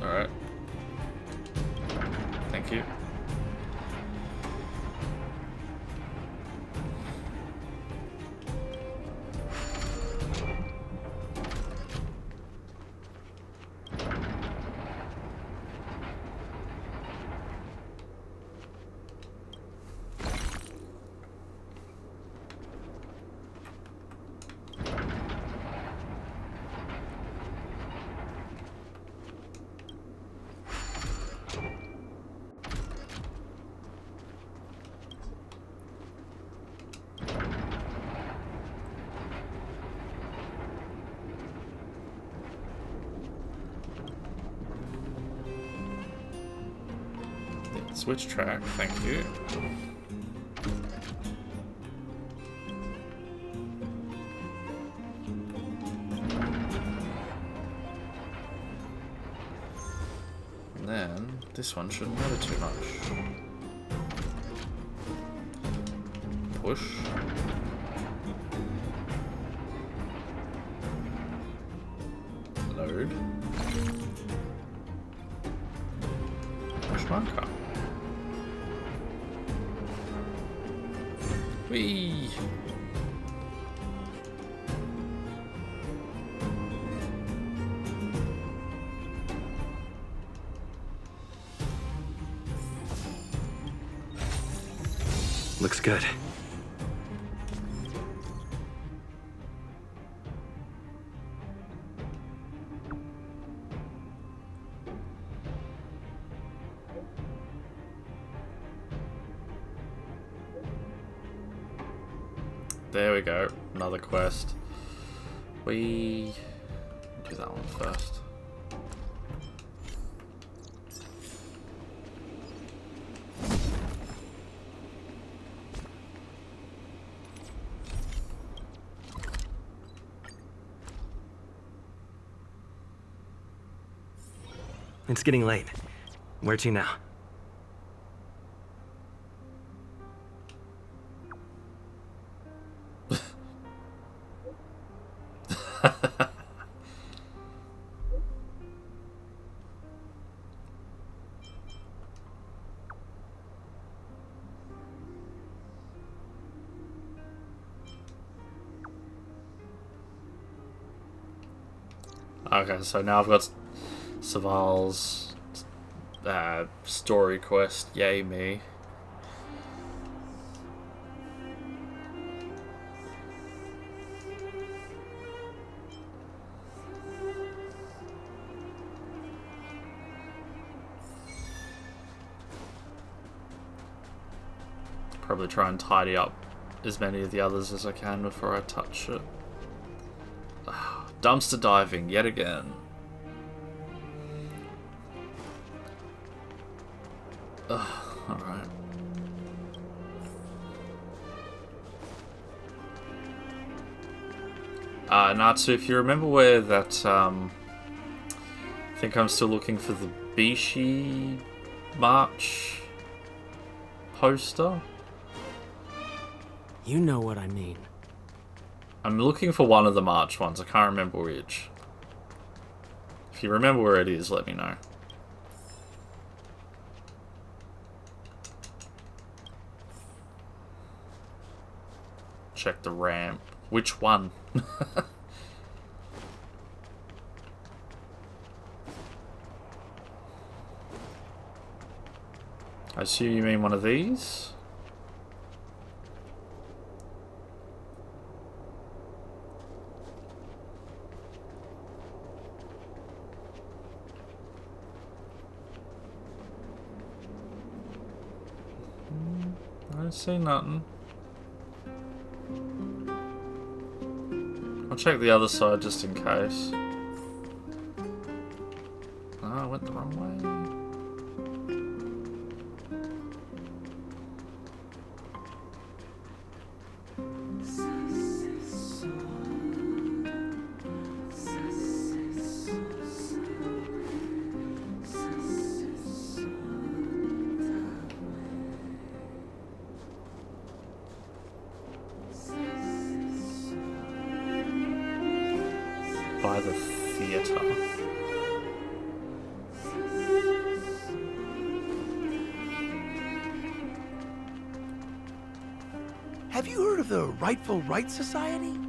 Alright. Thank you. Switch track, thank you. And then this one shouldn't matter too much. Push. Load. Push marker. Whee! Looks good. There we go. Another quest. We do that one first. It's getting late. Where to now? Okay, so now I've got Saval's story quest. Yay me. Probably try and tidy up as many of the others as I can before I touch it. Dumpster diving yet again. Alright. Natsu, if you remember where that, I think I'm still looking for the Bishi March poster. You know what I mean. I'm looking for one of the March ones. I can't remember which. If you remember where it is, let me know. Check the ramp. Which one? I assume you mean one of these? I don't see nothing. I'll check the other side just in case. Oh, I went the wrong way. By the theatre. Have you heard of the Rightful Right Society?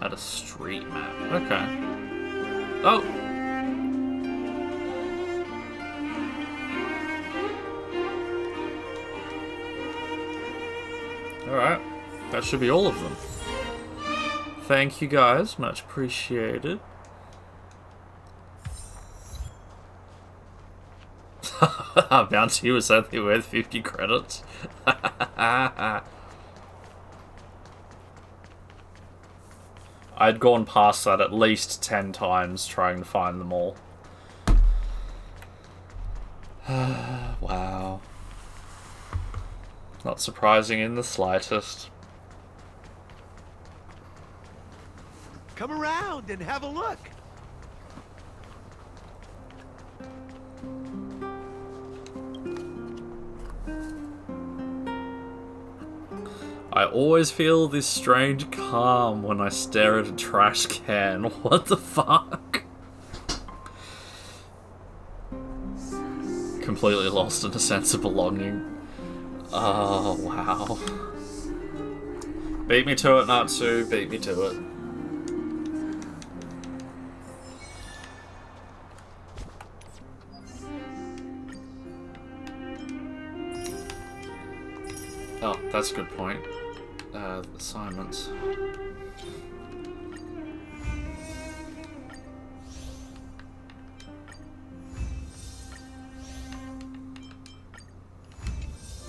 At a street map. Okay. Oh! Alright. That should be all of them. Thank you guys. Much appreciated. Bounty was only worth 50 credits. I'd gone past that at least 10 times trying to find them all. Wow. Not surprising in the slightest. Come around and have a look. I always feel this strange calm when I stare at a trash can. What the fuck? Completely lost in a sense of belonging. Oh, wow. Beat me to it, Natsu. Beat me to it. Oh, that's a good point. Assignments.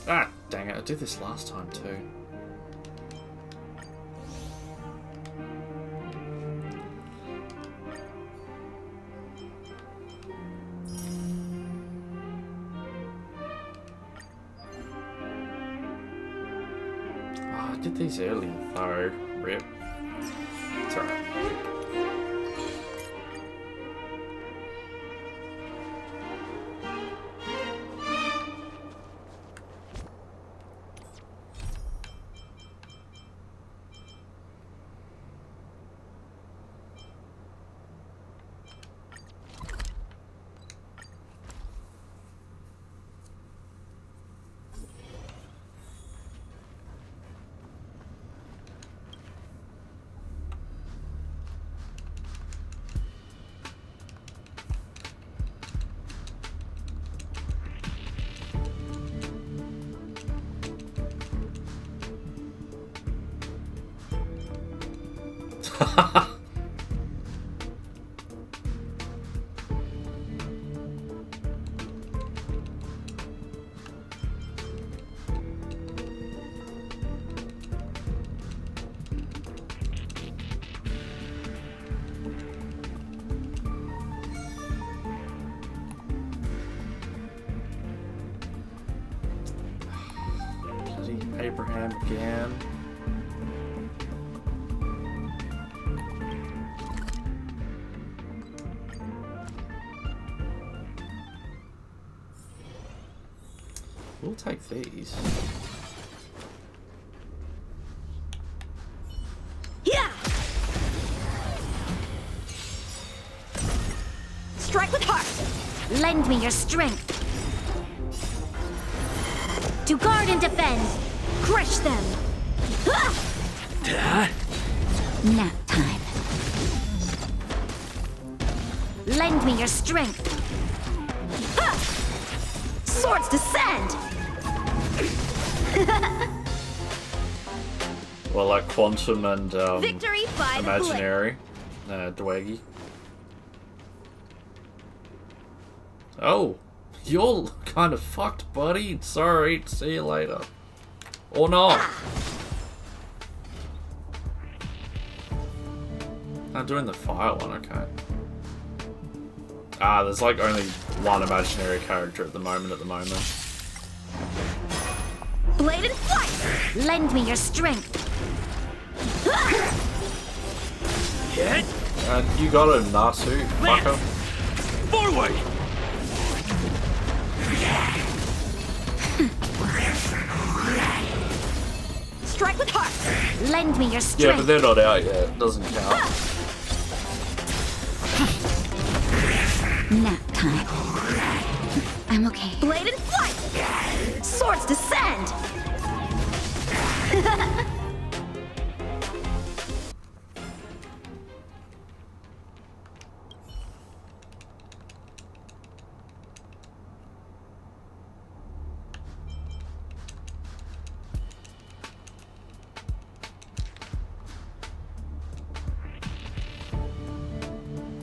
Ah, dang it, I did this last time too. I did these earlier though. Rip. It's alright. Abraham again. We'll take these. Yeah! Strike with heart! Lend me your strength. To guard and defend. Crush them. Nap time. Lend me your strength. Swords descend! Well, like Quantum and Victory by Imaginary. Dwaggy. Oh, you're kind of fucked, buddy. Sorry, see you later. Or not. Not doing the fire one, okay. Ah, there's like only one imaginary character at the moment. Blade and flight! Lend me your strength. You got him, Natsu. Fucker. Forward! Strike with heart! Lend me your strength. Yeah, but they're not out yet. It doesn't count. Nap time. I'm okay. Blade and flight! Swords descend!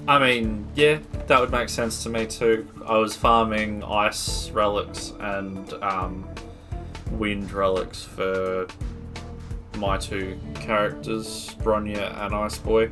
I mean, yeah, that would make sense to me too. I was farming ice relics and wind relics for my two characters, Bronya and Ice Boy.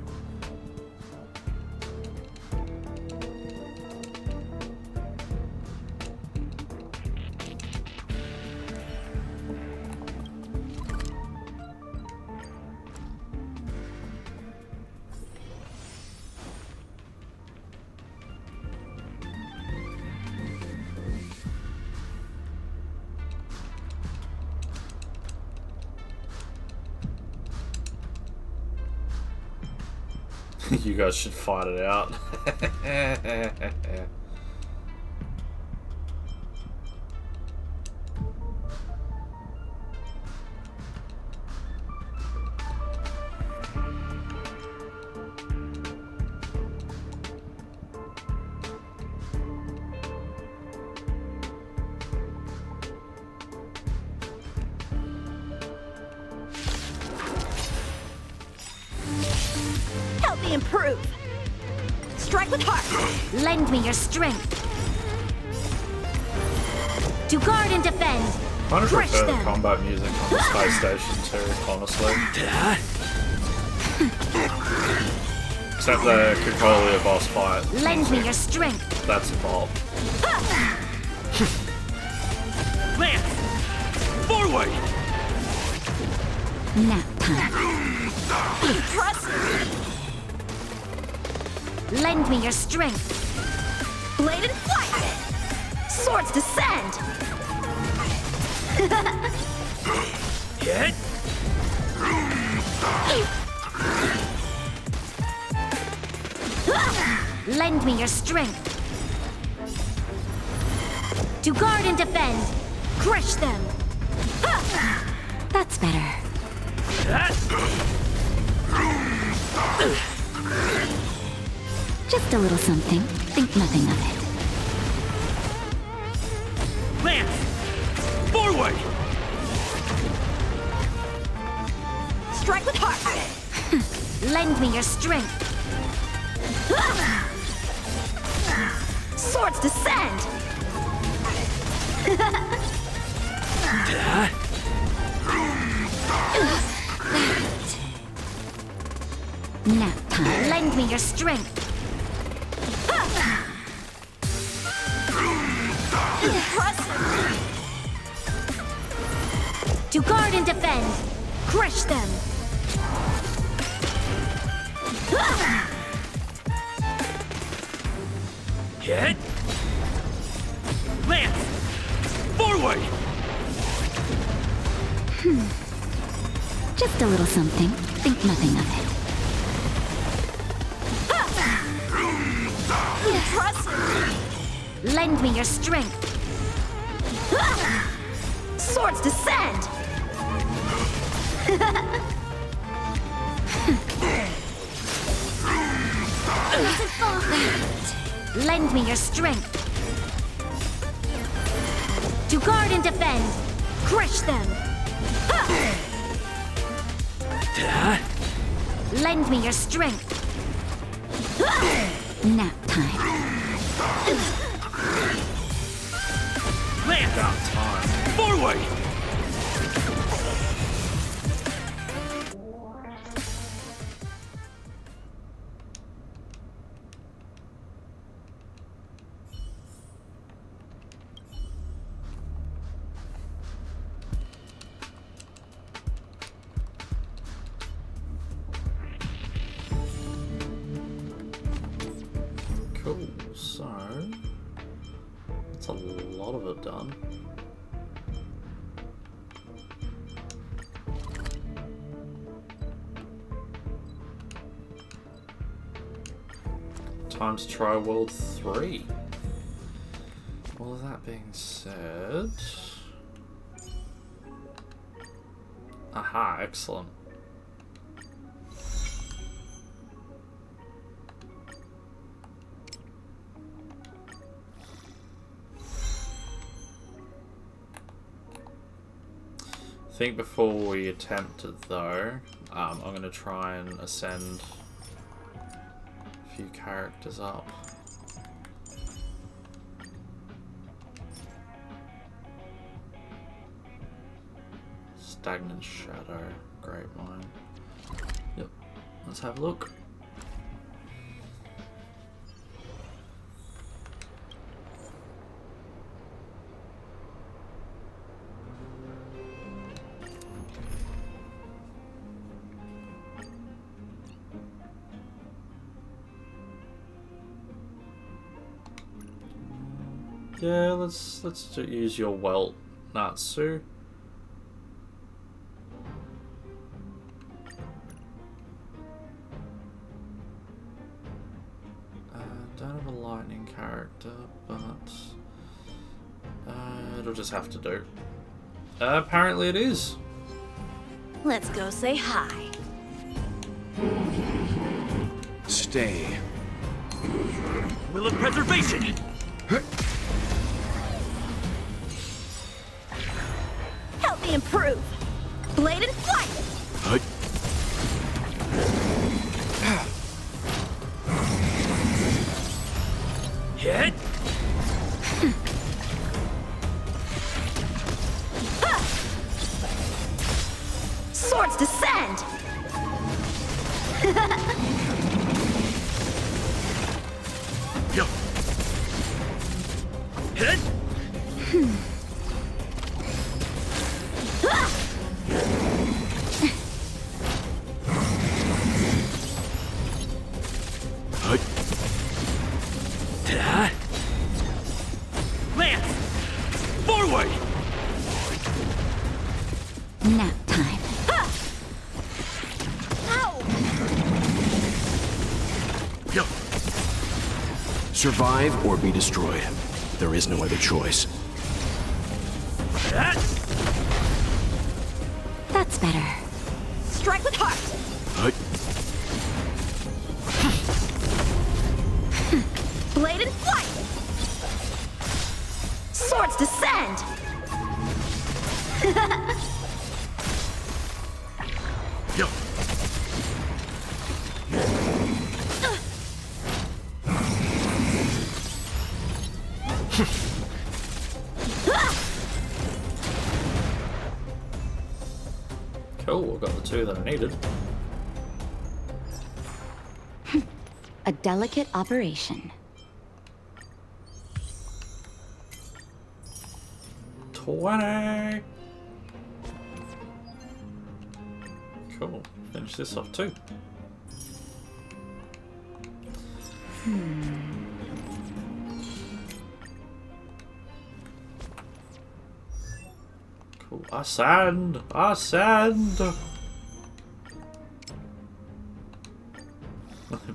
You guys should fight it out. Help me improve. Strike with heart. Lend me your strength. To guard and defend. I kind of Crush prefer the them. combat music on the space station too, honestly. Except the Kokolia boss fight. Lend me your strength. That's a bop. Lance! Forward! Nap time. Lend me your strength. Blade and flight. Swords descend. Hit! Lend me your strength. To guard and defend. Crush them. That's better. Just a little something. Think nothing of it. Lance! Forward! Strike with heart. Lend me your strength. Swords descend. Nap time. Lend me your strength. To guard and defend. Crush them. Hit! Lance! Forward! Just a little something. Think nothing of it. Lend me your strength. Swords descend. Lend me your strength. To guard and defend. Crush them. Lend me your strength. Nap time. Lance! Forward! Cool, so that's a lot of it done. Time to try World 3. Well, that being said... Aha, excellent. I think before we attempt it though, I'm going to try and ascend a few characters up. Stagnant shadow. Great mine. Yep. Let's have a look. Yeah, let's use your welt, Natsu. Don't have a lightning character, but it'll just have to do. Apparently it is. Let's go say hi. Stay. Will of preservation! Help me improve. Blade and flight! Hit! Swords descend! Yo! Hit! Lance! Forward! Nap time. Yo! Survive or be destroyed. There is no other choice. That's better. Strike with heart! Blade and flight! Swords descend! Yo! Cool, I got the two that I needed. A delicate operation. 20! Cool, finish this off too. Cool, ascend! Ascend!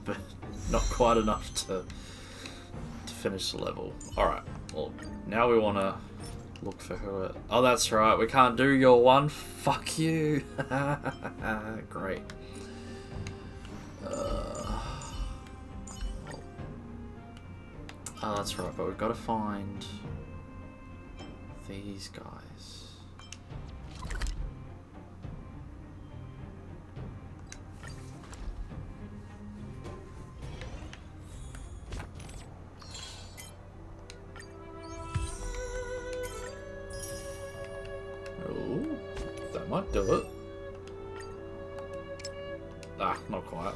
But not quite enough to finish the level. Alright, well, now we want to look for who it... Oh, that's right, we can't do your one. Fuck you. Great. Oh, that's right, but we've got to find these guys. Oh, that might do it. Ah, not quite.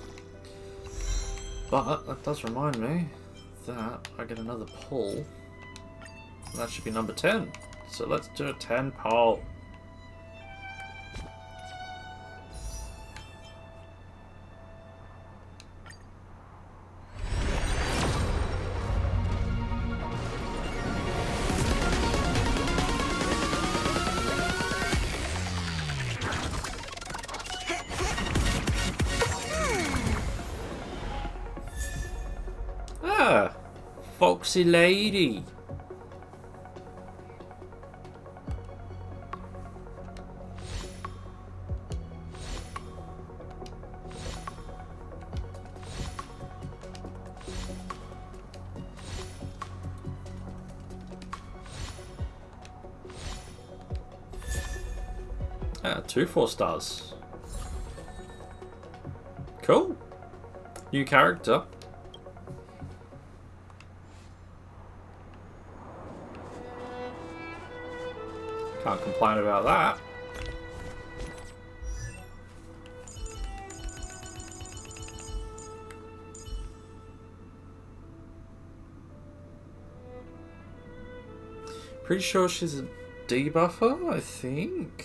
But that does remind me that I get another pull. That should be number 10. So let's do a 10 pull. Ah, Foxy Lady. Ah, 2 4-stars. Cool. New character. Can't complain about that. Pretty sure she's a debuffer, I think.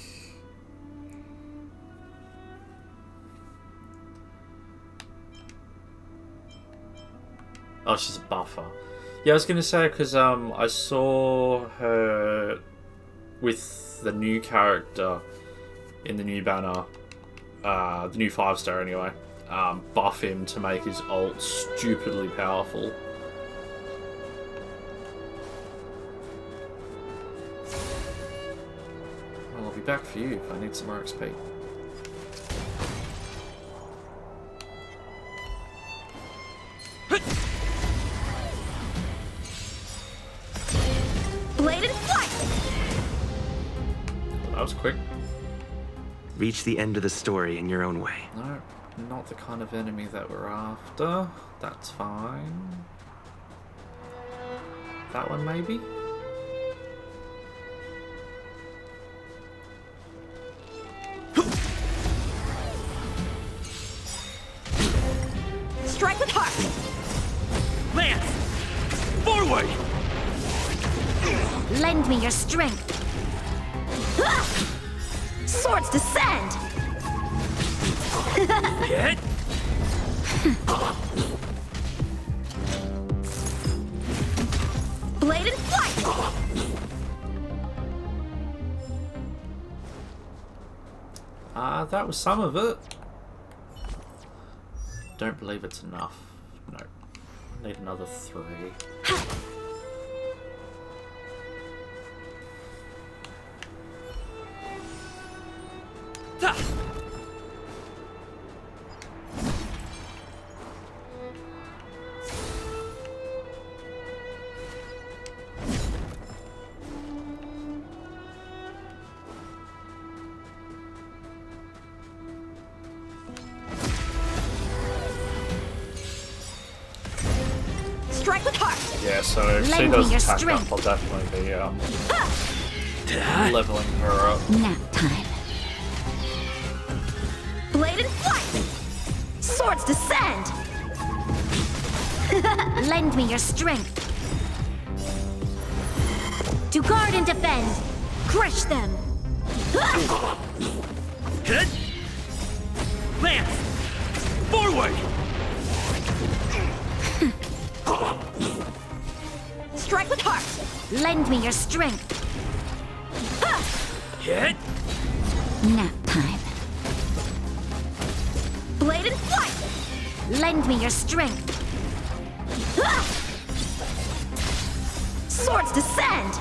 Oh, she's a buffer. Yeah, I was gonna say because I saw her with the new character in the new banner, the new 5-star anyway. Buff him to make his ult stupidly powerful. Well, I'll be back for you if I need some more XP. Blade and flight! That was quick. Reach the end of the story in your own way. No, not the kind of enemy that we're after. That's fine. That one maybe? Strike with heart! Lance! Forward! Lend me your strength. Swords descend! Hit! Blade and flight! That was some of it. Don't believe it's enough. No. Need another 3. Strike with heart! Yeah, so if she does attack up, I'll definitely be leveling her up. Nap time. Blade and flight! Swords descend! Lend me your strength. To guard and defend. Crush them. Hit! Lance! Forward! Strike with heart! Lend me your strength. Hit! Nap time. Blade and flight! Lend me your strength. Swords descend!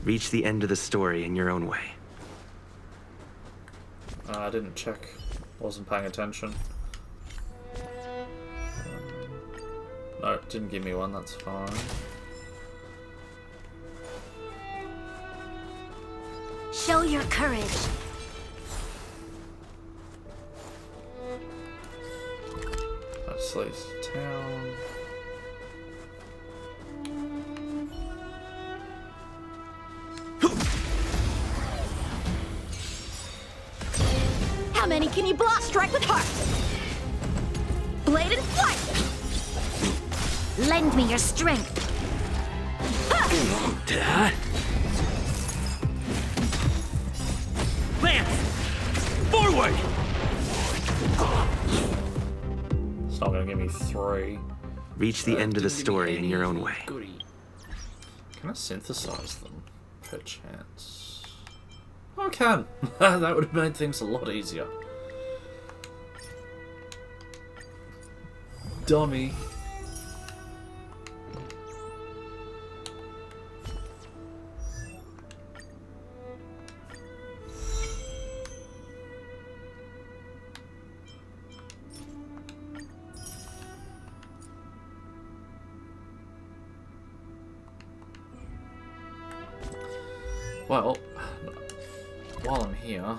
Reach the end of the story in your own way. I didn't check. Wasn't paying attention. No, it didn't give me one, that's fine. Show your courage. That's leads to town. How many can you block? Strike with heart! Blade and flight! Lend me your strength. Lance! Forward! It's not gonna give me 3. Reach the end of the story in your own way. Can I synthesize them, perchance? Oh, I can. That would have made things a lot easier. Dummy. Well, while I'm here,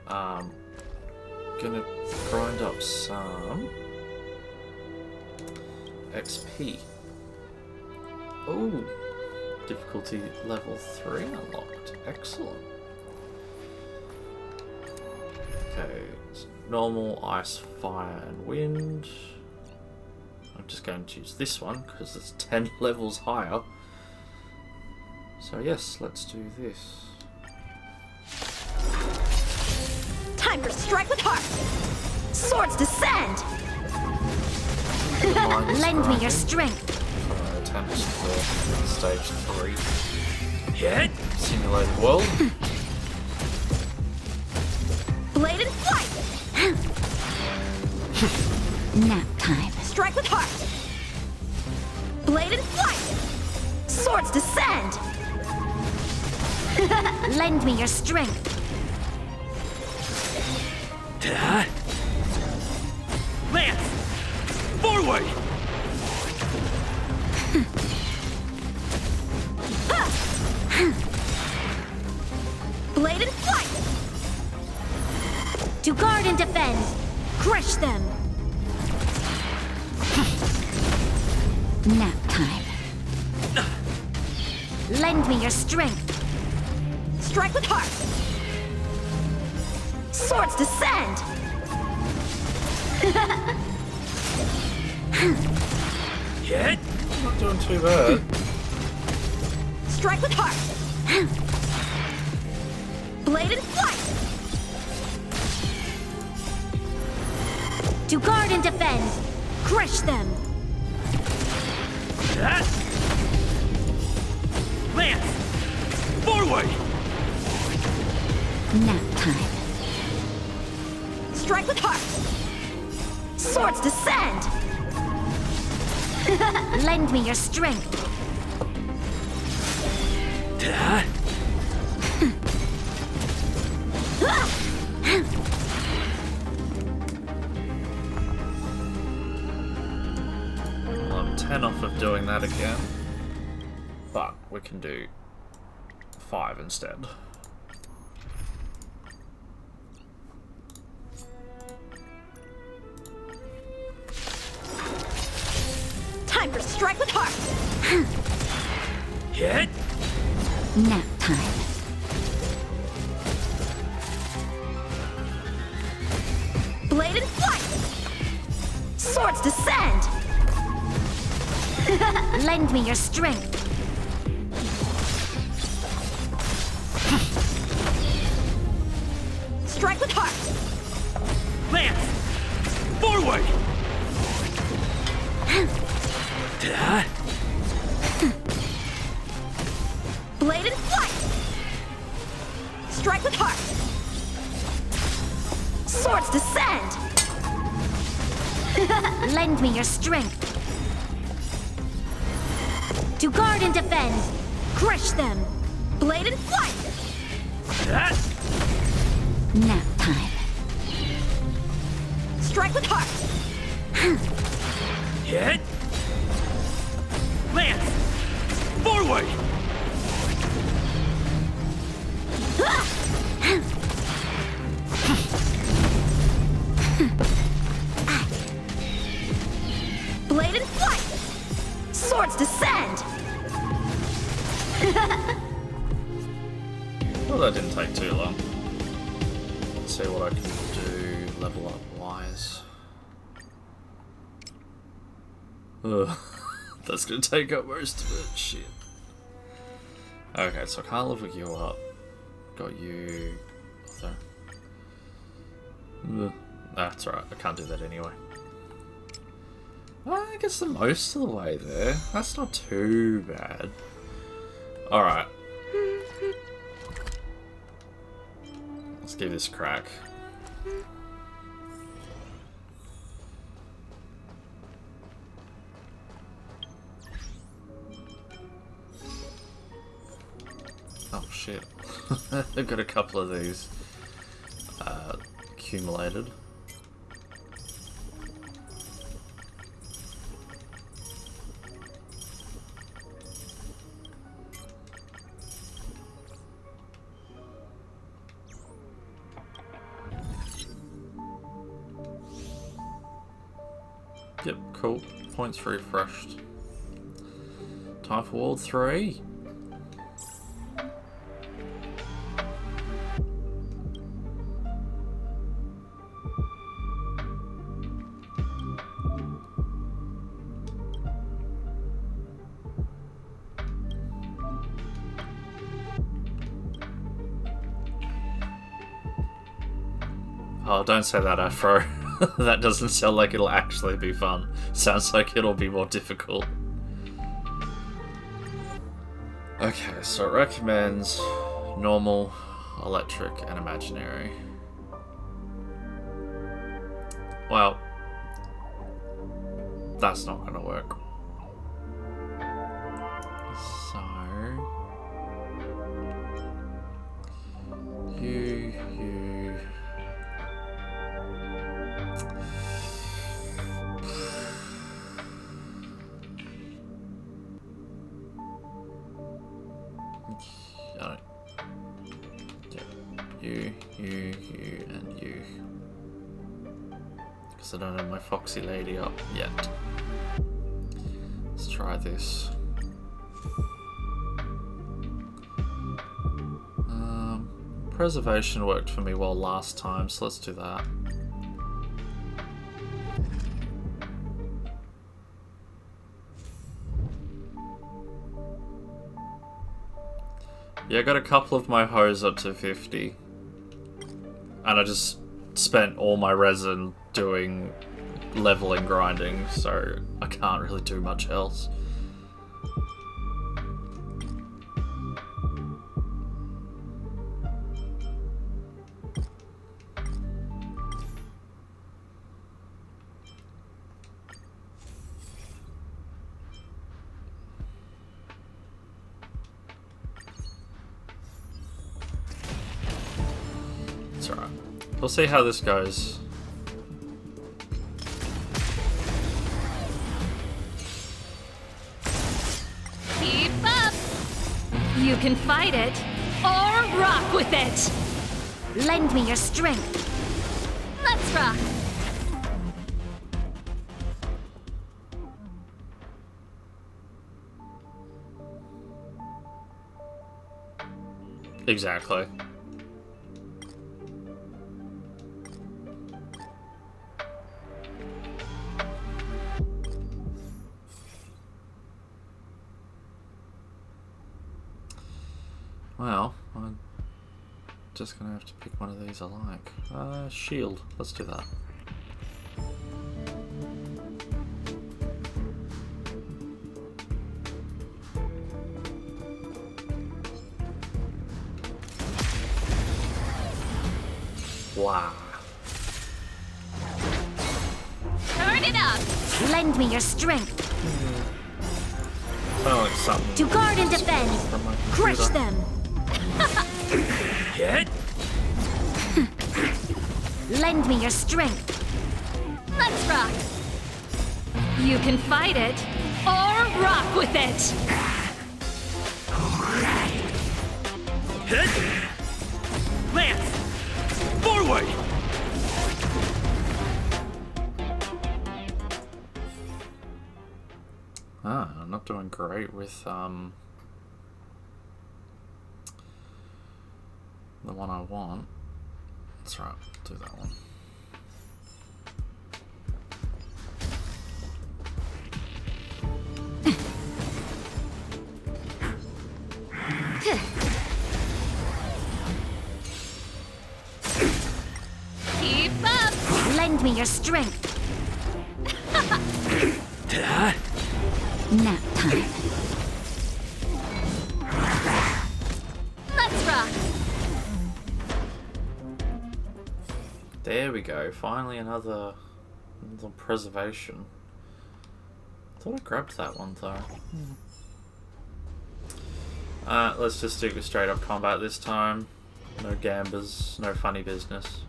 gonna grind up some XP. Oh, difficulty level 3 unlocked. Excellent. Okay, it's normal, ice, fire, and wind. just going to use this one because it's 10 levels higher. So yes, let's do this. Time for strike with heart. Swords descend. Lend me your strength. Attempts for stage 3. Hit. Simulated world. Blade and flight. Nap time. Strike with heart. Blade and flight. Swords descend. Lend me your strength. Lance. Forward. Blade and flight. To guard and defend. Crush them. Nap time. Lend me your strength. Strike with heart. Swords descend. Hit. Not doing too bad. Strike with heart. Blade and flight. To guard and defend. Crush them. Lance. Forward. Nap time. Strike with heart. Swords descend. Lend me your strength. Well, I'm 10 off of doing that again. But we can do 5 instead. Time for strike with heart. Hit. Nap time. Blade and flight. Swords descend. Lend me your strength. Strike with heart. Lance. Forward. Blade and flight. Strike with heart. Swords descend. Lend me your strength. To guard and defend. Crush them. Blade and flight. Nap time. Strike with heart. Hit. Lance. Forward. Blade and flight. Swords descend. Well, that didn't take too long. Let's see what I can do level up wise. Ugh. That's gonna take up most of it. Shit. Okay, so I can't level you up. Got you. There. Ugh. That's right. I can't do that anyway. I guess the most of the way there. That's not too bad. All right. Let's give this a crack. Oh shit. I've got a couple of these accumulated. Yep, cool. Points refreshed. Time for World 3. Oh, don't say that, Afro. That doesn't sound like it'll actually be fun. Sounds like it'll be more difficult. Okay, so it recommends normal, electric, and imaginary. Well, that's not gonna work. So... You... You, and you. Because I don't have my foxy lady up yet. Let's try this. Preservation worked for me well last time, so let's do that. Yeah, I got a couple of my hoes up to 50. And I just spent all my resin doing leveling grinding, so I can't really do much else. We'll see how this goes. Keep up! You can fight it, or rock with it! Lend me your strength. Let's rock! Exactly. Well, I'm just gonna have to pick one of these I like. Shield. Let's do that. Wow. Turn it up! Lend me your strength. Sound like something. To guard and defend. Crush them. Hit. Lend me your strength. Let's rock! You can fight it, or rock with it! Hit. Lance. Forward. I'm not doing great with the one I want. That's right, do that one. Keep up! Lend me your strength. Nap time. Let's rock! There we go, finally another preservation. Thought I grabbed that one though. Let's just do straight up combat this time. No gambas, no funny business.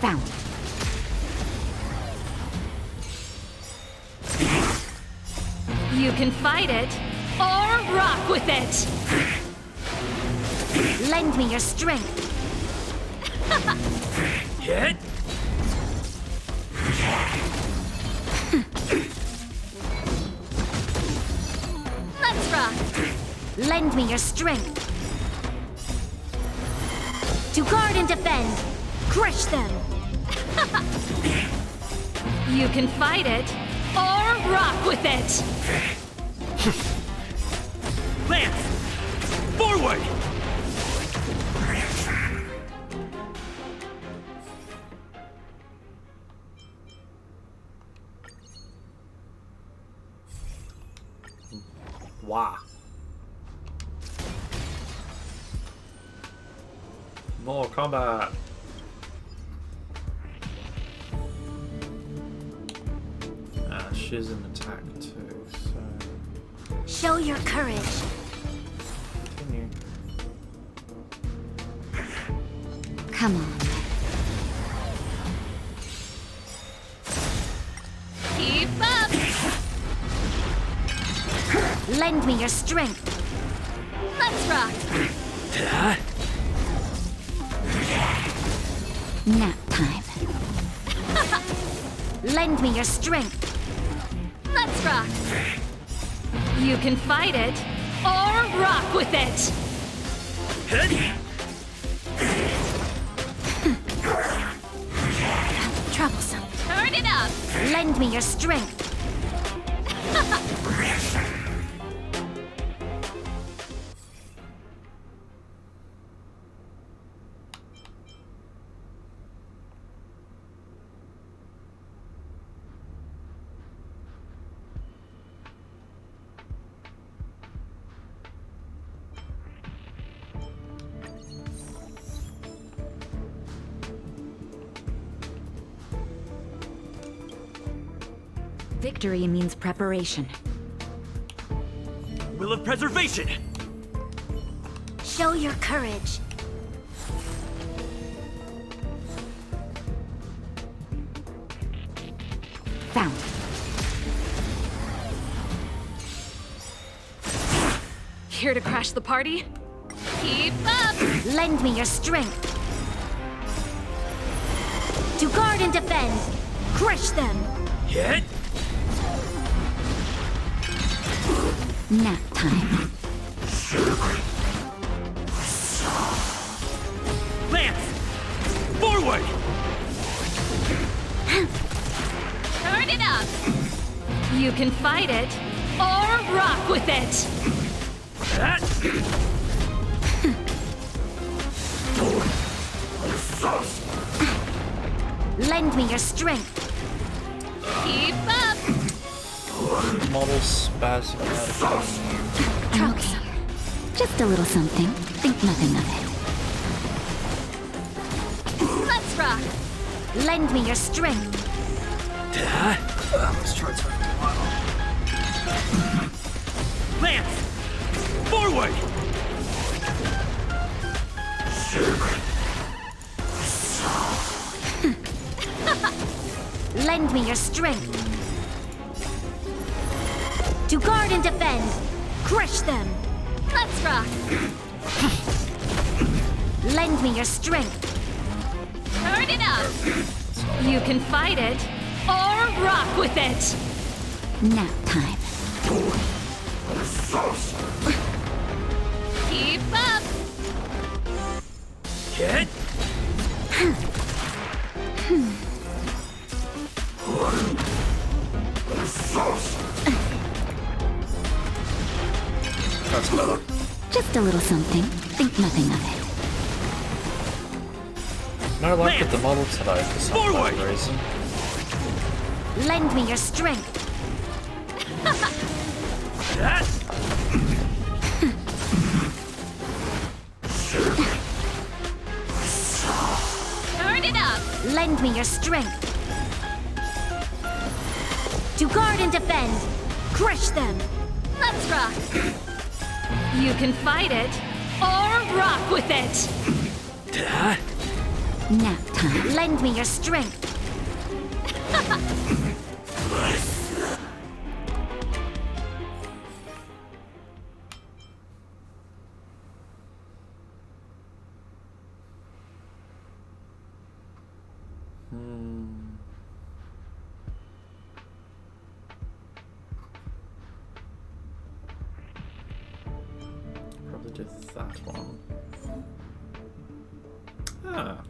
Found. You can fight it, or rock with it! Lend me your strength. Hit. Let's rock. Lend me your strength. To guard and defend. Crush them. You can fight it, or rock with it! Lance. Forward. Wah. More combat. She's an attack too, so... Show your courage. Continue. Come on. Keep up! Lend me your strength. Let's rock! Nap time. Lend me your strength. Let's rock! You can fight it, or rock with it! Troublesome. Turn it up! Lend me your strength. Victory means preparation. Will of preservation! Show your courage. Found. Here to crash the party? Keep up! Lend me your strength. To guard and defend. Crush them. Hit! Nap time. Lance! Forward! Turn it up! You can fight it, or rock with it! Lend me your strength. Keep up! Model spasm out of Okay. Just a little something. Think nothing of it. Let's rock! Lend me your strength. Let's try to... Lance! Forward! Lend me your strength. To guard and defend. Crush them. Let's rock. Lend me your strength. Turn it up! You can fight it, or rock with it! Nap time. Keep up! Hit! That's better. Just a little something. Think nothing of it. No luck with the model today for some odd reason. Lend me your strength. Turn it up! Lend me your strength. To guard and defend. Crush them. Let's rock! You can fight it, or rock with it! Nap time. Lend me your strength. Probably do that one. Ah.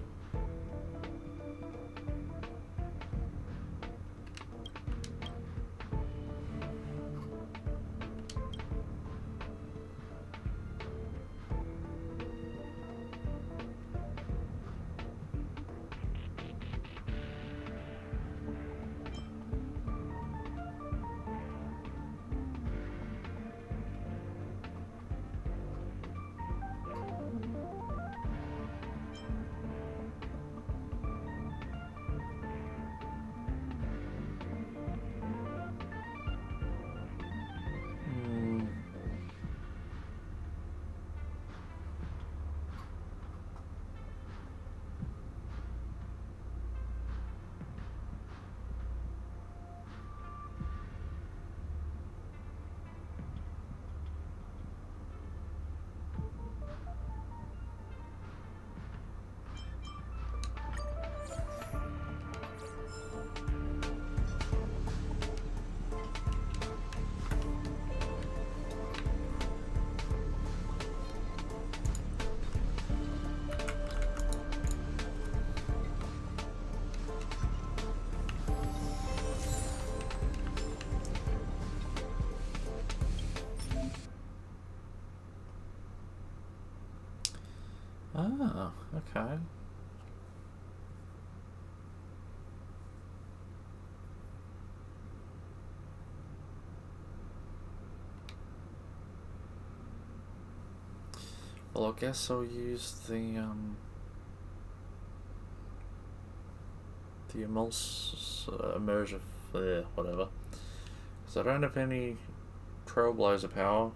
Ah, okay. Well, I guess I'll use the immersive, whatever. Because I don't have any Trailblazer power.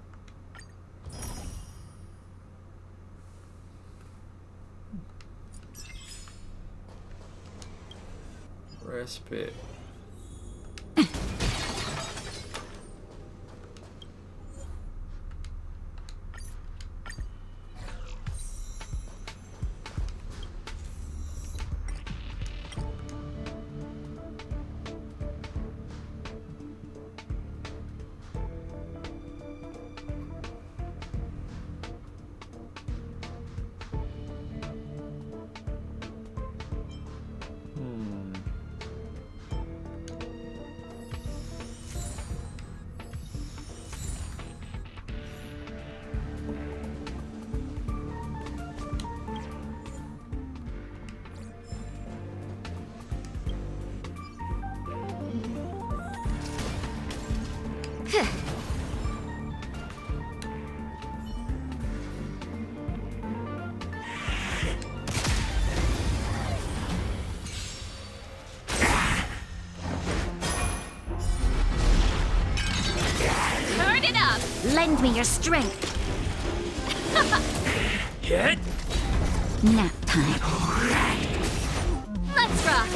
Respite. Turn it up! Lend me your strength. Hit! Nap time. Let's rock!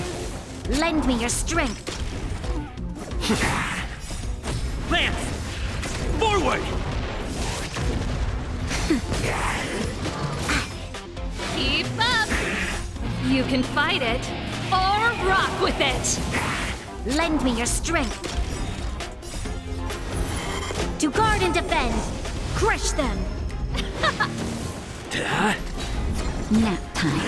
Lend me your strength. Lance! Forward! Keep up! You can fight it, or rock with it! Lend me your strength. To guard and defend. Crush them. Nap time.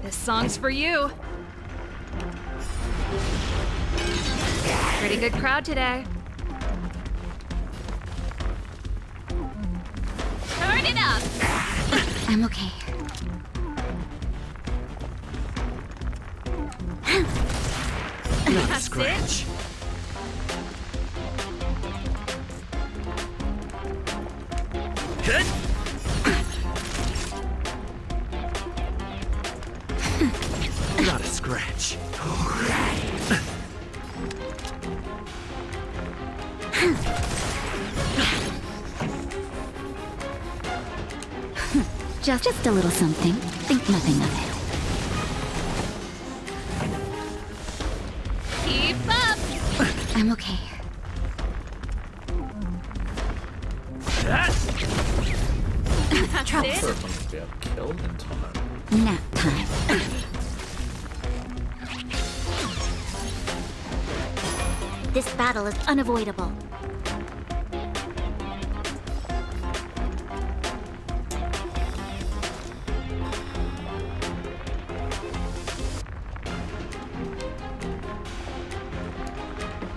This song's for you. Pretty good crowd today. Turn it up! I'm okay. That's it. Hit! Not a scratch. Just a little something. Think nothing of it. Keep up! I'm okay. That's Trouble. it. Serpent get killed in time. Nap time. This battle is unavoidable.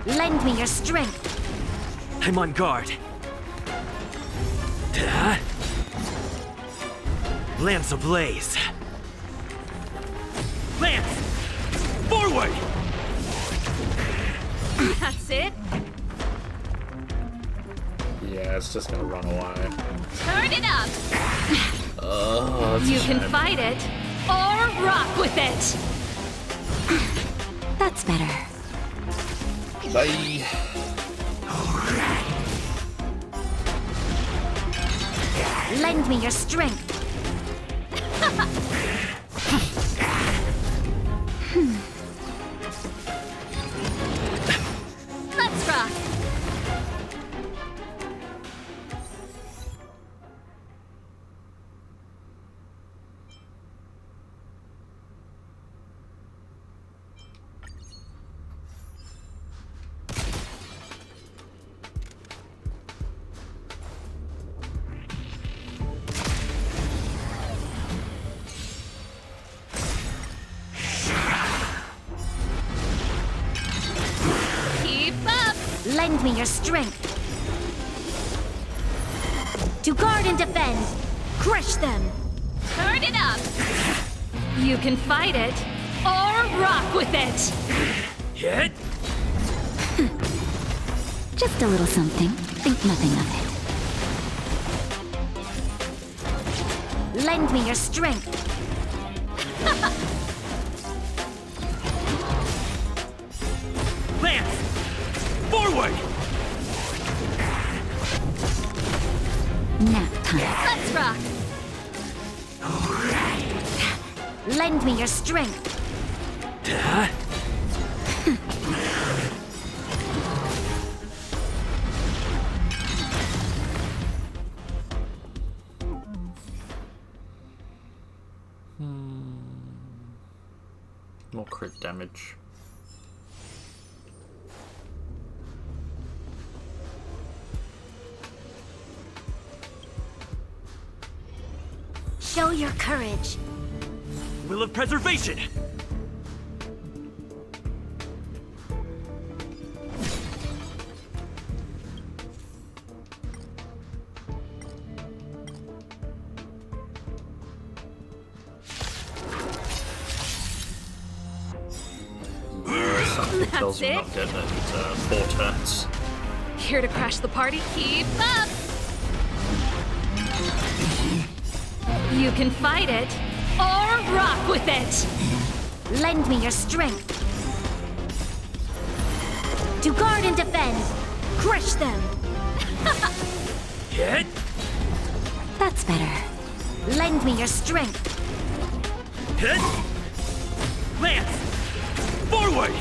Lend me your strength. I'm on guard. Lance ablaze. Lance! Forward! That's it. Yeah, it's just gonna run away. Turn it up! Oh, that's a You can shame. fight it, or rock with it! That's better. Bye. Lend me your strength. Let's rock! Lend me your strength. To guard and defend. Crush them. Turn it up! You can fight it, or rock with it! Hit! Just a little something. Think nothing of Lend me your strength. Lance! Forward! it. Nap time. Let's rock! Lend me your strength. More crit damage. Show your courage. Will of preservation! Something tells me it. not dead at 4 turns. Here to crash the party? Keep up! You can fight it, or rock with it! Lend me your strength. To guard and defend. Crush them. Hit! That's better. Lend me your strength. Hit! Lance! Forward!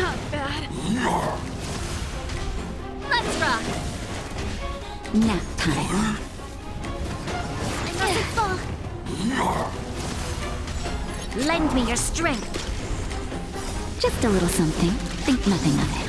Not bad. Let's rock! Nap time. I mustn't fall. Lend me your strength. Just a little something. Think nothing of it.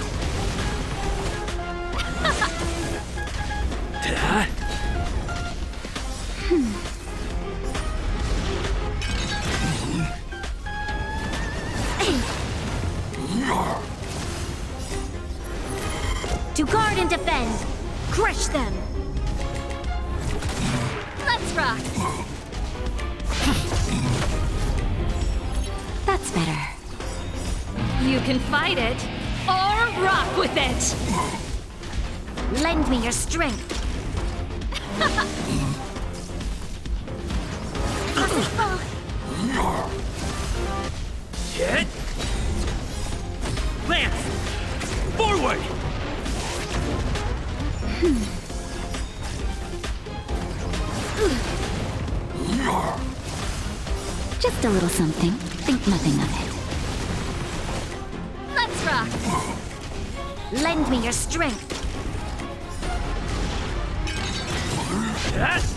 To guard and defend. Crush them. Let's rock! That's better. You can fight it, or rock with it! Lend me your strength. I mustn't fall. Hit! Lance! Forward! Just a little something. Think nothing of it. Let's rock! Lend me your strength. Yes!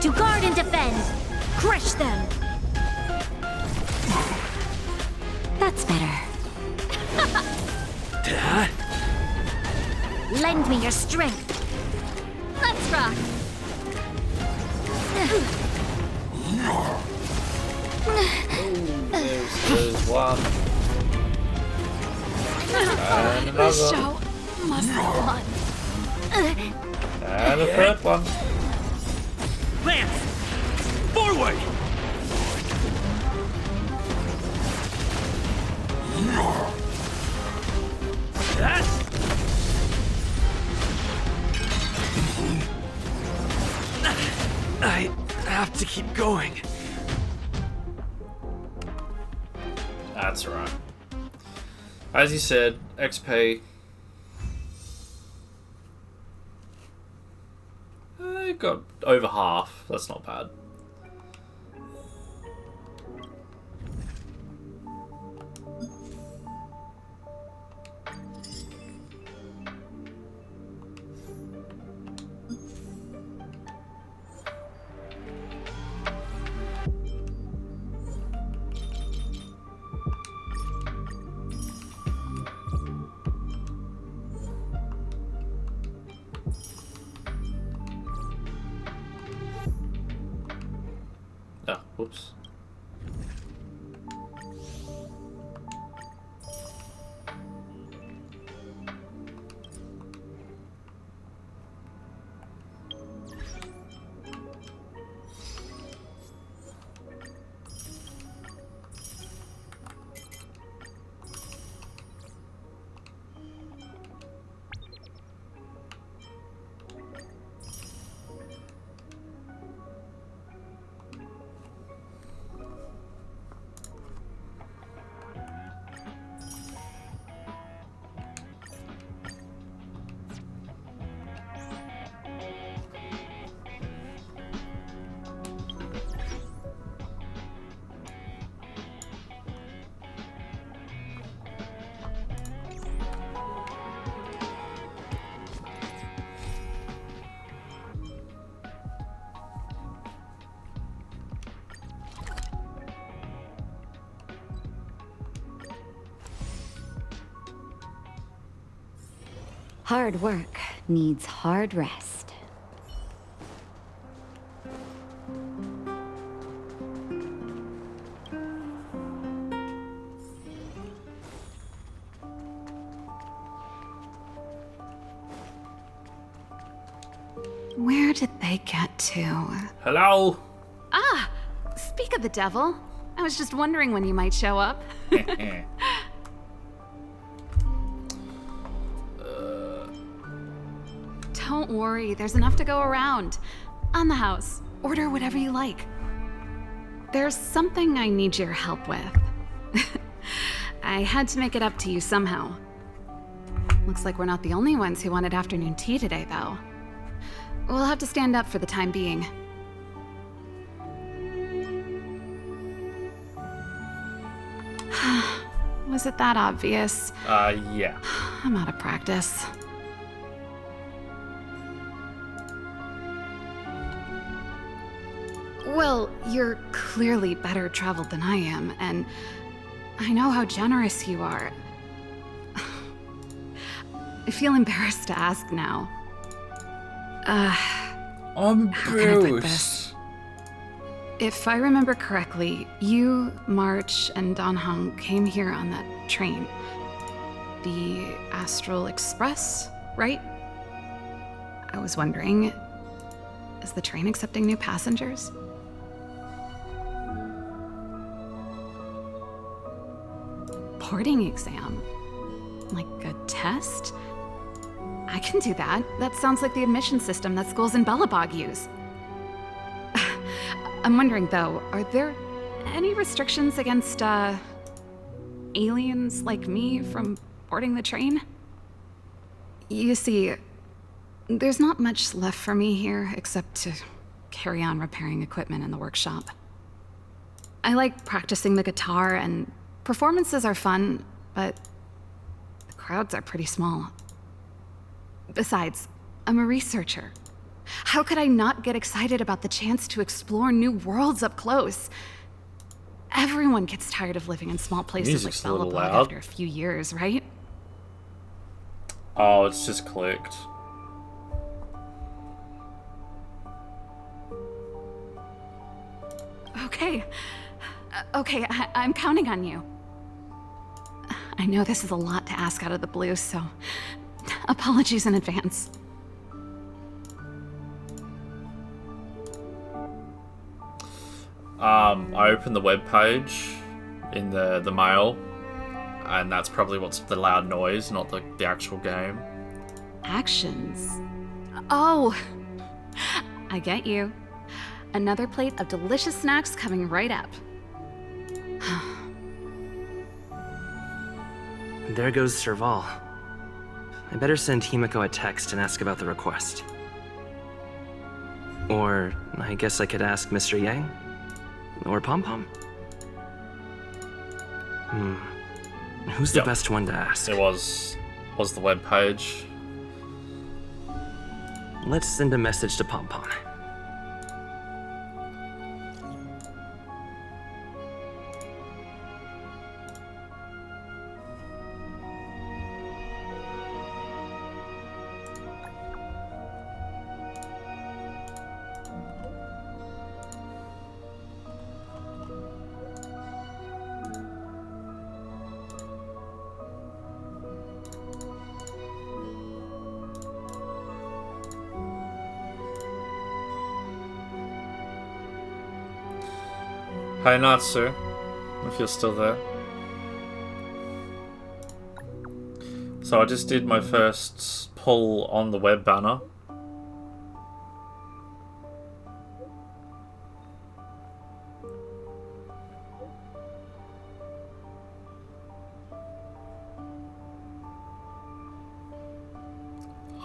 To guard and defend. Crush them. That's better. Lend me your strength. Let's rock! There's one. And The another. show must go on. And a third one. Lance! Forward! Yes! I have to keep going. That's right. As you said, XP. Got over half. That's not bad. Whoops. Hard work needs hard rest. Where did they get to? Hello? Ah! Speak of the devil. I was just wondering when you might show up. Don't worry, there's enough to go around. On the house, order whatever you like. There's something I need your help with. I had to make it up to you somehow. Looks like we're not the only ones who wanted afternoon tea today, though. We'll have to stand up for the time being. Was it that obvious? Yeah. I'm out of practice. Well, you're clearly better traveled than I am, and I know how generous you are. I feel embarrassed to ask now. I'm how can I put this? If I remember correctly, you, March, and Don Hong came here on that train. The Astral Express, right? I was wondering, is the train accepting new passengers? Boarding exam? Like a test? I can do that. That sounds like the admission system that schools in Bellabog use. I'm wondering, though, are there any restrictions against, aliens like me from boarding the train? You see, there's not much left for me here except to carry on repairing equipment in the workshop. I like practicing the guitar, and performances are fun, but the crowds are pretty small. Besides, I'm a researcher. How could I not get excited about the chance to explore new worlds up close? Everyone gets tired of living in small places Music's like a little Bellabog loud. after a few years, right? Oh, it's just clicked. Okay. Okay, I'm counting on you. I know this is a lot to ask out of the blue, so apologies in advance. I opened the web page in the mail, and that's probably what's the loud noise, not the actual game. Actions. Oh, I get you. Another plate of delicious snacks coming right up. There goes Serval. I better send Himiko a text and ask about the request. Or I guess I could ask Mr. Yang? Or Pom Pom? Who's the best one to ask? It was the web page. Let's send a message to Pom Pom. Hey Natsu, if you're still there. So I just did my first pull on the web banner.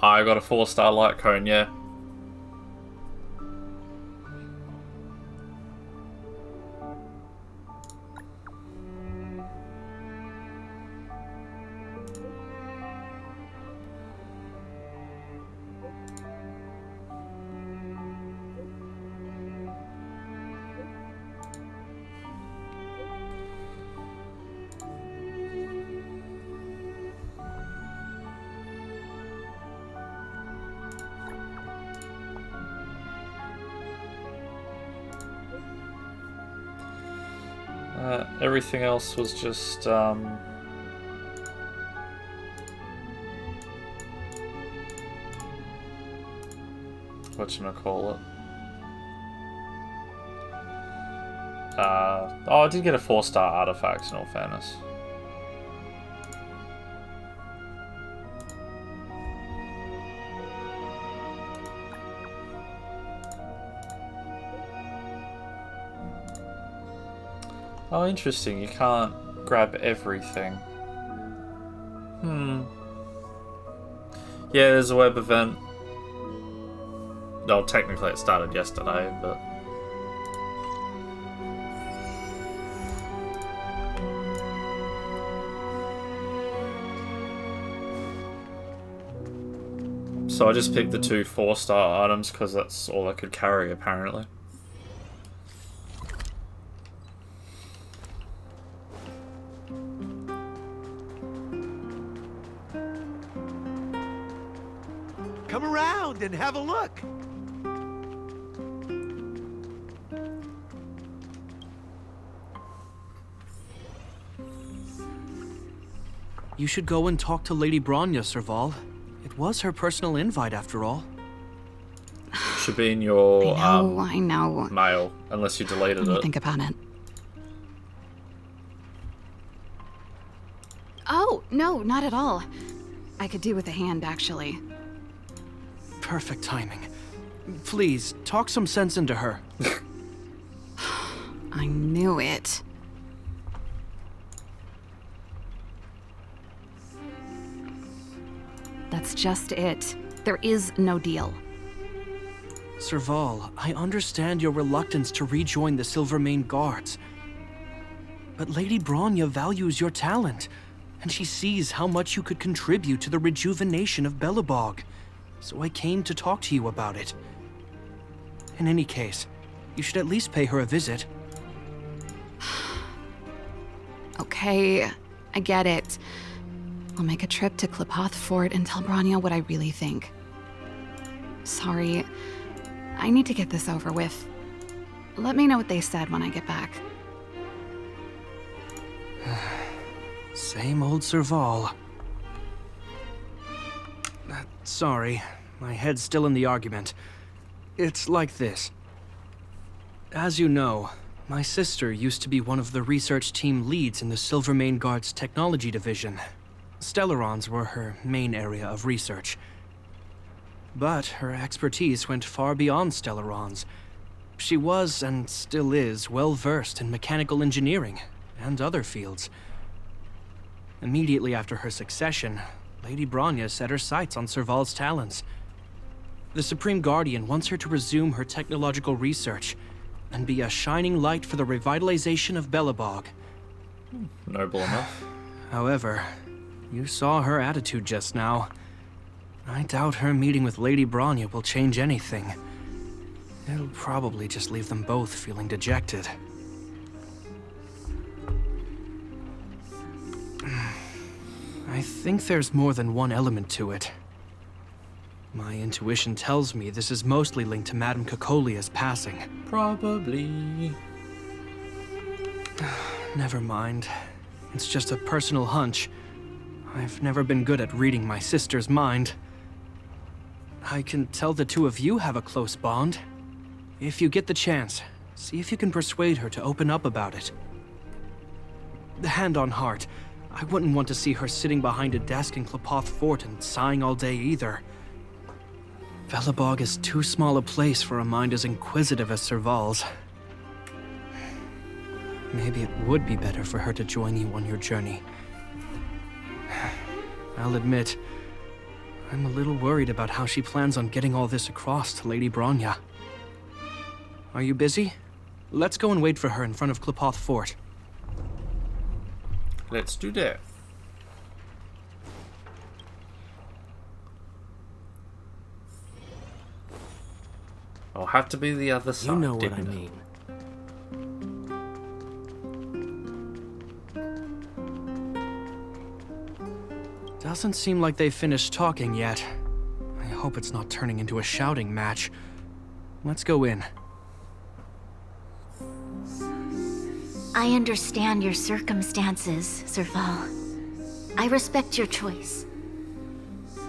I got a 4-star light cone, yeah. Everything else was just, whatchamacallit? Oh, I did get a 4-star artifact in all fairness. Oh, interesting. You can't grab everything. Yeah, there's a web event. Well, technically it started yesterday, but... So I just picked the 2 4-star items because that's all I could carry, apparently. Come around and have a look. You should go and talk to Lady Bronya, Serval. It was her personal invite, after all. Should be in your I know. mail, unless you deleted Let me it. think about it. Oh, no, not at all. I could do with a hand, actually. Perfect timing. Please, talk some sense into her. I knew it. That's just it. There is no deal. Serval, I understand your reluctance to rejoin the Silvermane Guards. But Lady Bronya values your talent, and she sees how much you could contribute to the rejuvenation of Belobog. So I came to talk to you about it. In any case, you should at least pay her a visit. Okay, I get it. I'll make a trip to Klipoth Fort and tell Bronya what I really think. Sorry, I need to get this over with. Let me know what they said when I get back. Same old Serval. Sorry, my head's still in the argument. It's like this. As you know, my sister used to be one of the research team leads in the Silvermane Guard's technology division. Stellarons were her main area of research. But her expertise went far beyond Stellarons. She was, and still is, well versed in mechanical engineering and other fields. Immediately after her succession, Lady Bronya set her sights on Serval's talents. The Supreme Guardian wants her to resume her technological research and be a shining light for the revitalization of Belobog. Noble enough. However, you saw her attitude just now. I doubt her meeting with Lady Bronya will change anything. It'll probably just leave them both feeling dejected. I think there's more than one element to it. My intuition tells me this is mostly linked to Madame Cocolia's passing. Probably. Never mind. It's just a personal hunch. I've never been good at reading my sister's mind. I can tell the two of you have a close bond. If you get the chance, See if you can persuade her to open up about it. Hand on heart, I wouldn't want to see her sitting behind a desk in Klapoth Fort and sighing all day either. Velabog is too small a place for a mind as inquisitive as Serval's. Maybe it would be better for her to join you on your journey. I'll admit, I'm a little worried about how she plans on getting all this across to Lady Bronya. Are you busy? Let's go and wait for her in front of Klapoth Fort. Let's do that. I'll have to be the other side. You know what I didn't it? mean. Doesn't seem like they've finished talking yet. I hope it's not turning into a shouting match. Let's go in. I understand your circumstances, Serval. I respect your choice.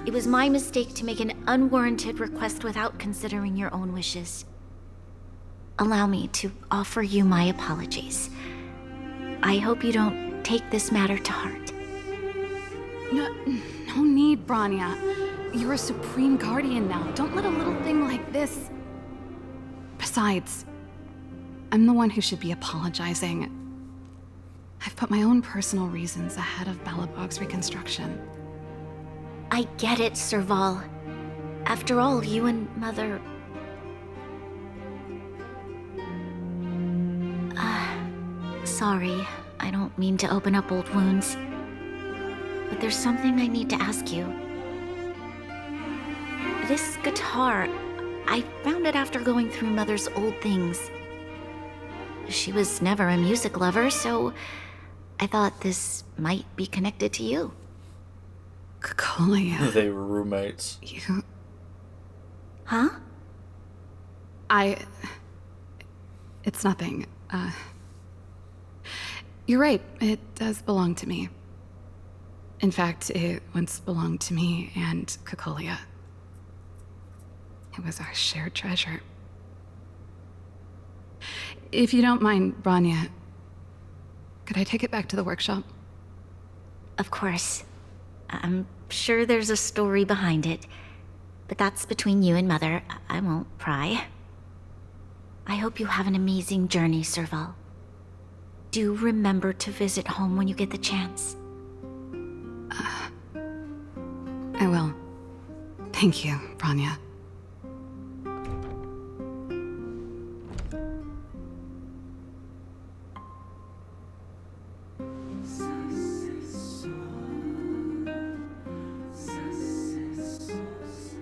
It was my mistake to make an unwarranted request without considering your own wishes. Allow me to offer you my apologies. I hope you don't take this matter to heart. No need, Bronya. You're a supreme guardian now. Don't let a little thing like this... Besides, I'm the one who should be apologizing. I've put my own personal reasons ahead of Belobog's reconstruction. I get it, Serval. After all, you and Mother... Sorry, I don't mean to open up old wounds. But there's something I need to ask you. This guitar, I found it after going through Mother's old things. She was never a music lover, so I thought this might be connected to you. Cocolia. They were roommates. You... Huh? It's nothing. You're right, it does belong to me. In fact, it once belonged to me and Cocolia. It was our shared treasure. If you don't mind, Bronya, could I take it back to the workshop? Of course. I'm sure there's a story behind it, but that's between you and Mother. I won't pry. I hope you have an amazing journey, Serval. Do remember to visit home when you get the chance. I will. Thank you, Bronya.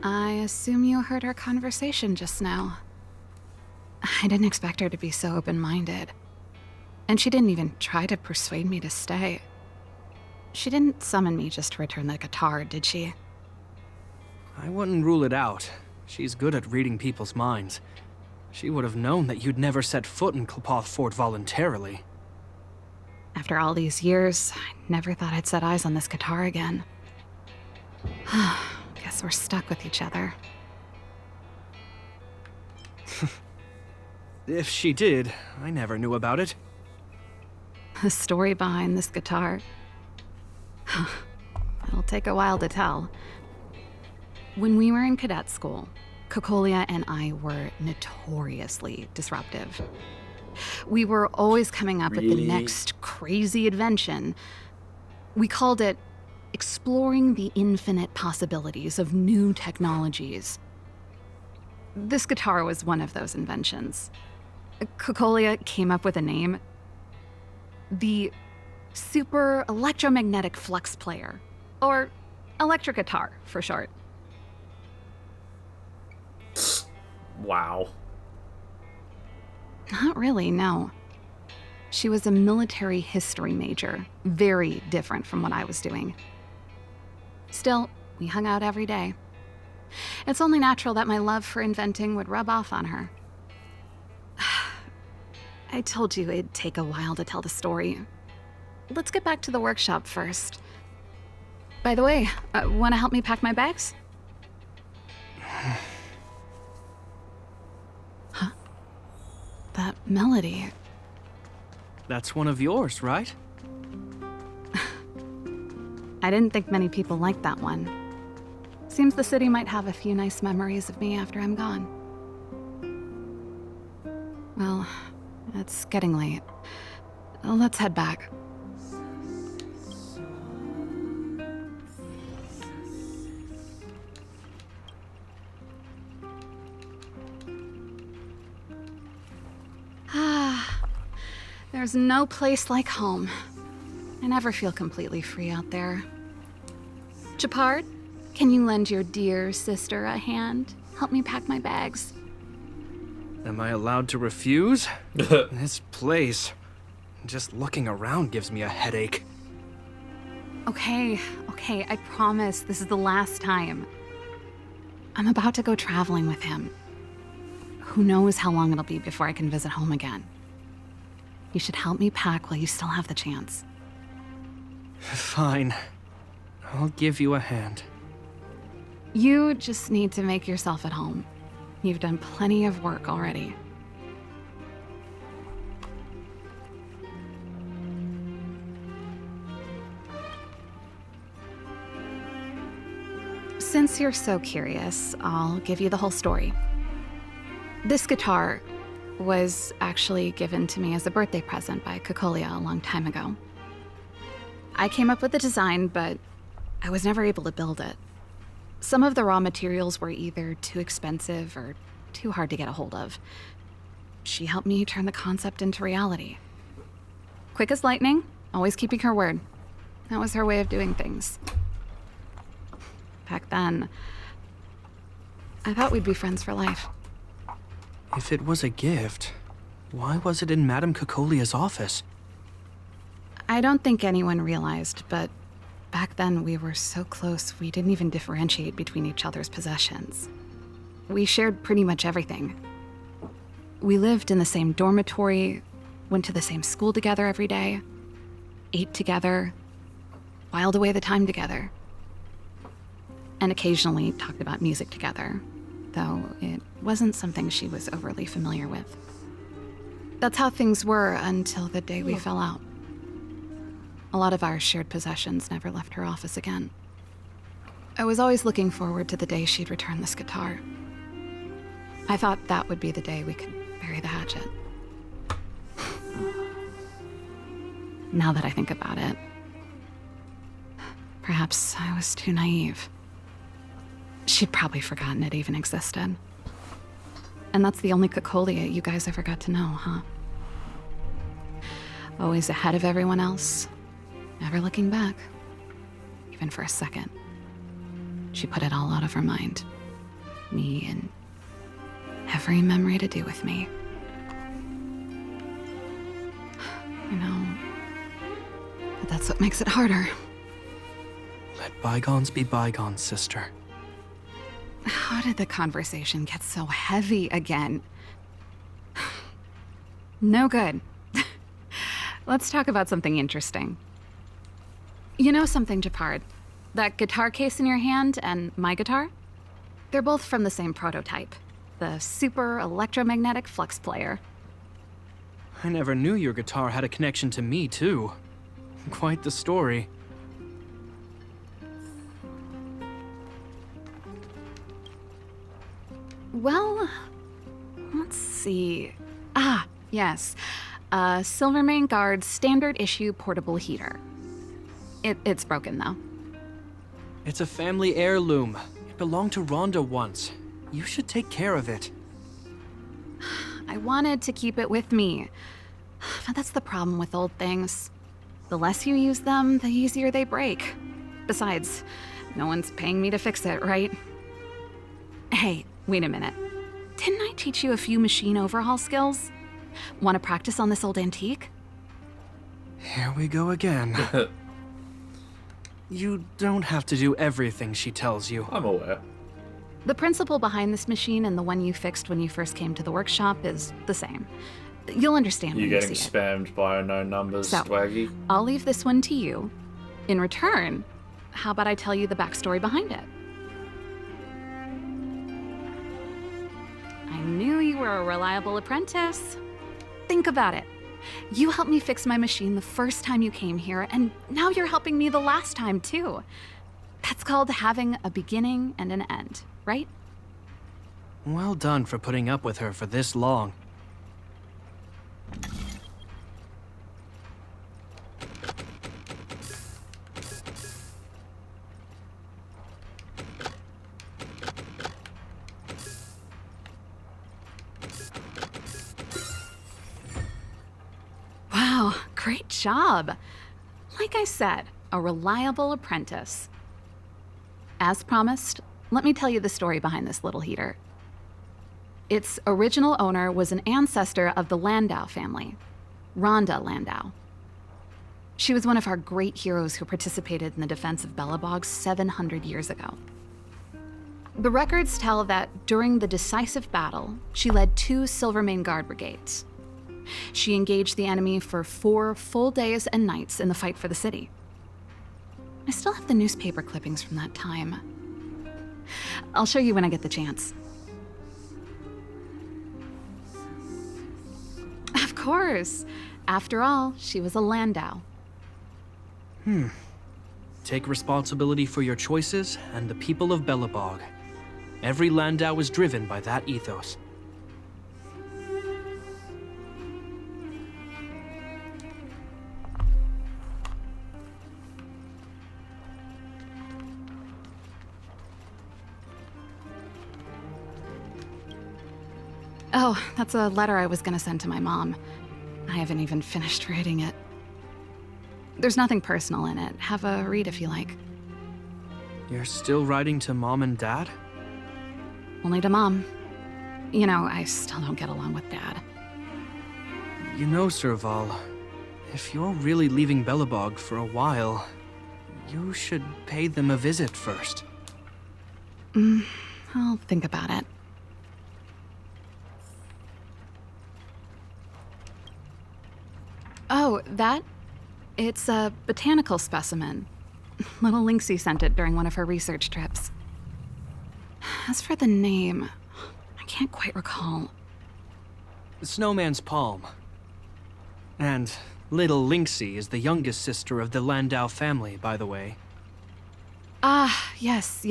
I assume you heard our conversation just now. I didn't expect her to be so open-minded. And she didn't even try to persuade me to stay. She didn't summon me just to return the guitar, did she? I wouldn't rule it out. She's good at reading people's minds. She would have known that you'd never set foot in Klapoth Fort voluntarily. After all these years, I never thought I'd set eyes on this guitar again. Guess we're stuck with each other. If she did, I never knew about it. The story behind this guitar. It'll take a while to tell. When we were in cadet school, Cocolia and I were notoriously disruptive. We were always coming up with the next crazy invention. We called it exploring the infinite possibilities of new technologies. This guitar was one of those inventions. Cocolia came up with a name. The Super Electromagnetic Flux Player, or electric guitar for short. Wow. Not really, no. She was a military history major, very different from what I was doing. Still, we hung out every day. It's only natural that my love for inventing would rub off on her. I told you it'd take a while to tell the story. Let's get back to the workshop first. By the way, want to help me pack my bags? Huh? That melody. That's one of yours, right? I didn't think many people liked that one. Seems the city might have a few nice memories of me after I'm gone. Well, it's getting late. Let's head back. There's no place like home. I never feel completely free out there. Japard, can you lend your dear sister a hand? Help me pack my bags. Am I allowed to refuse? This place, just looking around gives me a headache. Okay, I promise this is the last time. I'm about to go traveling with him. Who knows how long it'll be before I can visit home again. You should help me pack while you still have the chance. Fine. I'll give you a hand. You just need to make yourself at home. You've done plenty of work already. Since you're so curious, I'll give you the whole story. This guitar was actually given to me as a birthday present by Cocolia a long time ago. I came up with the design, but I was never able to build it. Some of the raw materials were either too expensive or too hard to get a hold of. She helped me turn the concept into reality. Quick as lightning, always keeping her word. That was her way of doing things. Back then, I thought we'd be friends for life. If it was a gift, why was it in Madame Cocolia's office? I don't think anyone realized, but back then we were so close we didn't even differentiate between each other's possessions. We shared pretty much everything. We lived in the same dormitory, went to the same school together every day, ate together, whiled away the time together, and occasionally talked about music together, though it wasn't something she was overly familiar with. That's how things were until the day we fell out. A lot of our shared possessions never left her office again. I was always looking forward to the day she'd return this guitar. I thought that would be the day we could bury the hatchet. Now that I think about it, perhaps I was too naive. She'd probably forgotten it even existed. And that's the only Cocolia you guys ever got to know, huh? Always ahead of everyone else, never looking back, even for a second. She put it all out of her mind. Me and every memory to do with me. I know, but that's what makes it harder. Let bygones be bygones, sister. How did the conversation get so heavy again? No good. Let's talk about something interesting. You know something, Japard? That guitar case in your hand and my guitar? They're both from the same prototype. The super electromagnetic flux player. I never knew your guitar had a connection to me, too. Quite the story. Well, let's see. Ah, yes. Silvermane Guard's standard issue portable heater. It's broken, though. It's a family heirloom. It belonged to Rhonda once. You should take care of it. I wanted to keep it with me. But that's the problem with old things. The less you use them, the easier they break. Besides, no one's paying me to fix it, right? Hey, wait a minute. Didn't I teach you a few machine overhaul skills? Want to practice on this old antique? Here we go again. You don't have to do everything she tells you. I'm aware. The principle behind this machine and the one you fixed when you first came to the workshop is the same. You'll understand when you see it. You're getting spammed by unknown numbers, So, Swaggy. I'll leave this one to you. In return, how about I tell you the backstory behind it? I knew you were a reliable apprentice. think about it. You helped me fix my machine the first time you came here, and now you're helping me the last time, too. That's called having a beginning and an end, right? Well done for putting up with her for this long. Wow, great job. Like I said, a reliable apprentice. As promised, let me tell you the story behind this little heater. Its original owner was an ancestor of the Landau family, Rhonda Landau. She was one of our great heroes who participated in the defense of Belobog 700 years ago. The records tell that during the decisive battle, she led 2 Silvermane Guard brigades. She engaged the enemy for 4 full days and nights in the fight for the city. I still have the newspaper clippings from that time. I'll show you when I get the chance. Of course. After all, she was a Landau. Take responsibility for your choices and the people of Belobog. Every Landau is driven by that ethos. Oh, that's a letter I was gonna send to my mom. I haven't even finished writing it. There's nothing personal in it. Have a read if you like. You're still writing to Mom and Dad? Only to Mom. You know, I still don't get along with Dad. You know, Serval, if you're really leaving Belobog for a while, you should pay them a visit first. I'll think about it. Oh, that? It's a botanical specimen. Little Lynxie sent it during one of her research trips. As for the name, I can't quite recall. Snowman's Palm. And Little Lynxie is the youngest sister of the Landau family, by the way. Ah, yes.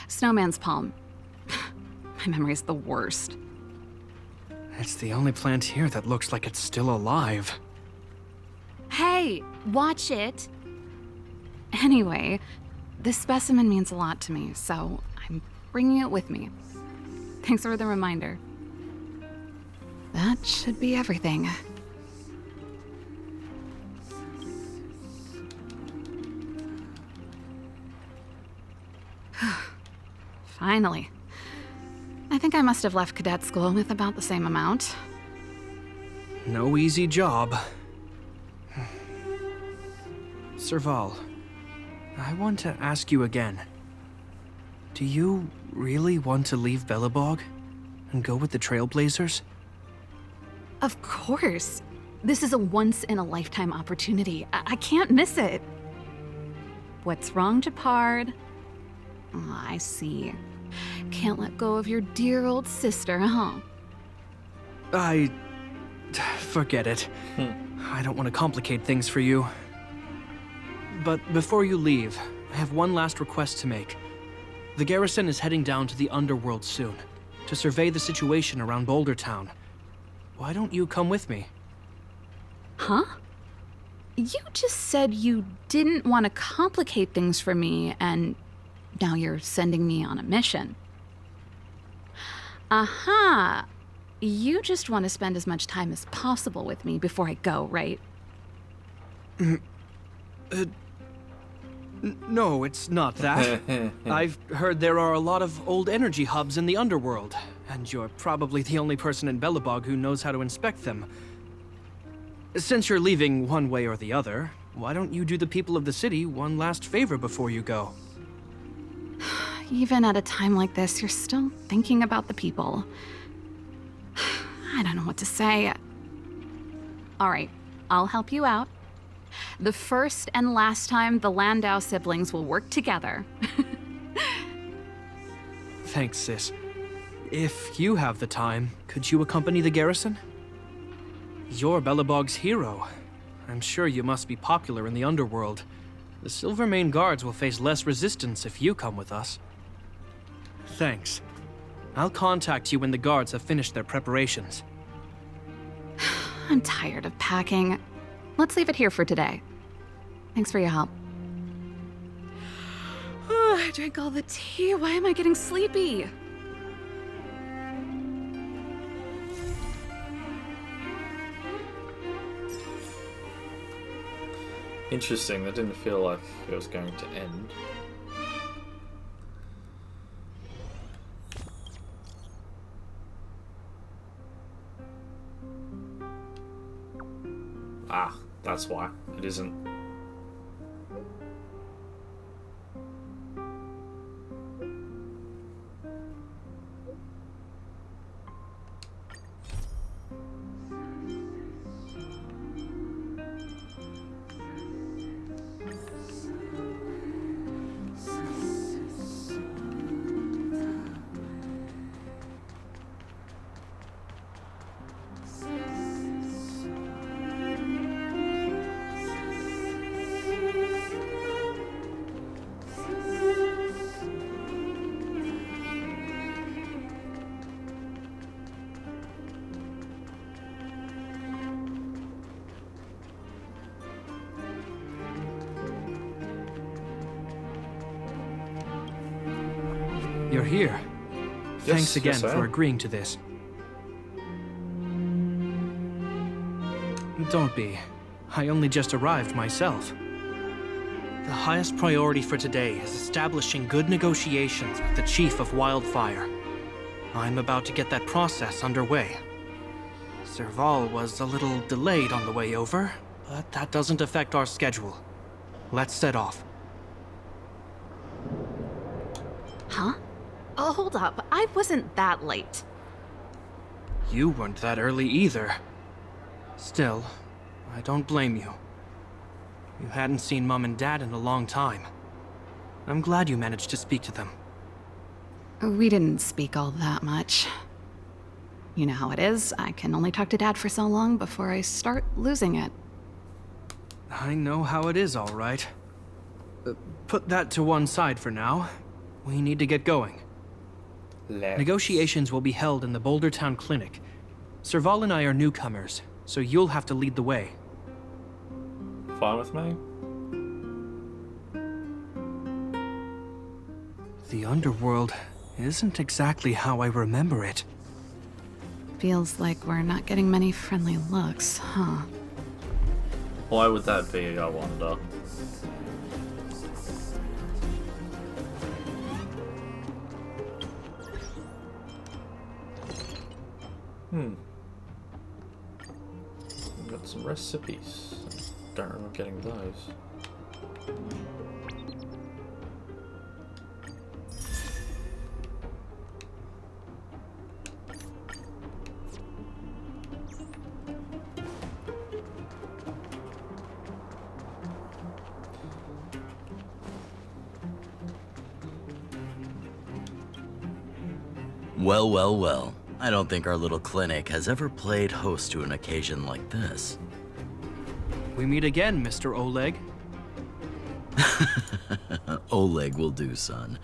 Snowman's Palm. My memory's the worst. It's the only plant here that looks like it's still alive. Hey, watch it! Anyway, this specimen means a lot to me, so I'm bringing it with me. Thanks for the reminder. That should be everything. Finally. I think I must have left cadet school with about the same amount. No easy job. Serval, I want to ask you again. Do you really want to leave Belobog and go with the Trailblazers? Of course. This is a once-in-a-lifetime opportunity. I can't miss it. What's wrong, Japard? Oh, I see. Can't let go of your dear old sister, huh? Forget it. I don't want to complicate things for you. But before you leave, I have one last request to make. The garrison is heading down to the underworld soon, to survey the situation around Boulder Town. Why don't you come with me? Huh? You just said you didn't want to complicate things for me, and now you're sending me on a mission. Aha! You just want to spend as much time as possible with me before I go, right? No, it's not that. I've heard there are a lot of old energy hubs in the underworld, and you're probably the only person in Belobog who knows how to inspect them. Since you're leaving one way or the other, why don't you do the people of the city one last favor before you go? Even at a time like this, you're still thinking about the people. I don't know what to say. All right, I'll help you out. The first and last time the Landau siblings will work together. Thanks, sis. If you have the time, could you accompany the garrison? You're Belobog's hero. I'm sure you must be popular in the underworld. The Silvermane guards will face less resistance if you come with us. Thanks. I'll contact you when the guards have finished their preparations. I'm tired of packing. Let's leave it here for today. Thanks for your help. I drank all the tea. Why am I getting sleepy? Interesting, that didn't feel like it was going to end. Ah, that's why. It isn't. You're here. Thanks again I for am. agreeing to this. Don't be. I only just arrived myself. The highest priority for today is establishing good negotiations with the Chief of Wildfire. I'm about to get that process underway. Serval was a little delayed on the way over, but that doesn't affect our schedule. Let's set off. Huh? Oh, hold up. I wasn't that late. You weren't that early either. Still, I don't blame you. You hadn't seen Mom and Dad in a long time. I'm glad you managed to speak to them. We didn't speak all that much. You know how it is. I can only talk to Dad for so long before I start losing it. I know how it is, all right. Put that to one side for now. We need to get going. Negotiations will be held in the Boulder Town Clinic. Serval and I are newcomers, so you'll have to lead the way. Fine with me. The underworld isn't exactly how I remember it. Feels like we're not getting many friendly looks, huh? Why would that be, I wonder? We've got some recipes. Don't remember getting those. Well, well, well. I don't think our little clinic has ever played host to an occasion like this. We meet again, Mr. Oleg. Oleg will do, son.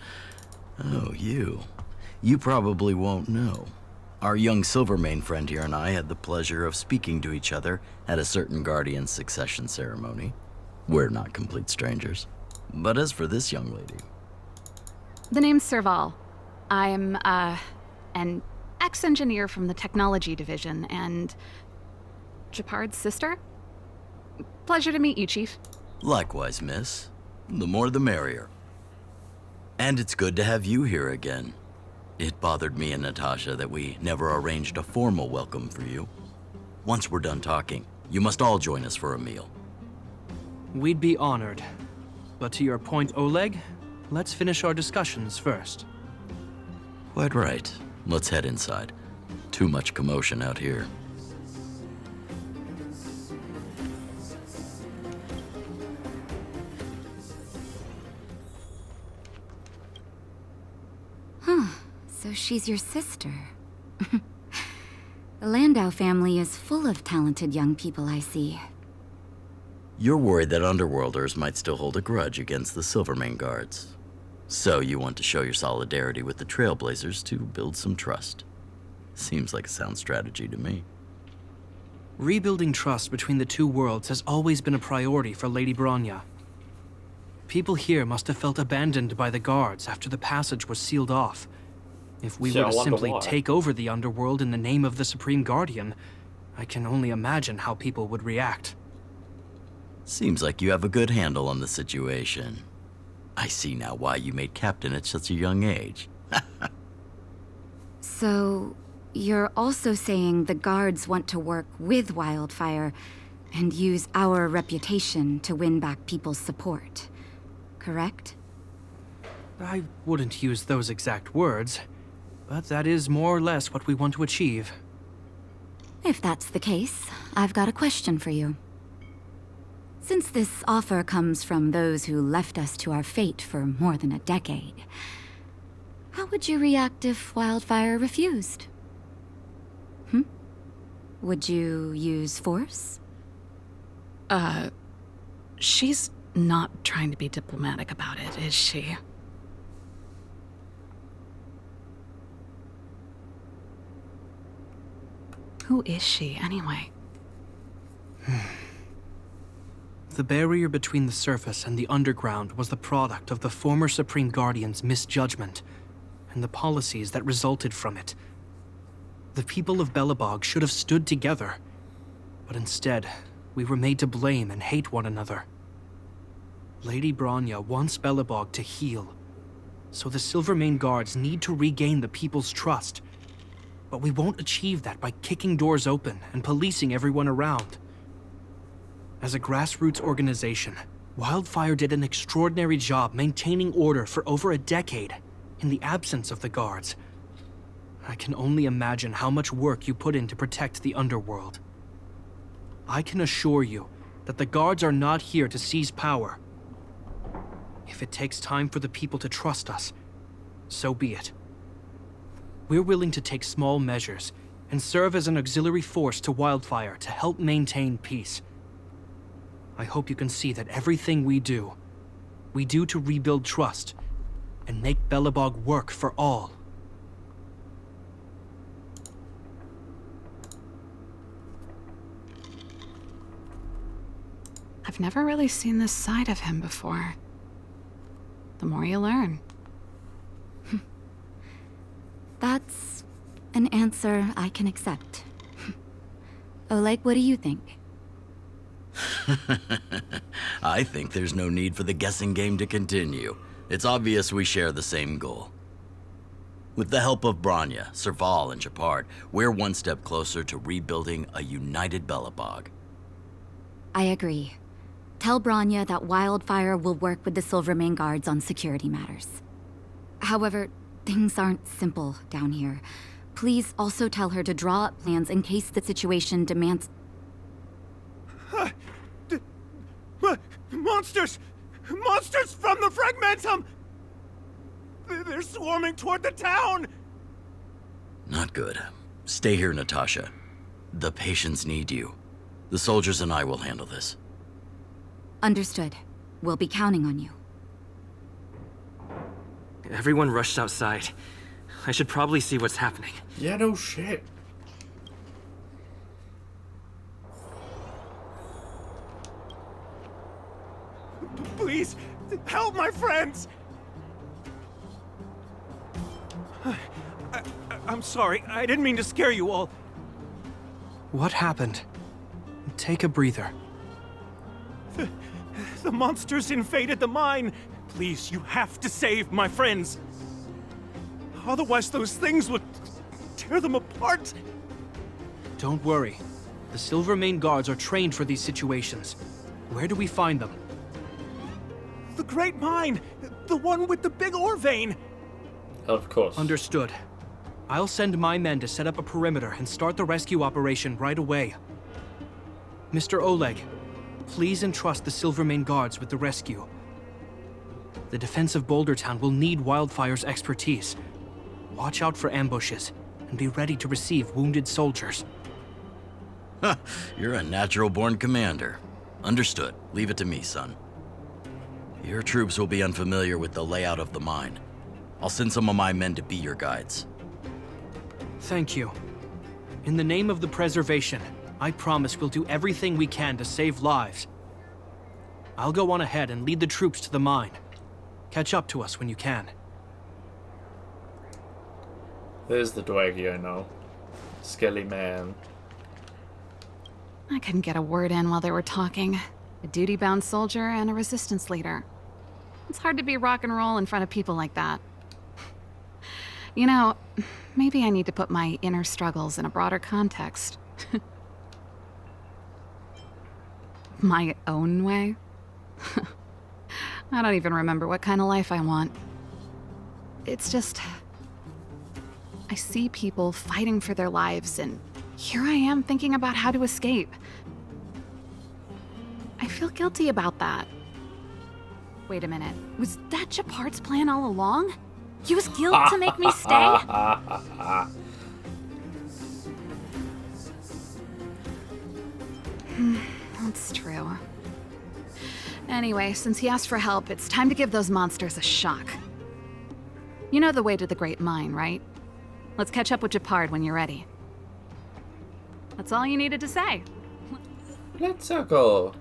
Oh, you. You probably won't know. Our young Silvermane friend here and I had the pleasure of speaking to each other at a certain Guardian succession ceremony. We're not complete strangers. But as for this young lady... The name's Serval. I'm, an ex-engineer from the technology division, and Japard's sister? Pleasure to meet you, Chief. Likewise, miss. The more the merrier. And it's good to have you here again. It bothered me and Natasha that we never arranged a formal welcome for you. Once we're done talking, you must all join us for a meal. We'd be honored. But to your point, Oleg, let's finish our discussions first. Quite right. Let's head inside. Too much commotion out here. Huh. So she's your sister. The Landau family is full of talented young people, I see. You're worried that Underworlders might still hold a grudge against the Silvermane guards. So you want to show your solidarity with the Trailblazers to build some trust. Seems like a sound strategy to me. Rebuilding trust between the two worlds has always been a priority for Lady Bronya. People here must have felt abandoned by the guards after the passage was sealed off. If we were to simply take over the Underworld in the name of the Supreme Guardian, I can only imagine how people would react. Seems like you have a good handle on the situation. I see now why you made captain at such a young age. So, you're also saying the guards want to work with Wildfire and use our reputation to win back people's support, correct? I wouldn't use those exact words, but that is more or less what we want to achieve. If that's the case, I've got a question for you. Since this offer comes from those who left us to our fate for more than a decade, how would you react if Wildfire refused? Would you use force? She's not trying to be diplomatic about it, is she? Who is she, anyway? The barrier between the surface and the underground was the product of the former Supreme Guardian's misjudgment and the policies that resulted from it. The people of Belobog should have stood together, but instead, we were made to blame and hate one another. Lady Bronya wants Belobog to heal, so the Silvermane guards need to regain the people's trust. But we won't achieve that by kicking doors open and policing everyone around. As a grassroots organization, Wildfire did an extraordinary job maintaining order for over a decade in the absence of the guards. I can only imagine how much work you put in to protect the underworld. I can assure you that the guards are not here to seize power. If it takes time for the people to trust us, so be it. We're willing to take small measures and serve as an auxiliary force to Wildfire to help maintain peace. I hope you can see that everything we do to rebuild trust and make Belobog work for all. I've never really seen this side of him before. The more you learn. That's an answer I can accept. Oleg, what do you think? I think there's no need for the guessing game to continue. It's obvious we share the same goal. With the help of Bronya, Serval, and Japard, we're one step closer to rebuilding a united Belobog. I agree. Tell Bronya that Wildfire will work with the Silvermane guards on security matters. However, things aren't simple down here. Please also tell her to draw up plans in case the situation demands... Monsters! Monsters from the Fragmentum! They're swarming toward the town! Not good. Stay here, Natasha. The patients need you. The soldiers and I will handle this. Understood. We'll be counting on you. Everyone rushed outside. I should probably see what's happening. Yeah, no shit. Please, help my friends! I'm sorry, I didn't mean to scare you all. What happened? Take a breather. The monsters invaded the mine. Please, you have to save my friends. Otherwise, those things would tear them apart. Don't worry. The Silvermane guards are trained for these situations. Where do we find them? The Great Mine! The one with the big ore vein! Of course. Understood. I'll send my men to set up a perimeter and start the rescue operation right away. Mr. Oleg, please entrust the Silvermane guards with the rescue. The defense of Boulder Town will need Wildfire's expertise. Watch out for ambushes, and be ready to receive wounded soldiers. You're a natural-born commander. Understood. Leave it to me, son. Your troops will be unfamiliar with the layout of the mine. I'll send some of my men to be your guides. Thank you. In the name of the preservation, I promise we'll do everything we can to save lives. I'll go on ahead and lead the troops to the mine. Catch up to us when you can. There's the Dwaggy I know. Skelly man. I couldn't get a word in while they were talking. A duty-bound soldier and a resistance leader. It's hard to be rock and roll in front of people like that. You know, maybe I need to put my inner struggles in a broader context. My own way? I don't even remember what kind of life I want. It's just... I see people fighting for their lives, and here I am thinking about how to escape. I feel guilty about that. Wait a minute. Was that Japard's plan all along? Use guilt to make me stay? That's true. Anyway, since he asked for help, it's time to give those monsters a shock. You know the way to the Great Mine, right? Let's catch up with Japard when you're ready. That's all you needed to say. Let's go.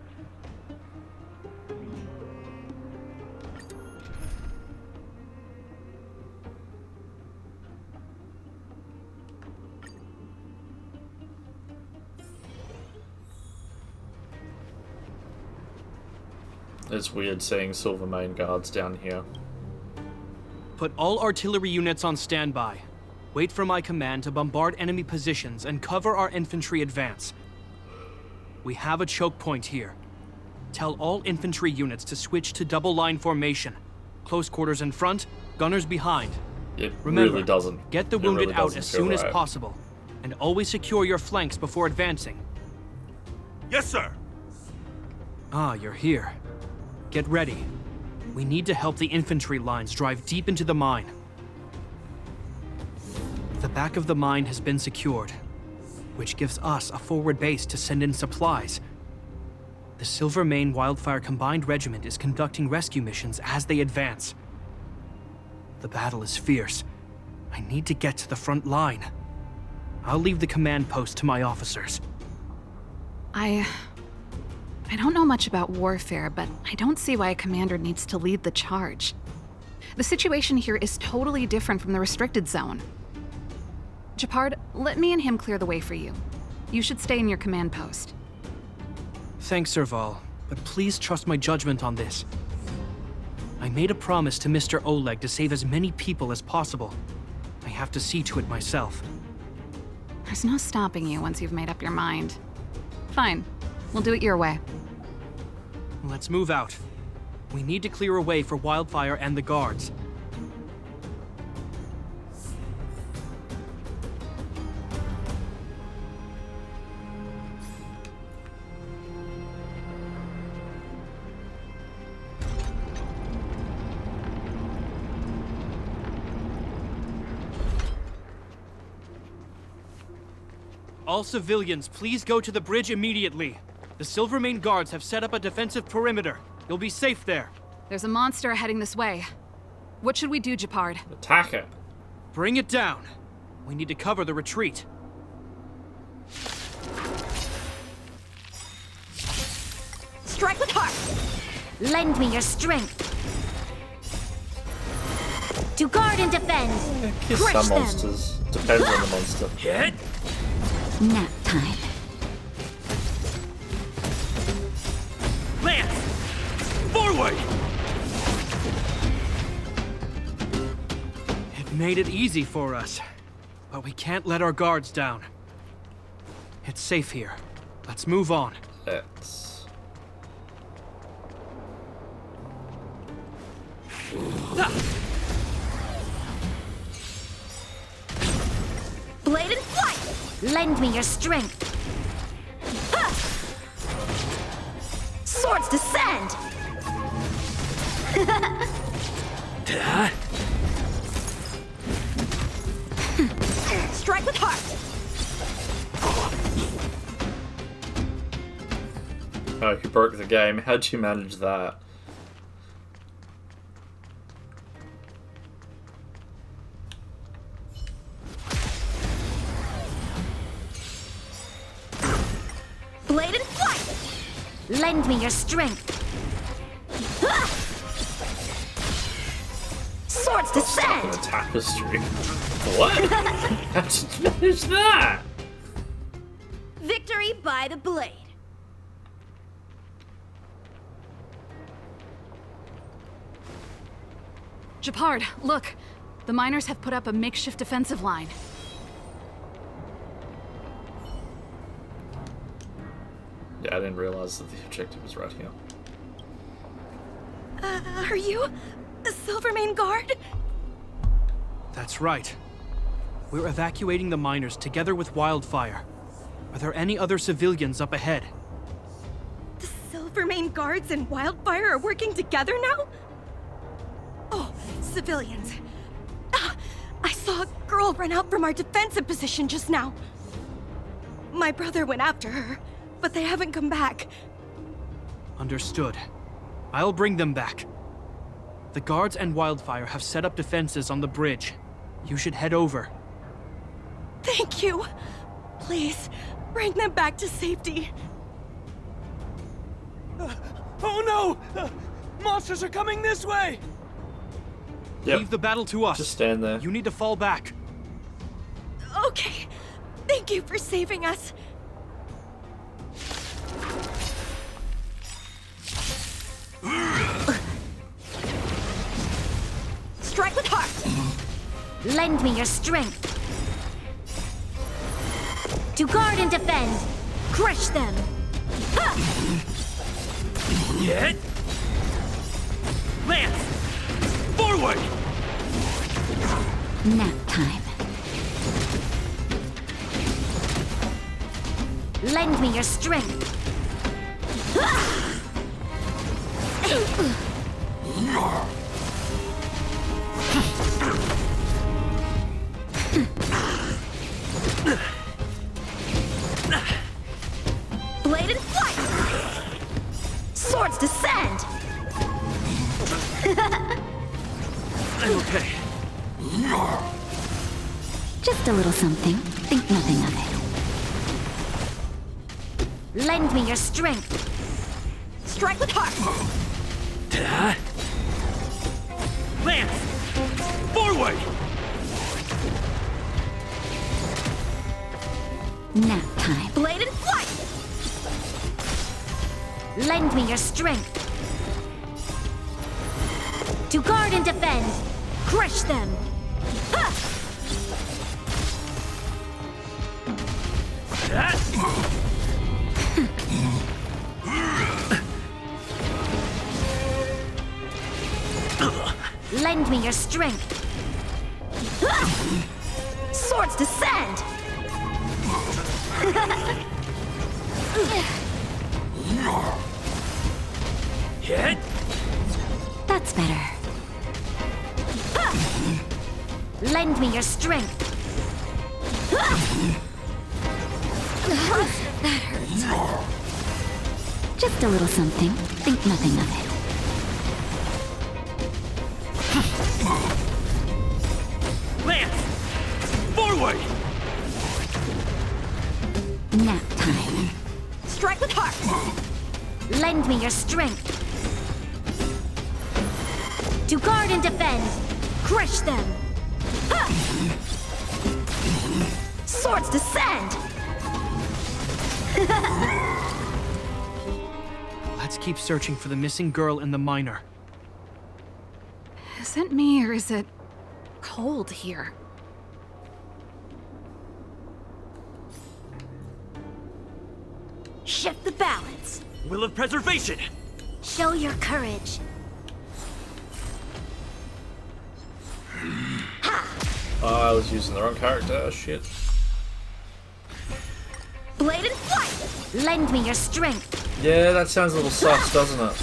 It's weird seeing Silvermane guards down here. Put all artillery units on standby. Wait for my command to bombard enemy positions and cover our infantry advance. We have a choke point here. Tell all infantry units to switch to double line formation. Close quarters in front, gunners behind. It Remember, really doesn't. Get the It wounded really out doesn't as feel soon as right. possible. And always secure your flanks before advancing. Yes, sir. Ah, you're here. Get ready. We need to help the infantry lines drive deep into the mine. The back of the mine has been secured, which gives us a forward base to send in supplies. The Silvermane Wildfire Combined Regiment is conducting rescue missions as they advance. The battle is fierce. I need to get to the front line. I'll leave the command post to my officers. I don't know much about warfare, but I don't see why a commander needs to lead the charge. The situation here is totally different from the restricted zone. Japard, let me and him clear the way for you. You should stay in your command post. Thanks, Serval, but please trust my judgment on this. I made a promise to Mr. Oleg to save as many people as possible. I have to see to it myself. There's no stopping you once you've made up your mind. Fine, we'll do it your way. Let's move out. We need to clear a way for Wildfire and the guards. All civilians, please go to the bridge immediately. The Silvermane guards have set up a defensive perimeter. You'll be safe there. There's a monster heading this way. What should we do, Japard? Attack it. Bring it down. We need to cover the retreat. Strike with heart! Lend me your strength! To guard and defend! Kiss Crush some them! monsters. Depends on the monster. Hit! Nap time. Lance! Forward! It made it easy for us, but we can't let our guards down. It's safe here. Let's move on. Let's. Blade and flight! Lend me your strength! Ha! Swords descend! Strike with heart! Oh, you broke the game. How'd you manage that? Blade and flight! Lend me your strength. Swords descend! A tapestry. What? How did you manage that? Victory by the blade. Japard, look. The miners have put up a makeshift defensive line. Yeah, I didn't realize that the objective was right here. Are you a Silvermane guard? That's right. We're evacuating the miners together with Wildfire. Are there any other civilians up ahead? The Silvermane guards and Wildfire are working together now? Oh, civilians. Ah, I saw a girl run out from our defensive position just now. My brother went after her, but they haven't come back. Understood. I'll bring them back. The guards and Wildfire have set up defenses on the bridge. You should head over. Thank you. Please, bring them back to safety. Oh no! Monsters are coming this way! Yep. Leave the battle to us. Just stand there. You need to fall back. Okay. Thank you for saving us. Strike with heart! Lend me your strength. To guard and defend. Crush them. Yet. Lance! Forward! Nap time. Lend me your strength. Blade and flight! Swords descend! Okay. Just a little something. Think nothing of it. Lend me your strength. Strike with heart! Lance! Forward! Nap time. Blade and flight! Lend me your strength. To guard and defend. Crush them. Lend me your strength. Swords descend! Hit! That's better. Lend me your strength. That hurts. Just a little something. Think nothing of it. Lance! Forward! Nap time. Strike with heart! Lend me your strength. To guard and defend. Crush them. Swords descend! Let's keep searching for the missing girl and the miner. Is it me or is it cold here? Shift the balance. Will of preservation! Show your courage. I was using the wrong character. Shit. Blade and flight! Lend me your strength. Yeah, that sounds a little sus, doesn't it?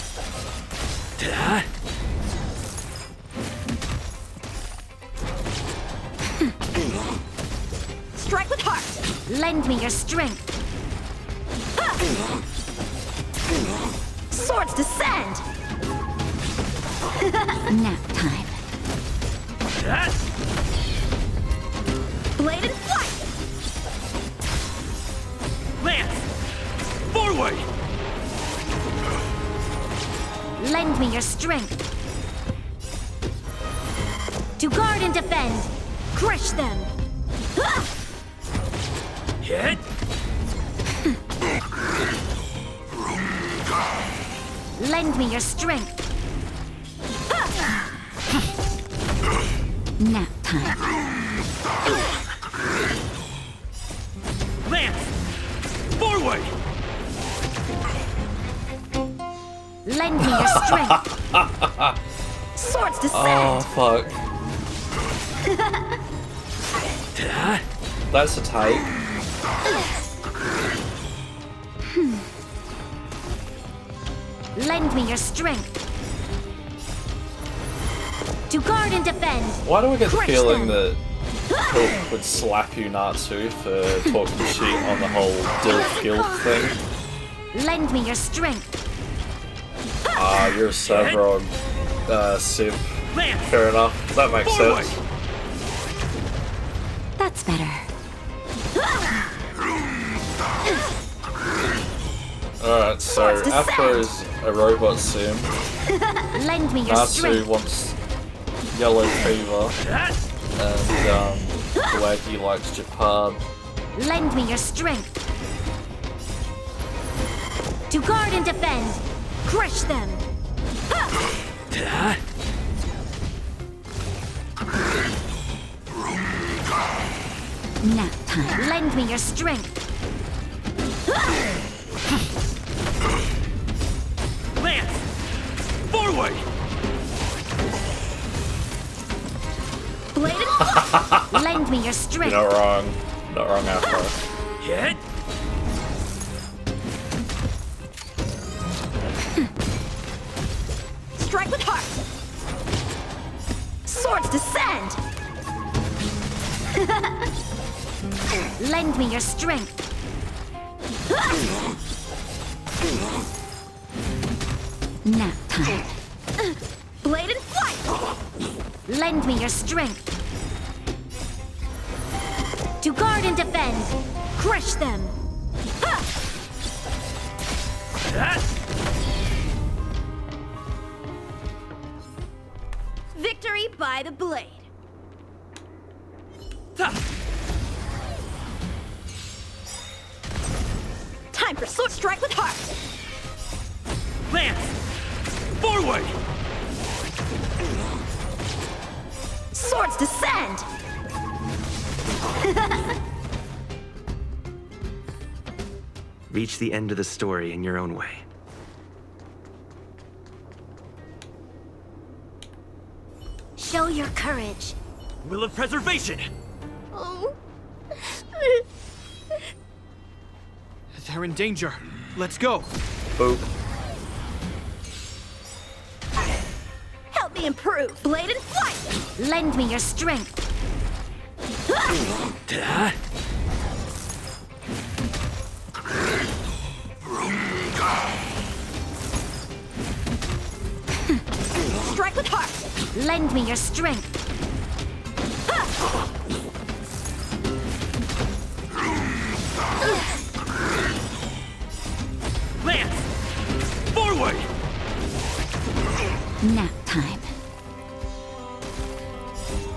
Strike with heart! Lend me your strength. Swords descend! Nap time. Blade and flight! Lance! Forward! Lend me your strength. To guard and defend. Crush them. Hit! Lend me your strength. Nap time. Lance! Forward! Lend me your strength. Swords descend! Oh, fuck. That's a take. Lend me your strength. To guard and defend. Why do I get the Crush feeling them. that Hilk would slap you, Natsu, for talking shit on the whole Dilf Guild thing? Lend me your strength. Ah, you're a Sevrog simp. Fair enough. That makes sense. That's better. Alright, so Afro is a robot sim. Lend me your Natsu strength. wants yellow fever. And Blackie likes Japad. Lend me your strength. To guard and defend. Crush them. Nap time. Lend me your strength. Lance! Forward! Blade and flight. Lend me your You're strength. not wrong. Not wrong, Afro. Hit! Strike with heart! Swords descend! Lend me your strength. Nap time. Blade and flight! Lend me your strength. To guard and defend. Crush them. Victory by the blade. Time for sword strike with heart. Lance! Forward! Swords descend! Reach the end of the story in your own way. Show your courage. Will of Preservation! Oh. They're in danger. Let's go. Boop. Help me improve. Blade and flight! Lend me your strength. Strike with heart! Lend me your strength. Lance! Forward! Nap time.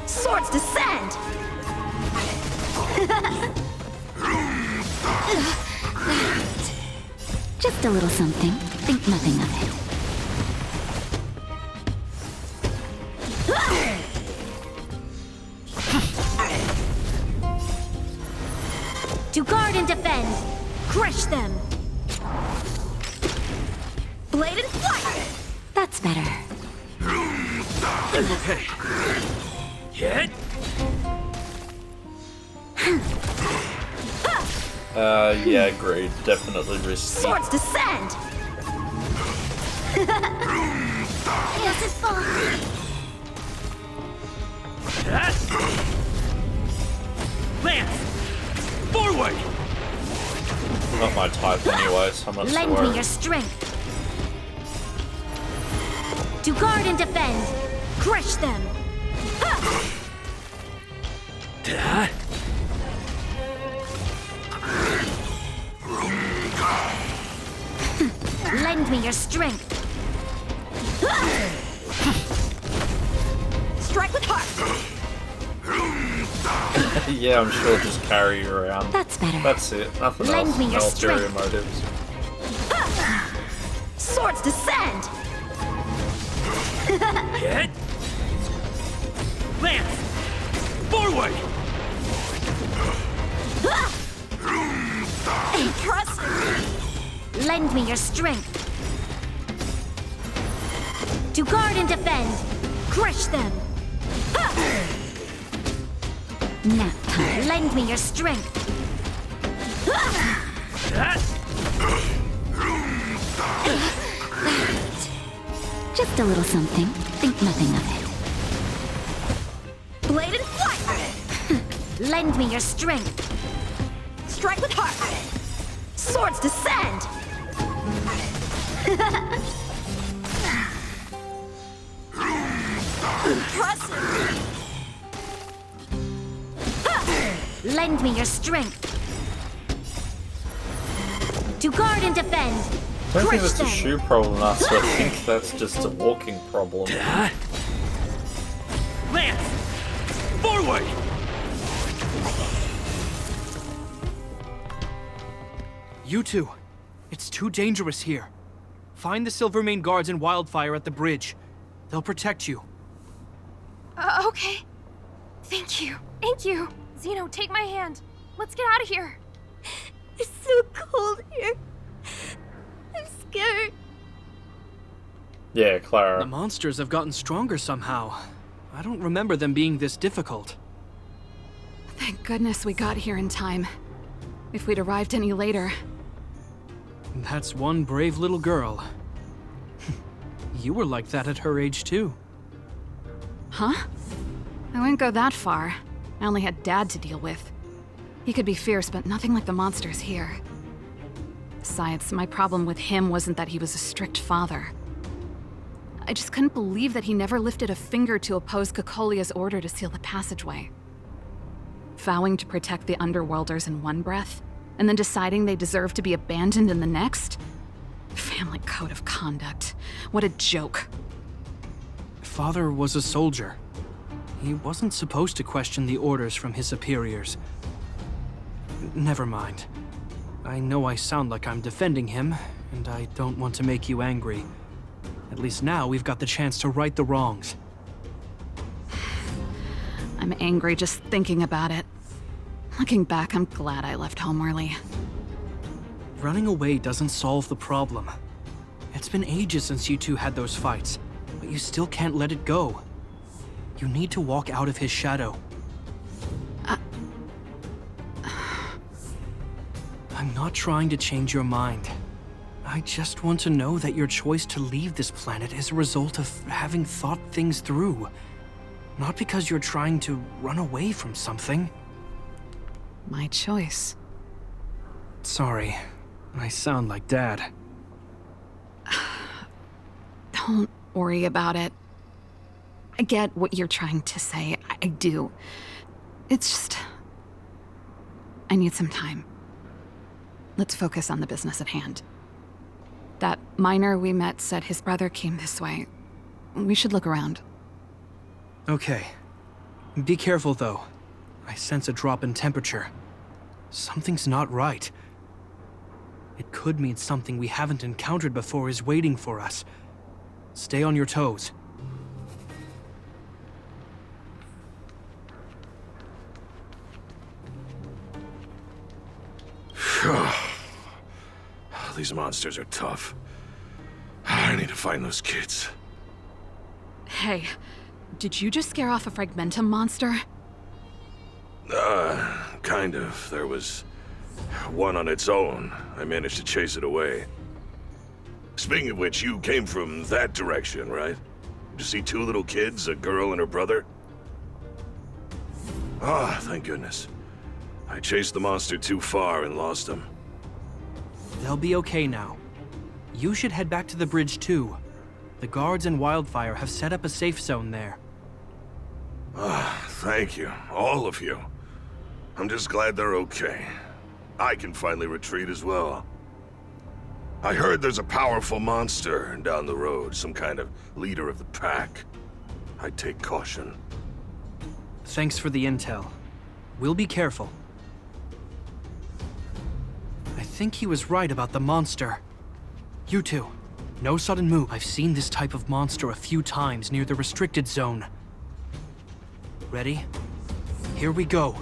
Swords descend! Just a little something. Think nothing of it. To guard and defend. Crush them. Blade and flight! That's better. Okay. Hit! Yeah, agreed. Definitely risky. Swords descend! Yes, it's fine. Lance! Not my type anyway, so I'm not Lend sure. me your strength. To guard and defend. Crush them. Lend me your strength. Strike with heart. Yeah, I'm sure just carry you around. That's better. That's it. Nothing Lend else. me your No ulterior strength. motives. Swords descend. Hit! Lance! Forward! Impressive. Lend me your strength. To guard and defend. Crush them. Nap time. Lend me your strength. Just a little something. Think nothing of it. Blade and flight. Lend me your strength. Strike with heart. Swords descend. Impressive. Lend me your strength. To guard and defend. I don't think Crush that's a them. shoe problem, I think that's just a walking problem. Lance! Forward! You two. It's too dangerous here. Find the Silvermane guards and Wildfire at the bridge. They'll protect you. Okay. Thank you. Thank you. Zeno, take my hand. Let's get out of here. It's so cold here. I'm scared. Yeah, Clara. The monsters have gotten stronger somehow. I don't remember them being this difficult. Thank goodness we got here in time. If we'd arrived any later... That's one brave little girl. You were like that at her age, too. Huh? I wouldn't go that far. I only had Dad to deal with. He could be fierce, but nothing like the monsters here. Besides, my problem with him wasn't that he was a strict father. I just couldn't believe that he never lifted a finger to oppose Cocolia's order to seal the passageway. Vowing to protect the Underworlders in one breath, and then deciding they deserve to be abandoned in the next? Family code of conduct. What a joke. Father was a soldier. He wasn't supposed to question the orders from his superiors. Never mind. I know I sound like I'm defending him, and I don't want to make you angry. At least now we've got the chance to right the wrongs. I'm angry just thinking about it. Looking back, I'm glad I left home early. Running away doesn't solve the problem. It's been ages since you two had those fights, but you still can't let it go. You need to walk out of his shadow. I'm not trying to change your mind. I just want to know that your choice to leave this planet is a result of having thought things through. Not because you're trying to run away from something. My choice. Sorry, I sound like Dad. Don't worry about it. I get what you're trying to say. I do. It's just... I need some time. Let's focus on the business at hand. That miner we met said his brother came this way. We should look around. Okay. Be careful, though. I sense a drop in temperature. Something's not right. It could mean something we haven't encountered before is waiting for us. Stay on your toes. These monsters are tough. I need to find those kids. Hey, did you just scare off a Fragmentum monster? Kind of. There was one on its own. I managed to chase it away. Speaking of which, you came from that direction, right? Did you see two little kids, a girl and her brother? Ah, thank goodness. I chased the monster too far and lost him. They'll be okay now. You should head back to the bridge too. The guards and Wildfire have set up a safe zone there. Thank you, all of you. I'm just glad they're okay. I can finally retreat as well. I heard there's a powerful monster down the road, some kind of leader of the pack. I'd take caution. Thanks for the intel. We'll be careful. I think he was right about the monster. You two, no sudden move. I've seen this type of monster a few times near the restricted zone. Ready? Here we go.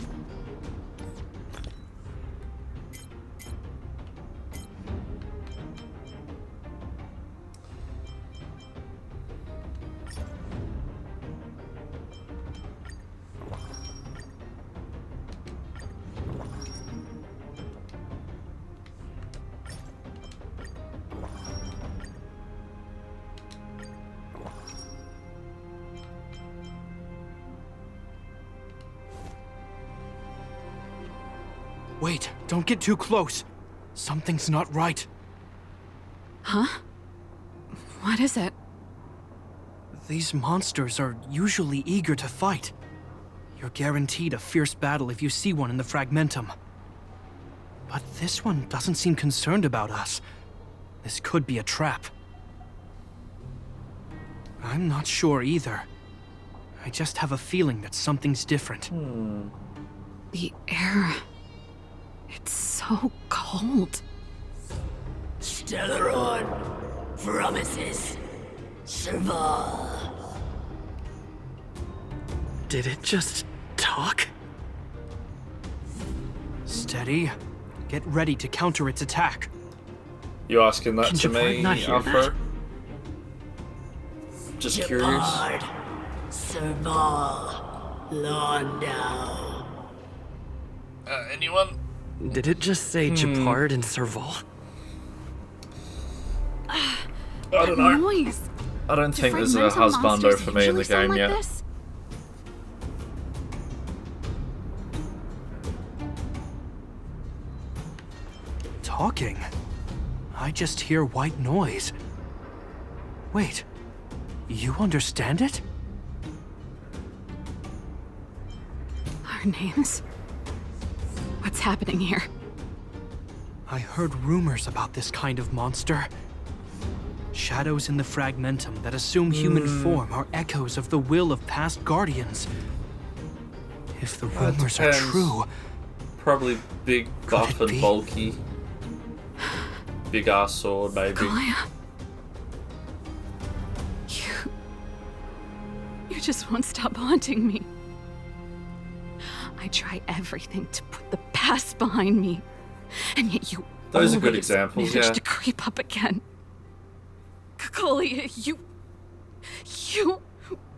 Wait, don't get too close. Something's not right. Huh? What is it? These monsters are usually eager to fight. You're guaranteed a fierce battle if you see one in the Fragmentum. But this one doesn't seem concerned about us. This could be a trap. I'm not sure either. I just have a feeling that something's different. The air... It's so cold. Stellaron promises Serval. Did it just talk? Steady. Get ready to counter its attack. You asking that Can to Jepard me, not hear Alpha? that? Just curious. Serval. Londo. Anyone? Did it just say Jepard and Serval? I don't know. Noise. I don't Do think there's a fragmental husbando monsters for me in the usually sound game like yet. this? Talking? I just hear white noise. Wait, you understand it? Our names? What's happening here? I heard rumors about this kind of monster. Shadows in the Fragmentum that assume human form are echoes of the will of past guardians. If the rumors are depends. true, Probably big, buff, and bulky. Big ass sword, maybe. Kalia? You just won't stop haunting me. I try everything to put the past behind me, and yet you Those are good always examples, manage yeah. to creep up again. Kalia, you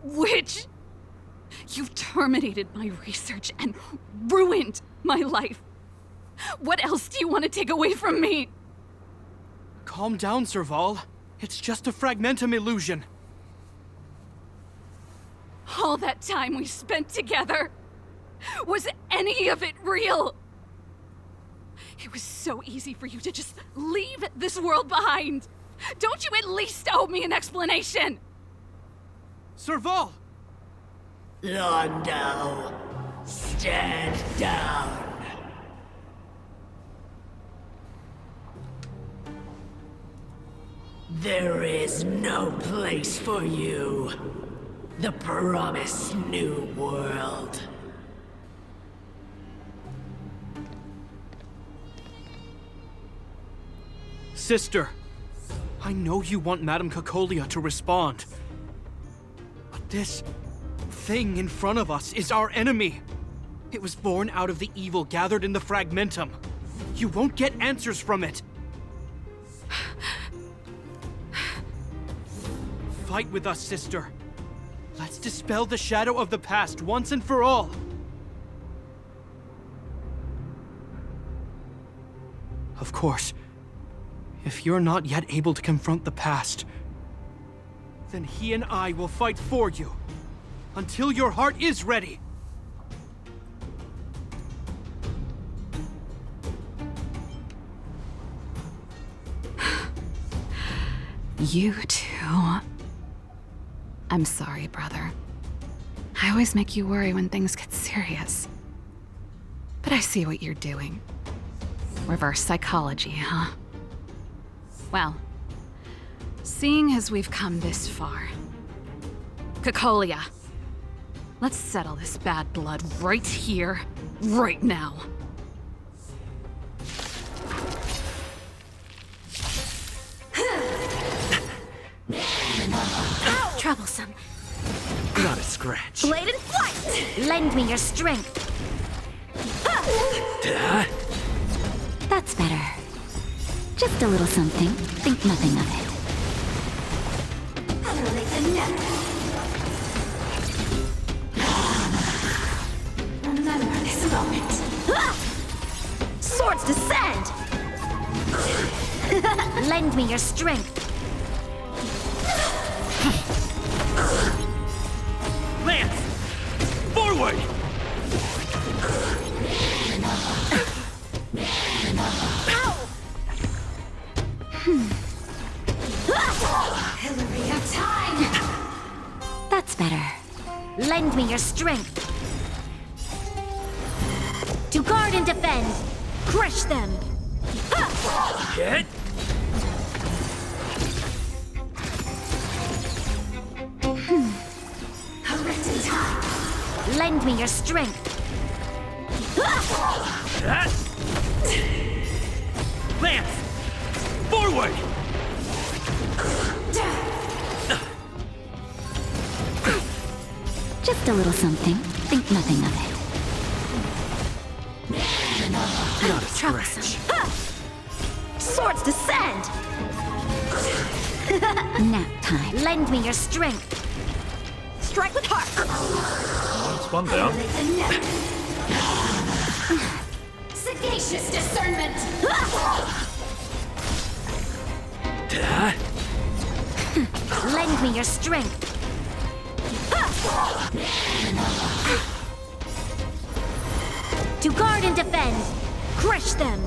witch! You terminated my research and ruined my life. What else do you want to take away from me? calm down, Serval. It's just a Fragmentum illusion. All that time we spent together, was any of it real? It was so easy for you to just leave this world behind. Don't you at least owe me an explanation? Serval! Londo, stand down. There is no place for you. The promised new world. Sister, I know you want Madame Cacolia to respond. But this thing in front of us is our enemy. It was born out of the evil gathered in the Fragmentum. You won't get answers from it. Fight with us, sister. Let's dispel the shadow of the past once and for all. Of course, if you're not yet able to confront the past, then he and I will fight for you until your heart is ready. You too. I'm sorry, brother. I always make you worry when things get serious. But I see what you're doing. Reverse psychology, huh? Well, seeing as we've come this far, Cocolia, let's settle this bad blood right here, right now. Troublesome. Not a scratch. Blade and flight! Lend me your strength. That's better. Just a little something. Think nothing of it. Remember this moment. Swords descend! Lend me your strength. Lance! Forward! Hillary of time! That's better. Lend me your strength. To guard and defend. Crush them. Get! Lend me your strength. Lance! Forward! Just a little something. Think nothing of it. Not a scratch. Swords descend! Nap time. Lend me your strength. Strike with heart. That's one down. Sagacious discernment. Lend me your strength. To guard and defend. Crush them.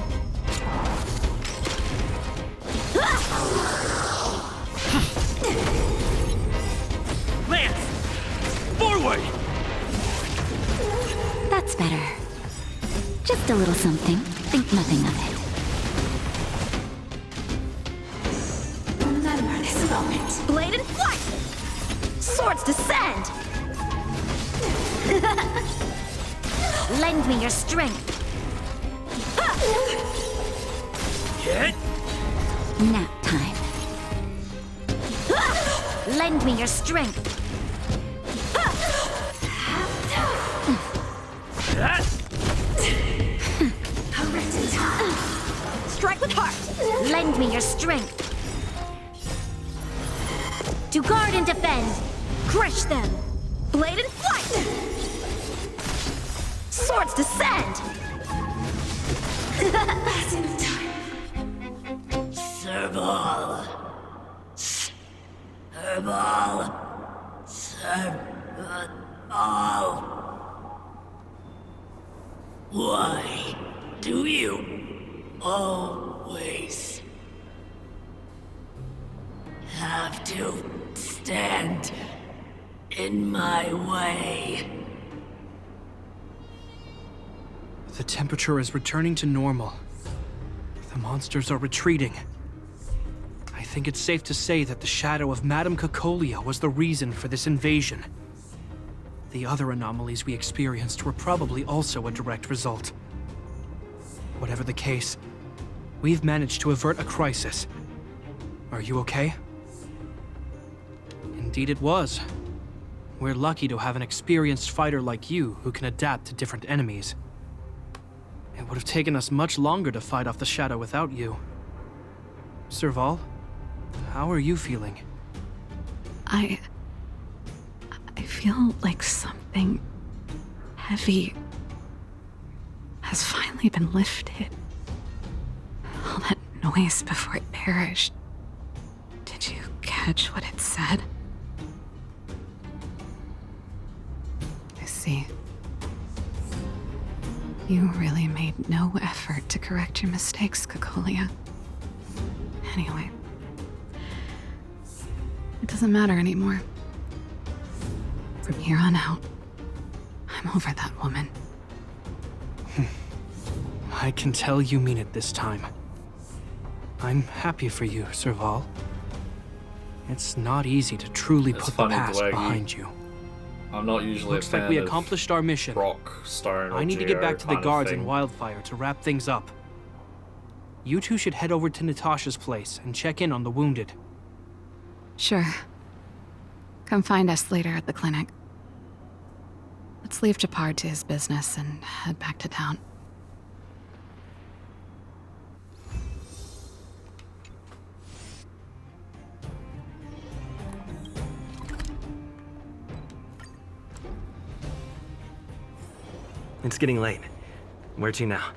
Lance! Forward! That's better. Just a little something. Think nothing of it. Remember this moment. Blade and flight! Swords descend! Lend me your strength. Get! Nap time. Lend me your strength. Strike with heart. Lend me your strength. To guard and defend. Crush them. Blade and flight. Swords descend. Passing time. Serval. Serval. Serval. Why do you always have to stand in my way? The temperature is returning to normal. The monsters are retreating. I think it's safe to say that the shadow of Madame Cocolia was the reason for this invasion. The other anomalies we experienced were probably also a direct result. Whatever the case, we've managed to avert a crisis. Are you okay? Indeed it was. We're lucky to have an experienced fighter like you who can adapt to different enemies. It would have taken us much longer to fight off the shadow without you. Serval, how are you feeling? I feel like something heavy has finally been lifted. All that noise before it perished. Did you catch what it said? I see. You really made no effort to correct your mistakes, Cocolia. Anyway, It doesn't matter anymore. From here on out, I'm over that woman. I can tell you mean it this time. I'm happy for you, Serval. It's not easy to truly put the past behind you. I'm not usually Looks a fan like we of accomplished our mission. rock, stone, or I need to get back to the kind of guards thing. in Wildfire to wrap things up. You two should head over to Natasha's place and check in on the wounded. Sure. Come find us later at the clinic. Let's leave Japard to his business and head back to town. It's getting late. Where to now?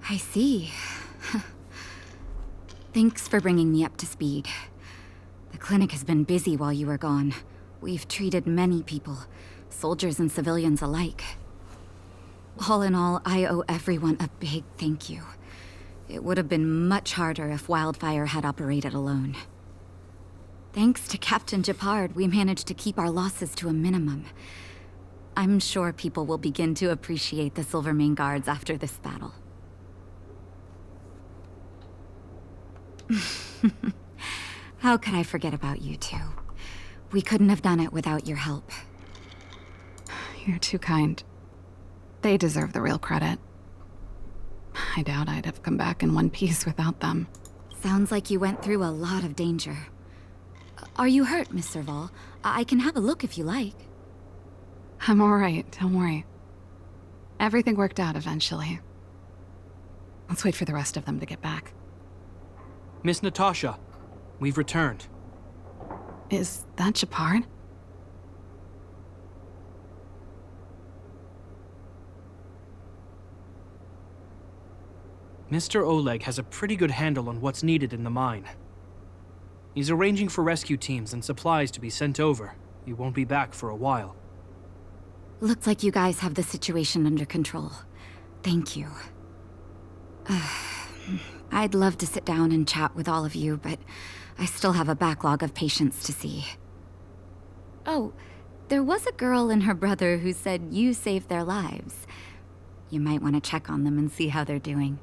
I see. Thanks for bringing me up to speed. The clinic has been busy while you were gone. We've treated many people, soldiers and civilians alike. All in all, I owe everyone a big thank you. It would have been much harder if Wildfire had operated alone. Thanks to Captain Japard, we managed to keep our losses to a minimum. I'm sure people will begin to appreciate the Silvermane Guards after this battle. How could I forget about you two? We couldn't have done it without your help. You're too kind. They deserve the real credit. I doubt I'd have come back in one piece without them. Sounds like you went through a lot of danger. Are you hurt, Miss Serval? I can have a look if you like. I'm alright, don't worry. Everything worked out eventually. Let's wait for the rest of them to get back. Miss Natasha, we've returned. Is that Japard? Mr. Oleg has a pretty good handle on what's needed in the mine. He's arranging for rescue teams and supplies to be sent over. He won't be back for a while. Looks like you guys have the situation under control. Thank you. I'd love to sit down and chat with all of you, but I still have a backlog of patients to see. Oh, there was a girl and her brother who said you saved their lives. You might want to check on them and see how they're doing.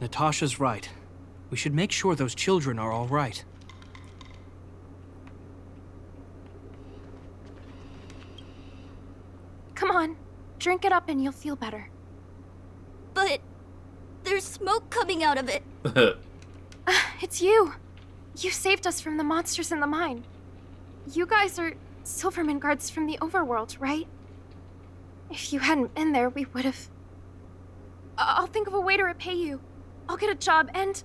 Natasha's right. We should make sure those children are all right. Come on, drink it up and you'll feel better. But there's smoke coming out of it. It's you. You saved us from the monsters in the mine. You guys are Silvermane guards from the overworld, right? If you hadn't been there, we would have... I'll think of a way to repay you. I'll get a job and...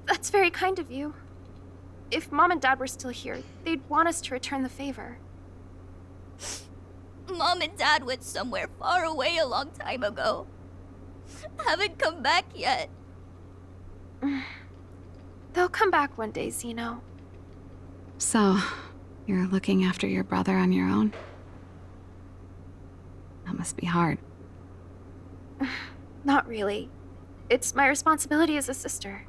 That's very kind of you. If Mom and Dad were still here, they'd want us to return the favor. Mom and Dad went somewhere far away a long time ago. Haven't come back yet. They'll come back one day, Zeno. So, you're looking after your brother on your own? That must be hard. Not really. It's my responsibility as a sister.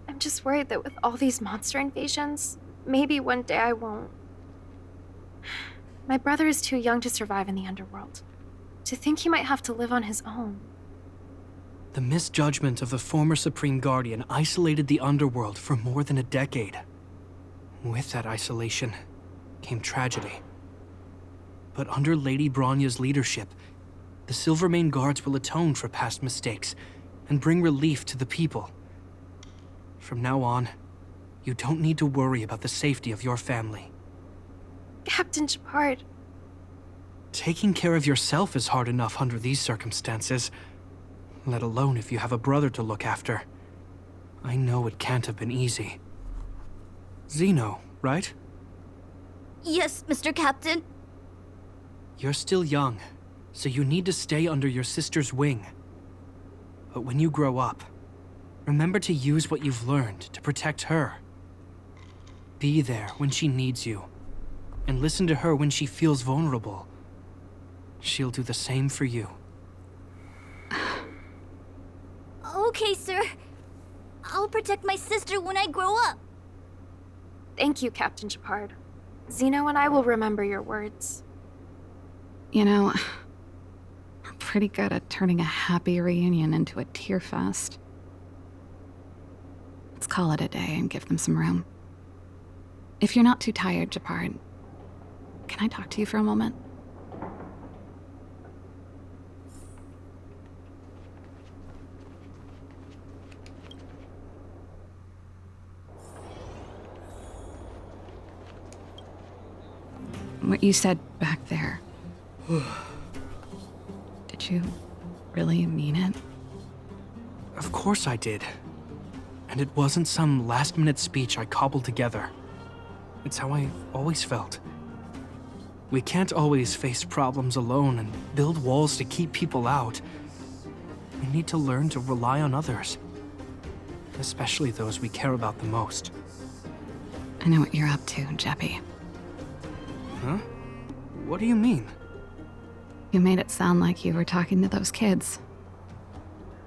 I'm just worried that with all these monster invasions, maybe one day I won't. My brother is too young to survive in the underworld. To think he might have to live on his own. The misjudgment of the former Supreme Guardian isolated the underworld for more than a decade. With that isolation came tragedy. But under Lady Bronya's leadership, the Silvermane Guards will atone for past mistakes and bring relief to the people. From now on, you don't need to worry about the safety of your family. Captain Japard. Taking care of yourself is hard enough under these circumstances, let alone if you have a brother to look after. I know it can't have been easy. Zeno, right? Yes, Mr. Captain. You're still young, so you need to stay under your sister's wing. But when you grow up, remember to use what you've learned to protect her. Be there when she needs you, and listen to her when she feels vulnerable. She'll do the same for you. Okay, sir. I'll protect my sister when I grow up. Thank you, Captain Shepard. Zeno and I will remember your words. You know, we're pretty good at turning a happy reunion into a tear fest. Let's call it a day and give them some room. If you're not too tired, Shepard, can I talk to you for a moment? What you said back there. Did you really mean it? Of course I did. And it wasn't some last-minute speech I cobbled together. It's how I always felt. We can't always face problems alone and build walls to keep people out. We need to learn to rely on others. Especially those we care about the most. I know what you're up to, Jeppy. Huh? What do you mean? You made it sound like you were talking to those kids.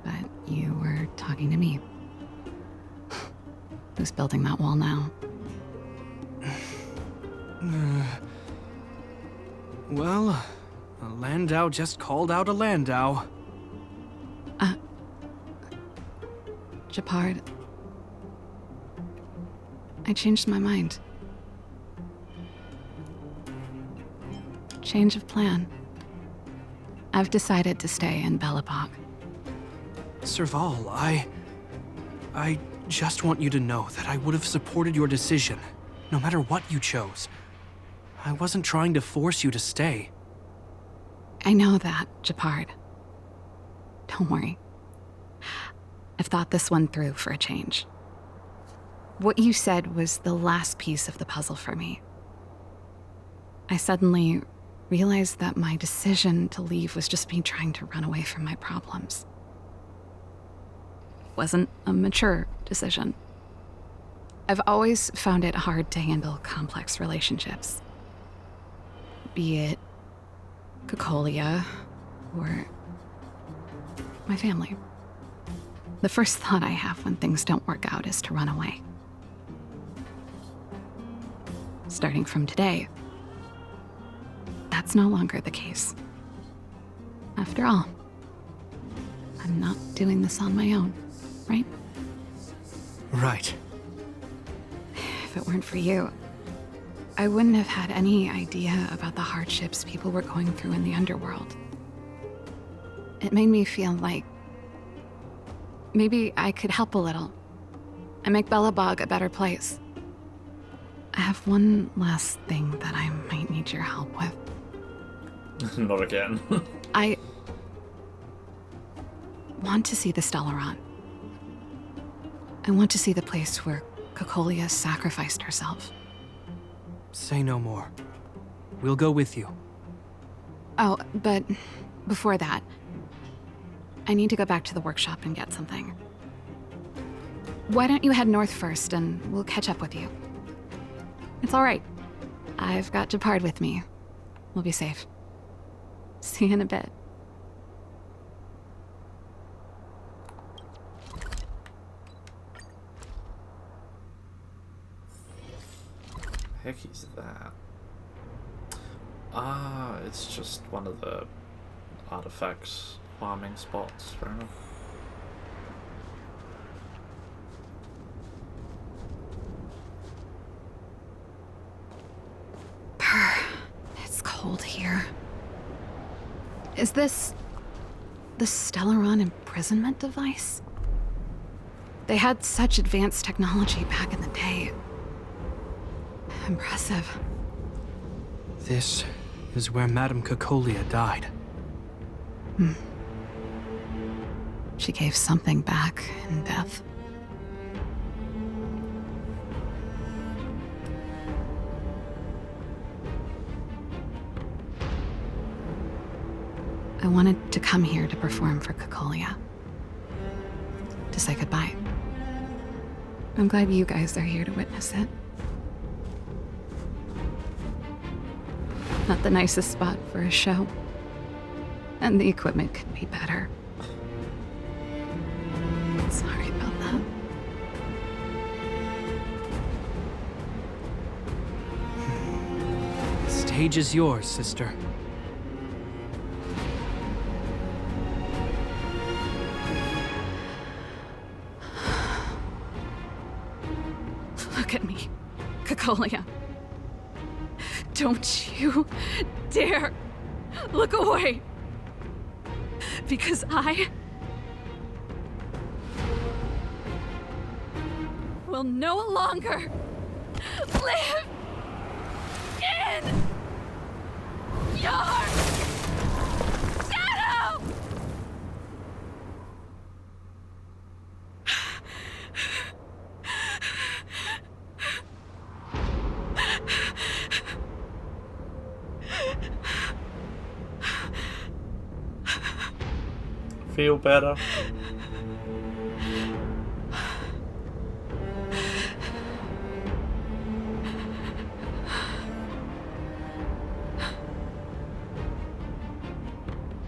But you were talking to me. Who's building that wall now? Well, a Landau just called out a Landau. Shepard. I changed my mind. Change of plan. I've decided to stay in Belobog. Serval, I just want you to know that I would have supported your decision, no matter what you chose. I wasn't trying to force you to stay. I know that, Shepard. Don't worry. I've thought this one through for a change. What you said was the last piece of the puzzle for me. I suddenly realized that my decision to leave was just me trying to run away from my problems. It wasn't a mature decision. I've always found it hard to handle complex relationships. Be it Cocolia or my family. The first thought I have when things don't work out is to run away. Starting from today, that's no longer the case. After all, I'm not doing this on my own, right? Right. If it weren't for you, I wouldn't have had any idea about the hardships people were going through in the underworld. It made me feel like maybe I could help a little and make Belobog a better place. I have one last thing that I might need your help with. Not again. I want to see the Stellaron. I want to see the place where Cocolia sacrificed herself. Say no more. We'll go with you. Oh, but before that, I need to go back to the workshop and get something. Why don't you head north first and we'll catch up with you? It's all right. I've got Shepard with me. We'll be safe. See you in a bit. Heck is that? It's just one of the artifacts farming spots, fair enough. It's cold here. Is this the Stellaron imprisonment device? They had such advanced technology back in the day. Impressive. This is where Madame Cocolia died. She gave something back in death. I wanted to come here to perform for Cocolia. To say goodbye. I'm glad you guys are here to witness it. Not the nicest spot for a show. And the equipment could be better. Sorry about that. The stage is yours, sister. Look at me, Cacolia. Don't you dare look away. Because I will no longer live in your shadow! Feel better?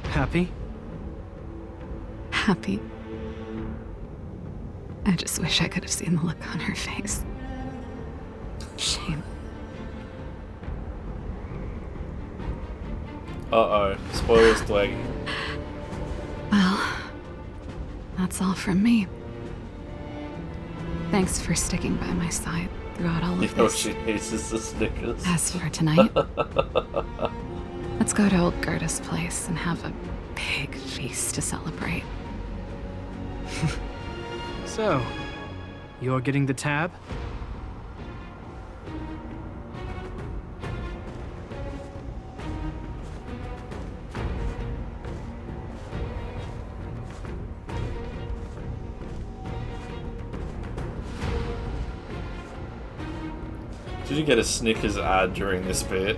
Happy? Happy. I just wish I could have seen the look on her face. Shame. Uh-oh. Spoilers, Dwayne. Well, that's all from me. Thanks for sticking by my side throughout all of You know this. she hates is the Snickers. As for tonight, let's go to old Gerda's place and have a big feast to celebrate. So, you're getting the tab? Did you get a Snickers ad during this bit?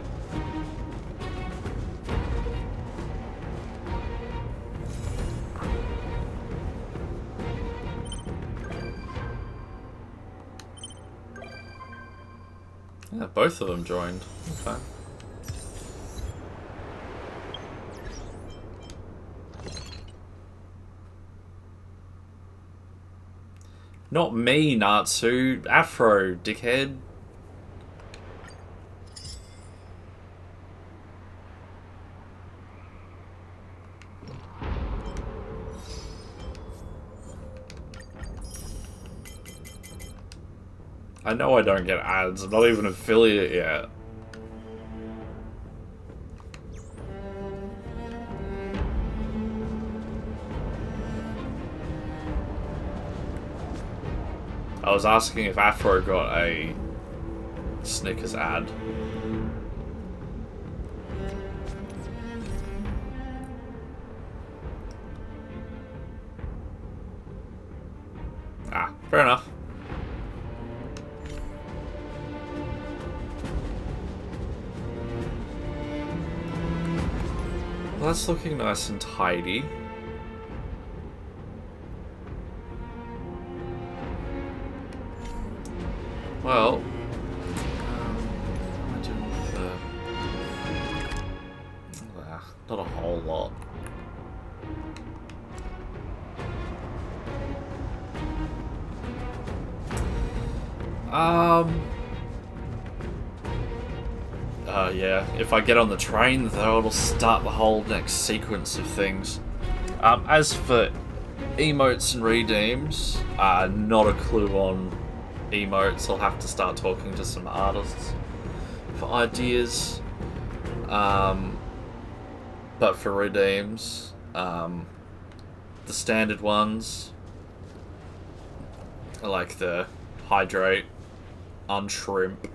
Yeah, both of them joined. Okay. Not me, Natsu. Afro, dickhead. I know I don't get ads. I'm not even an affiliate yet. I was asking if Afro got a Snickers ad. Ah, fair enough. Well, that's looking nice and tidy. Well, what am I doing with not a whole lot. Yeah, if I get on the train, though, it'll start the whole next sequence of things. As for emotes and redeems, not a clue on emotes. I'll have to start talking to some artists for ideas. But for redeems, the standard ones are like the hydrate, unshrimp.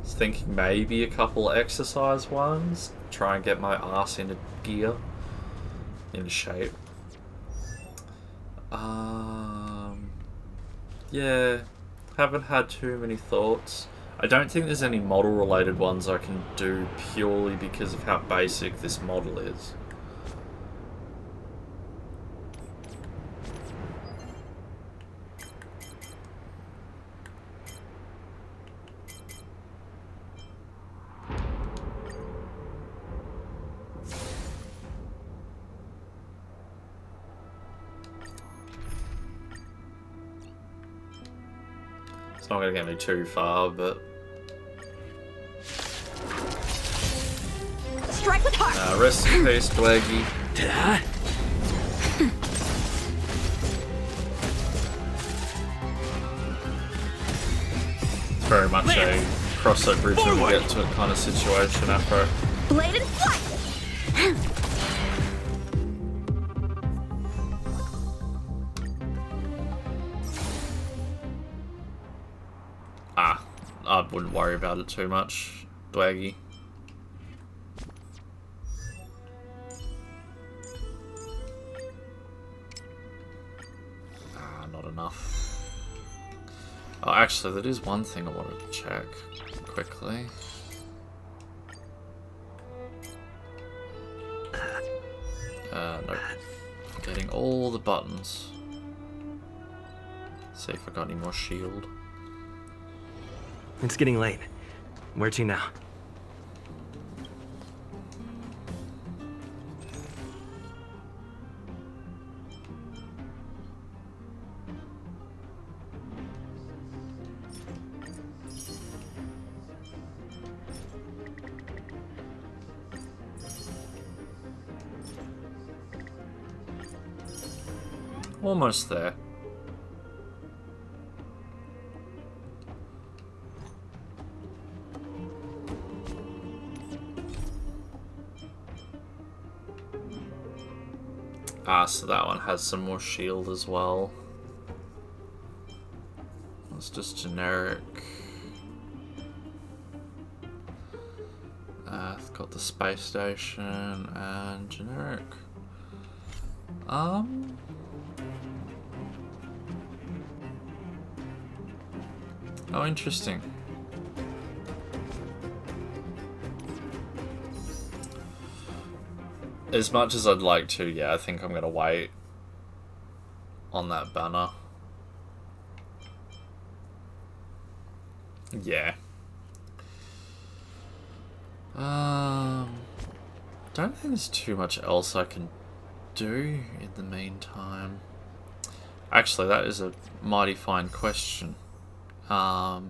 Was thinking maybe a couple exercise ones. Try and get my ass into gear, into shape. Yeah, haven't had too many thoughts. I don't think there's any model related ones I can do purely because of how basic this model is. not gonna get me too far, but Strike with heart. rest in peace, Blaggy. It's very much a cross that bridge when we get to it kind of situation, Afro. Blade and flight. I wouldn't worry about it too much, Blaggy. Not enough. Oh, actually, that is one thing I wanted to check quickly. Nope. Getting all the buttons. See if I got any more shield. It's getting late. Where to now? Almost there. So that one has some more shield as well. It's just generic. It's got the space station and generic. Oh, interesting. As much as I'd like to, yeah, I think I'm gonna wait on that banner. Yeah. Don't think there's too much else I can do in the meantime. Actually, that is a mighty fine question. How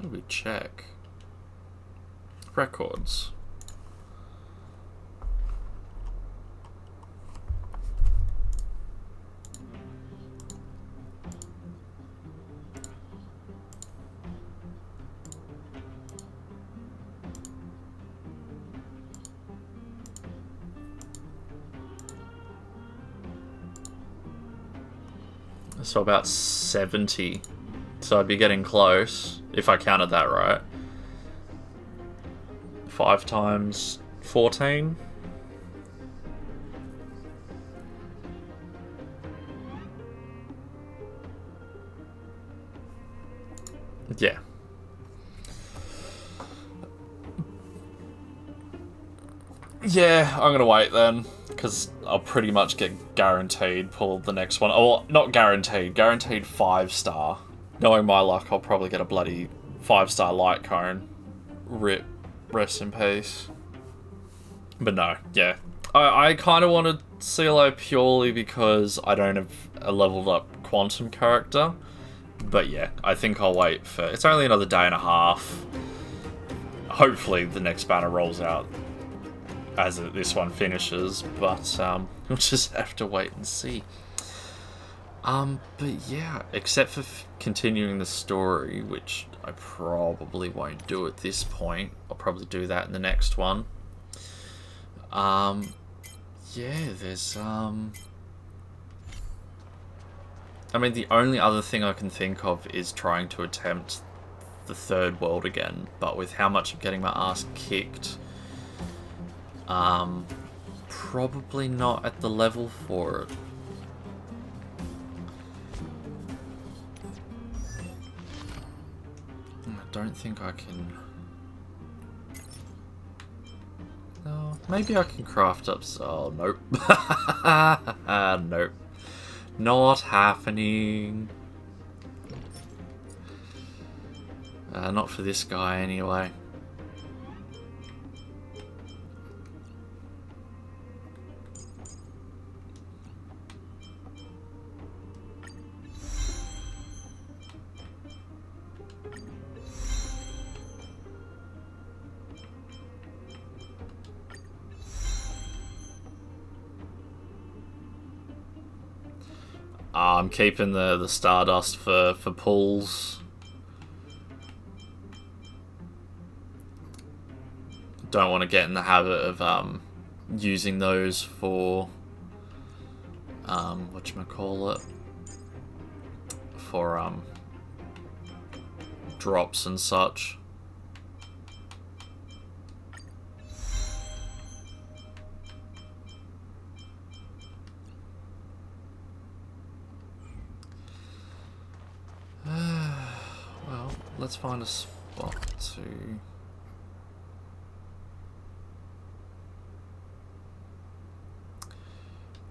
do we check? Records. So about 70. So I'd be getting close, if I counted that right. 5 times 14? Yeah. Yeah, I'm gonna wait then, because I'll pretty much get guaranteed pull the next one. Oh, not guaranteed, guaranteed 5-star. Knowing my luck, I'll probably get a bloody 5-star light cone. RIP, rest in peace. But no, yeah. I kind of wanted CLO purely because I don't have a leveled up quantum character. But yeah, I think I'll wait for... It's only another day and a half. Hopefully the next banner rolls out as this one finishes, but we'll just have to wait and see. But yeah, except for continuing the story, which I probably won't do at this point. I'll probably do that in the next one. Yeah, there's I mean, the only other thing I can think of is trying to attempt the third world again, but with how much I'm getting my ass kicked, probably not at the level for it. I don't think I can... No, maybe I can craft up... Oh, nope. Nope. Not happening. Not for this guy, anyway. I'm keeping the Stardust for pulls. Don't want to get in the habit of using those for whatchamacallit, for drops and such. Well, let's find a spot to...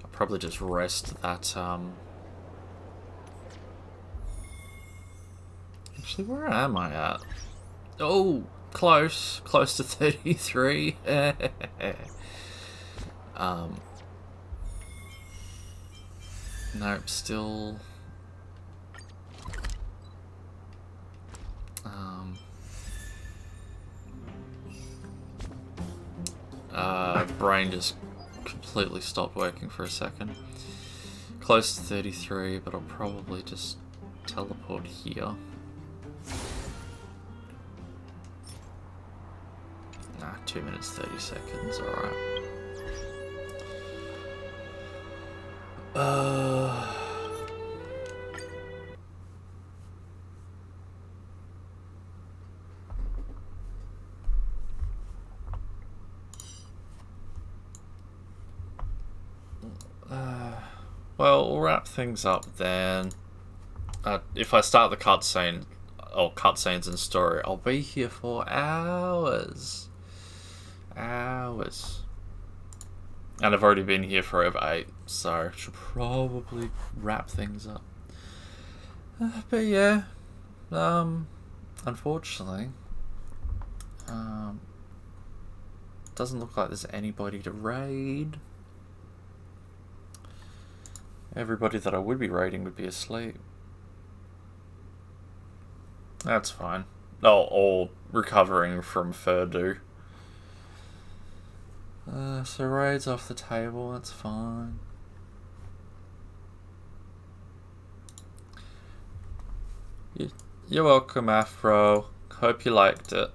I'll probably just rest that, Actually, where am I at? Oh, close to 33. Nope, still... brain just completely stopped working for a second. Close to 33, but I'll probably just teleport here. Nah, 2 minutes 30 seconds, alright. Well, we'll wrap things up then. If I start the cutscene, or cutscenes and story, I'll be here for hours. Hours. And I've already been here for over 8, so I should probably wrap things up. But yeah, unfortunately, doesn't look like there's anybody to raid. Everybody that I would be raiding would be asleep. That's fine. Oh, or recovering from Furdu. So raid's off the table, that's fine. You're welcome, Afro. Hope you liked it.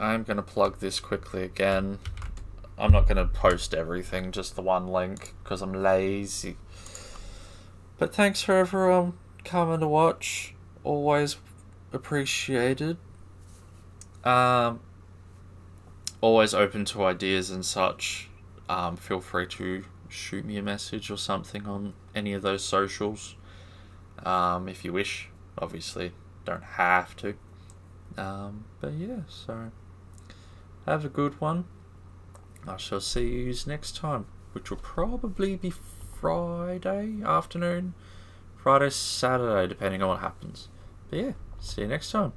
I'm gonna plug this quickly again. I'm not gonna post everything, just the one link, because I'm lazy. But thanks for everyone coming to watch. Always appreciated. Always open to ideas and such. Feel free to shoot me a message or something on any of those socials. If you wish. Obviously, don't have to. But yeah, so have a good one. I shall see you next time, which will probably be Friday afternoon, Friday, Saturday, depending on what happens. But yeah, see you next time.